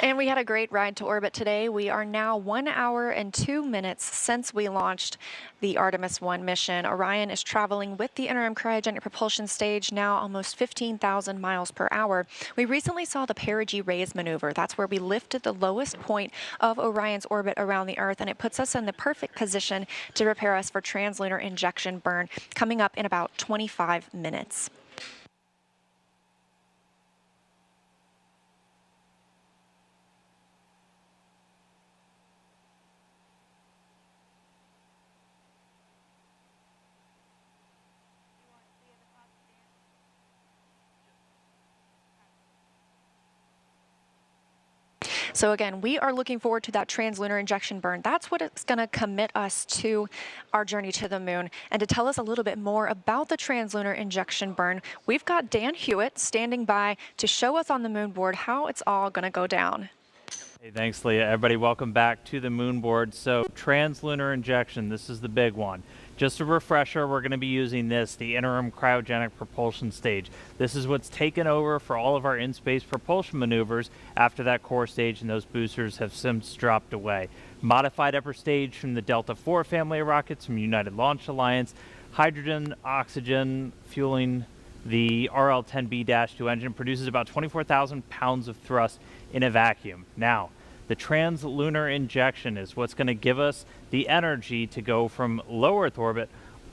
And we had a great ride to orbit today. We are now 1 hour and 2 minutes since we launched the Artemis I mission. Orion is traveling with the interim cryogenic propulsion stage, now almost 15,000 miles per hour. We recently saw the perigee raise maneuver. That's where we lifted the lowest point of Orion's orbit around the Earth, and it puts us in the perfect position to prepare us for translunar injection burn coming up in about 25 minutes. So again, we are looking forward to that translunar injection burn. That's what it's going to commit us to our journey to the moon. And to tell us a little bit more about the translunar injection burn, we've got Dan Hewitt standing by to show us on the moon board how it's all going to go down. Hey, thanks, Leah. Everybody, welcome back to the moon board. So translunar injection, this is the big one. Just a refresher, we're going to be using this, the interim cryogenic propulsion stage. This is what's taken over for all of our in-space propulsion maneuvers after that core stage and those boosters have since dropped away. Modified upper stage from the Delta IV family of rockets from United Launch Alliance, hydrogen, oxygen, fueling the RL-10B-2 engine produces about 24,000 pounds of thrust in a vacuum. Now, the translunar injection is what's going to give us the energy to go from low Earth orbit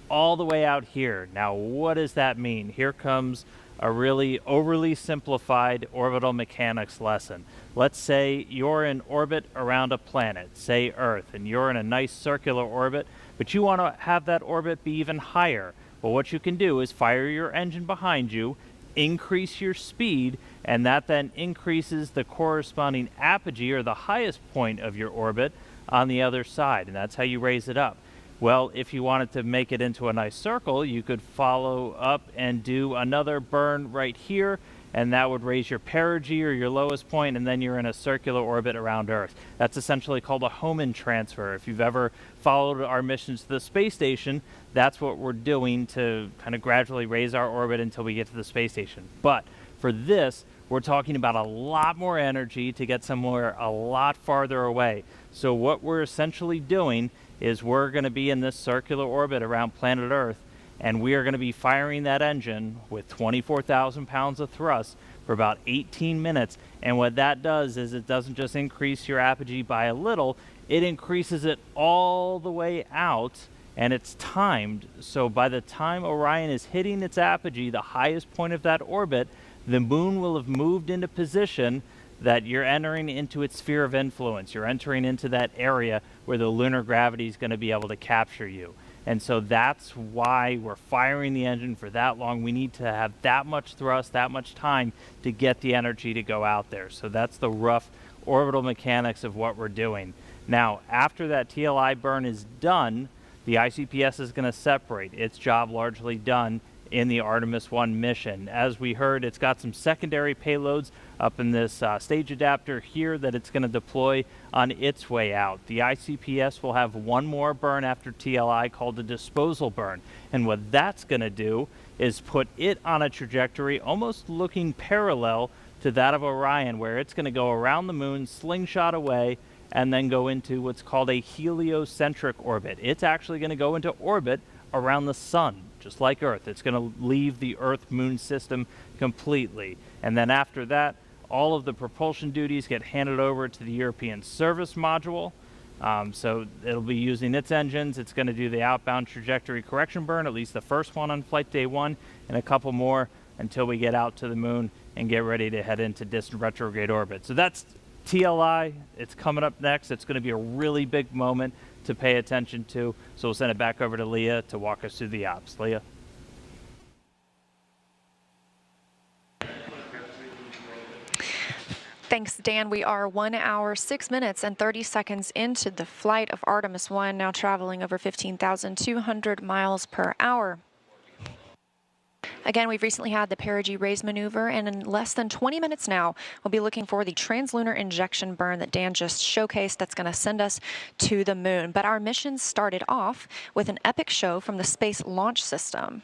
all the way out here. Now, what does that mean? Here comes a really overly simplified orbital mechanics lesson. Let's say you're in orbit around a planet, say Earth, and you're in a nice circular orbit, but you want to have that orbit be even higher. Well, what you can do is fire your engine behind you, increase your speed, and that then increases the corresponding apogee, or the highest point of your orbit, on the other side, and that's how you raise it up. Well, if you wanted to make it into a nice circle, you could follow up and do another burn right here, and that would raise your perigee, or your lowest point, and then you're in a circular orbit around Earth. That's essentially called a Hohmann transfer. If you've ever followed our missions to the space station, that's what we're doing to kind of gradually raise our orbit until we get to the space station. But for this, we're talking about a lot more energy to get somewhere a lot farther away. So what we're essentially doing is we're going to be in this circular orbit around planet Earth, and we are going to be firing that engine with 24,000 pounds of thrust for about 18 minutes. And what that does is it doesn't just increase your apogee by a little, it increases it all the way out, and it's timed. So by the time Orion is hitting its apogee, the highest point of that orbit, the moon will have moved into position that you're entering into its sphere of influence. You're entering into that area where the lunar gravity is going to be able to capture you. And so that's why we're firing the engine for that long. We need to have that much thrust, that much time to get the energy to go out there. So that's the rough orbital mechanics of what we're doing. Now, after that TLI burn is done, the ICPS is going to separate. Its job largely done in the Artemis I mission. As we heard, it's got some secondary payloads up in this stage adapter here that it's going to deploy on its way out. The ICPS will have one more burn after TLI called a disposal burn. And what that's going to do is put it on a trajectory almost looking parallel to that of Orion, where it's going to go around the moon, slingshot away, and then go into what's called a heliocentric orbit. It's actually going to go into orbit around the sun, just like Earth. It's going to leave the Earth-Moon system completely. And then after that, all of the propulsion duties get handed over to the European Service Module. So it'll be using its engines. It's going to do the outbound trajectory correction burn, at least the first one on flight day 1, and a couple more until we get out to the moon and get ready to head into distant retrograde orbit. So that's TLI. It's coming up next. It's going to be a really big moment to pay attention to. So we'll send it back over to Leah to walk us through the ops. Leah. Thanks, Dan. We are 1 hour, 6 minutes, and 30 seconds into the flight of Artemis I, now traveling over 15,200 miles per hour. Again, we've recently had the perigee raise maneuver, and in less than 20 minutes now, we'll be looking for the translunar injection burn that Dan just showcased that's going to send us to the moon. But our mission started off with an epic show from the Space Launch System.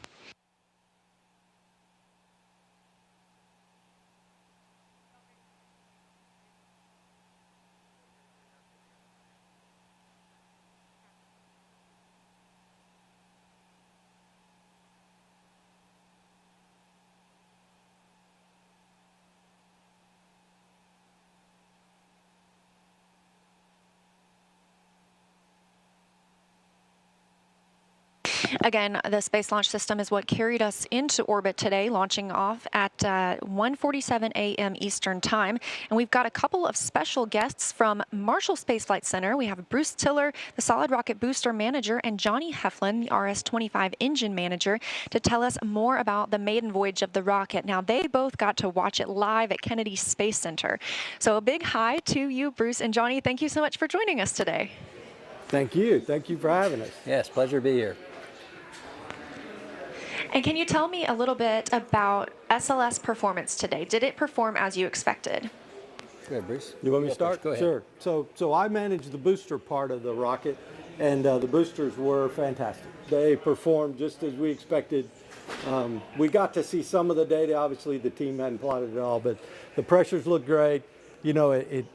Again, the Space Launch System is what carried us into orbit today, launching off at 1:47 a.m. Eastern Time. And we've got a couple of special guests from Marshall Space Flight Center. We have Bruce Tiller, the Solid Rocket Booster Manager, and Johnny Heflin, the RS-25 Engine Manager, to tell us more about the maiden voyage of the rocket. Now, they both got to watch it live at Kennedy Space Center. So a big hi to you, Bruce and Johnny. Thank you so much for joining us today. Thank you. Thank you for having us. Yes, pleasure to be here. And can you tell me a little bit about SLS performance today? Did it perform as you expected? Go ahead, Bruce. You want me to start? Go ahead. Sure. So I managed the booster part of the rocket, and the boosters were fantastic. They performed just as we expected. We got to see some of the data. Obviously, the team hadn't plotted it all, but the pressures looked great. You know, it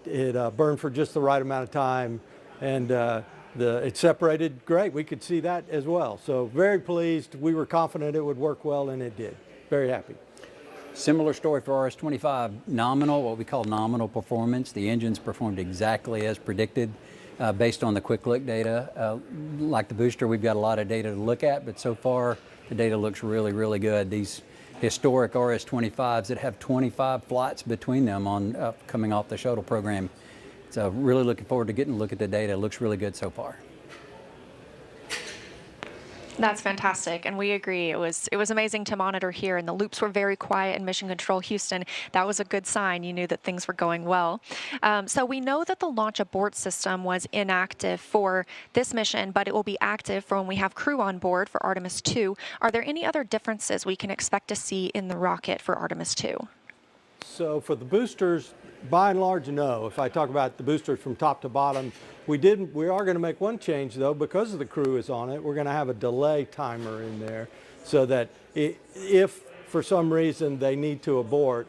burned for just the right amount of time, and it separated great. We could see that as well. So very pleased. We were confident it would work well, and it did. Very happy. Similar story for RS-25. Nominal, what we call nominal performance. The engines performed exactly as predicted based on the quick look data. Like the booster, we've got a lot of data to look at, but so far the data looks really, really good. These historic RS-25s that have 25 flights between them on coming off the shuttle program. So really looking forward to getting a look at the data. It looks really good so far. That's fantastic, and we agree. It was amazing to monitor here, and the loops were very quiet in Mission Control Houston. That was a good sign. You knew that things were going well. So we know that the launch abort system was inactive for this mission, but it will be active for when we have crew on board for Artemis II. Are there any other differences we can expect to see in the rocket for Artemis II? So for the boosters, by and large, no. If I talk about the boosters from top to bottom, we are going to make one change though, because of the crew is on it. We're going to have a delay timer in there so that if for some reason they need to abort,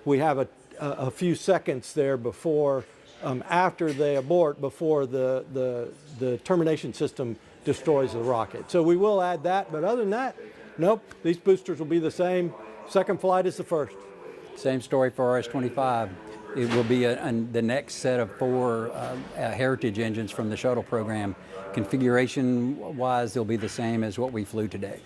we have a few seconds there before, after they abort, before the termination system destroys the rocket. So we will add that, but other than that, nope, these boosters will be the same. Second flight is the first. Same story for RS-25. It will be the next set of 4 heritage engines from the shuttle program. Configuration-wise, they'll be the same as what we flew today.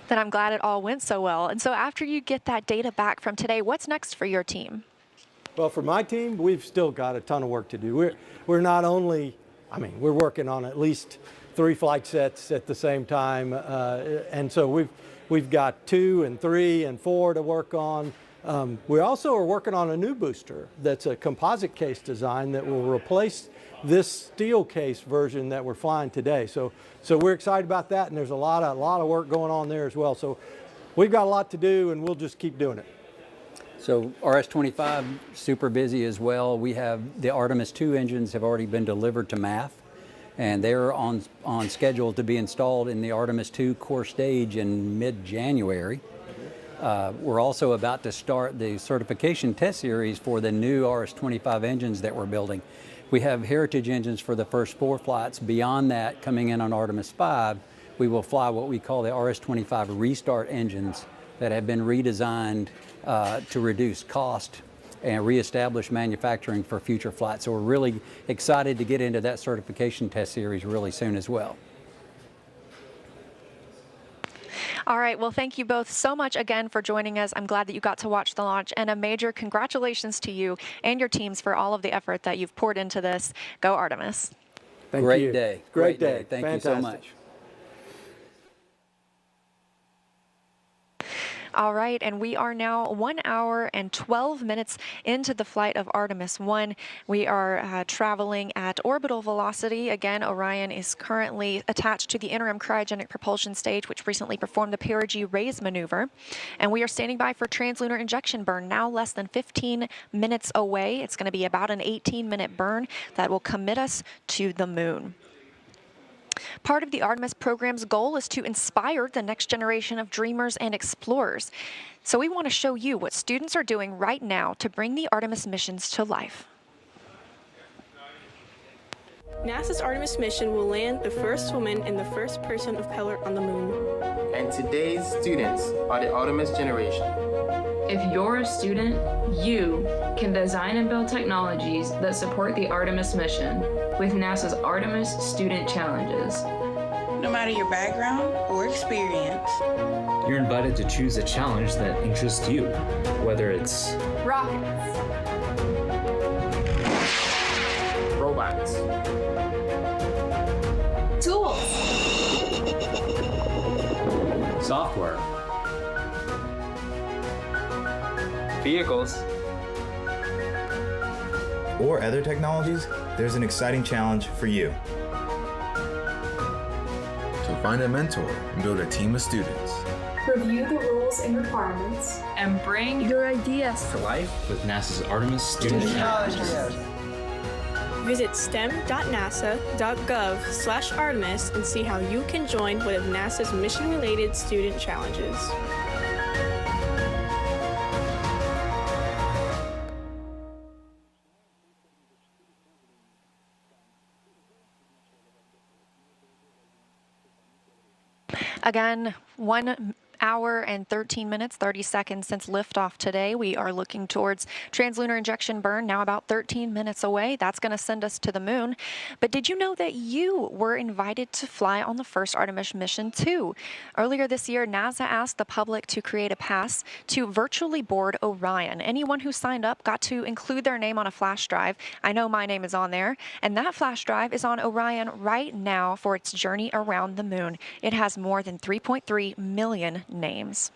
Then I'm glad it all went so well. And so after you get that data back from today, what's next for your team? Well, for my team, we've still got a ton of work to do. We're not only I mean, we're working on at least 3 flight sets at the same time, and so we've got 2 and 3 and 4 to work on. We also are working on a new booster that's a composite case design that will replace this steel case version that we're flying today. So we're excited about that, and there's a lot of work going on there as well. So we've got a lot to do, and we'll just keep doing it. So RS-25, super busy as well. We have the Artemis II engines have already been delivered to MAF, and they're on schedule to be installed in the Artemis II core stage in mid-January. We're also about to start the certification test series for the new RS-25 engines that we're building. We have heritage engines for the first 4 flights. Beyond that, coming in on Artemis V, we will fly what we call the RS-25 restart engines that have been redesigned to reduce cost and reestablish manufacturing for future flights. So we're really excited to get into that certification test series really soon as well. All right, well, thank you both so much again for joining us. I'm glad that you got to watch the launch, and a major congratulations to you and your teams for all of the effort that you've poured into this. Go Artemis. Great day. Great day. Thank Fantastic. you so much. All right, and we are now 1 hour and 12 minutes into the flight of Artemis I. We are traveling at orbital velocity. Again, Orion is currently attached to the interim cryogenic propulsion stage, which recently performed the perigee raise maneuver. And we are standing by for translunar injection burn, now less than 15 minutes away. It's going to be about an 18-minute burn that will commit us to the moon. Part of the Artemis program's goal is to inspire the next generation of dreamers and explorers. So we want to show you what students are doing right now to bring the Artemis missions to life. NASA's Artemis mission will land the first woman and the first person of color on the moon. And today's students are the Artemis generation. If you're a student, you can design and build technologies that support the Artemis mission with NASA's Artemis Student Challenges. No matter your background or experience, you're invited to choose a challenge that interests you, whether it's rockets, robots, tools, software, vehicles, or other technologies, there's an exciting challenge for you. So find a mentor and build a team of students. review the rules and requirements, and bring your ideas to life with NASA's Artemis Student Challenges. Visit stem.nasa.gov/Artemis and see how you can join one of NASA's mission-related student challenges. Again, 1 hour and 13 minutes, 30 seconds since liftoff today. We are looking towards translunar injection burn, now about 13 minutes away. That's going to send us to the moon. But did you know that you were invited to fly on the first Artemis mission too? Earlier this year, NASA asked the public to create a pass to virtually board Orion. Anyone who signed up got to include their name on a flash drive. I know my name is on there. And that flash drive is on Orion right now for its journey around the moon. It has more than 3.3 million names.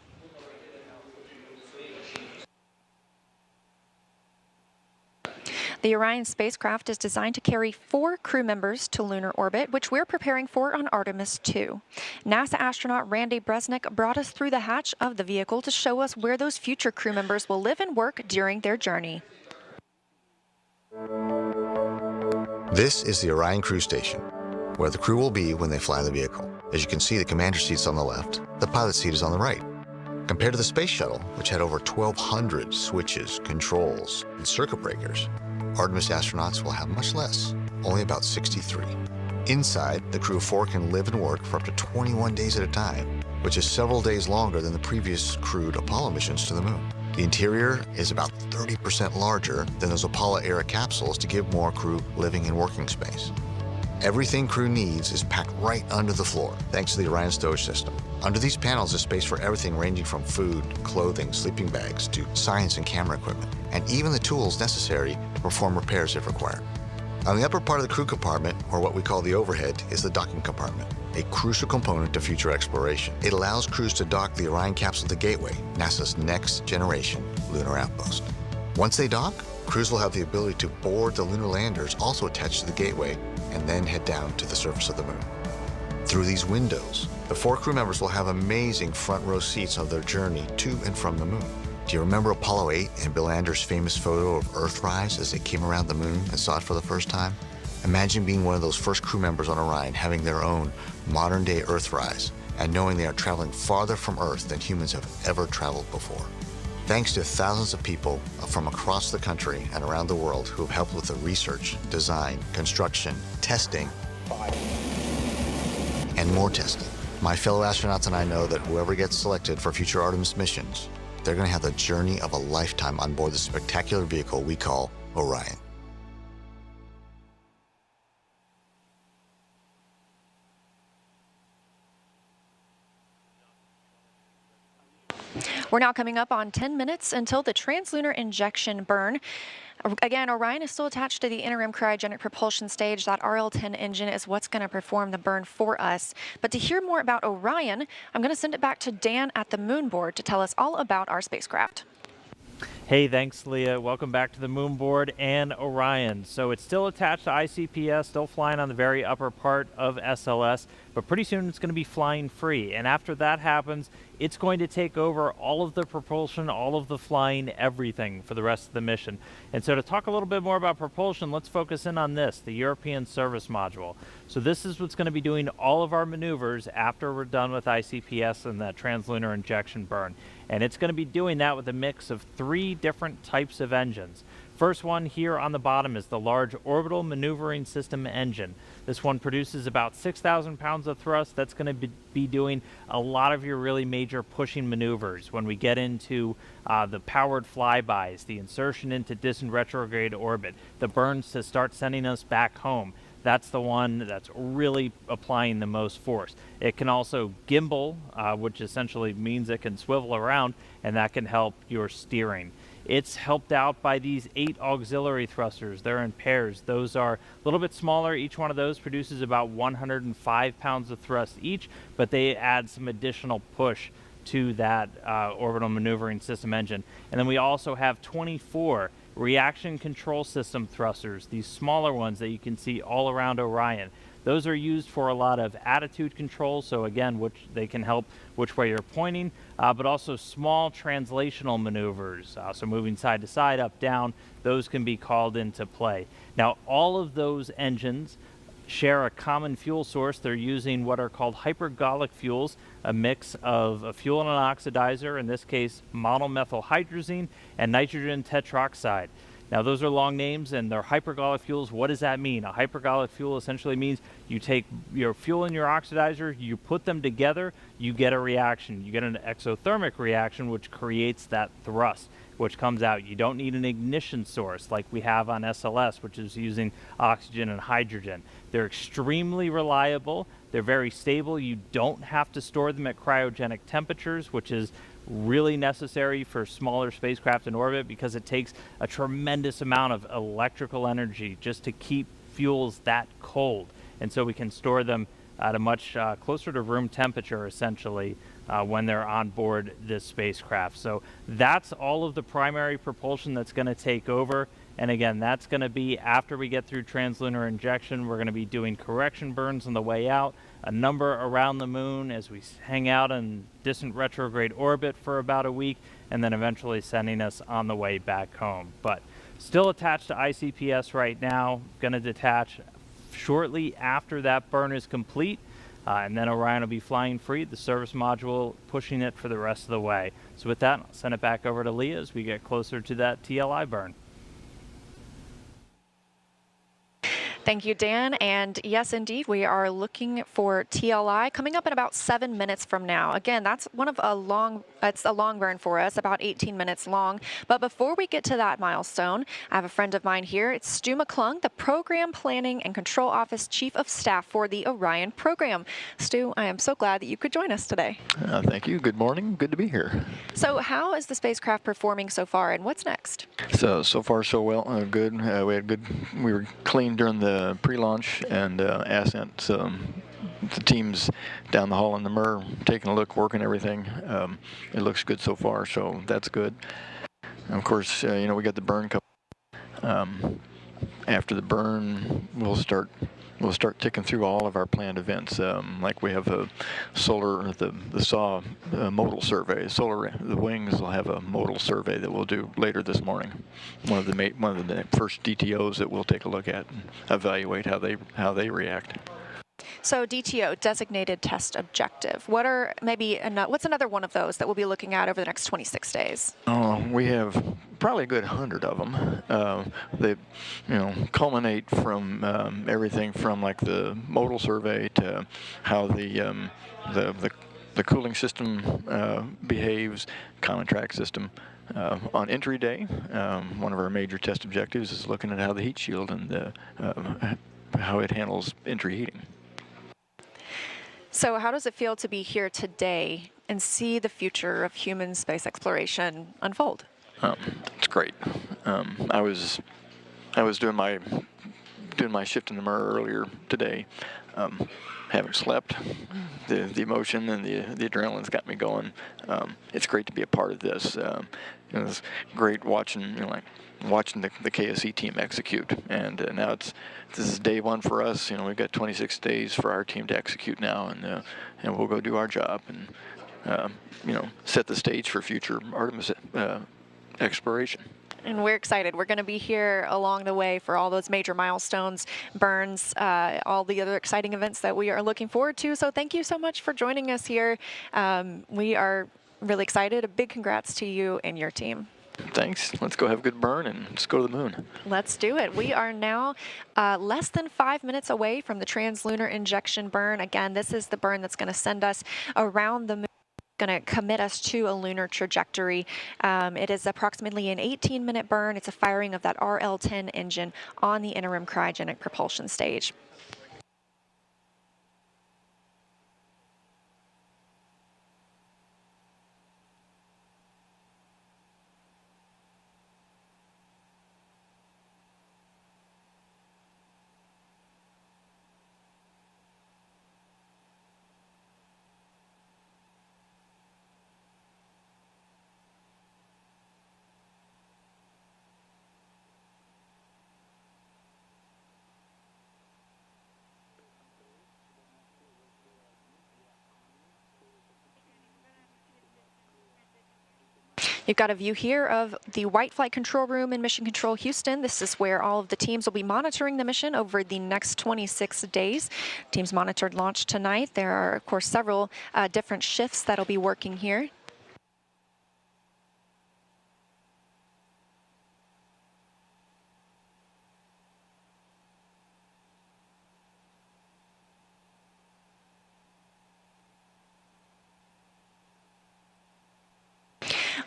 The Orion spacecraft is designed to carry 4 crew members to lunar orbit, which we're preparing for on Artemis II. NASA astronaut Randy Bresnik brought us through the hatch of the vehicle to show us where those future crew members will live and work during their journey. This is the Orion crew station, where the crew will be when they fly the vehicle. As you can see, the commander seat's on the left, the pilot seat is on the right. Compared to the space shuttle, which had over 1,200 switches, controls, and circuit breakers, Artemis astronauts will have much less, only about 63. Inside, the crew of 4 can live and work for up to 21 days at a time, which is several days longer than the previous crewed Apollo missions to the moon. The interior is about 30% larger than those Apollo-era capsules to give more crew living and working space. Everything crew needs is packed right under the floor, thanks to the Orion stowage system. Under these panels is space for everything ranging from food, clothing, sleeping bags, to science and camera equipment, and even the tools necessary to perform repairs if required. On the upper part of the crew compartment, or what we call the overhead, is the docking compartment, a crucial component to future exploration. It allows crews to dock the Orion capsule to Gateway, NASA's next generation lunar outpost. Once they dock, crews will have the ability to board the lunar landers also attached to the Gateway and then head down to the surface of the moon. Through these windows, the 4 crew members will have amazing front row seats of their journey to and from the moon. Do you remember Apollo 8 and Bill Anders' famous photo of Earthrise as they came around the moon and saw it for the first time? Imagine being one of those first crew members on Orion, having their own modern-day Earthrise, and knowing they are traveling farther from Earth than humans have ever traveled before. Thanks to thousands of people from across the country and around the world who have helped with the research, design, construction, testing, and more testing. My fellow astronauts and I know that whoever gets selected for future Artemis missions, they're going to have the journey of a lifetime on board the spectacular vehicle we call Orion. We're now coming up on 10 minutes until the translunar injection burn. Again, Orion is still attached to the interim cryogenic propulsion stage. That RL-10 engine is what's going to perform the burn for us. But to hear more about Orion, I'm going to send it back to Dan at the moon board to tell us all about our spacecraft. Hey, thanks, Leah. Welcome back to the moon board and Orion. So it's still attached to ICPS, still flying on the very upper part of SLS, but pretty soon it's going to be flying free. And after that happens, it's going to take over all of the propulsion, all of the flying, everything for the rest of the mission. And so to talk a little bit more about propulsion, let's focus in on this, the European Service Module. So this is what's going to be doing all of our maneuvers after we're done with ICPS and that translunar injection burn. And it's going to be doing that with a mix of 3 different types of engines. First one here on the bottom is the Large Orbital Maneuvering System engine. This one produces about 6,000 pounds of thrust. That's going to be doing a lot of your really major pushing maneuvers when we get into the powered flybys, the insertion into distant retrograde orbit, the burns to start sending us back home. That's the one that's really applying the most force. It can also gimbal, which essentially means it can swivel around, and that can help your steering. It's helped out by these 8 auxiliary thrusters. They're in pairs. Those are a little bit smaller. Each one of those produces about 105 pounds of thrust each, but they add some additional push to that orbital maneuvering system engine. And then we also have 24 reaction control system thrusters, these smaller ones that you can see all around Orion. Those are used for a lot of attitude control, so again, which they can help which way you're pointing, but also small translational maneuvers, so moving side to side, up, down, those can be called into play. Now, all of those engines share a common fuel source. They're using what are called hypergolic fuels, a mix of a fuel and an oxidizer, in this case monomethylhydrazine and nitrogen tetroxide. Now those are long names and they're hypergolic fuels. What does that mean? A hypergolic fuel essentially means you take your fuel and your oxidizer, you put them together, you get a reaction. You get an exothermic reaction which creates that thrust which comes out. You don't need an ignition source like we have on SLS, which is using oxygen and hydrogen. They're extremely reliable. They're very stable. You don't have to store them at cryogenic temperatures, which is really necessary for smaller spacecraft in orbit because it takes a tremendous amount of electrical energy just to keep fuels that cold. And so we can store them at a much closer to room temperature, essentially, when they're on board this spacecraft. So that's all of the primary propulsion that's going to take over. And again, that's going to be after we get through translunar injection. We're going to be doing correction burns on the way out, a number around the moon as we hang out in distant retrograde orbit for about a week, and then eventually sending us on the way back home. But still attached to ICPS right now, going to detach shortly after that burn is complete. And then Orion will be flying free, the service module pushing it for the rest of the way. So with that, I'll send it back over to Leah as we get closer to that TLI burn. Thank you, Dan. And yes, indeed, we are looking for TLI coming up in about 7 minutes from now. Again, that's it's a long burn for us, about 18 minutes long. But before we get to that milestone, I have a friend of mine here. It's Stu McClung, the Program Planning and Control Office Chief of Staff for the Orion program. Stu, I am so glad that you could join us today. Thank you. Good morning. Good to be here. So how is the spacecraft performing so far, and what's next? So far so well. Good. We were clean during the pre-launch and ascent. The team's down the hall in the Mir, taking a look, working everything. It looks good so far, so that's good. And of course, we got the burn coming. After the burn, we'll start ticking through all of our planned events. Like we have a the SAW modal survey. The wings will have a modal survey that we'll do later this morning. One of the first DTOs that we'll take a look at and evaluate how they react. So DTO, designated test objective. What's another one of those that we'll be looking at over the next 26 days? We have probably a good 100 of them. They, culminate from everything from like the modal survey to how the cooling system behaves, common track system. On entry day, one of our major test objectives is looking at how the heat shield and how it handles entry heating. So how does it feel to be here today and see the future of human space exploration unfold? It's great. I was doing my shift in the Mir earlier today. Haven't slept. The emotion and the adrenaline's got me going. It's great to be a part of this. It's great watching watching the KSC team execute, and now this is day one for us. We've got 26 days for our team to execute now, and we'll go do our job and set the stage for future Artemis exploration. And we're excited. We're going to be here along the way for all those major milestones, burns, all the other exciting events that we are looking forward to. So thank you so much for joining us here. We are really excited. A big congrats to you and your team. Thanks. Let's go have a good burn and let's go to the moon. Let's do it. We are now less than 5 minutes away from the translunar injection burn. Again, this is the burn that's going to send us around the moon, going to commit us to a lunar trajectory. It is approximately an 18-minute burn. It's a firing of that RL-10 engine on the interim cryogenic propulsion stage. You've got a view here of the White Flight Control Room in Mission Control Houston. This is where all of the teams will be monitoring the mission over the next 26 days. Teams monitored launch tonight. There are, of course, several different shifts that'll be working here.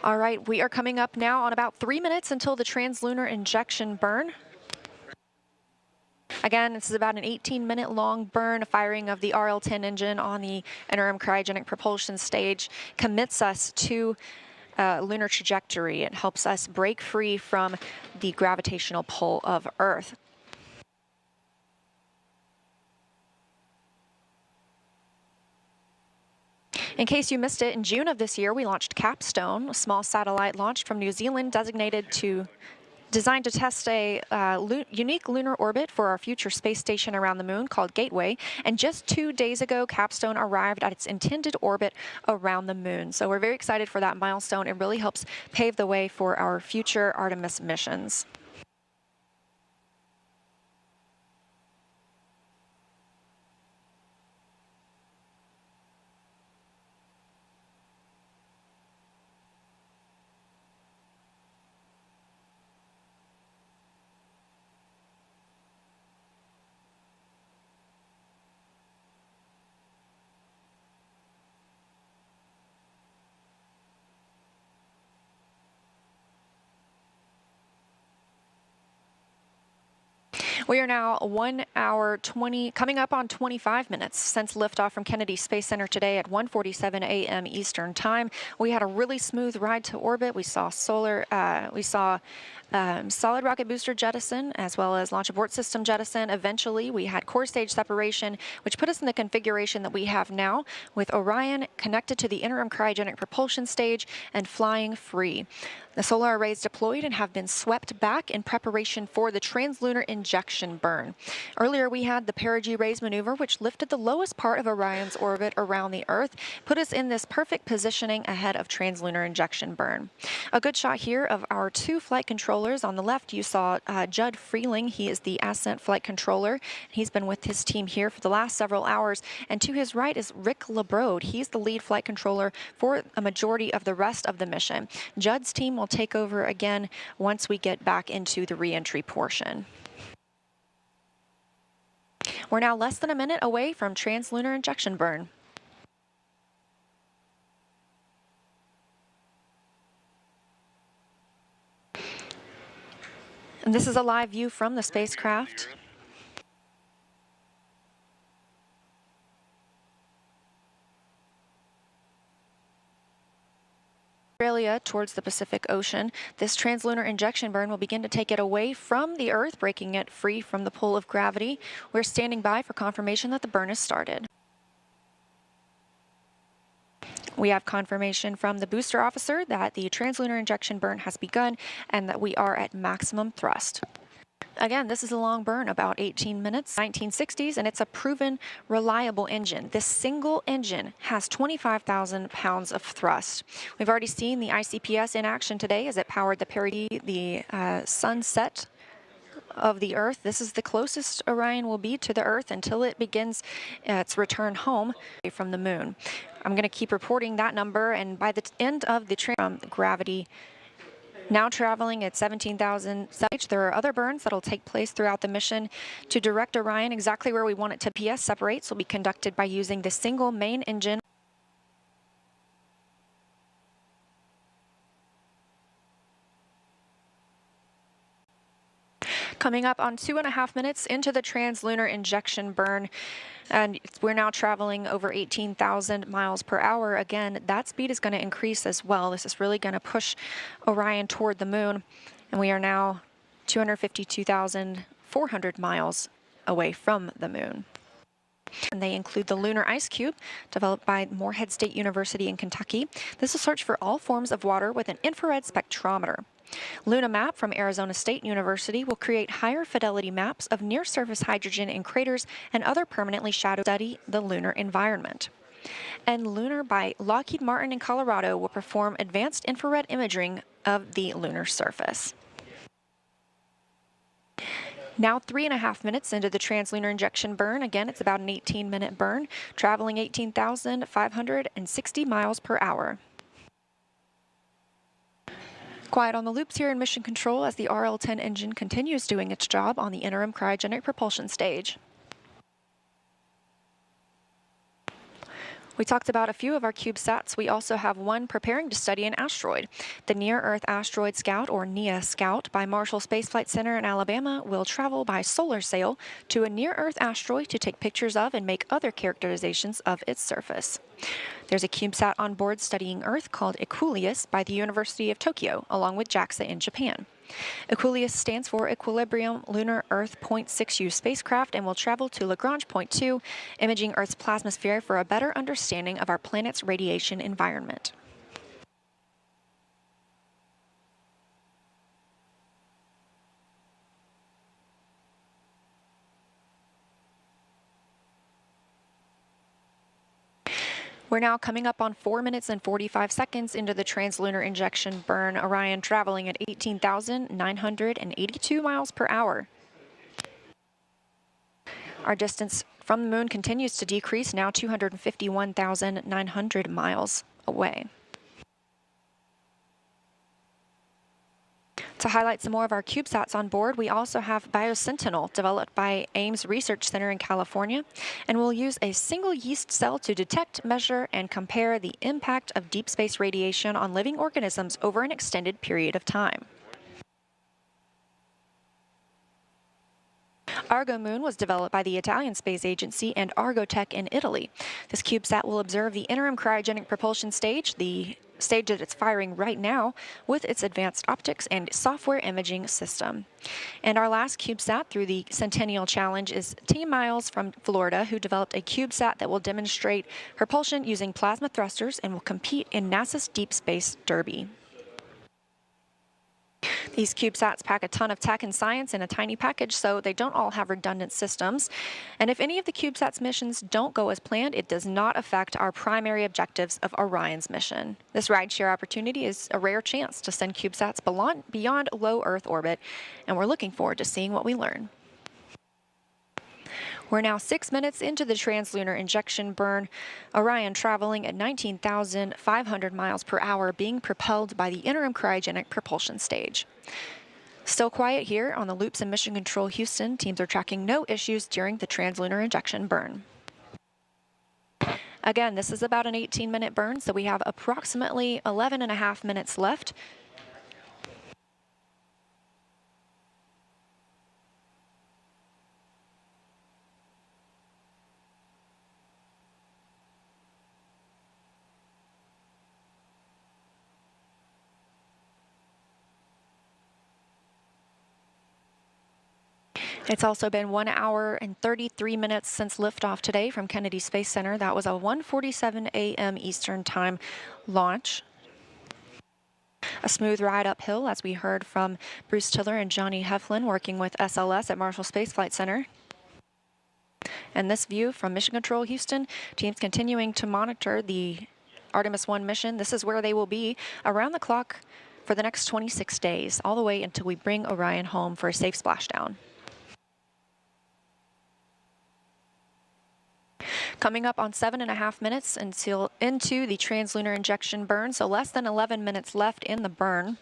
All right, we are coming up now on about 3 minutes until the translunar injection burn. Again, this is about an 18-minute long burn. Firing of the RL-10 engine on the interim cryogenic propulsion stage commits us to lunar trajectory. It helps us break free from the gravitational pull of Earth. In case you missed it, in June of this year, we launched Capstone, a small satellite launched from New Zealand designed to test a unique lunar orbit for our future space station around the moon called Gateway. And just 2 days ago, Capstone arrived at its intended orbit around the moon. So we're very excited for that milestone. It really helps pave the way for our future Artemis missions. We are now 1 hour 20, coming up on 25 minutes since liftoff from Kennedy Space Center today at 1:47 a.m. Eastern Time. We had a really smooth ride to orbit. We saw solid rocket booster jettison as well as launch abort system jettison. Eventually, we had core stage separation, which put us in the configuration that we have now, with Orion connected to the interim cryogenic propulsion stage and flying free. The solar arrays deployed and have been swept back in preparation for the translunar injection burn. Earlier, we had the perigee raise maneuver, which lifted the lowest part of Orion's orbit around the Earth, put us in this perfect positioning ahead of translunar injection burn. A good shot here of our two flight controllers. On the left, you saw Judd Freeling. He is the Ascent flight controller. He's been with his team here for the last several hours. And to his right is Rick LeBrode. He's the lead flight controller for a majority of the rest of the mission. Judd's team will take over again once we get back into the re-entry portion. We're now less than a minute away from translunar injection burn. And this is a live view from the spacecraft. Australia towards the Pacific Ocean. This translunar injection burn will begin to take it away from the Earth, breaking it free from the pull of gravity. We're standing by for confirmation that the burn has started. We have confirmation from the booster officer that the translunar injection burn has begun and that we are at maximum thrust. Again, this is a long burn, about 18 minutes, 1960s, and it's a proven, reliable engine. This single engine has 25,000 pounds of thrust. We've already seen the ICPS in action today as it powered the perigee, the sunset of the Earth. This is the closest Orion will be to the Earth until it begins its return home from the moon. I'm going to keep reporting that number, and by the end of the gravity, now traveling at 17,000 sites. There are other burns that will take place throughout the mission to direct Orion exactly where we want it to. PS separates will be conducted by using the single main engine. Coming up on 2.5 minutes into the translunar injection burn, and we're now traveling over 18,000 miles per hour. Again, that speed is going to increase as well. This is really going to push Orion toward the moon, and we are now 252,400 miles away from the moon. And they include the Lunar Ice Cube, developed by Morehead State University in Kentucky. This will search for all forms of water with an infrared spectrometer. Luna Map from Arizona State University will create higher fidelity maps of near-surface hydrogen in craters and other permanently shadowed study the lunar environment. And Lunar by Lockheed Martin in Colorado will perform advanced infrared imaging of the lunar surface. Now 3.5 minutes into the translunar injection burn. Again, it's about an 18-minute burn, traveling 18,560 miles per hour. Quiet on the loops here in mission control as the RL-10 engine continues doing its job on the interim cryogenic propulsion stage. We talked about a few of our CubeSats. We also have one preparing to study an asteroid. The Near-Earth Asteroid Scout, or NEA Scout, by Marshall Space Flight Center in Alabama will travel by solar sail to a near-Earth asteroid to take pictures of and make other characterizations of its surface. There's a CubeSat on board studying Earth called Equuleus by the University of Tokyo, along with JAXA in Japan. Equuleus stands for Equilibrium Lunar Earth Point 6U spacecraft and will travel to Lagrange Point 2, imaging Earth's plasmasphere for a better understanding of our planet's radiation environment. We're now coming up on 4 minutes and 45 seconds into the translunar injection burn. Orion traveling at 18,982 miles per hour. Our distance from the moon continues to decrease, now 251,900 miles away. To highlight some more of our CubeSats on board, we also have BioSentinel, developed by Ames Research Center in California, and will use a single yeast cell to detect, measure, and compare the impact of deep space radiation on living organisms over an extended period of time. Argo Moon was developed by the Italian Space Agency and Argotech in Italy. This CubeSat will observe the interim cryogenic propulsion stage, the stage that it's firing right now, with its advanced optics and software imaging system. And our last CubeSat through the Centennial Challenge is Team Miles from Florida, who developed a CubeSat that will demonstrate propulsion using plasma thrusters and will compete in NASA's Deep Space Derby. These CubeSats pack a ton of tech and science in a tiny package, so they don't all have redundant systems. And if any of the CubeSats missions don't go as planned, it does not affect our primary objectives of Orion's mission. This rideshare opportunity is a rare chance to send CubeSats beyond low Earth orbit, and we're looking forward to seeing what we learn. We're now 6 minutes into the translunar injection burn. Orion traveling at 19,500 miles per hour, being propelled by the interim cryogenic propulsion stage. Still quiet here on the loops in Mission Control Houston. Teams are tracking no issues during the translunar injection burn. Again, this is about an 18-minute burn, so we have approximately 11.5 minutes left. It's also been 1 hour and 33 minutes since liftoff today from Kennedy Space Center. That was a 1:47 a.m. Eastern Time launch. A smooth ride uphill, as we heard from Bruce Tiller and Johnny Heflin working with SLS at Marshall Space Flight Center. And this view from Mission Control Houston, teams continuing to monitor the Artemis I mission. This is where they will be around the clock for the next 26 days, all the way until we bring Orion home for a safe splashdown. Coming up on 7.5 minutes until into the translunar injection burn, so less than 11 minutes left in the burn.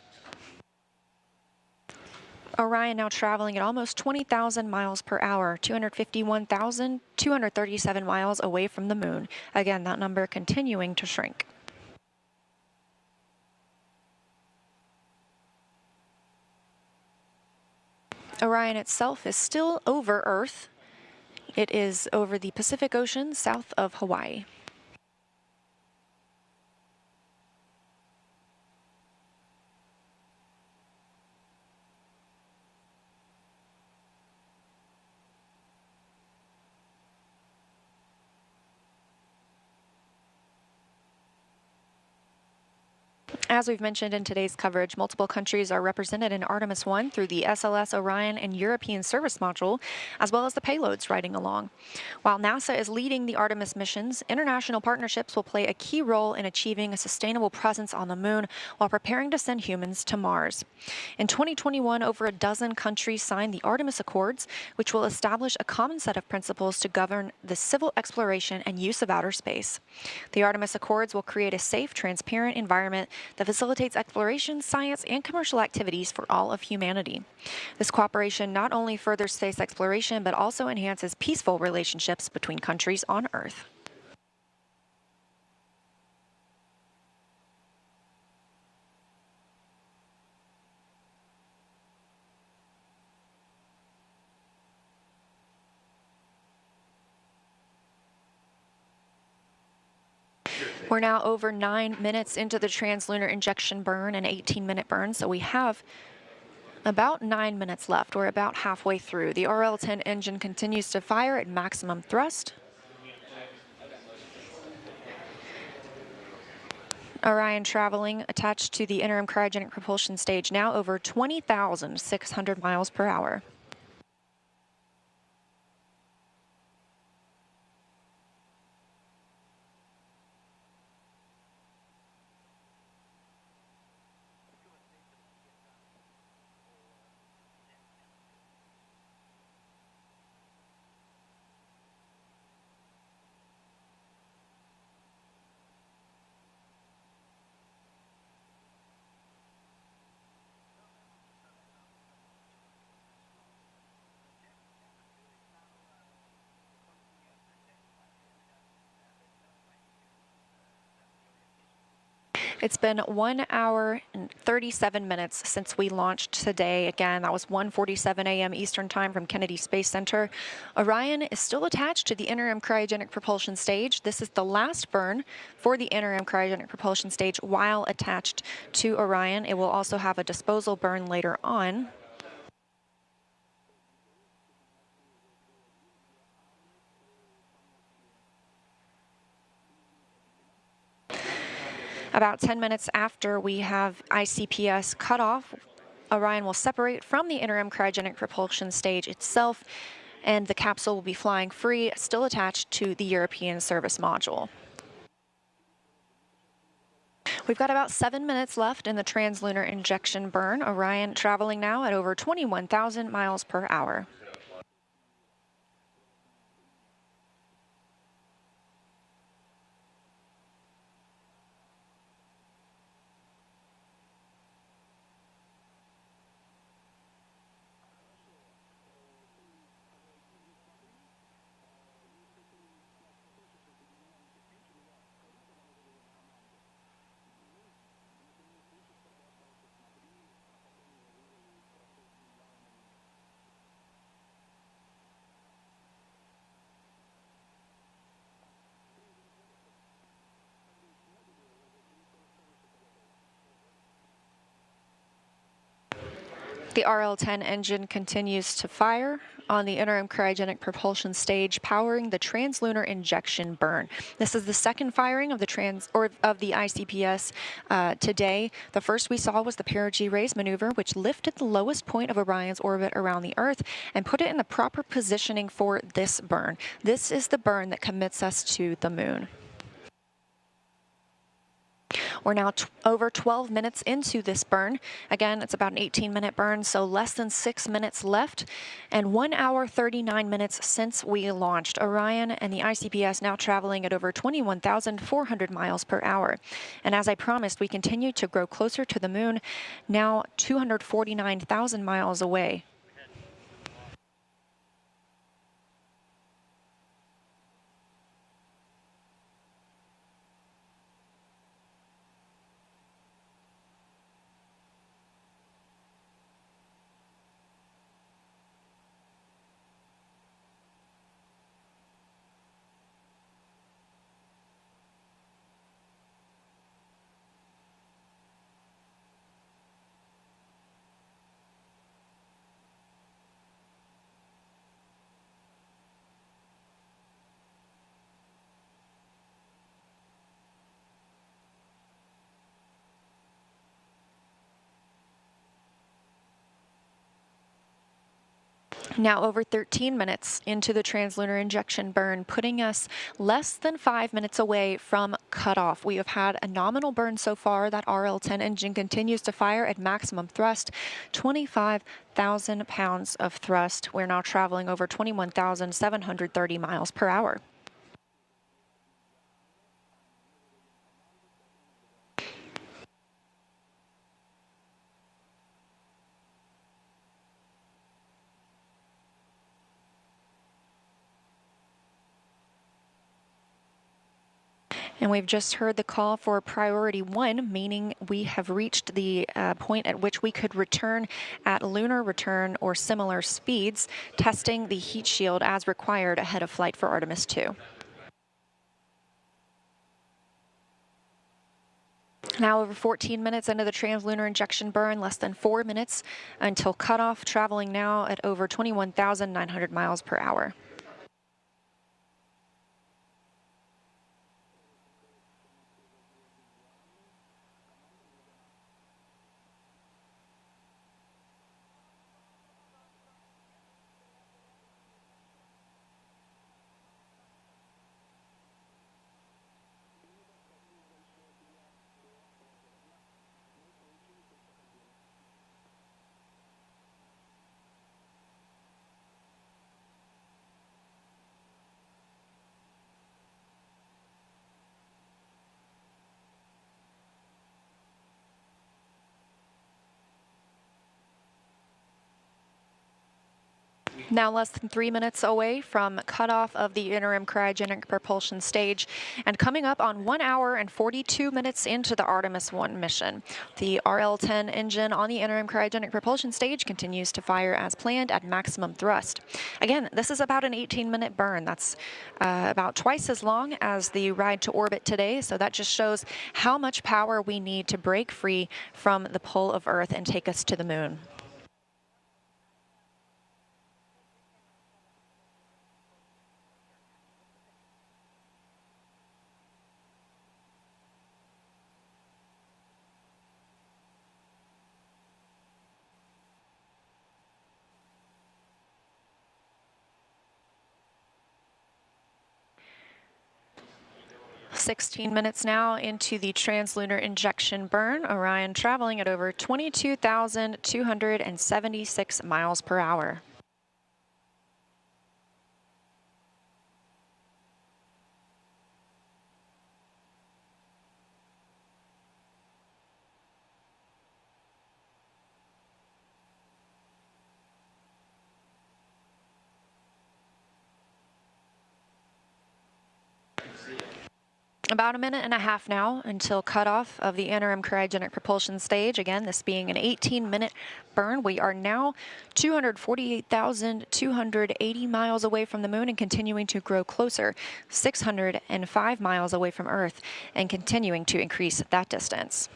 Orion now traveling at almost 20,000 miles per hour, 251,237 miles away from the moon. Again, that number continuing to shrink. Orion itself is still over Earth. It is over the Pacific Ocean south of Hawaii. As we've mentioned in today's coverage, multiple countries are represented in Artemis I through the SLS, Orion, and European Service Module, as well as the payloads riding along. While NASA is leading the Artemis missions, international partnerships will play a key role in achieving a sustainable presence on the moon while preparing to send humans to Mars. In 2021, over a dozen countries signed the Artemis Accords, which will establish a common set of principles to govern the civil exploration and use of outer space. The Artemis Accords will create a safe, transparent environment that facilitates exploration, science, and commercial activities for all of humanity. This cooperation not only furthers space exploration, but also enhances peaceful relationships between countries on Earth. We're now over 9 minutes into the translunar injection burn, an 18-minute burn, so we have about 9 minutes left. We're about halfway through. The RL-10 engine continues to fire at maximum thrust. Orion traveling attached to the interim cryogenic propulsion stage, now over 20,600 miles per hour. It's been 1 hour and 37 minutes since we launched today. Again, that was 1:47 a.m. Eastern Time from Kennedy Space Center. Orion is still attached to the interim cryogenic propulsion stage. This is the last burn for the interim cryogenic propulsion stage while attached to Orion. It will also have a disposal burn later on. About 10 minutes after we have ICPS cut off, Orion will separate from the interim cryogenic propulsion stage itself, and the capsule will be flying free, still attached to the European service module. We've got about 7 minutes left in the translunar injection burn. Orion traveling now at over 21,000 miles per hour. The RL-10 engine continues to fire on the interim cryogenic propulsion stage, powering the translunar injection burn. This is the second firing of the ICPS today. The first we saw was the perigee raise maneuver, which lifted the lowest point of Orion's orbit around the Earth and put it in the proper positioning for this burn. This is the burn that commits us to the moon. We're now over 12 minutes into this burn. Again, it's about an 18-minute burn, so less than 6 minutes left, and 1 hour 39 minutes since we launched. Orion and the ICPS now traveling at over 21,400 miles per hour. And as I promised, we continue to grow closer to the moon, now 249,000 miles away. Now over 13 minutes into the translunar injection burn, putting us less than 5 minutes away from cutoff. We have had a nominal burn so far. That RL-10 engine continues to fire at maximum thrust, 25,000 pounds of thrust. We're now traveling over 21,730 miles per hour. And we've just heard the call for priority 1, meaning we have reached the point at which we could return at lunar return or similar speeds, testing the heat shield as required ahead of flight for Artemis II. Now over 14 minutes into the translunar injection burn, less than 4 minutes until cutoff, traveling now at over 21,900 miles per hour. Now less than 3 minutes away from cutoff of the interim cryogenic propulsion stage, and coming up on 1 hour and 42 minutes into the Artemis I mission. The RL-10 engine on the interim cryogenic propulsion stage continues to fire as planned at maximum thrust. Again, this is about an 18-minute burn. That's about twice as long as the ride to orbit today, so that just shows how much power we need to break free from the pull of Earth and take us to the moon. "16 minutes now into the translunar injection burn, Orion traveling at over 22,276 miles per hour. About a minute and a half now until cutoff of the interim cryogenic propulsion stage. Again, this being an 18-minute burn. We are now 248,280 miles away from the moon and continuing to grow closer, 605 miles away from Earth, and continuing to increase that distance.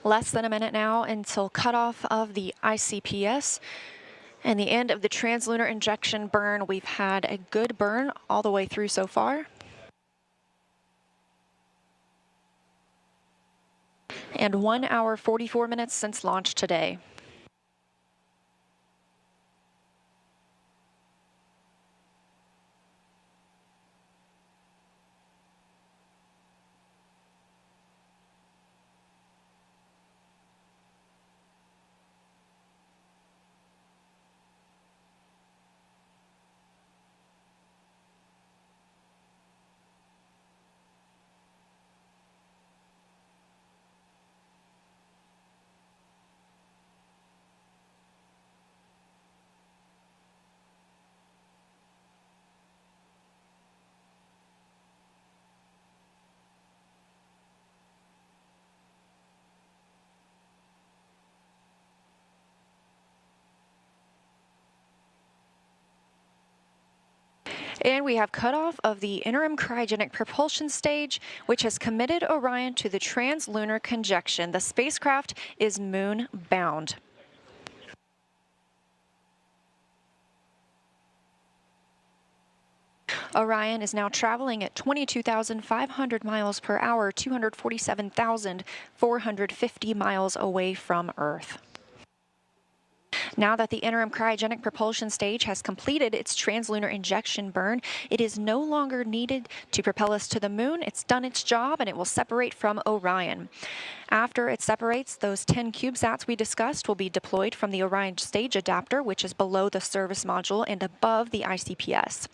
Less than a minute now until cutoff of the ICPS and the end of the translunar injection burn. We've had a good burn all the way through so far. And 1 hour 44 minutes since launch today. And we have cutoff of the interim cryogenic propulsion stage, which has committed Orion to the translunar conjunction. The spacecraft is moon-bound. Orion is now traveling at 22,500 miles per hour, 247,450 miles away from Earth. Now that the interim cryogenic propulsion stage has completed its translunar injection burn, it is no longer needed to propel us to the moon. It's done its job and it will separate from Orion. After it separates, those 10 CubeSats we discussed will be deployed from the Orion stage adapter, which is below the service module and above the ICPS.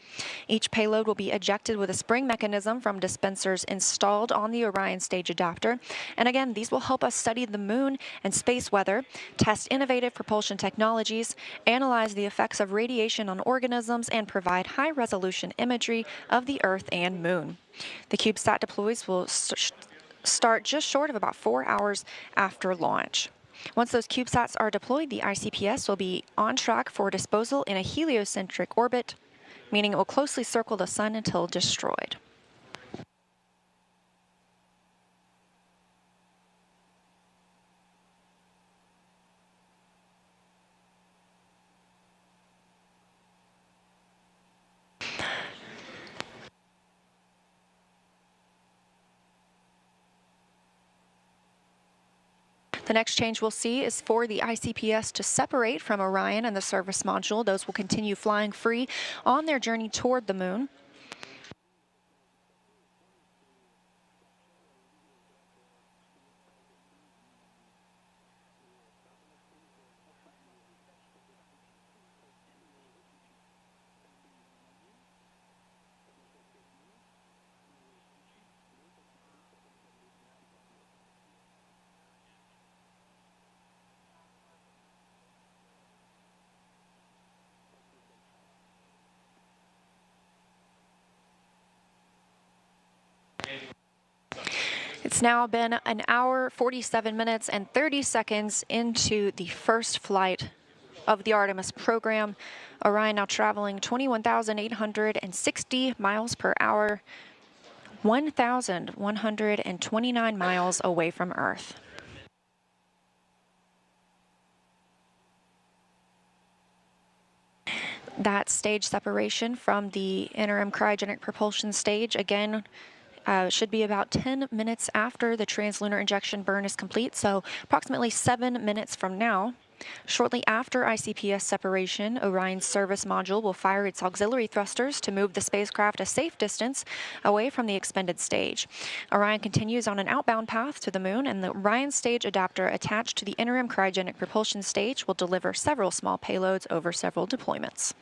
Each payload will be ejected with a spring mechanism from dispensers installed on the Orion stage adapter. And again, these will help us study the moon and space weather, test innovative propulsion technologies, analyze the effects of radiation on organisms, and provide high-resolution imagery of the Earth and moon. The CubeSat deploys will start just short of about 4 hours after launch. Once those CubeSats are deployed, the ICPS will be on track for disposal in a heliocentric orbit, meaning it will closely circle the sun until destroyed. The next change we'll see is for the ICPS to separate from Orion and the service module. Those will continue flying free on their journey toward the moon. It's now been an hour, 47 minutes, and 30 seconds into the first flight of the Artemis program. Orion now traveling 21,860 miles per hour, 1,129 miles away from Earth. That stage separation from the interim cryogenic propulsion stage, again, should be about 10 minutes after the translunar injection burn is complete, so approximately 7 minutes from now. Shortly after ICPS separation, Orion's service module will fire its auxiliary thrusters to move the spacecraft a safe distance away from the expended stage. Orion continues on an outbound path to the moon, and the Orion stage adapter attached to the interim cryogenic propulsion stage will deliver several small payloads over several deployments.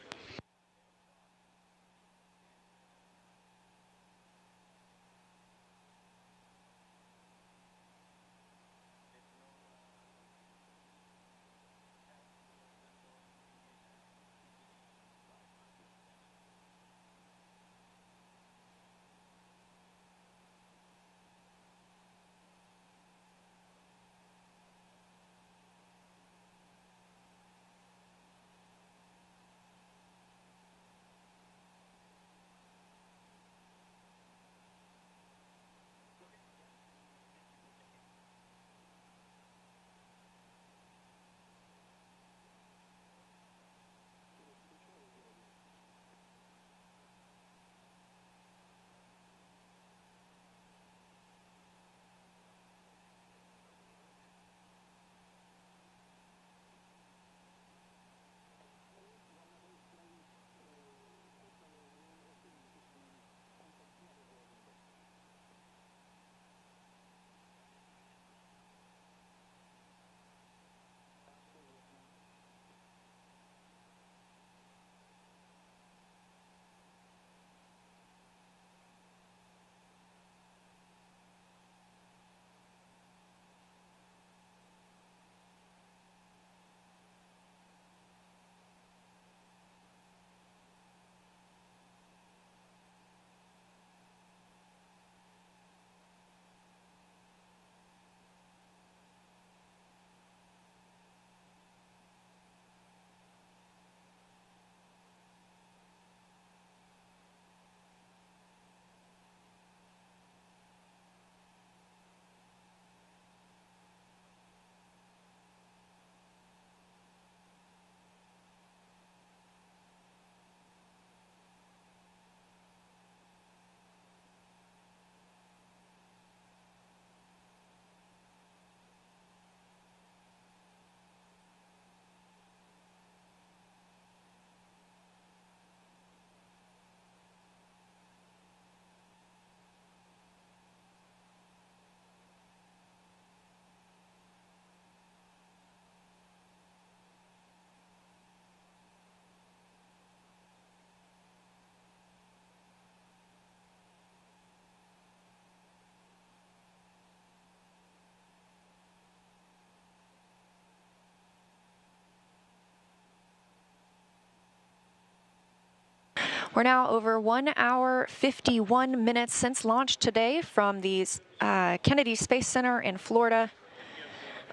We're now over 1 hour, 51 minutes since launch today from the Kennedy Space Center in Florida.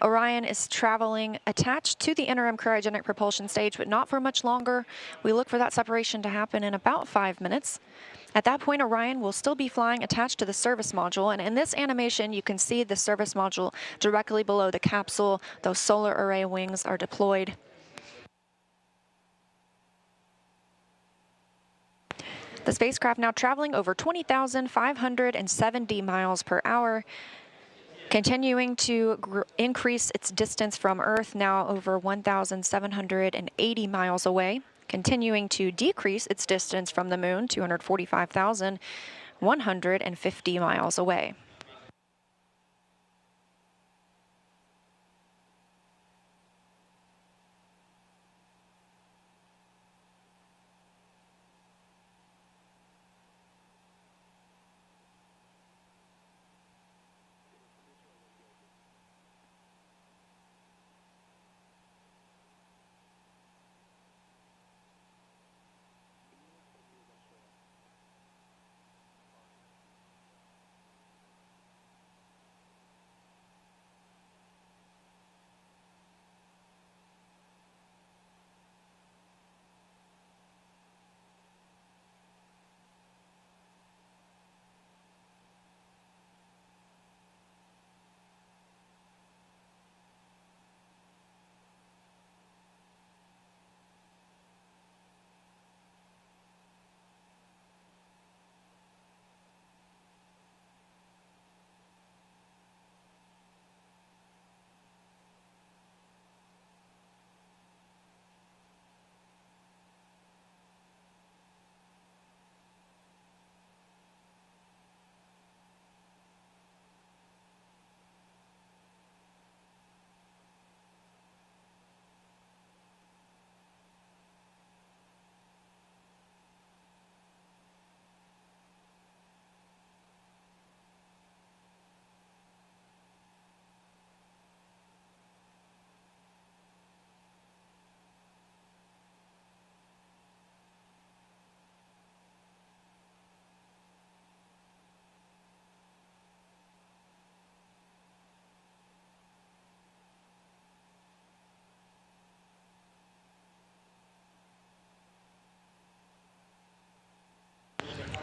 Orion is traveling attached to the interim cryogenic propulsion stage, but not for much longer. We look for that separation to happen in about 5 minutes. At that point, Orion will still be flying attached to the service module, and in this animation, you can see the service module directly below the capsule. Those solar array wings are deployed. The spacecraft now traveling over 20,570 miles per hour, Continuing to increase its distance from Earth, now over 1,780 miles away. Continuing to decrease its distance from the Moon, 245,150 miles away.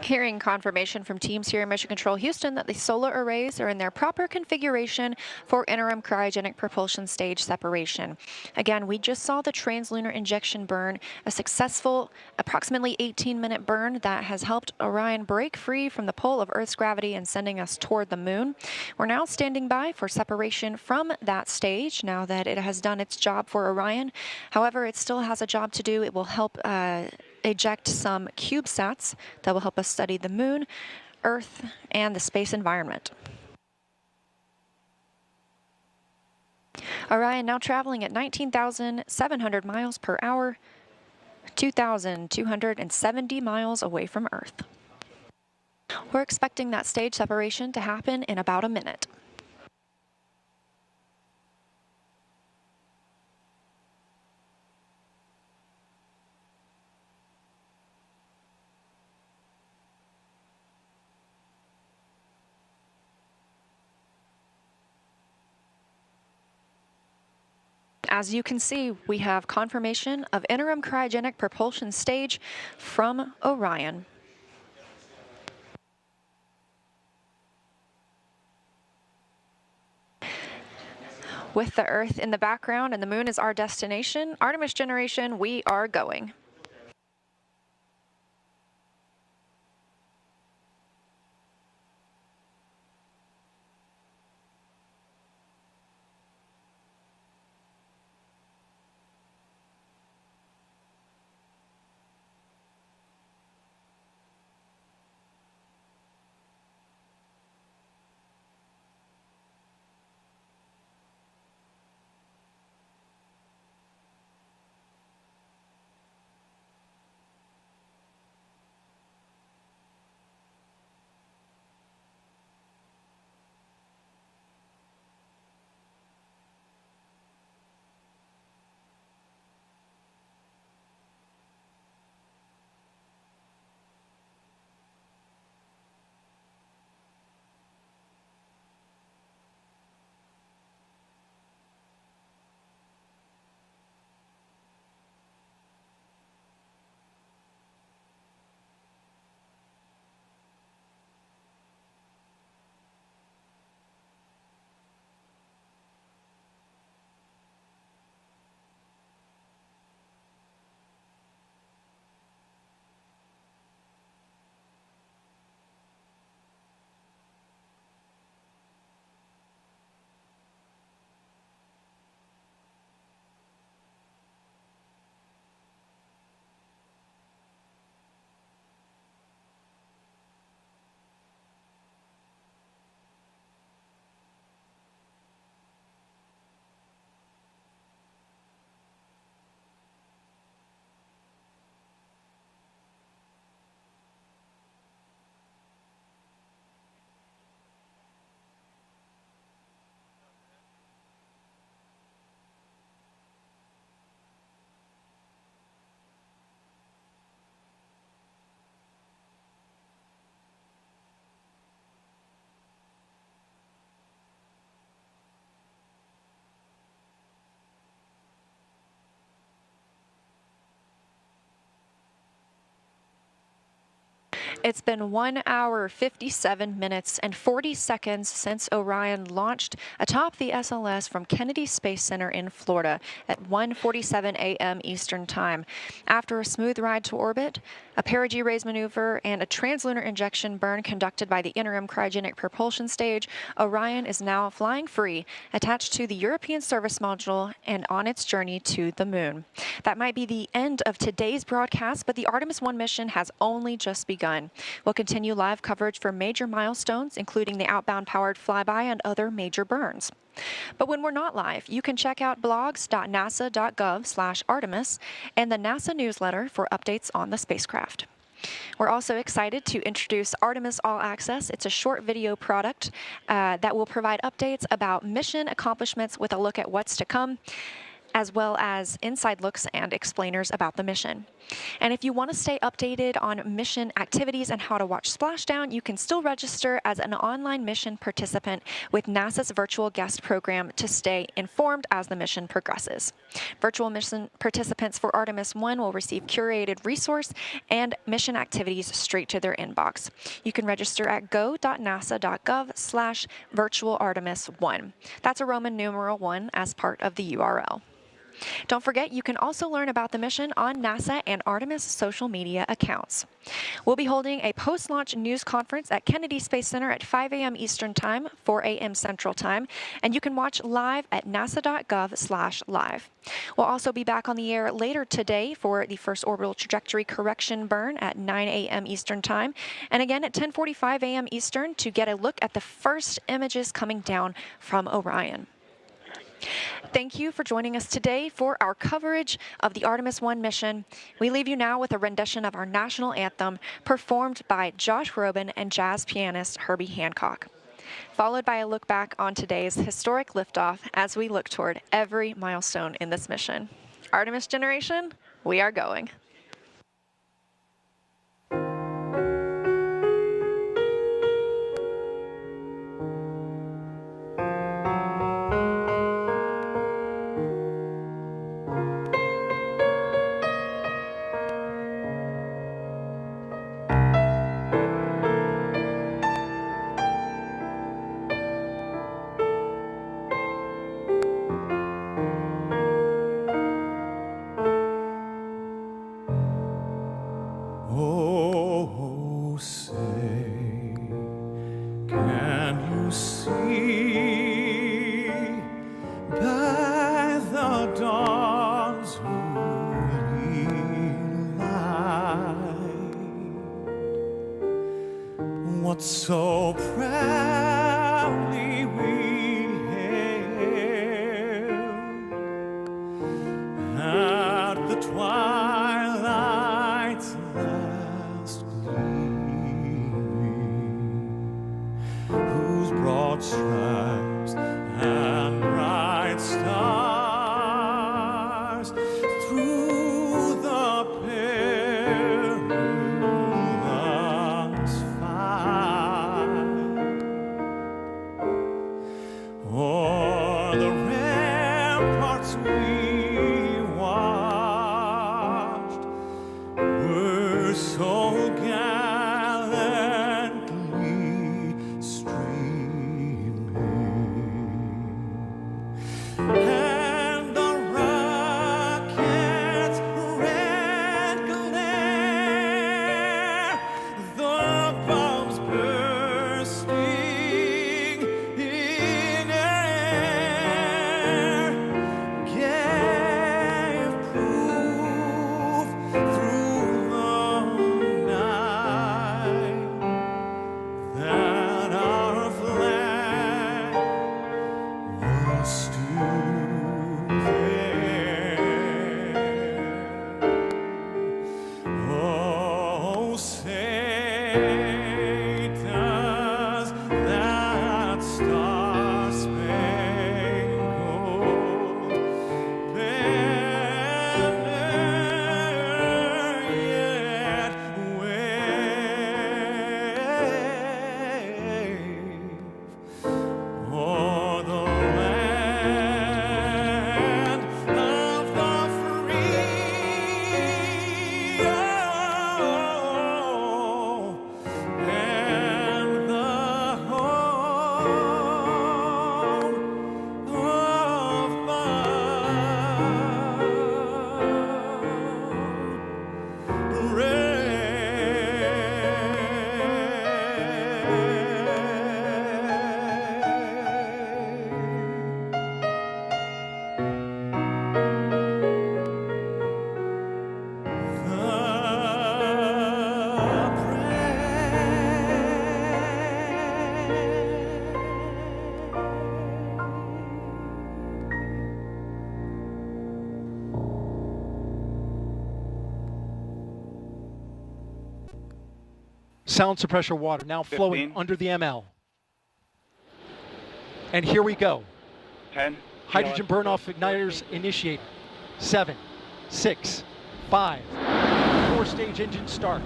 Hearing confirmation from teams here in Mission Control Houston that the solar arrays are in their proper configuration for interim cryogenic propulsion stage separation. Again, we just saw the translunar injection burn, a successful approximately 18-minute burn that has helped Orion break free from the pull of Earth's gravity and sending us toward the Moon. We're now standing by for separation from that stage now that it has done its job for Orion. However, it still has a job to do. It will help eject some CubeSats that will help us study the Moon, Earth, and the space environment. Orion now traveling at 19,700 miles per hour, 2,270 miles away from Earth. We're expecting that stage separation to happen in about a minute. As you can see, we have confirmation of interim cryogenic propulsion stage from Orion. With the Earth in the background and the Moon is our destination, Artemis generation, we are going. It's been 1 hour, 57 minutes, and 40 seconds since Orion launched atop the SLS from Kennedy Space Center in Florida at 1:47 a.m. Eastern Time. After a smooth ride to orbit, a perigee raise maneuver, and a translunar injection burn conducted by the interim cryogenic propulsion stage, Orion is now flying free, attached to the European Service Module and on its journey to the Moon. That might be the end of today's broadcast, but the Artemis I mission has only just begun. We'll continue live coverage for major milestones, including the outbound powered flyby and other major burns. But when we're not live, you can check out blogs.nasa.gov/Artemis and the NASA newsletter for updates on the spacecraft. We're also excited to introduce Artemis All Access. It's a short video product that will provide updates about mission accomplishments with a look at what's to come, as well as inside looks and explainers about the mission. And if you want to stay updated on mission activities and how to watch splashdown, you can still register as an online mission participant with NASA's virtual guest program to stay informed as the mission progresses. Virtual mission participants for Artemis I will receive curated resource and mission activities straight to their inbox. You can register at go.nasa.gov/virtualartemis1. That's a Roman numeral 1 as part of the URL. Don't forget, you can also learn about the mission on NASA and Artemis social media accounts. We'll be holding a post-launch news conference at Kennedy Space Center at 5 a.m. Eastern Time, 4 a.m. Central Time, and you can watch live at nasa.gov/live. We'll also be back on the air later today for the first orbital trajectory correction burn at 9 a.m. Eastern Time, and again at 10:45 a.m. Eastern to get a look at the first images coming down from Orion. Thank you for joining us today for our coverage of the Artemis I mission. We leave you now with a rendition of our national anthem performed by Josh Groban and jazz pianist Herbie Hancock, followed by a look back on today's historic liftoff as we look toward every milestone in this mission. Artemis generation, we are going. Oh, say, can you see by the dawn's early light what so proudly we hailed at the twilight's last gleaming, whose broad stripes and bright stars through the perilous fight o'er the ramparts we watched were so gallantly streaming, and the rocket's red glare, the bombs bursting in air, gave proof through the night that our flag was still there. Oh, say does that star-spangled banner yet wave o'er the land of the free? Oh, Sound suppressor water now flowing 15. under the ML. And here we go. 10. Hydrogen burn-off igniters initiated. 7, 6, 5. 4-stage engine start.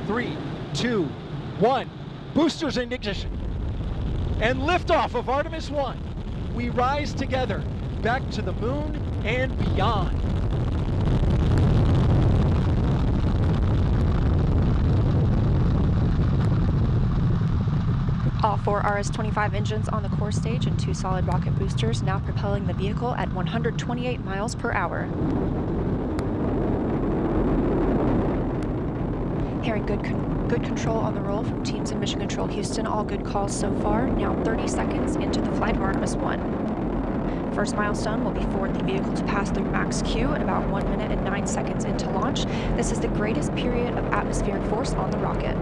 3, 2, 1. Boosters in ignition. And liftoff of Artemis I. We rise together back to the moon and beyond. All 4 RS-25 engines on the core stage and 2 solid rocket boosters now propelling the vehicle at 128 miles per hour. Hearing good control on the roll from teams in Mission Control Houston. All good calls so far. Now 30 seconds into the flight of Artemis I. First milestone will be for the vehicle to pass through max Q at about 1 minute and 9 seconds into launch. This is the greatest period of atmospheric force on the rocket.